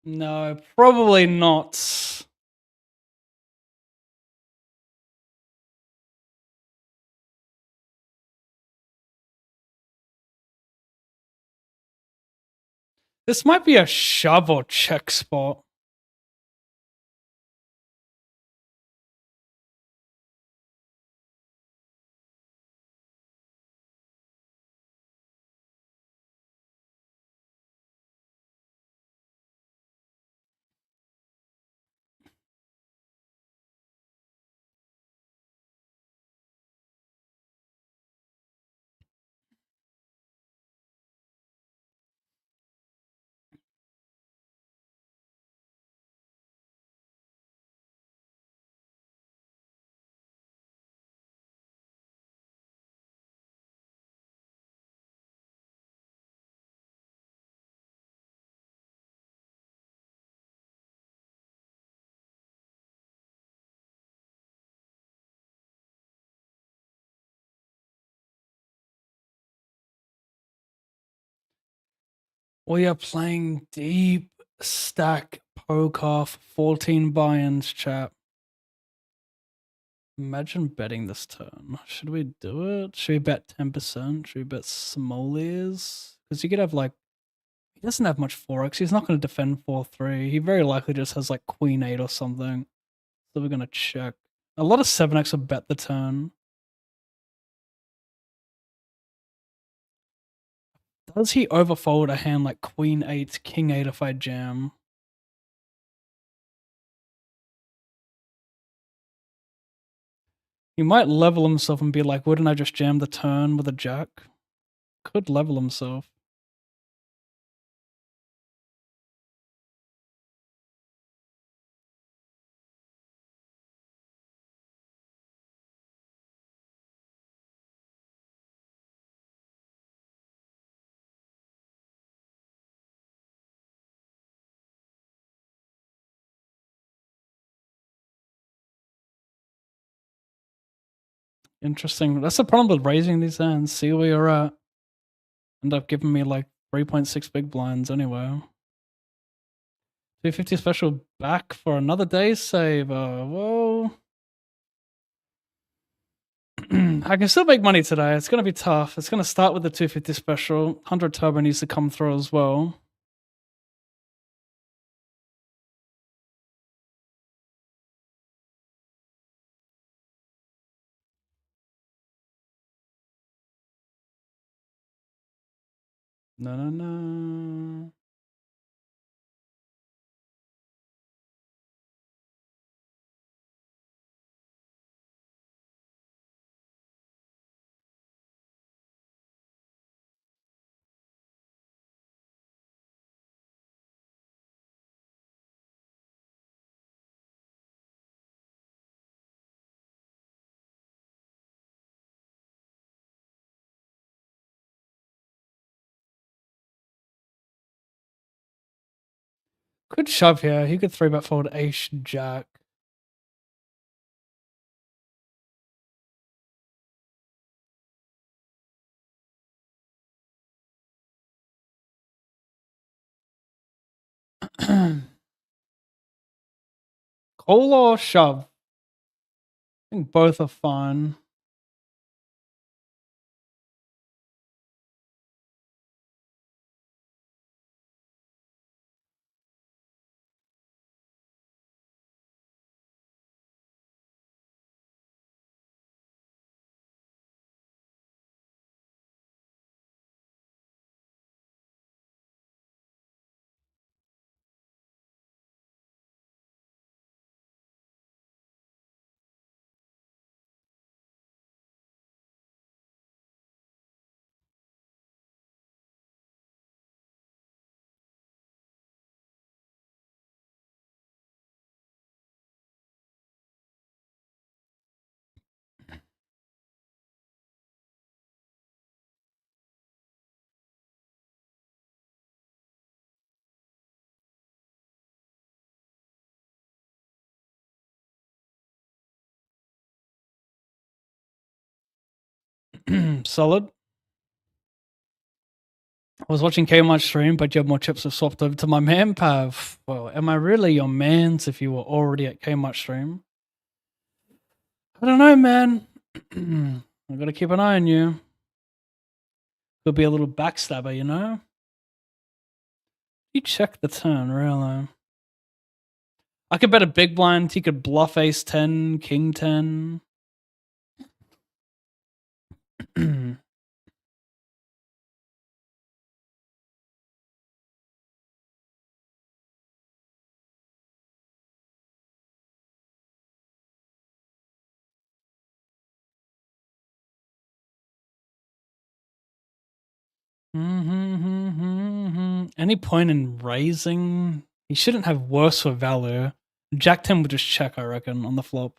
B: No, probably not. This might be a shove or check spot. We are playing deep stack poker for 14 buy-ins, chat. Imagine betting this turn. Should we do it? Should we bet 10%? Should we bet smallies? Because you could have like, he doesn't have much 4x. He's not going to defend 4-3. He very likely just has like queen 8 or something. So we're going to check. A lot of 7x will bet the turn. Does he overfold a hand like queen 8, king 8 if I jam? He might level himself and be like, wouldn't I just jam the turn with a jack? Could level himself. Interesting. That's the problem with raising these hands. See where you're at. End up giving me like 3.6 big blinds anyway. 250 special back for another day saver. Whoa. I can still make money today. It's going to be tough. It's going to start with the 250 special. 100 turbo needs to come through as well. No, no, no. Could shove here. He could 3-bet fold ace jack. Cola or shove? I think both are fine. Solid. I was watching Kmart stream, but your more chips have swapped over to my man pav. Well, am I really your man's if you were already at Kmart stream? I don't know, man. I gotta keep an eye on you. Could be a little backstabber, you know? You check the turn, really. I could bet a big blind. He could bluff ace 10, king 10. Any point in raising? He shouldn't have worse for value. Jack 10 would just check, I reckon, on the flop.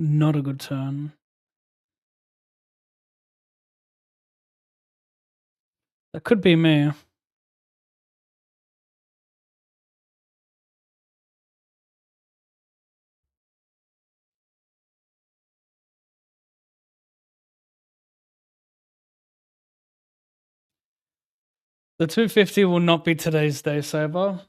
B: Not a good turn. That could be me. The 250 will not be today's day saver.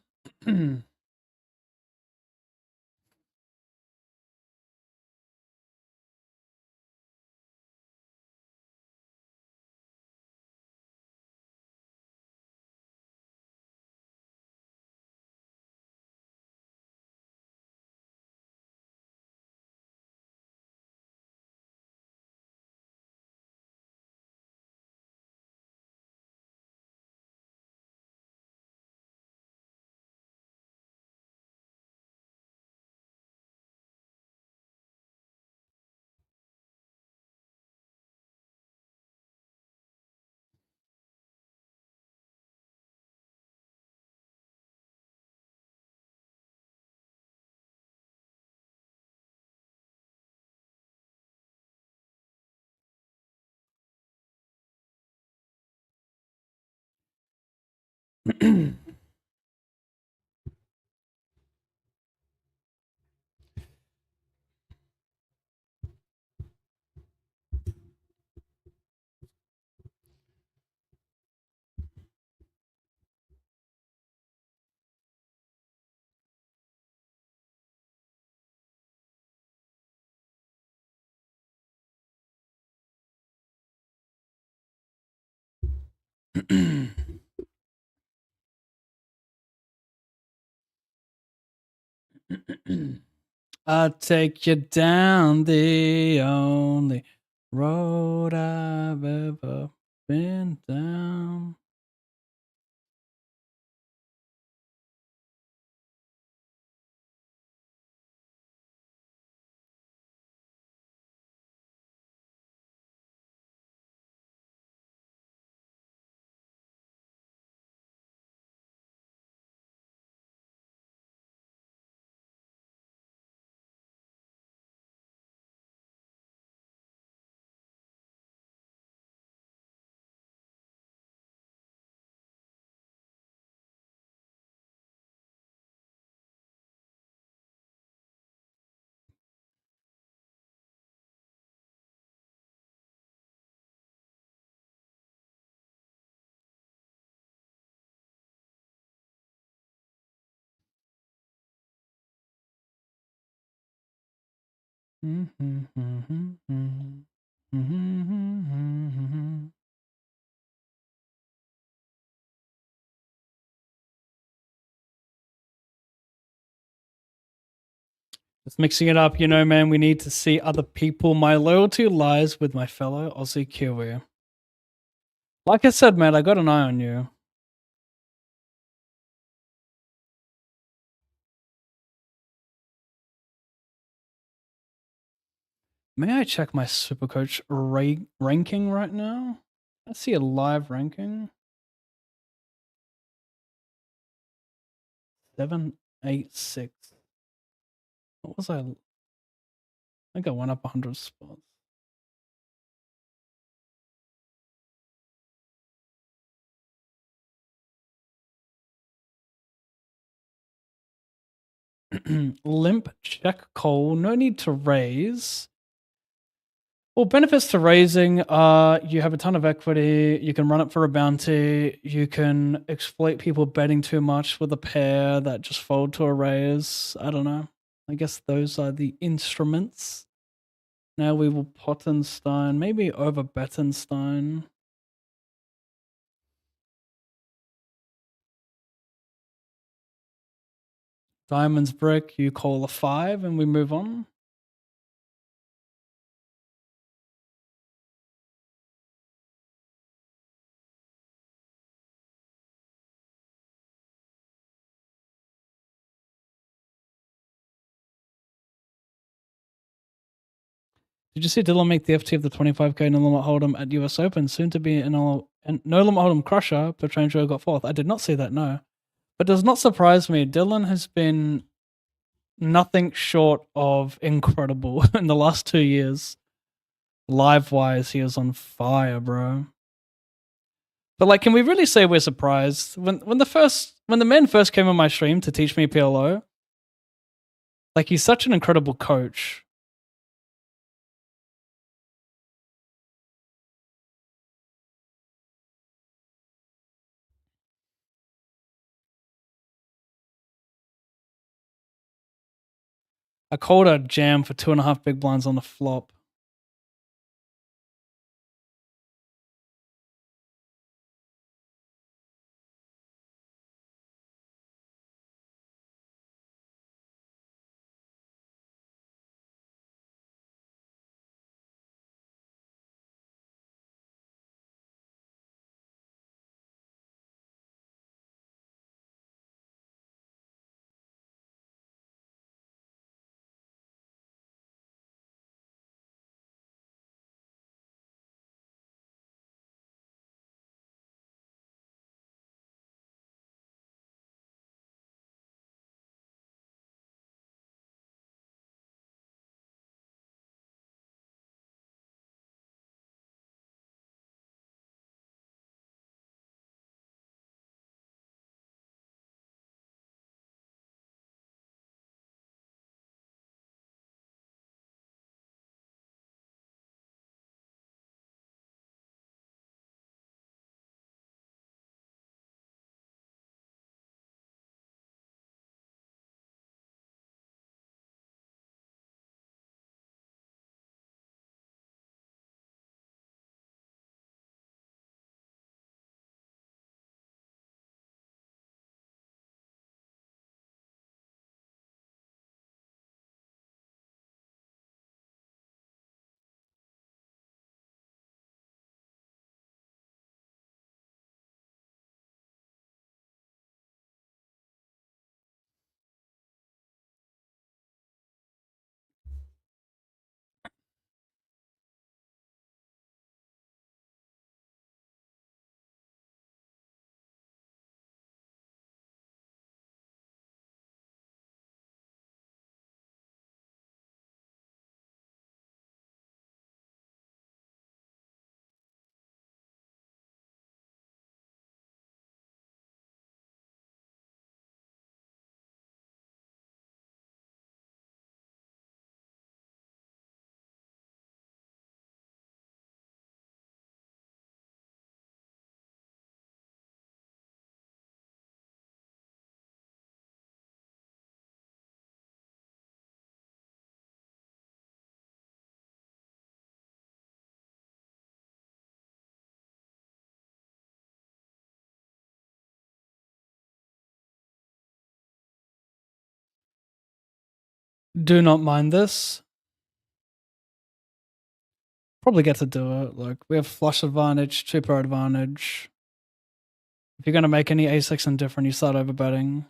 B: I'll take you down the only road I've ever been down. Just mixing it up, you know, man. We need to see other people. My loyalty lies with my fellow Aussie Kiwi. Like I said, man, I got an eye on you. May I check my Supercoach ranking right now? I see a live ranking. 786. What was I think I went up 100 spots. Limp check Cole. No need to raise. Well, benefits to raising are you have a ton of equity, you can run it for a bounty, you can exploit people betting too much with a pair that just fold to a raise. I don't know. I guess those are the instruments. Now we will Pottenstein, maybe over Bettenstein. Diamond's brick, you call a 5 and we move on. Did you see Dylan make the FT of the 25k no limit hold'em at US Open? Soon to be an no limit hold'em crusher, Petrangelo got 4th. I did not see that, no. But does not surprise me. Dylan has been nothing short of incredible in the last 2 years. Live-wise, he is on fire, bro. But like, can we really say we're surprised when the men first came on my stream to teach me PLO? Like, he's such an incredible coach. I called a jam for 2.5 big blinds on the flop. Do not mind this. Probably get to do it. Like, we have flush advantage, chipper advantage. If you're going to make any A6 indifferent, you start overbetting.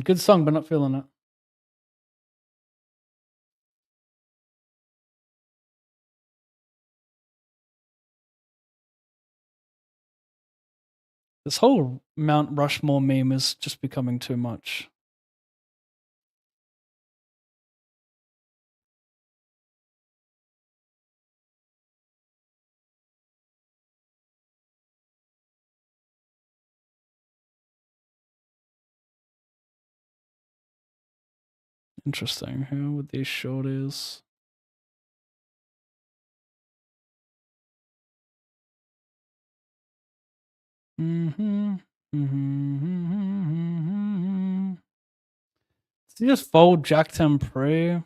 B: Good song, but not feeling it. This whole Mount Rushmore meme is just becoming too much. Interesting. Who would these shorties? Mm-hmm. Mm-hmm. Does he just fold Jack 10 pre?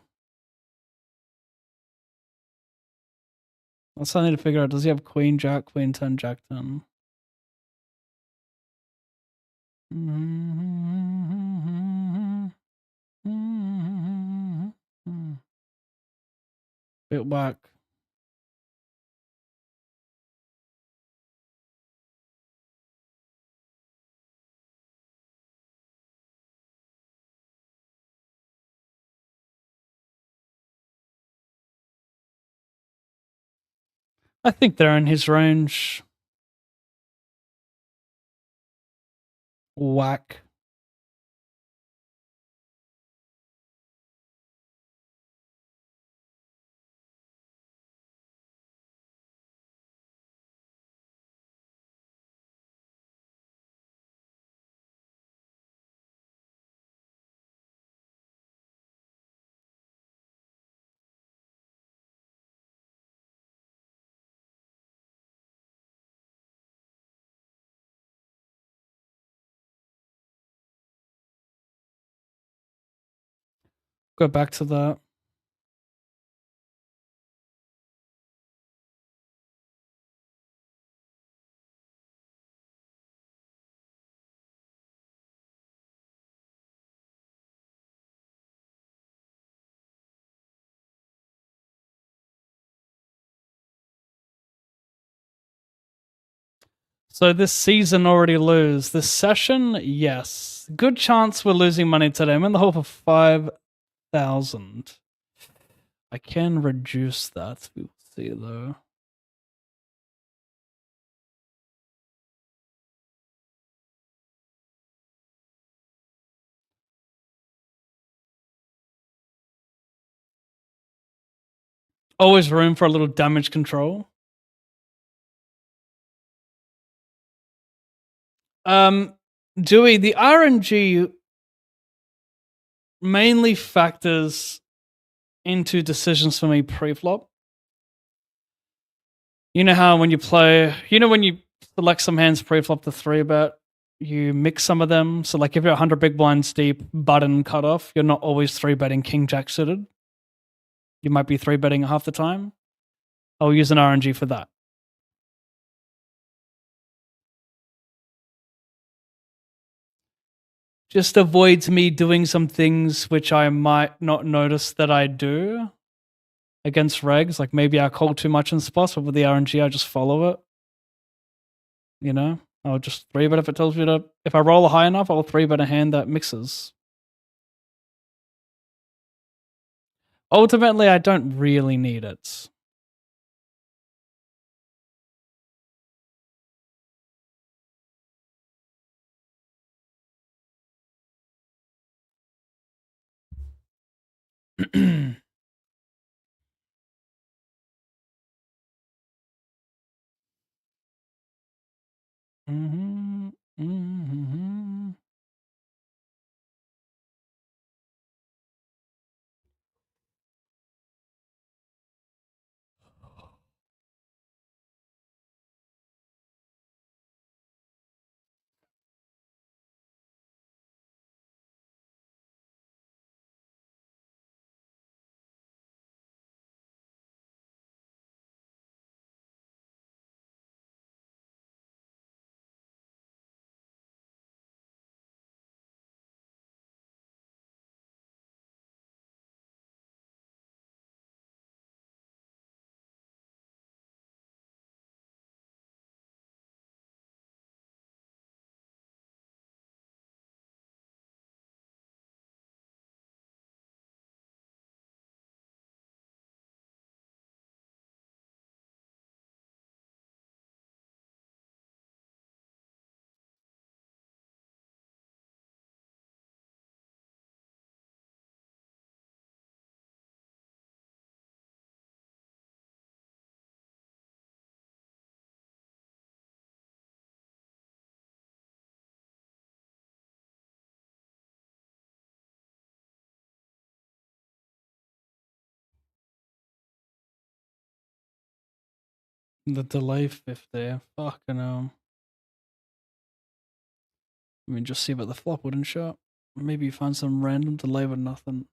B: That's what I need to figure out. Does he have Queen Jack, Queen 10, Jack 10? Mm-hmm. Bit whack. I think they're in his range. Whack. Go back to that. So this season already lose. This session, yes. Good chance we're losing money today. I'm in the hole for 5,000. I can reduce that. We'll see though. Always room for a little damage control. Dewey, the RNG mainly factors into decisions for me pre-flop. You know how when you play, when you select some hands pre-flop to 3-bet, you mix some of them. So like if you're 100 big blinds deep, button cut off, you're not always 3-betting king jack suited. You might be 3-betting half the time. I'll use an RNG for that. Just avoids me doing some things which I might not notice that I do against regs. Like maybe I call too much in spots, but with the RNG, I just follow it. I'll just 3-bet if it tells me to. If I roll high enough, I'll 3-bet a hand that mixes. Ultimately, I don't really need it. Mm-hmm. Mm-hmm. The delay 50. Fucking hell. I mean, just see about the flop wouldn't show up. Maybe you find some random delay with nothing.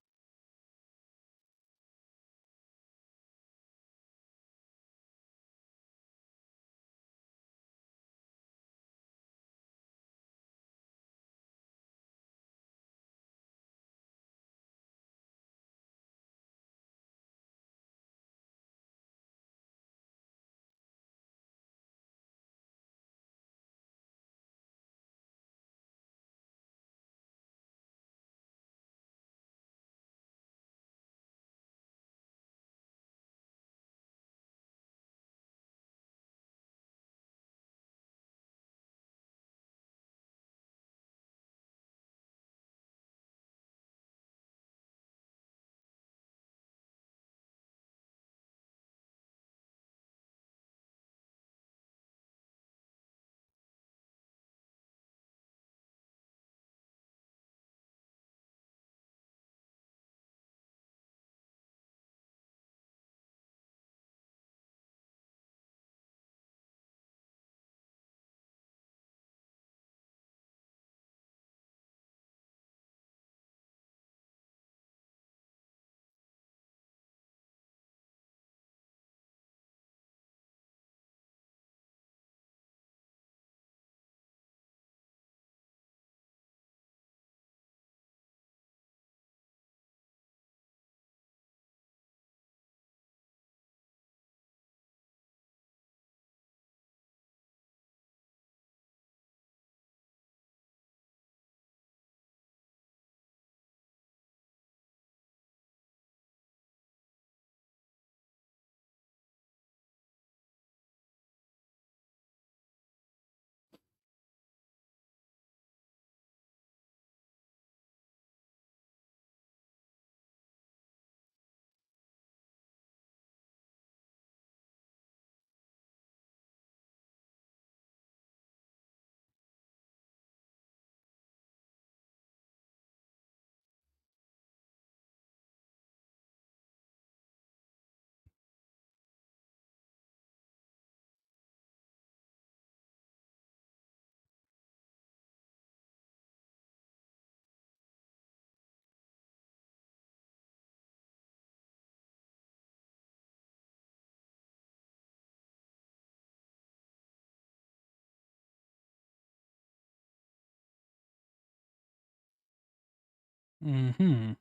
B: Mm-hmm.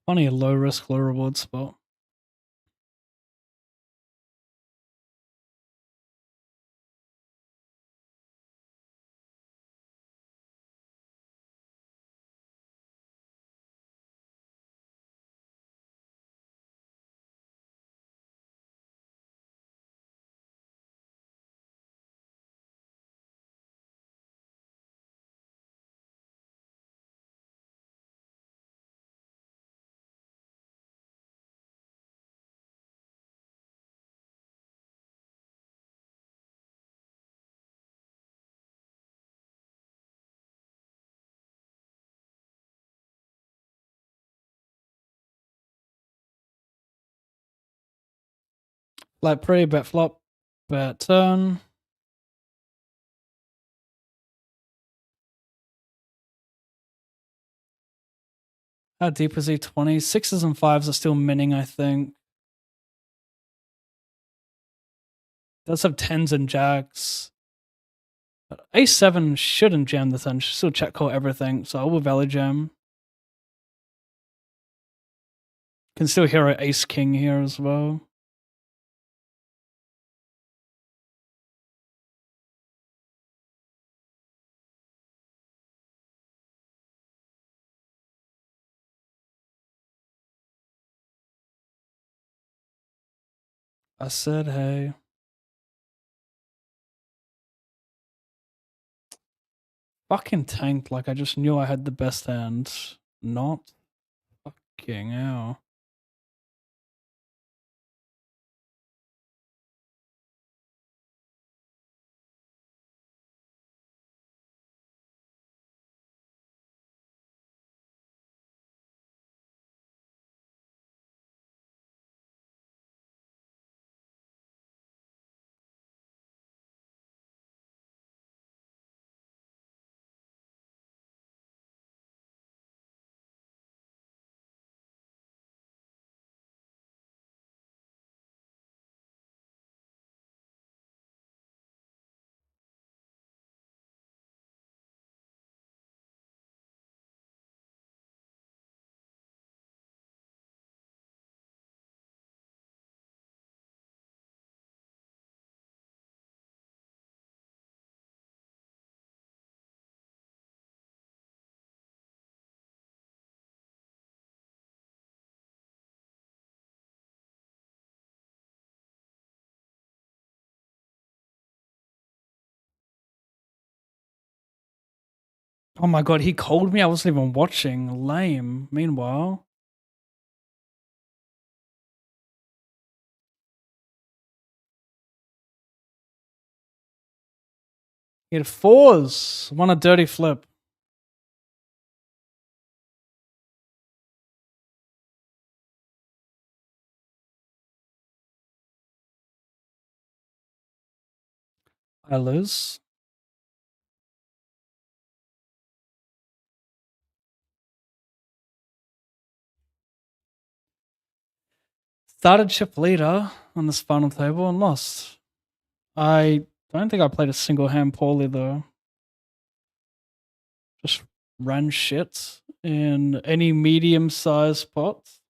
B: Funny low risk, low reward spot. Flat pre, bet flop, bet turn. How deep is he? 20. Sixes and fives are still minning, I think. Does have tens and jacks. But ace-7 shouldn't jam the turn. Should still check call everything, so I will value jam. Can still hero ace-king here as well. I said, hey. Fucking tanked like I just knew I had the best hand. Not fucking hell. Oh my god, he called me. I wasn't even watching. Lame. Meanwhile. He had fours. Won a dirty flip. I lose. Started chip leader on this final table and lost. I don't think I played a single hand poorly though. Just ran shit in any medium sized pots.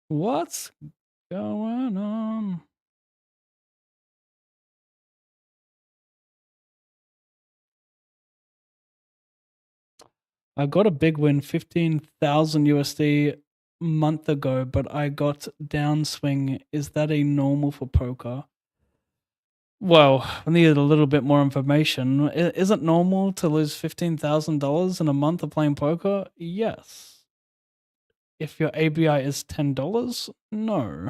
B: What's going on? I got a big win, 15,000 USD month ago, but I got downswing. Is that a normal for poker? Well, I needed a little bit more information. Is it normal to lose $15,000 in a month of playing poker? Yes. If your ABI is $10, no.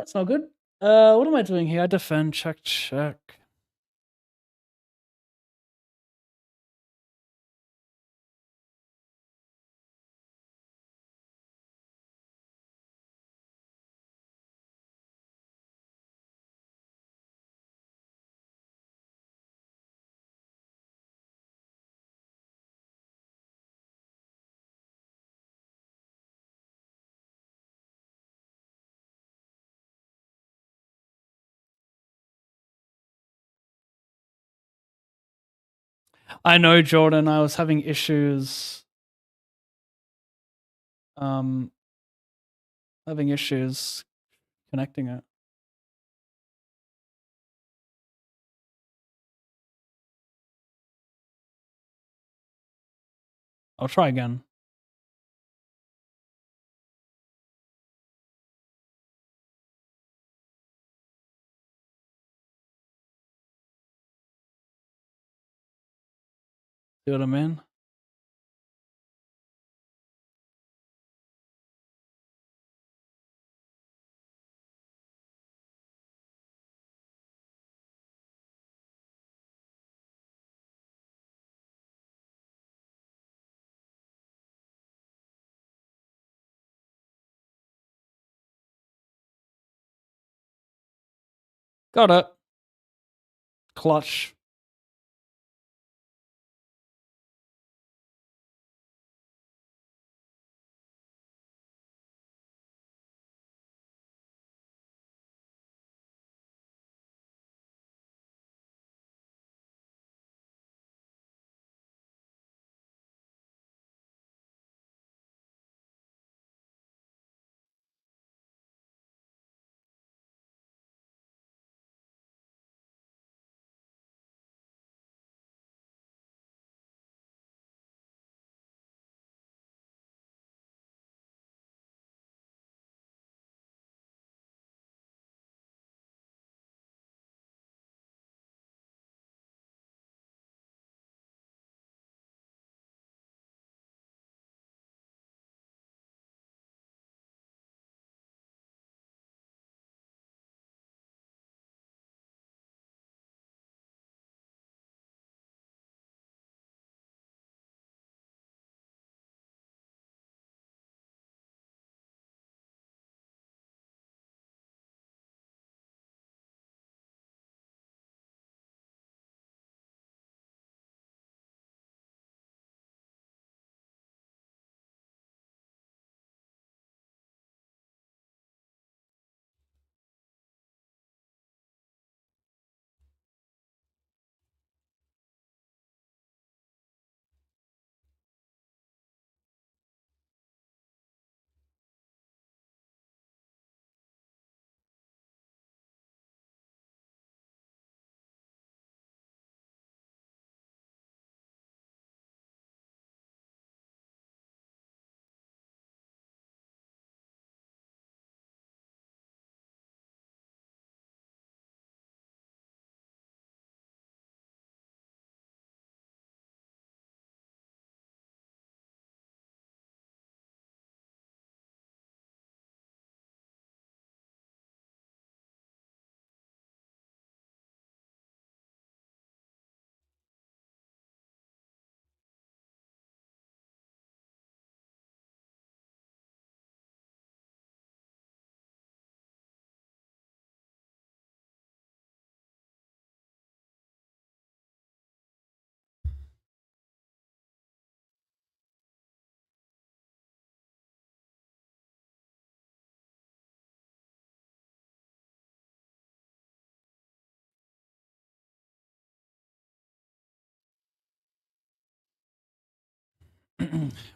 B: That's not good. What am I doing here? I defend, check. I know, Jordan. I was having issues. Having issues connecting it. I'll try again. See what I mean? Got it. Clutch.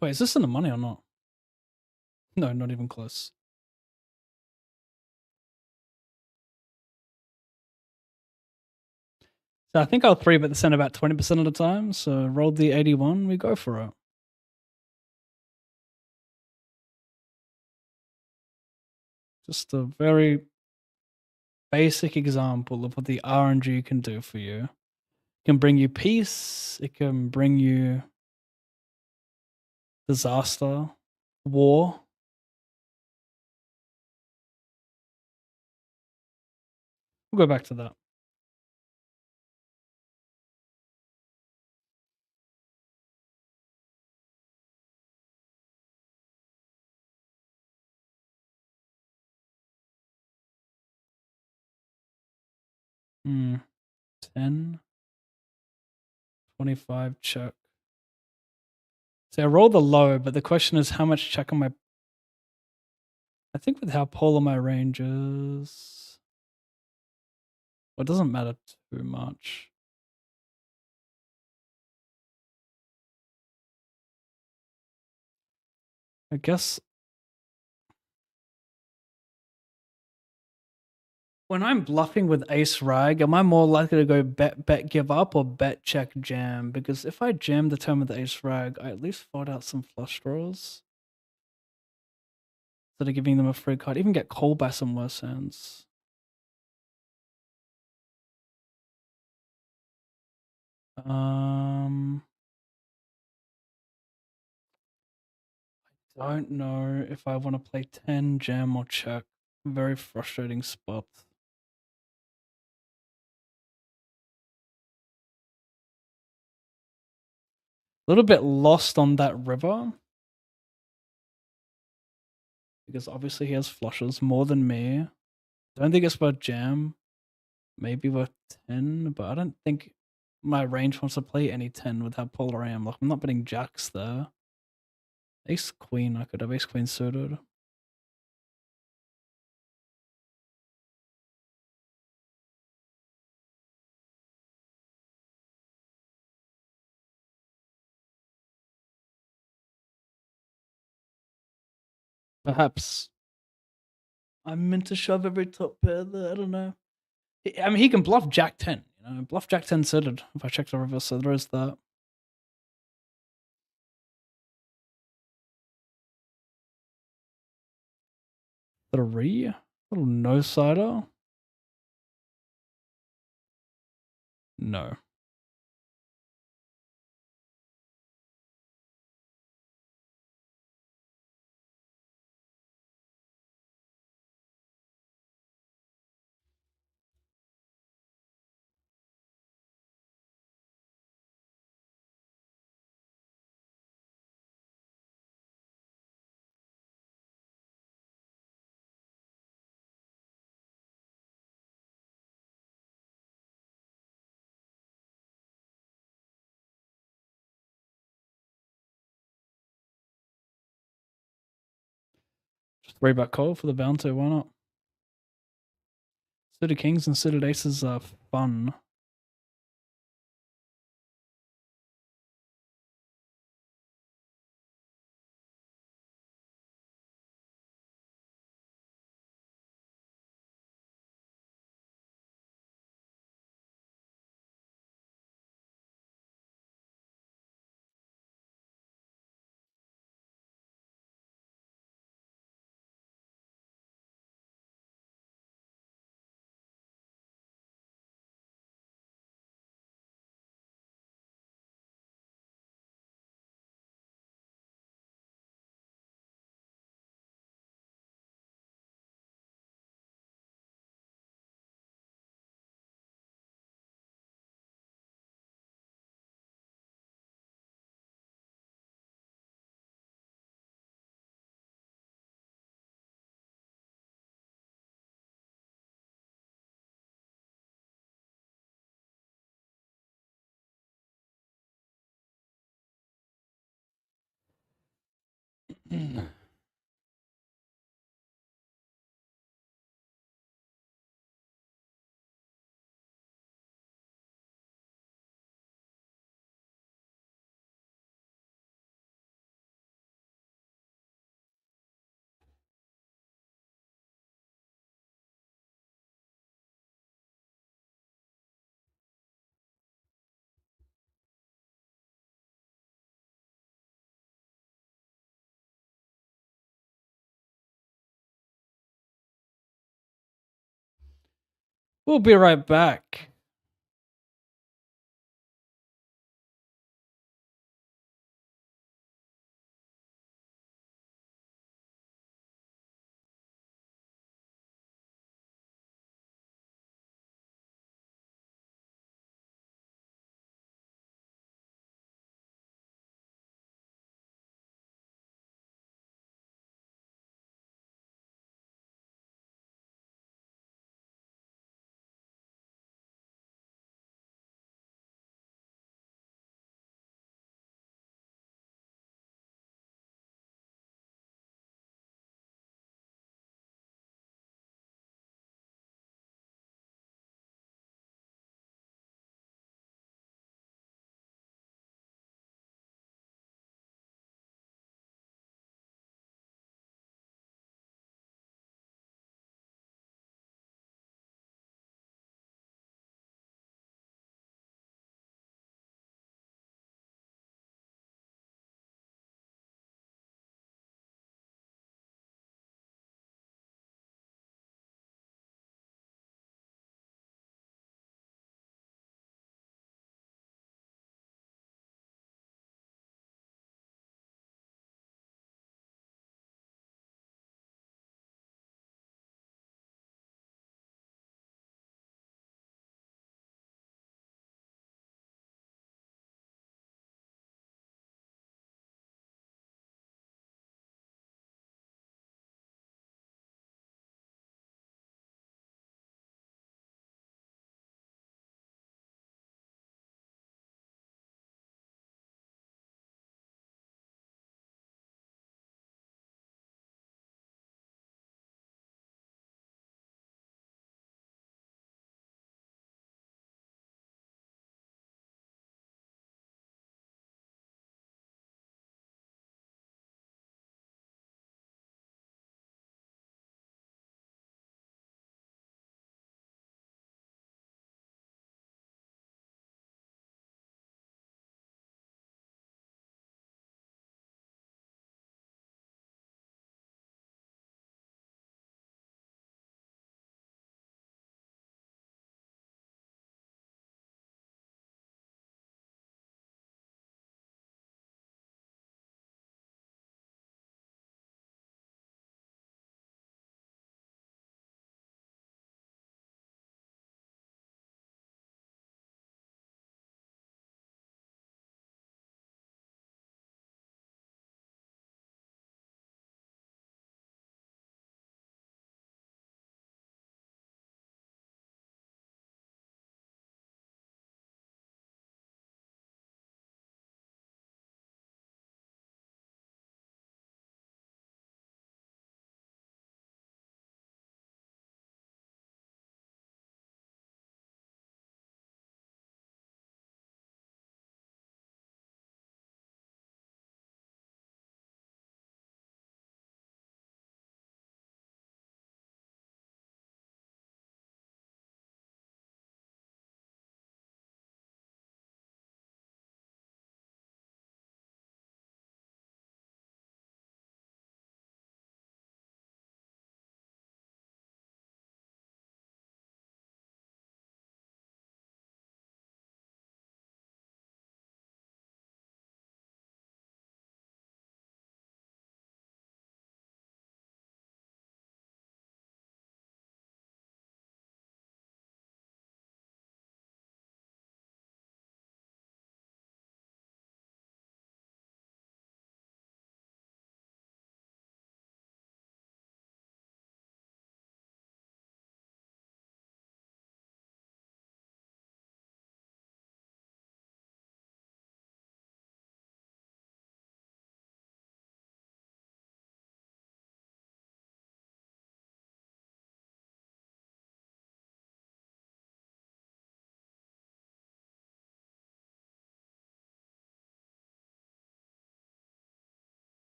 B: Wait, is this in the money or not? No, not even close. So I think I'll 3-bet the center about 20% of the time. So rolled the 81, we go for it. Just a very basic example of what the RNG can do for you. It can bring you peace. It can bring you disaster, war. We'll go back to that. Hmm. 10, 25 check. So I rolled the low, but the question is how much check am I? I think with how polar my range is, well, it doesn't matter too much. I guess when I'm bluffing with ace rag, am I more likely to go bet give up or bet check jam? Because if I jam the turn with the ace rag, I at least fold out some flush draws. Instead of giving them a free card, even get called by some worse hands. I don't know if I want to play 10 jam or check. Very frustrating spot. A little bit lost on that river. Because obviously he has flushes more than me. Don't think it's worth jam. Maybe worth 10, but I don't think my range wants to play any 10 with how polar I am. Like, I'm not betting jacks there. Ace queen, I could have ace queen suited. Perhaps I'm meant to shove every top pair there. I don't know. I mean, he can bluff jack 10. You know, bluff jack 10 suited if I check the river, so there is that. 3? Little no-sider? No. Just 3-bet call for the bounty, why not? Suited kings and suited aces are fun. We'll be right back.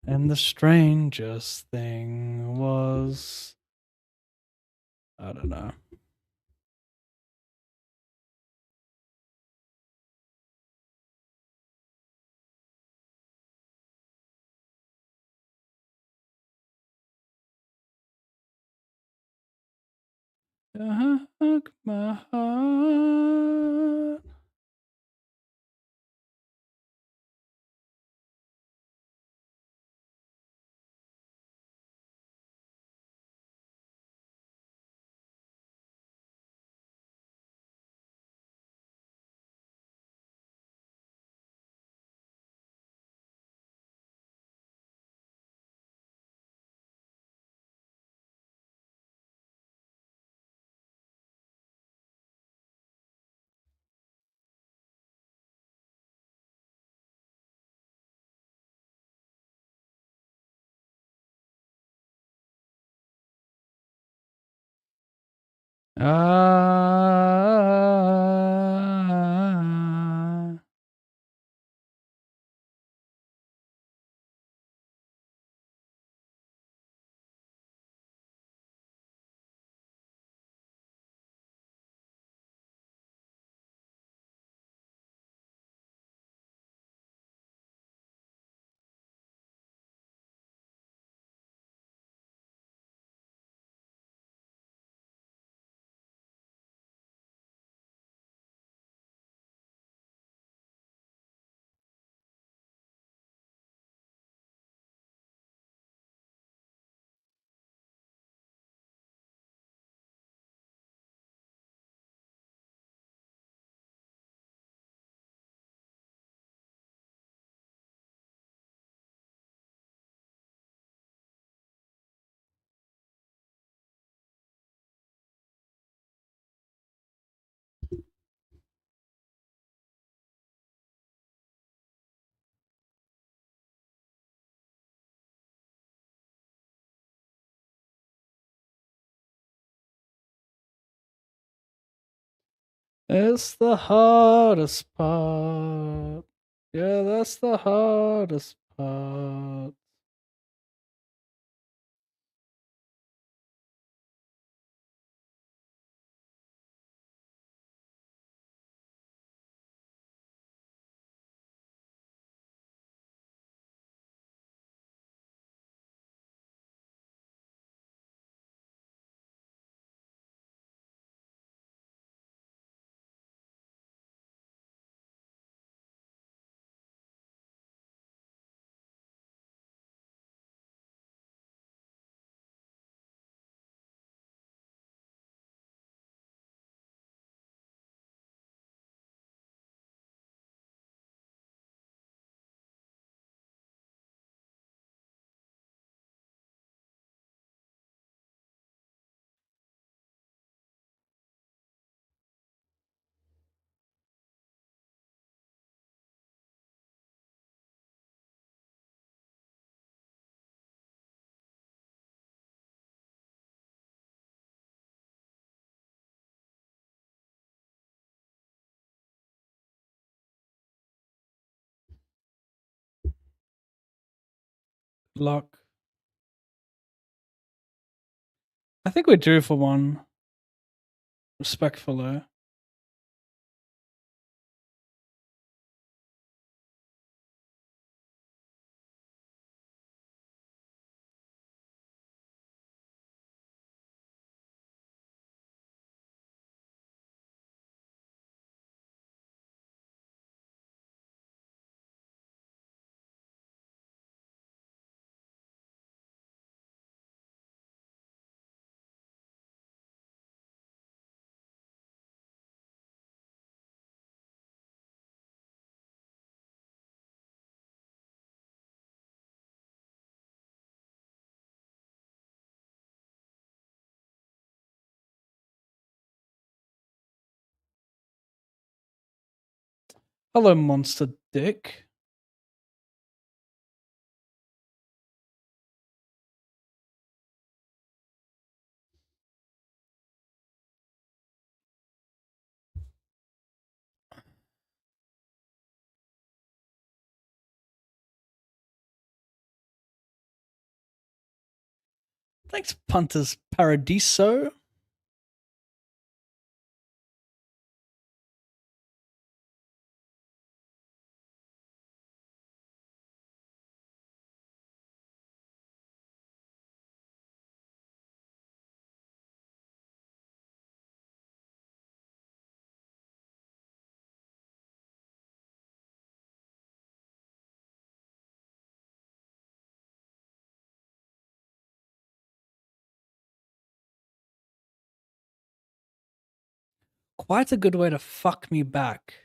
B: And the strangest thing was, I don't know. My heart. Ah. It's the hardest part. Yeah, that's the hardest part. Luck. I think we're due for one. Respectfully. Hello, monster dick. Thanks, Punters Paradiso. Quite a good way to fuck me back.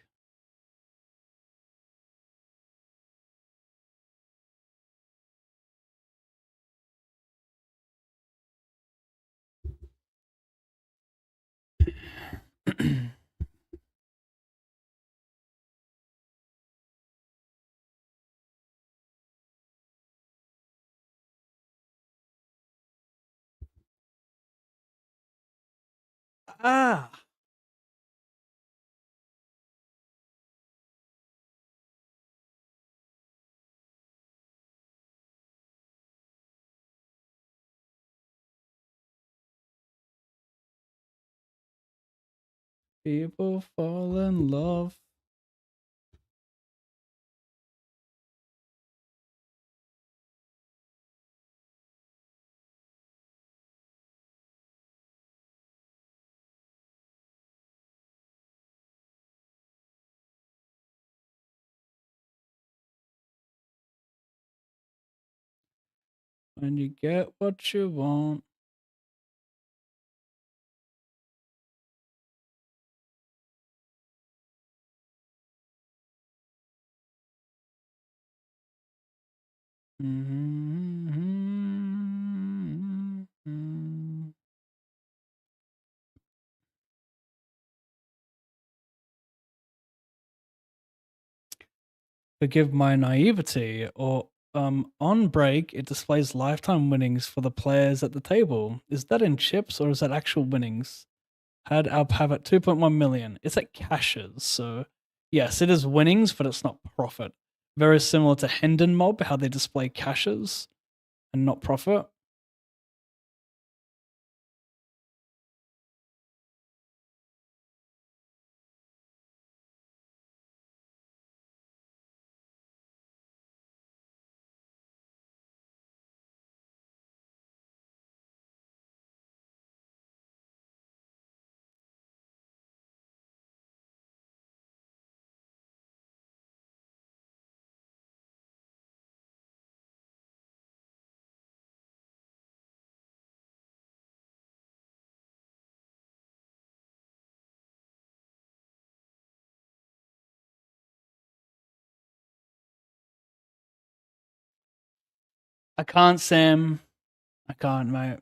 B: Ah. People fall in love. When you get what you want. Mm-hmm. Forgive my naivety, or on break it displays lifetime winnings for the players at the table. Is that in chips or is that actual winnings? Had Alp have at 2.1 million. It's at cashes, so yes, it is winnings, but it's not profit. Very similar to Hendon Mob, how they display cashes and not profit. I can't, Sam. I can't, mate.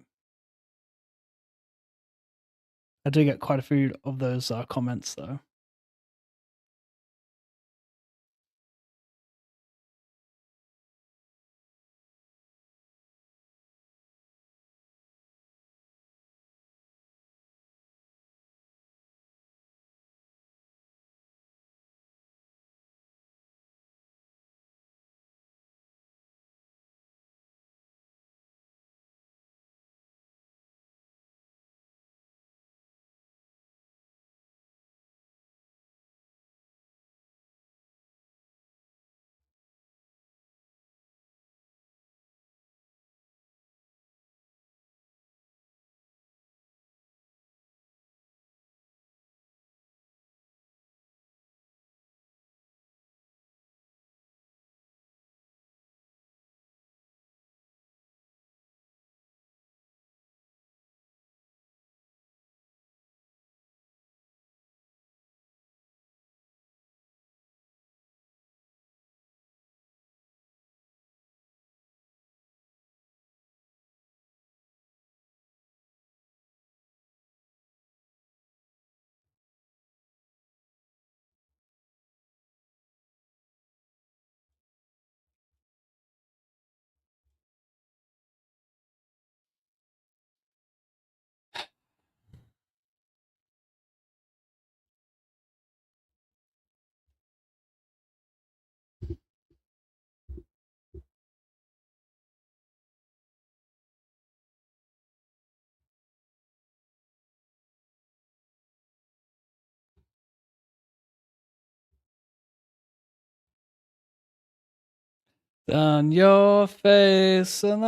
B: I do get quite a few of those comments, though. Down your face and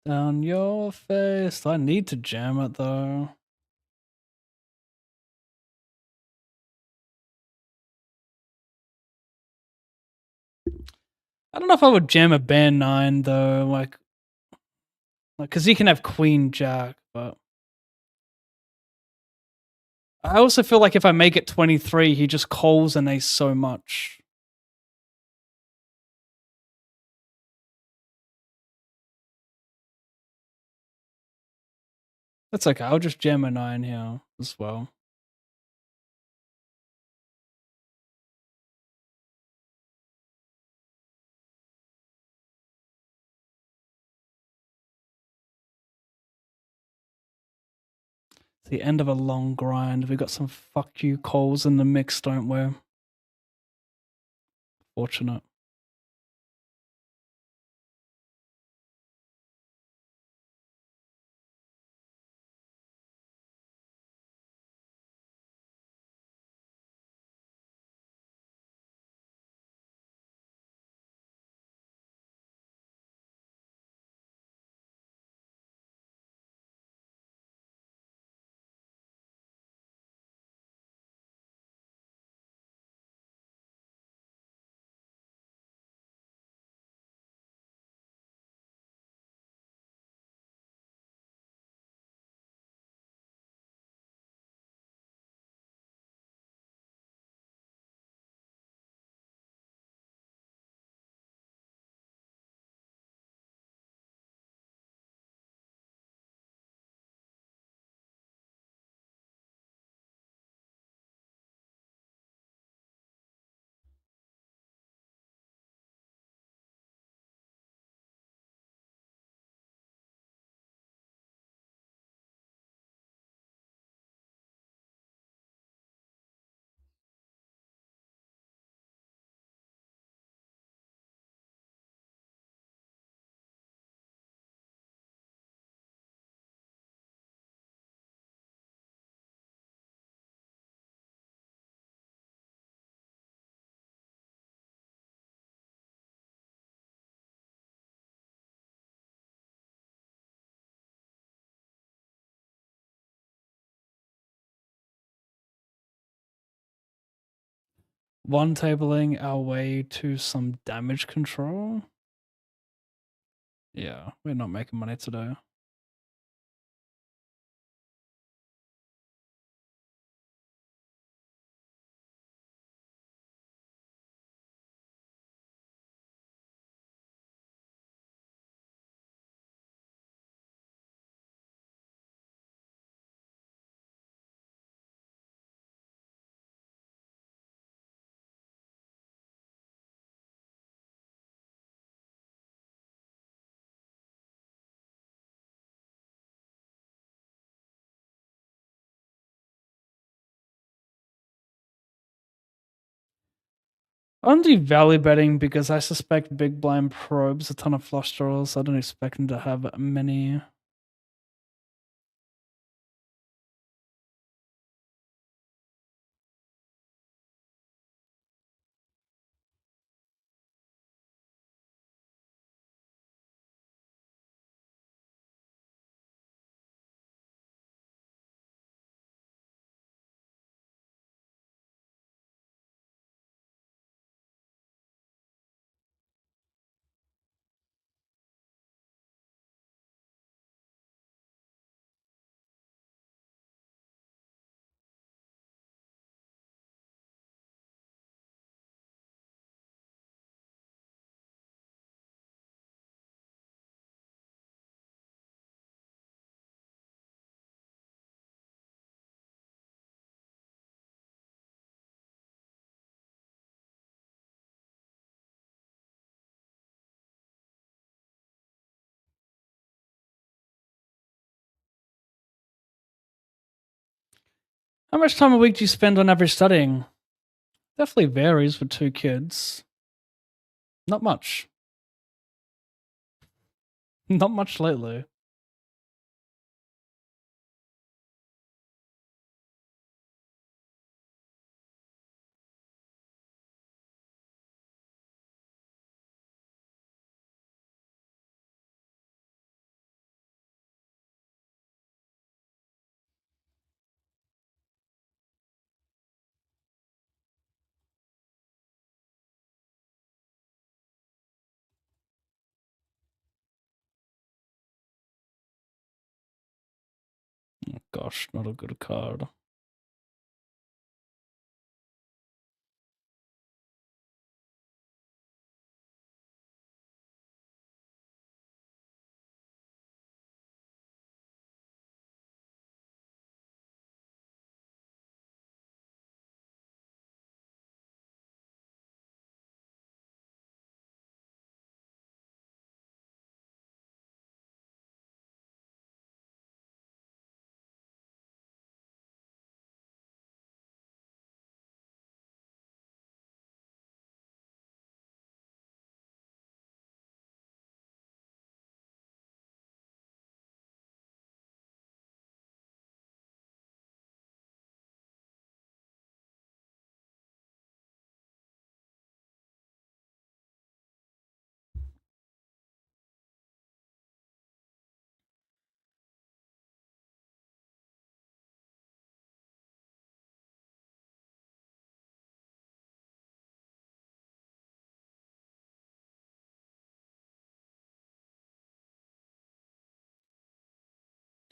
B: down your face. I need to jam it though. I don't know if I would jam a band 9 though, like because he can have Queen Jack, but I also feel like if I make it 23, he just calls an ace so much. That's okay. I'll just jam a 9 here as well. It's the end of a long grind. We got some fuck you calls in the mix, don't we? Fortunate. One tabling our way to some damage control. Yeah, we're not making money today. I'm only value betting because I suspect Big Blind probes a ton of flush draws. I don't expect him to have many. How much time a week do you spend on average studying? Definitely varies for 2 kids. Not much. Not much lately. gosh, not a good card.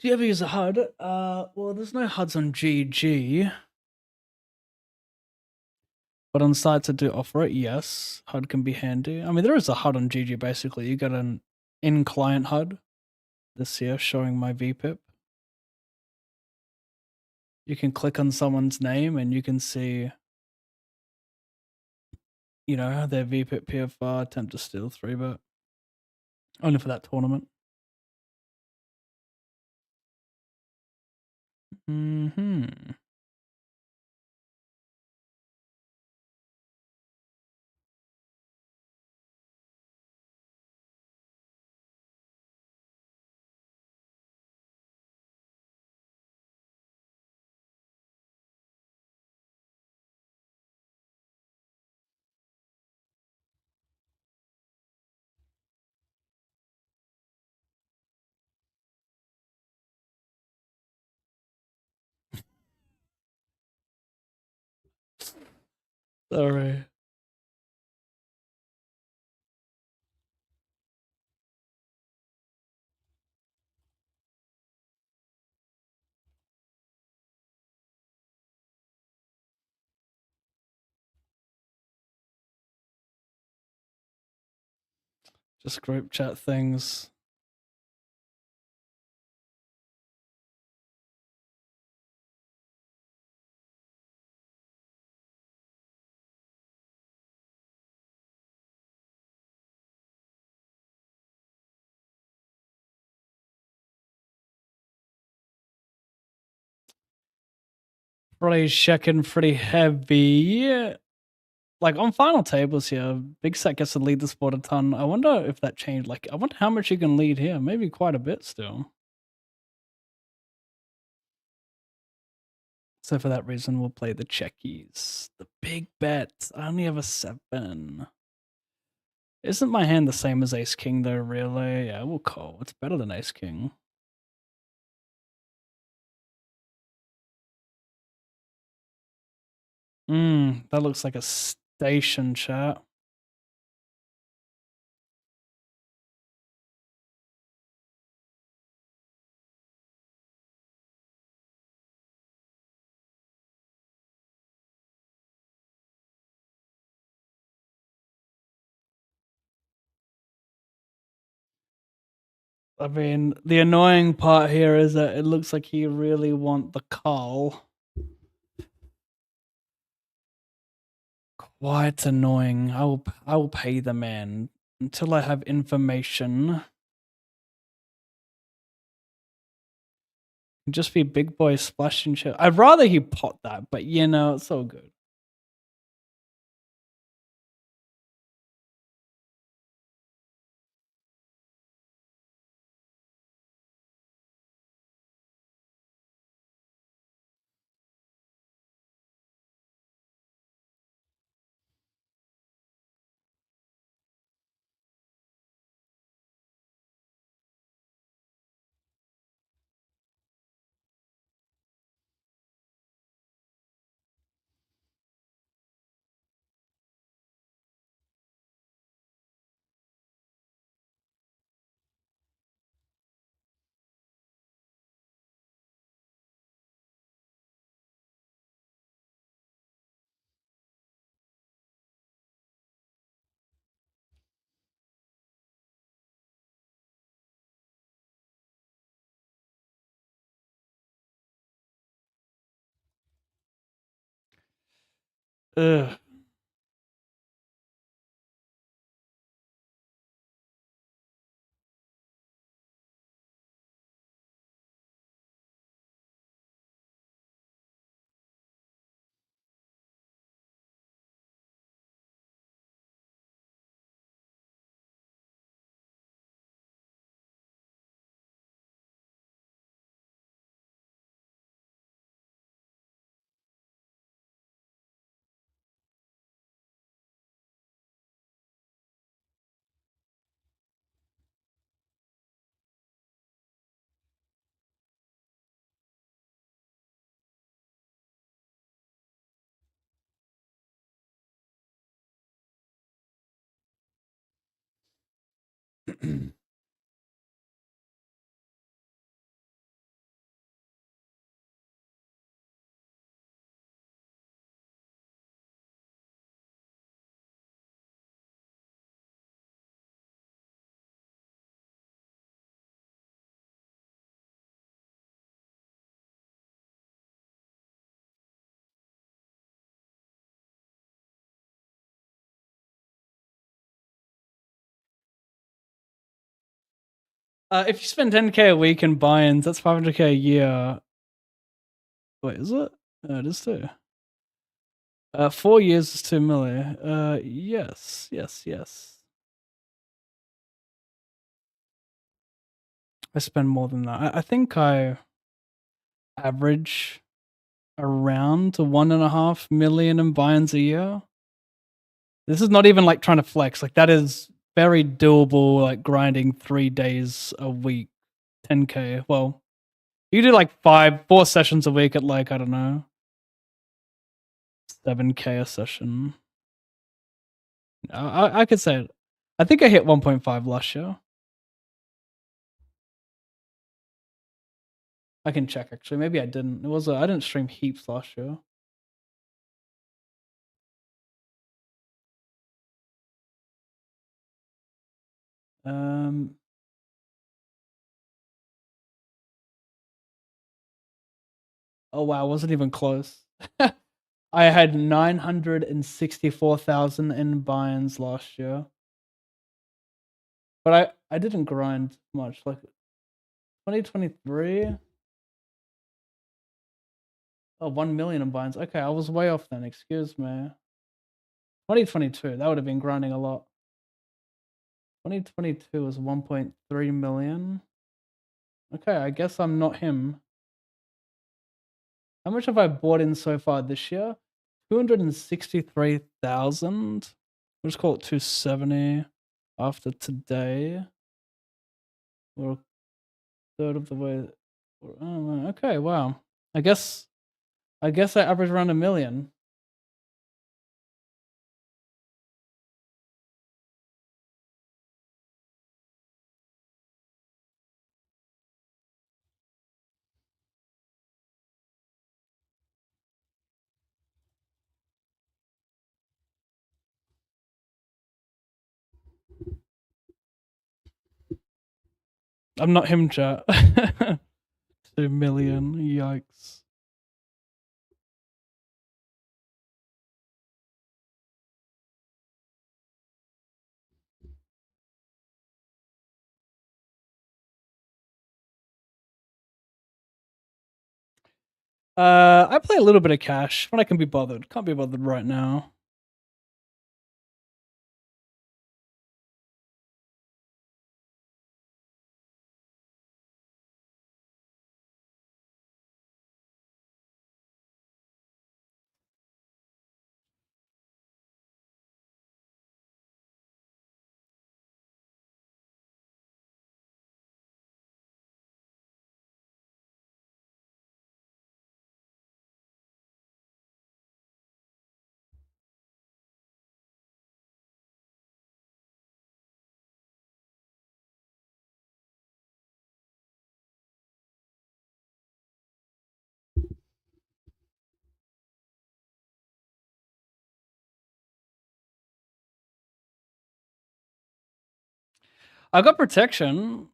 B: Do you ever use a HUD? Well, there's no HUDs on GG. But on sites that do offer it, yes, HUD can be handy. I mean, there is a HUD on GG basically. You got an in-client HUD. This here showing my VPIP. You can click on someone's name and you can see, you know, their VPIP, PFR, attempt to steal 3-bet. Only for that tournament. Mm-hmm. Sorry. Just group chat things. Pretty checking pretty heavy. Like on final tables here, Big Set gets to lead the sport a ton. I wonder if that changed. Like, I wonder how much you can lead here. Maybe quite a bit still. So for that reason, we'll play the checkies. The big bet. I only have a 7. Isn't my hand the same as Ace King though, really? Yeah, we'll call. It's better than Ace King. That looks like a station, chat. I mean, the annoying part here is that it looks like he really want the call. Quite annoying. I will pay the man until I have information. Just be big boy splashing shit. I'd rather he pot that, but you know, it's all good. Ugh. If you spend 10K a week in buy-ins, that's 500K a year. Wait, is it? It is too. 4 years is 2 million. Yes. I spend more than that. I think I average around 1.5 million in buy-ins a year. This is not even like trying to flex. Like that is very doable. Like grinding 3 days a week, 10K. Well, you do like 4 sessions a week at like I don't know, 7K a session. I could say it. I think I hit 1.5 last year. I can check actually. Maybe I didn't. I didn't stream heaps last year. Oh wow, wasn't even close. I had 964,000 in buy-ins last year. But I didn't grind much. Like 2023. Oh, 1 million in buy-ins. Okay, I was way off then. Excuse me. 2022, that would have been grinding a lot. 2022 was 1.3 million. Okay, I guess I'm not him. How much have I bought in so far this year? 263,000. We'll just call it 270 after today. We're a third of the way. Oh, okay, wow. I guess I average around 1 million. I'm not him, chat. 2 million. Yikes. I play a little bit of cash when I can be bothered. Can't be bothered right now. I got protection.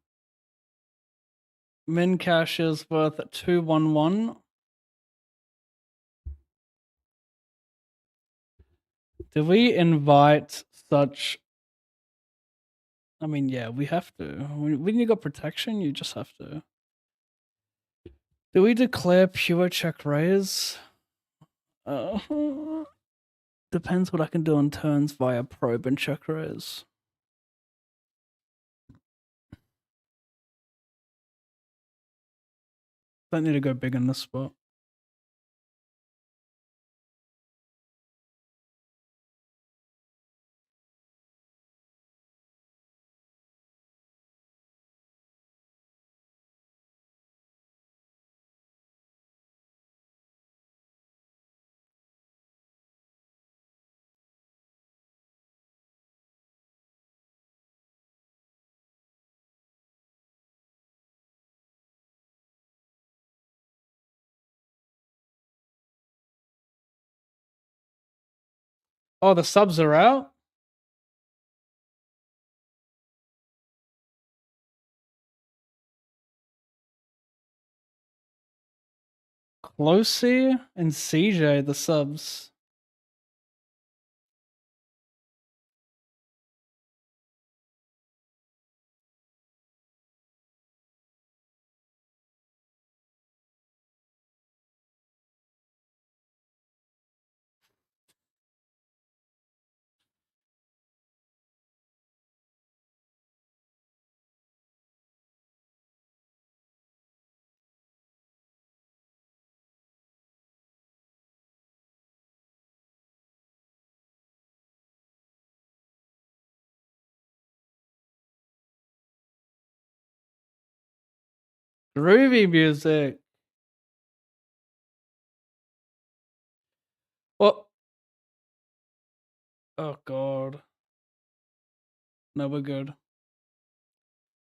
B: Min cash is worth 211. Do we invite such? I mean, yeah, we have to. When you got protection, you just have to. Do we declare pure check raise? Depends what I can do on turns via probe and check raise. Don't need to go big in this spot. Oh, the subs are out? Closey and CJ, the subs. Groovy music. What? Oh, God. No, we're good.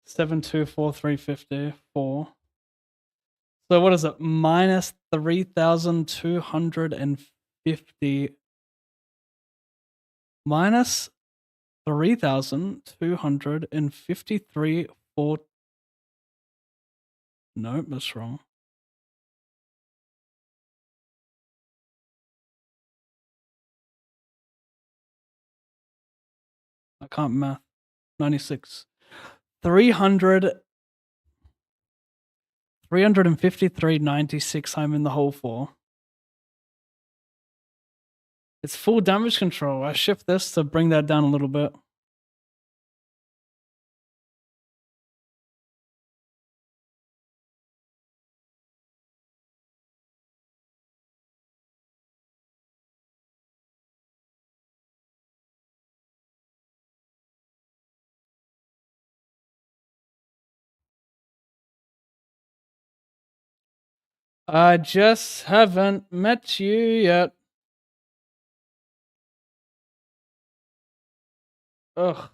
B: 724,354. So what is it? Minus 3,250. Minus 3,253. Nope, that's wrong. I can't math. 96. 353.96 I'm in the hole for. It's full damage control. I shift this to bring that down a little bit. I just haven't met you yet. Ugh.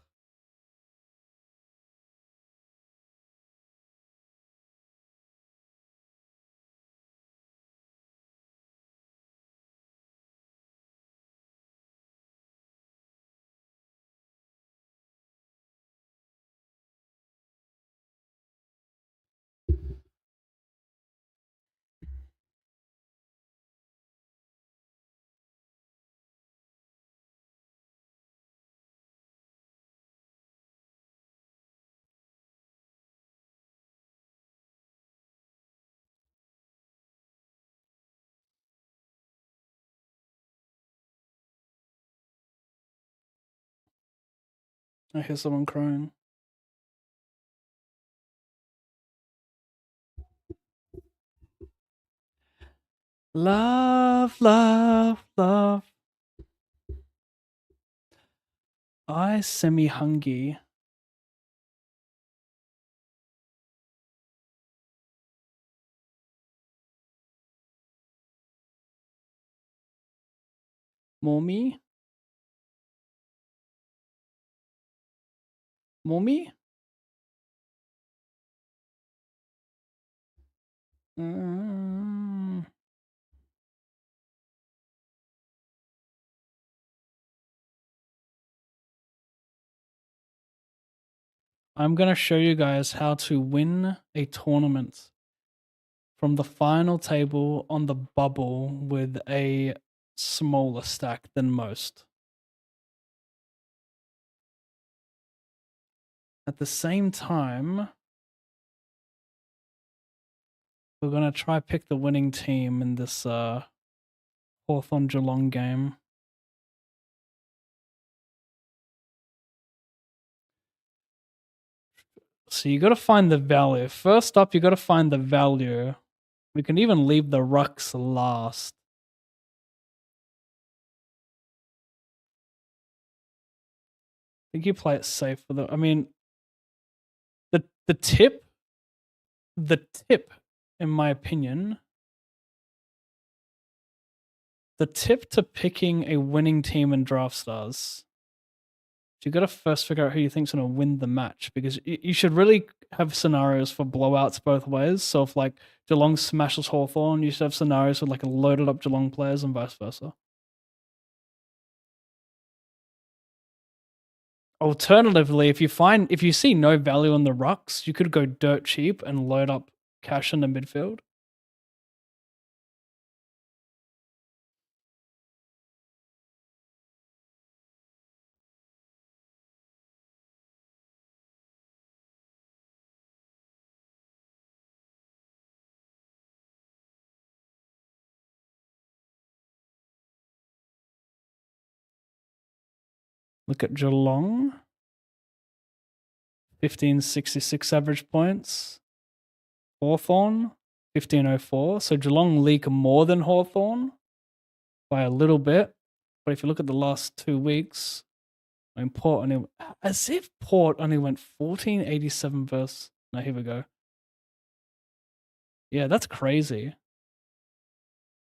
B: I hear someone crying. Love, love, love. I semi-hungry. Mommy? Mommy? Mm. I'm going to show you guys how to win a tournament from the final table on the bubble with a smaller stack than most. At the same time, we're gonna try pick the winning team in this Hawthorn Geelong game. So you got to find the value. First up, you got to find the value. We can even leave the rucks last. I think you play it safe for the. I mean, the tip, in my opinion, the tip to picking a winning team in Draft Stars. You got to first figure out who you think's going to win the match, because you should really have scenarios for blowouts both ways. So if like Geelong smashes Hawthorn, you should have scenarios with like a loaded up Geelong players and vice versa. Alternatively, if you see no value in the rucks, you could go dirt cheap and load up cash in the midfield. Look at Geelong. 1566 average points. Hawthorn, 1504. So Geelong leak more than Hawthorn by a little bit. But if you look at the last 2 weeks, I mean, Port only, as if Port only went 1487 versus. No, here we go. Yeah, that's crazy.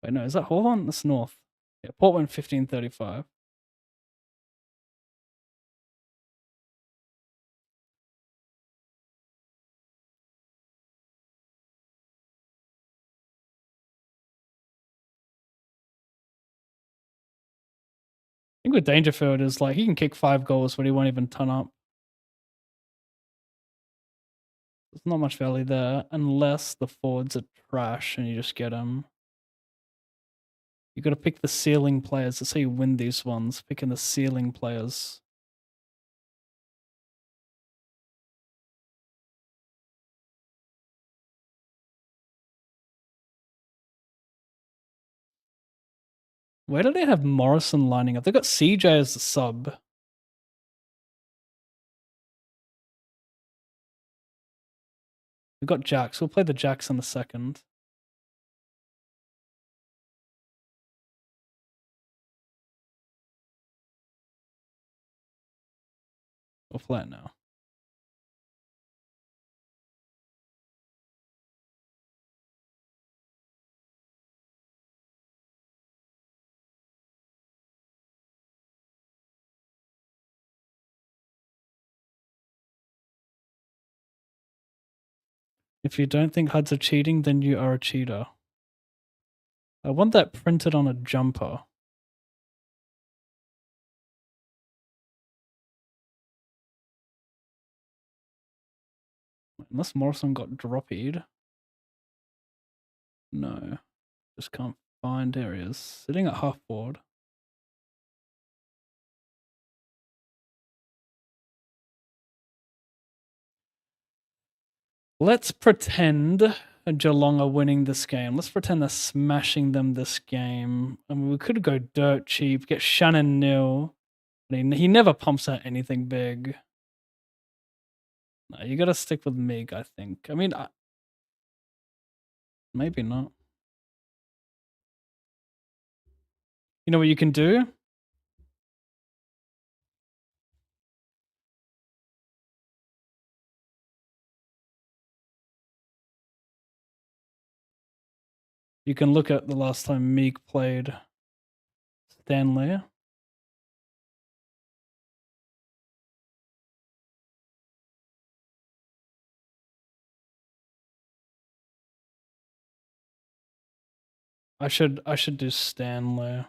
B: Wait, no, is that Hawthorn? That's North. Yeah, Port went 1535. I think with Dangerfield is like he can kick 5 goals, but he won't even turn up. There's not much value there unless the forwards are trash and you just get them. You got to pick the ceiling players. That's how you win these ones. Picking the ceiling players. Where do they have Morrison lining up? They got CJ as the sub. We've got Jacks. We'll play the Jacks in a second. We'll play it now. If you don't think HUDs are cheating, then you are a cheater. I want that printed on a jumper. Unless Morrison got droppied. No. Just can't find areas. Sitting at half board. Let's pretend Geelong are winning this game. Let's pretend they're smashing them this game. I mean, we could go dirt cheap, get Shannon nil. But he never pumps out anything big. No, you got to stick with Mig, I think. I mean, maybe not. You know what you can do? You can look at the last time Meek played Stanley. I should do Stanley.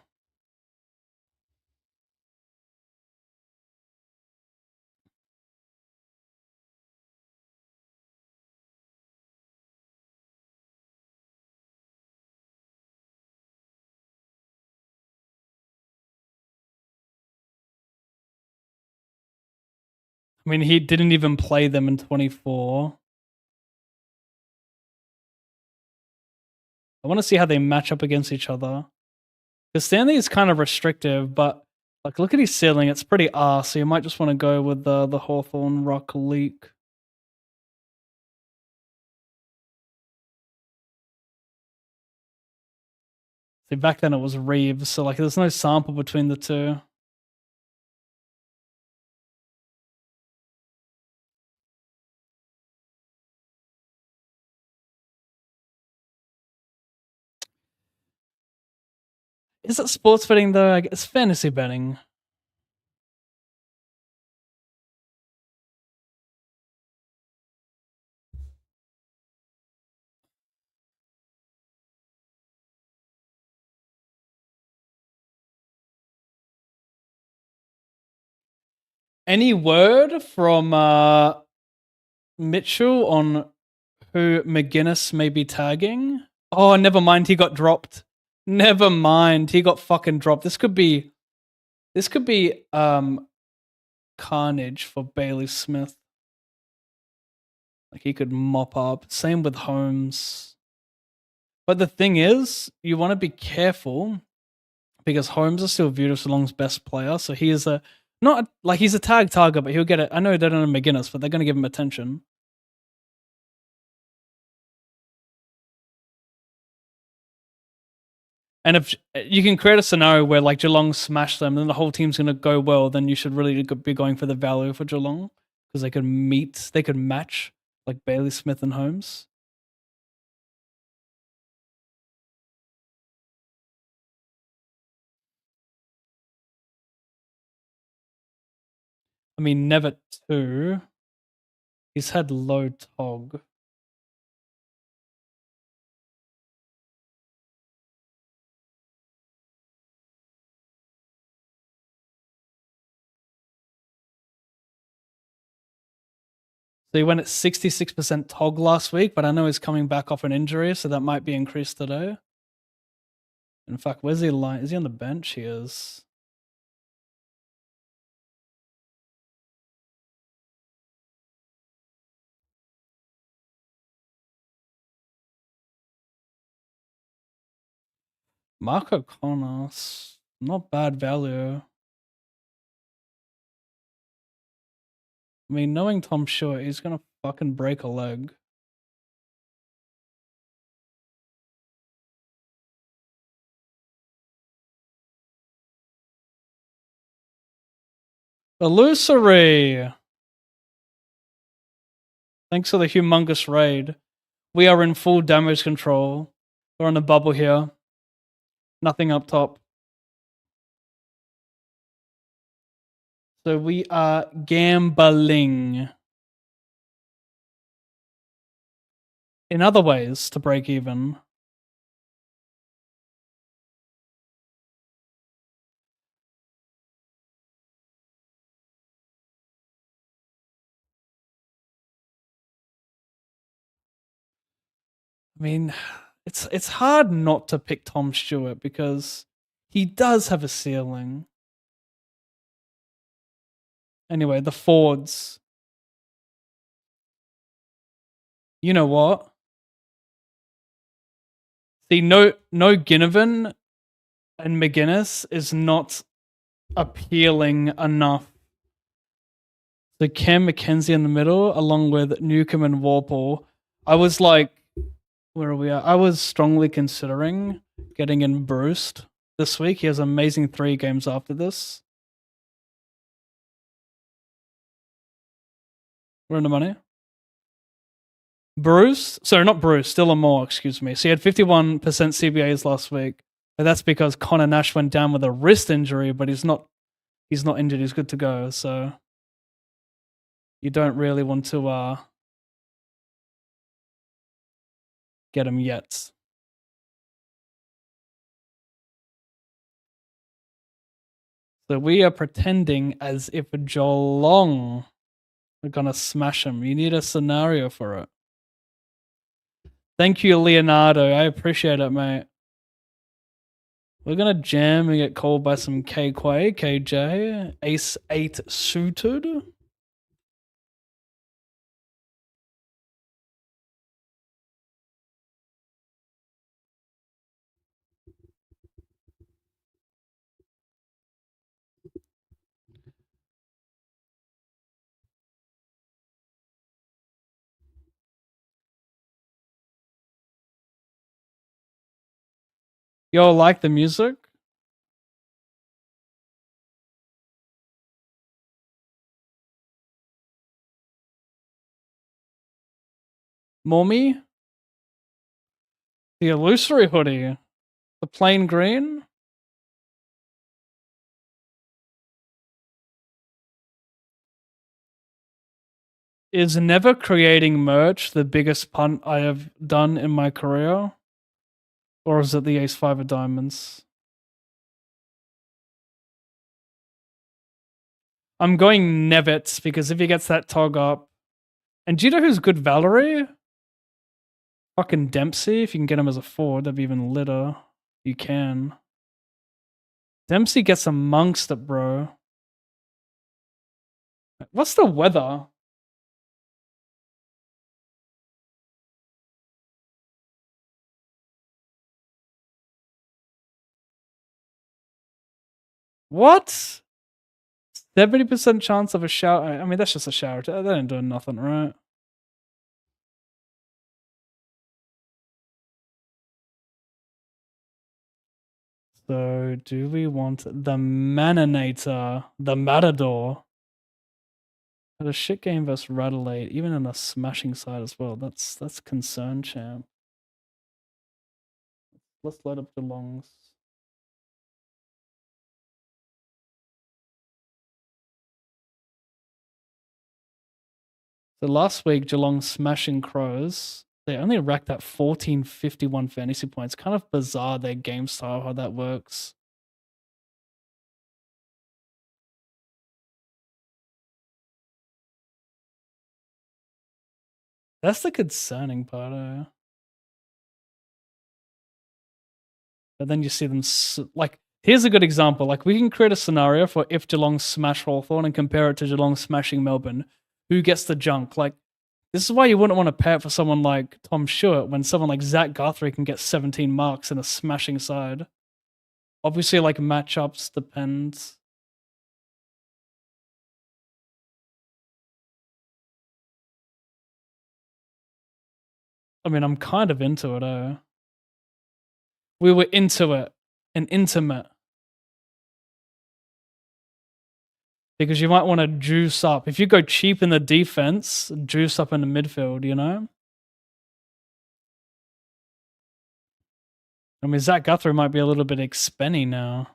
B: I mean, he didn't even play them in 24. I want to see how they match up against each other. Because Stanley is kind of restrictive, but like, look at his ceiling. It's pretty arse, so you might just want to go with the Hawthorne Rock Leak. See, back then it was Reeves, so like there's no sample between the two. Is it sports betting though? I guess fantasy betting. Any word from Mitchell on who McGuinness may be tagging? Oh, never mind. He got dropped. Never mind. He got fucking dropped. This could be carnage for Bailey Smith. Like he could mop up. Same with Holmes. But the thing is, you want to be careful because Holmes is still viewed as Geelong's best player. So he is he's a tag target, but he'll get it. I know they don't have McGuinness, but they're going to give him attention. And if you can create a scenario where like Geelong smash them, then the whole team's going to go well, then you should really be going for the value for Geelong because they could match like Bailey Smith and Holmes. I mean, Nevitt too. He's had low TOG. So he went at 66% TOG last week, but I know he's coming back off an injury, so that might be increased today. In fact, where's he lying? Is he on the bench? He is. Mark O'Connor, not bad value. I mean, knowing Tom Stewart, he's gonna fucking break a leg. Illusory! Thanks for the humongous raid. We are in full damage control. We're on a bubble here. Nothing up top. So we are gambling. In other ways to break even. I mean, it's hard not to pick Tom Stewart because he does have a ceiling. Anyway, the Fords. You know what? See, no Ginnivan and McGuinness is not appealing enough. So Cam McKenzie in the middle, along with Newcomb and Warple. I was like, where are we at? I was strongly considering getting in Bruce this week. He has an amazing 3 games after this. We're in the money. Bruce, sorry, not Bruce, Dylan Moore, excuse me. So he had 51% CBAs last week. But that's because Connor Nash went down with a wrist injury, but he's not injured, he's good to go. So you don't really want to get him yet. So we are pretending as if Geelong are gonna smash him. You need a scenario for it. Thank you, Leonardo. I appreciate it, mate. We're gonna jam and get called by some KJ, Ace 8 suited. Y'all like the music? Mommy? The illusory hoodie. The plain green? Is never creating merch the biggest punt I have done in my career? Or is it the Ace 5 of diamonds? I'm going Nevitz because if he gets that tog up. And do you know who's good Valerie? Fucking Dempsey. If you can get him as a forward, that'd be even litter. You can. Dempsey gets amongst it, bro. What's the weather? What? 70% chance of a shower. I mean, that's just a shower. That ain't doing nothing, right? So, do we want the Maninator, the Matador? Had a shit game versus Radulate, even in a smashing side as well. That's concern, champ. Let's load up Geelong's. So last week, Geelong smashing Crows. They only racked that 1451 fantasy points. Kind of bizarre their game style, how that works. That's the concerning part. But then you see them like. Here's a good example. Like we can create a scenario for if Geelong smash Hawthorn and compare it to Geelong smashing Melbourne. Who gets the junk? Like this is why you wouldn't want to pay it for someone like Tom Stewart when someone like Zach Guthrie can get 17 marks in a smashing side. Obviously, like matchups depends. I mean, I'm kind of into it. We were into it and intimate. Because you might want to juice up. If you go cheap in the defense, juice up in the midfield, you know? I mean, Zach Guthrie might be a little bit expenny now.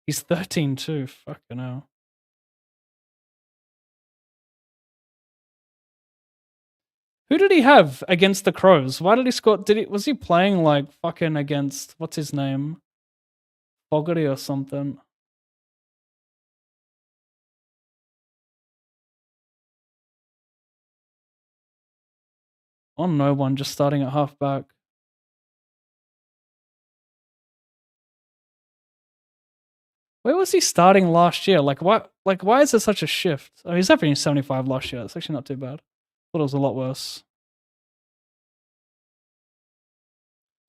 B: He's 13 too. Fucking hell. Who did he have against the Crows? Why did he score? Was he playing like fucking against what's his name? Fogarty or something? On no one, just starting at halfback. Where was he starting last year? Like what? Like why is there such a shift? I mean, he's averaging 75 last year. It's actually not too bad. Thought it was a lot worse.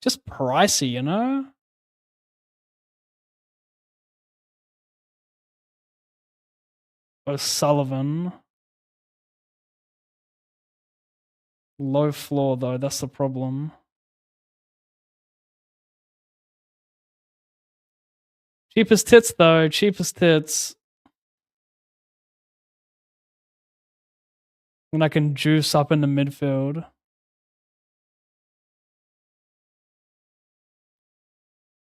B: Just pricey, you know? O'Sullivan. Low floor though, that's the problem. Cheapest tits though, cheapest tits. And I can juice up in the midfield.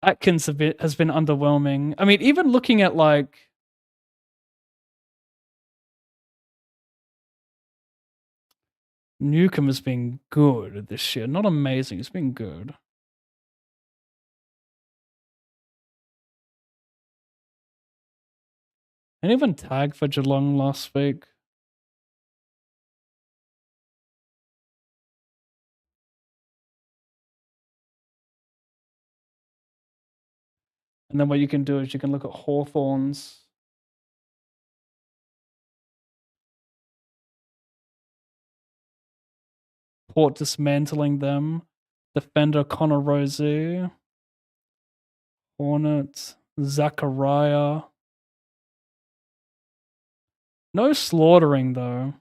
B: Atkins has been underwhelming. I mean, even looking at like Newcomb has been good this year. Not amazing, it's been good. Anyone tag for Geelong last week? And then what you can do is you can look at Hawthorns. Port dismantling them. Defender Connor Rosie. Hornets. Zachariah. No slaughtering though.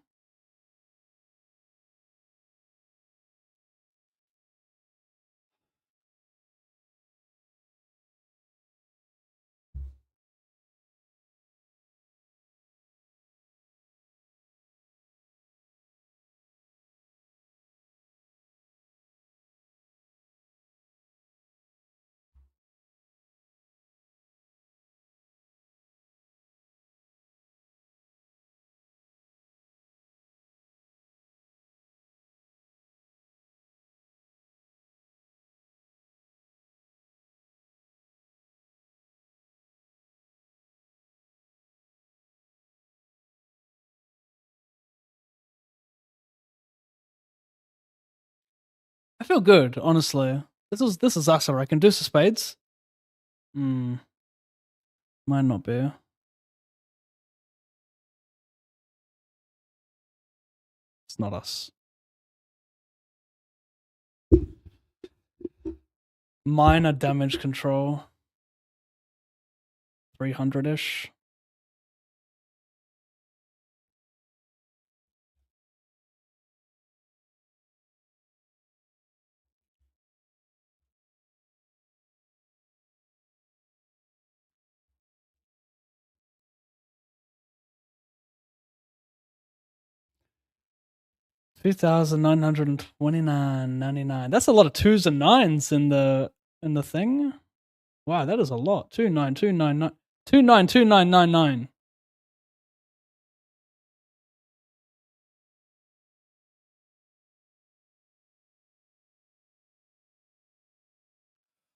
B: I feel good, honestly. This is us, I reckon. Deuce of spades. Might not be. It's not us. Minor damage control. 300-ish. $2,929.99. That's a lot of 2s and 9s in the thing. Wow, that is a lot. 29299 292999.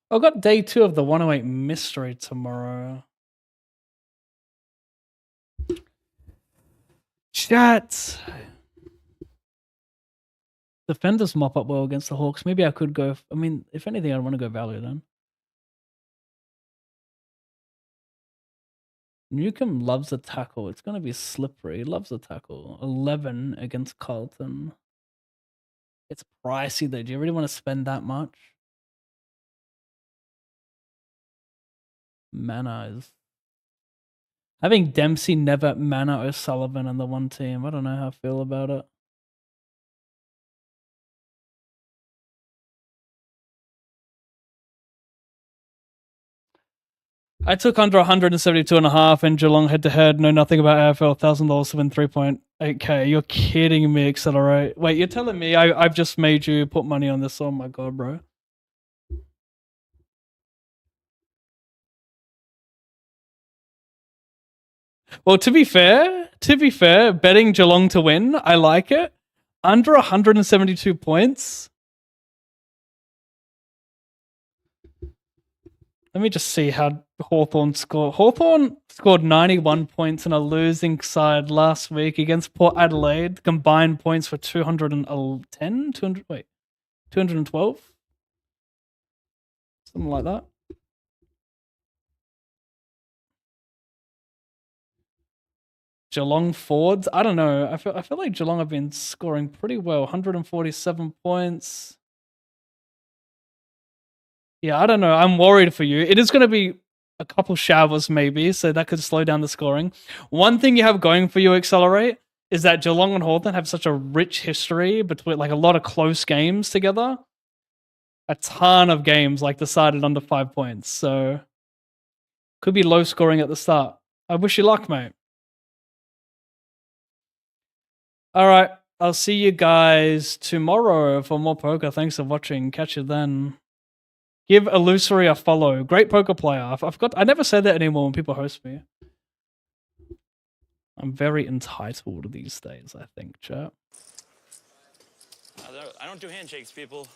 B: I've got day 2 of the 108 mystery tomorrow. Chat. Defenders mop up well against the Hawks. Maybe I could go. I mean, if anything, I'd want to go value then. Newcomb loves a tackle. It's going to be slippery. He loves a tackle. 11 against Carlton. It's pricey though. Do you really want to spend that much? Mana is... Having Dempsey, Never, Mana, O'Sullivan in the one team. I don't know how I feel about it. I took under 172.5 in Geelong head to head. Know nothing about AFL. $1,000 to win 3.8k. You're kidding me, Accelerate. Wait, you're telling me I've just made you put money on this? Oh my god, bro. Well, to be fair, betting Geelong to win, I like it. Under 172 points. Let me just see how Hawthorn scored. Hawthorn scored 91 points in a losing side last week against Port Adelaide. Combined points for 212? Something like that. Geelong forwards? I don't know. I feel like Geelong have been scoring pretty well. 147 points. Yeah, I don't know. I'm worried for you. It is going to be a couple showers maybe, so that could slow down the scoring. One thing you have going for you, Accelerate, is that Geelong and Hawthorn have such a rich history between, like, a lot of close games together. A ton of games, like, decided under 5 points. So, could be low scoring at the start. I wish you luck, mate. All right. I'll see you guys tomorrow for more poker. Thanks for watching. Catch you then. Give Illusory a follow. Great poker player. I never said that anymore when people host me. I'm very entitled these days, I think, chat.
D: I don't do handshakes, people.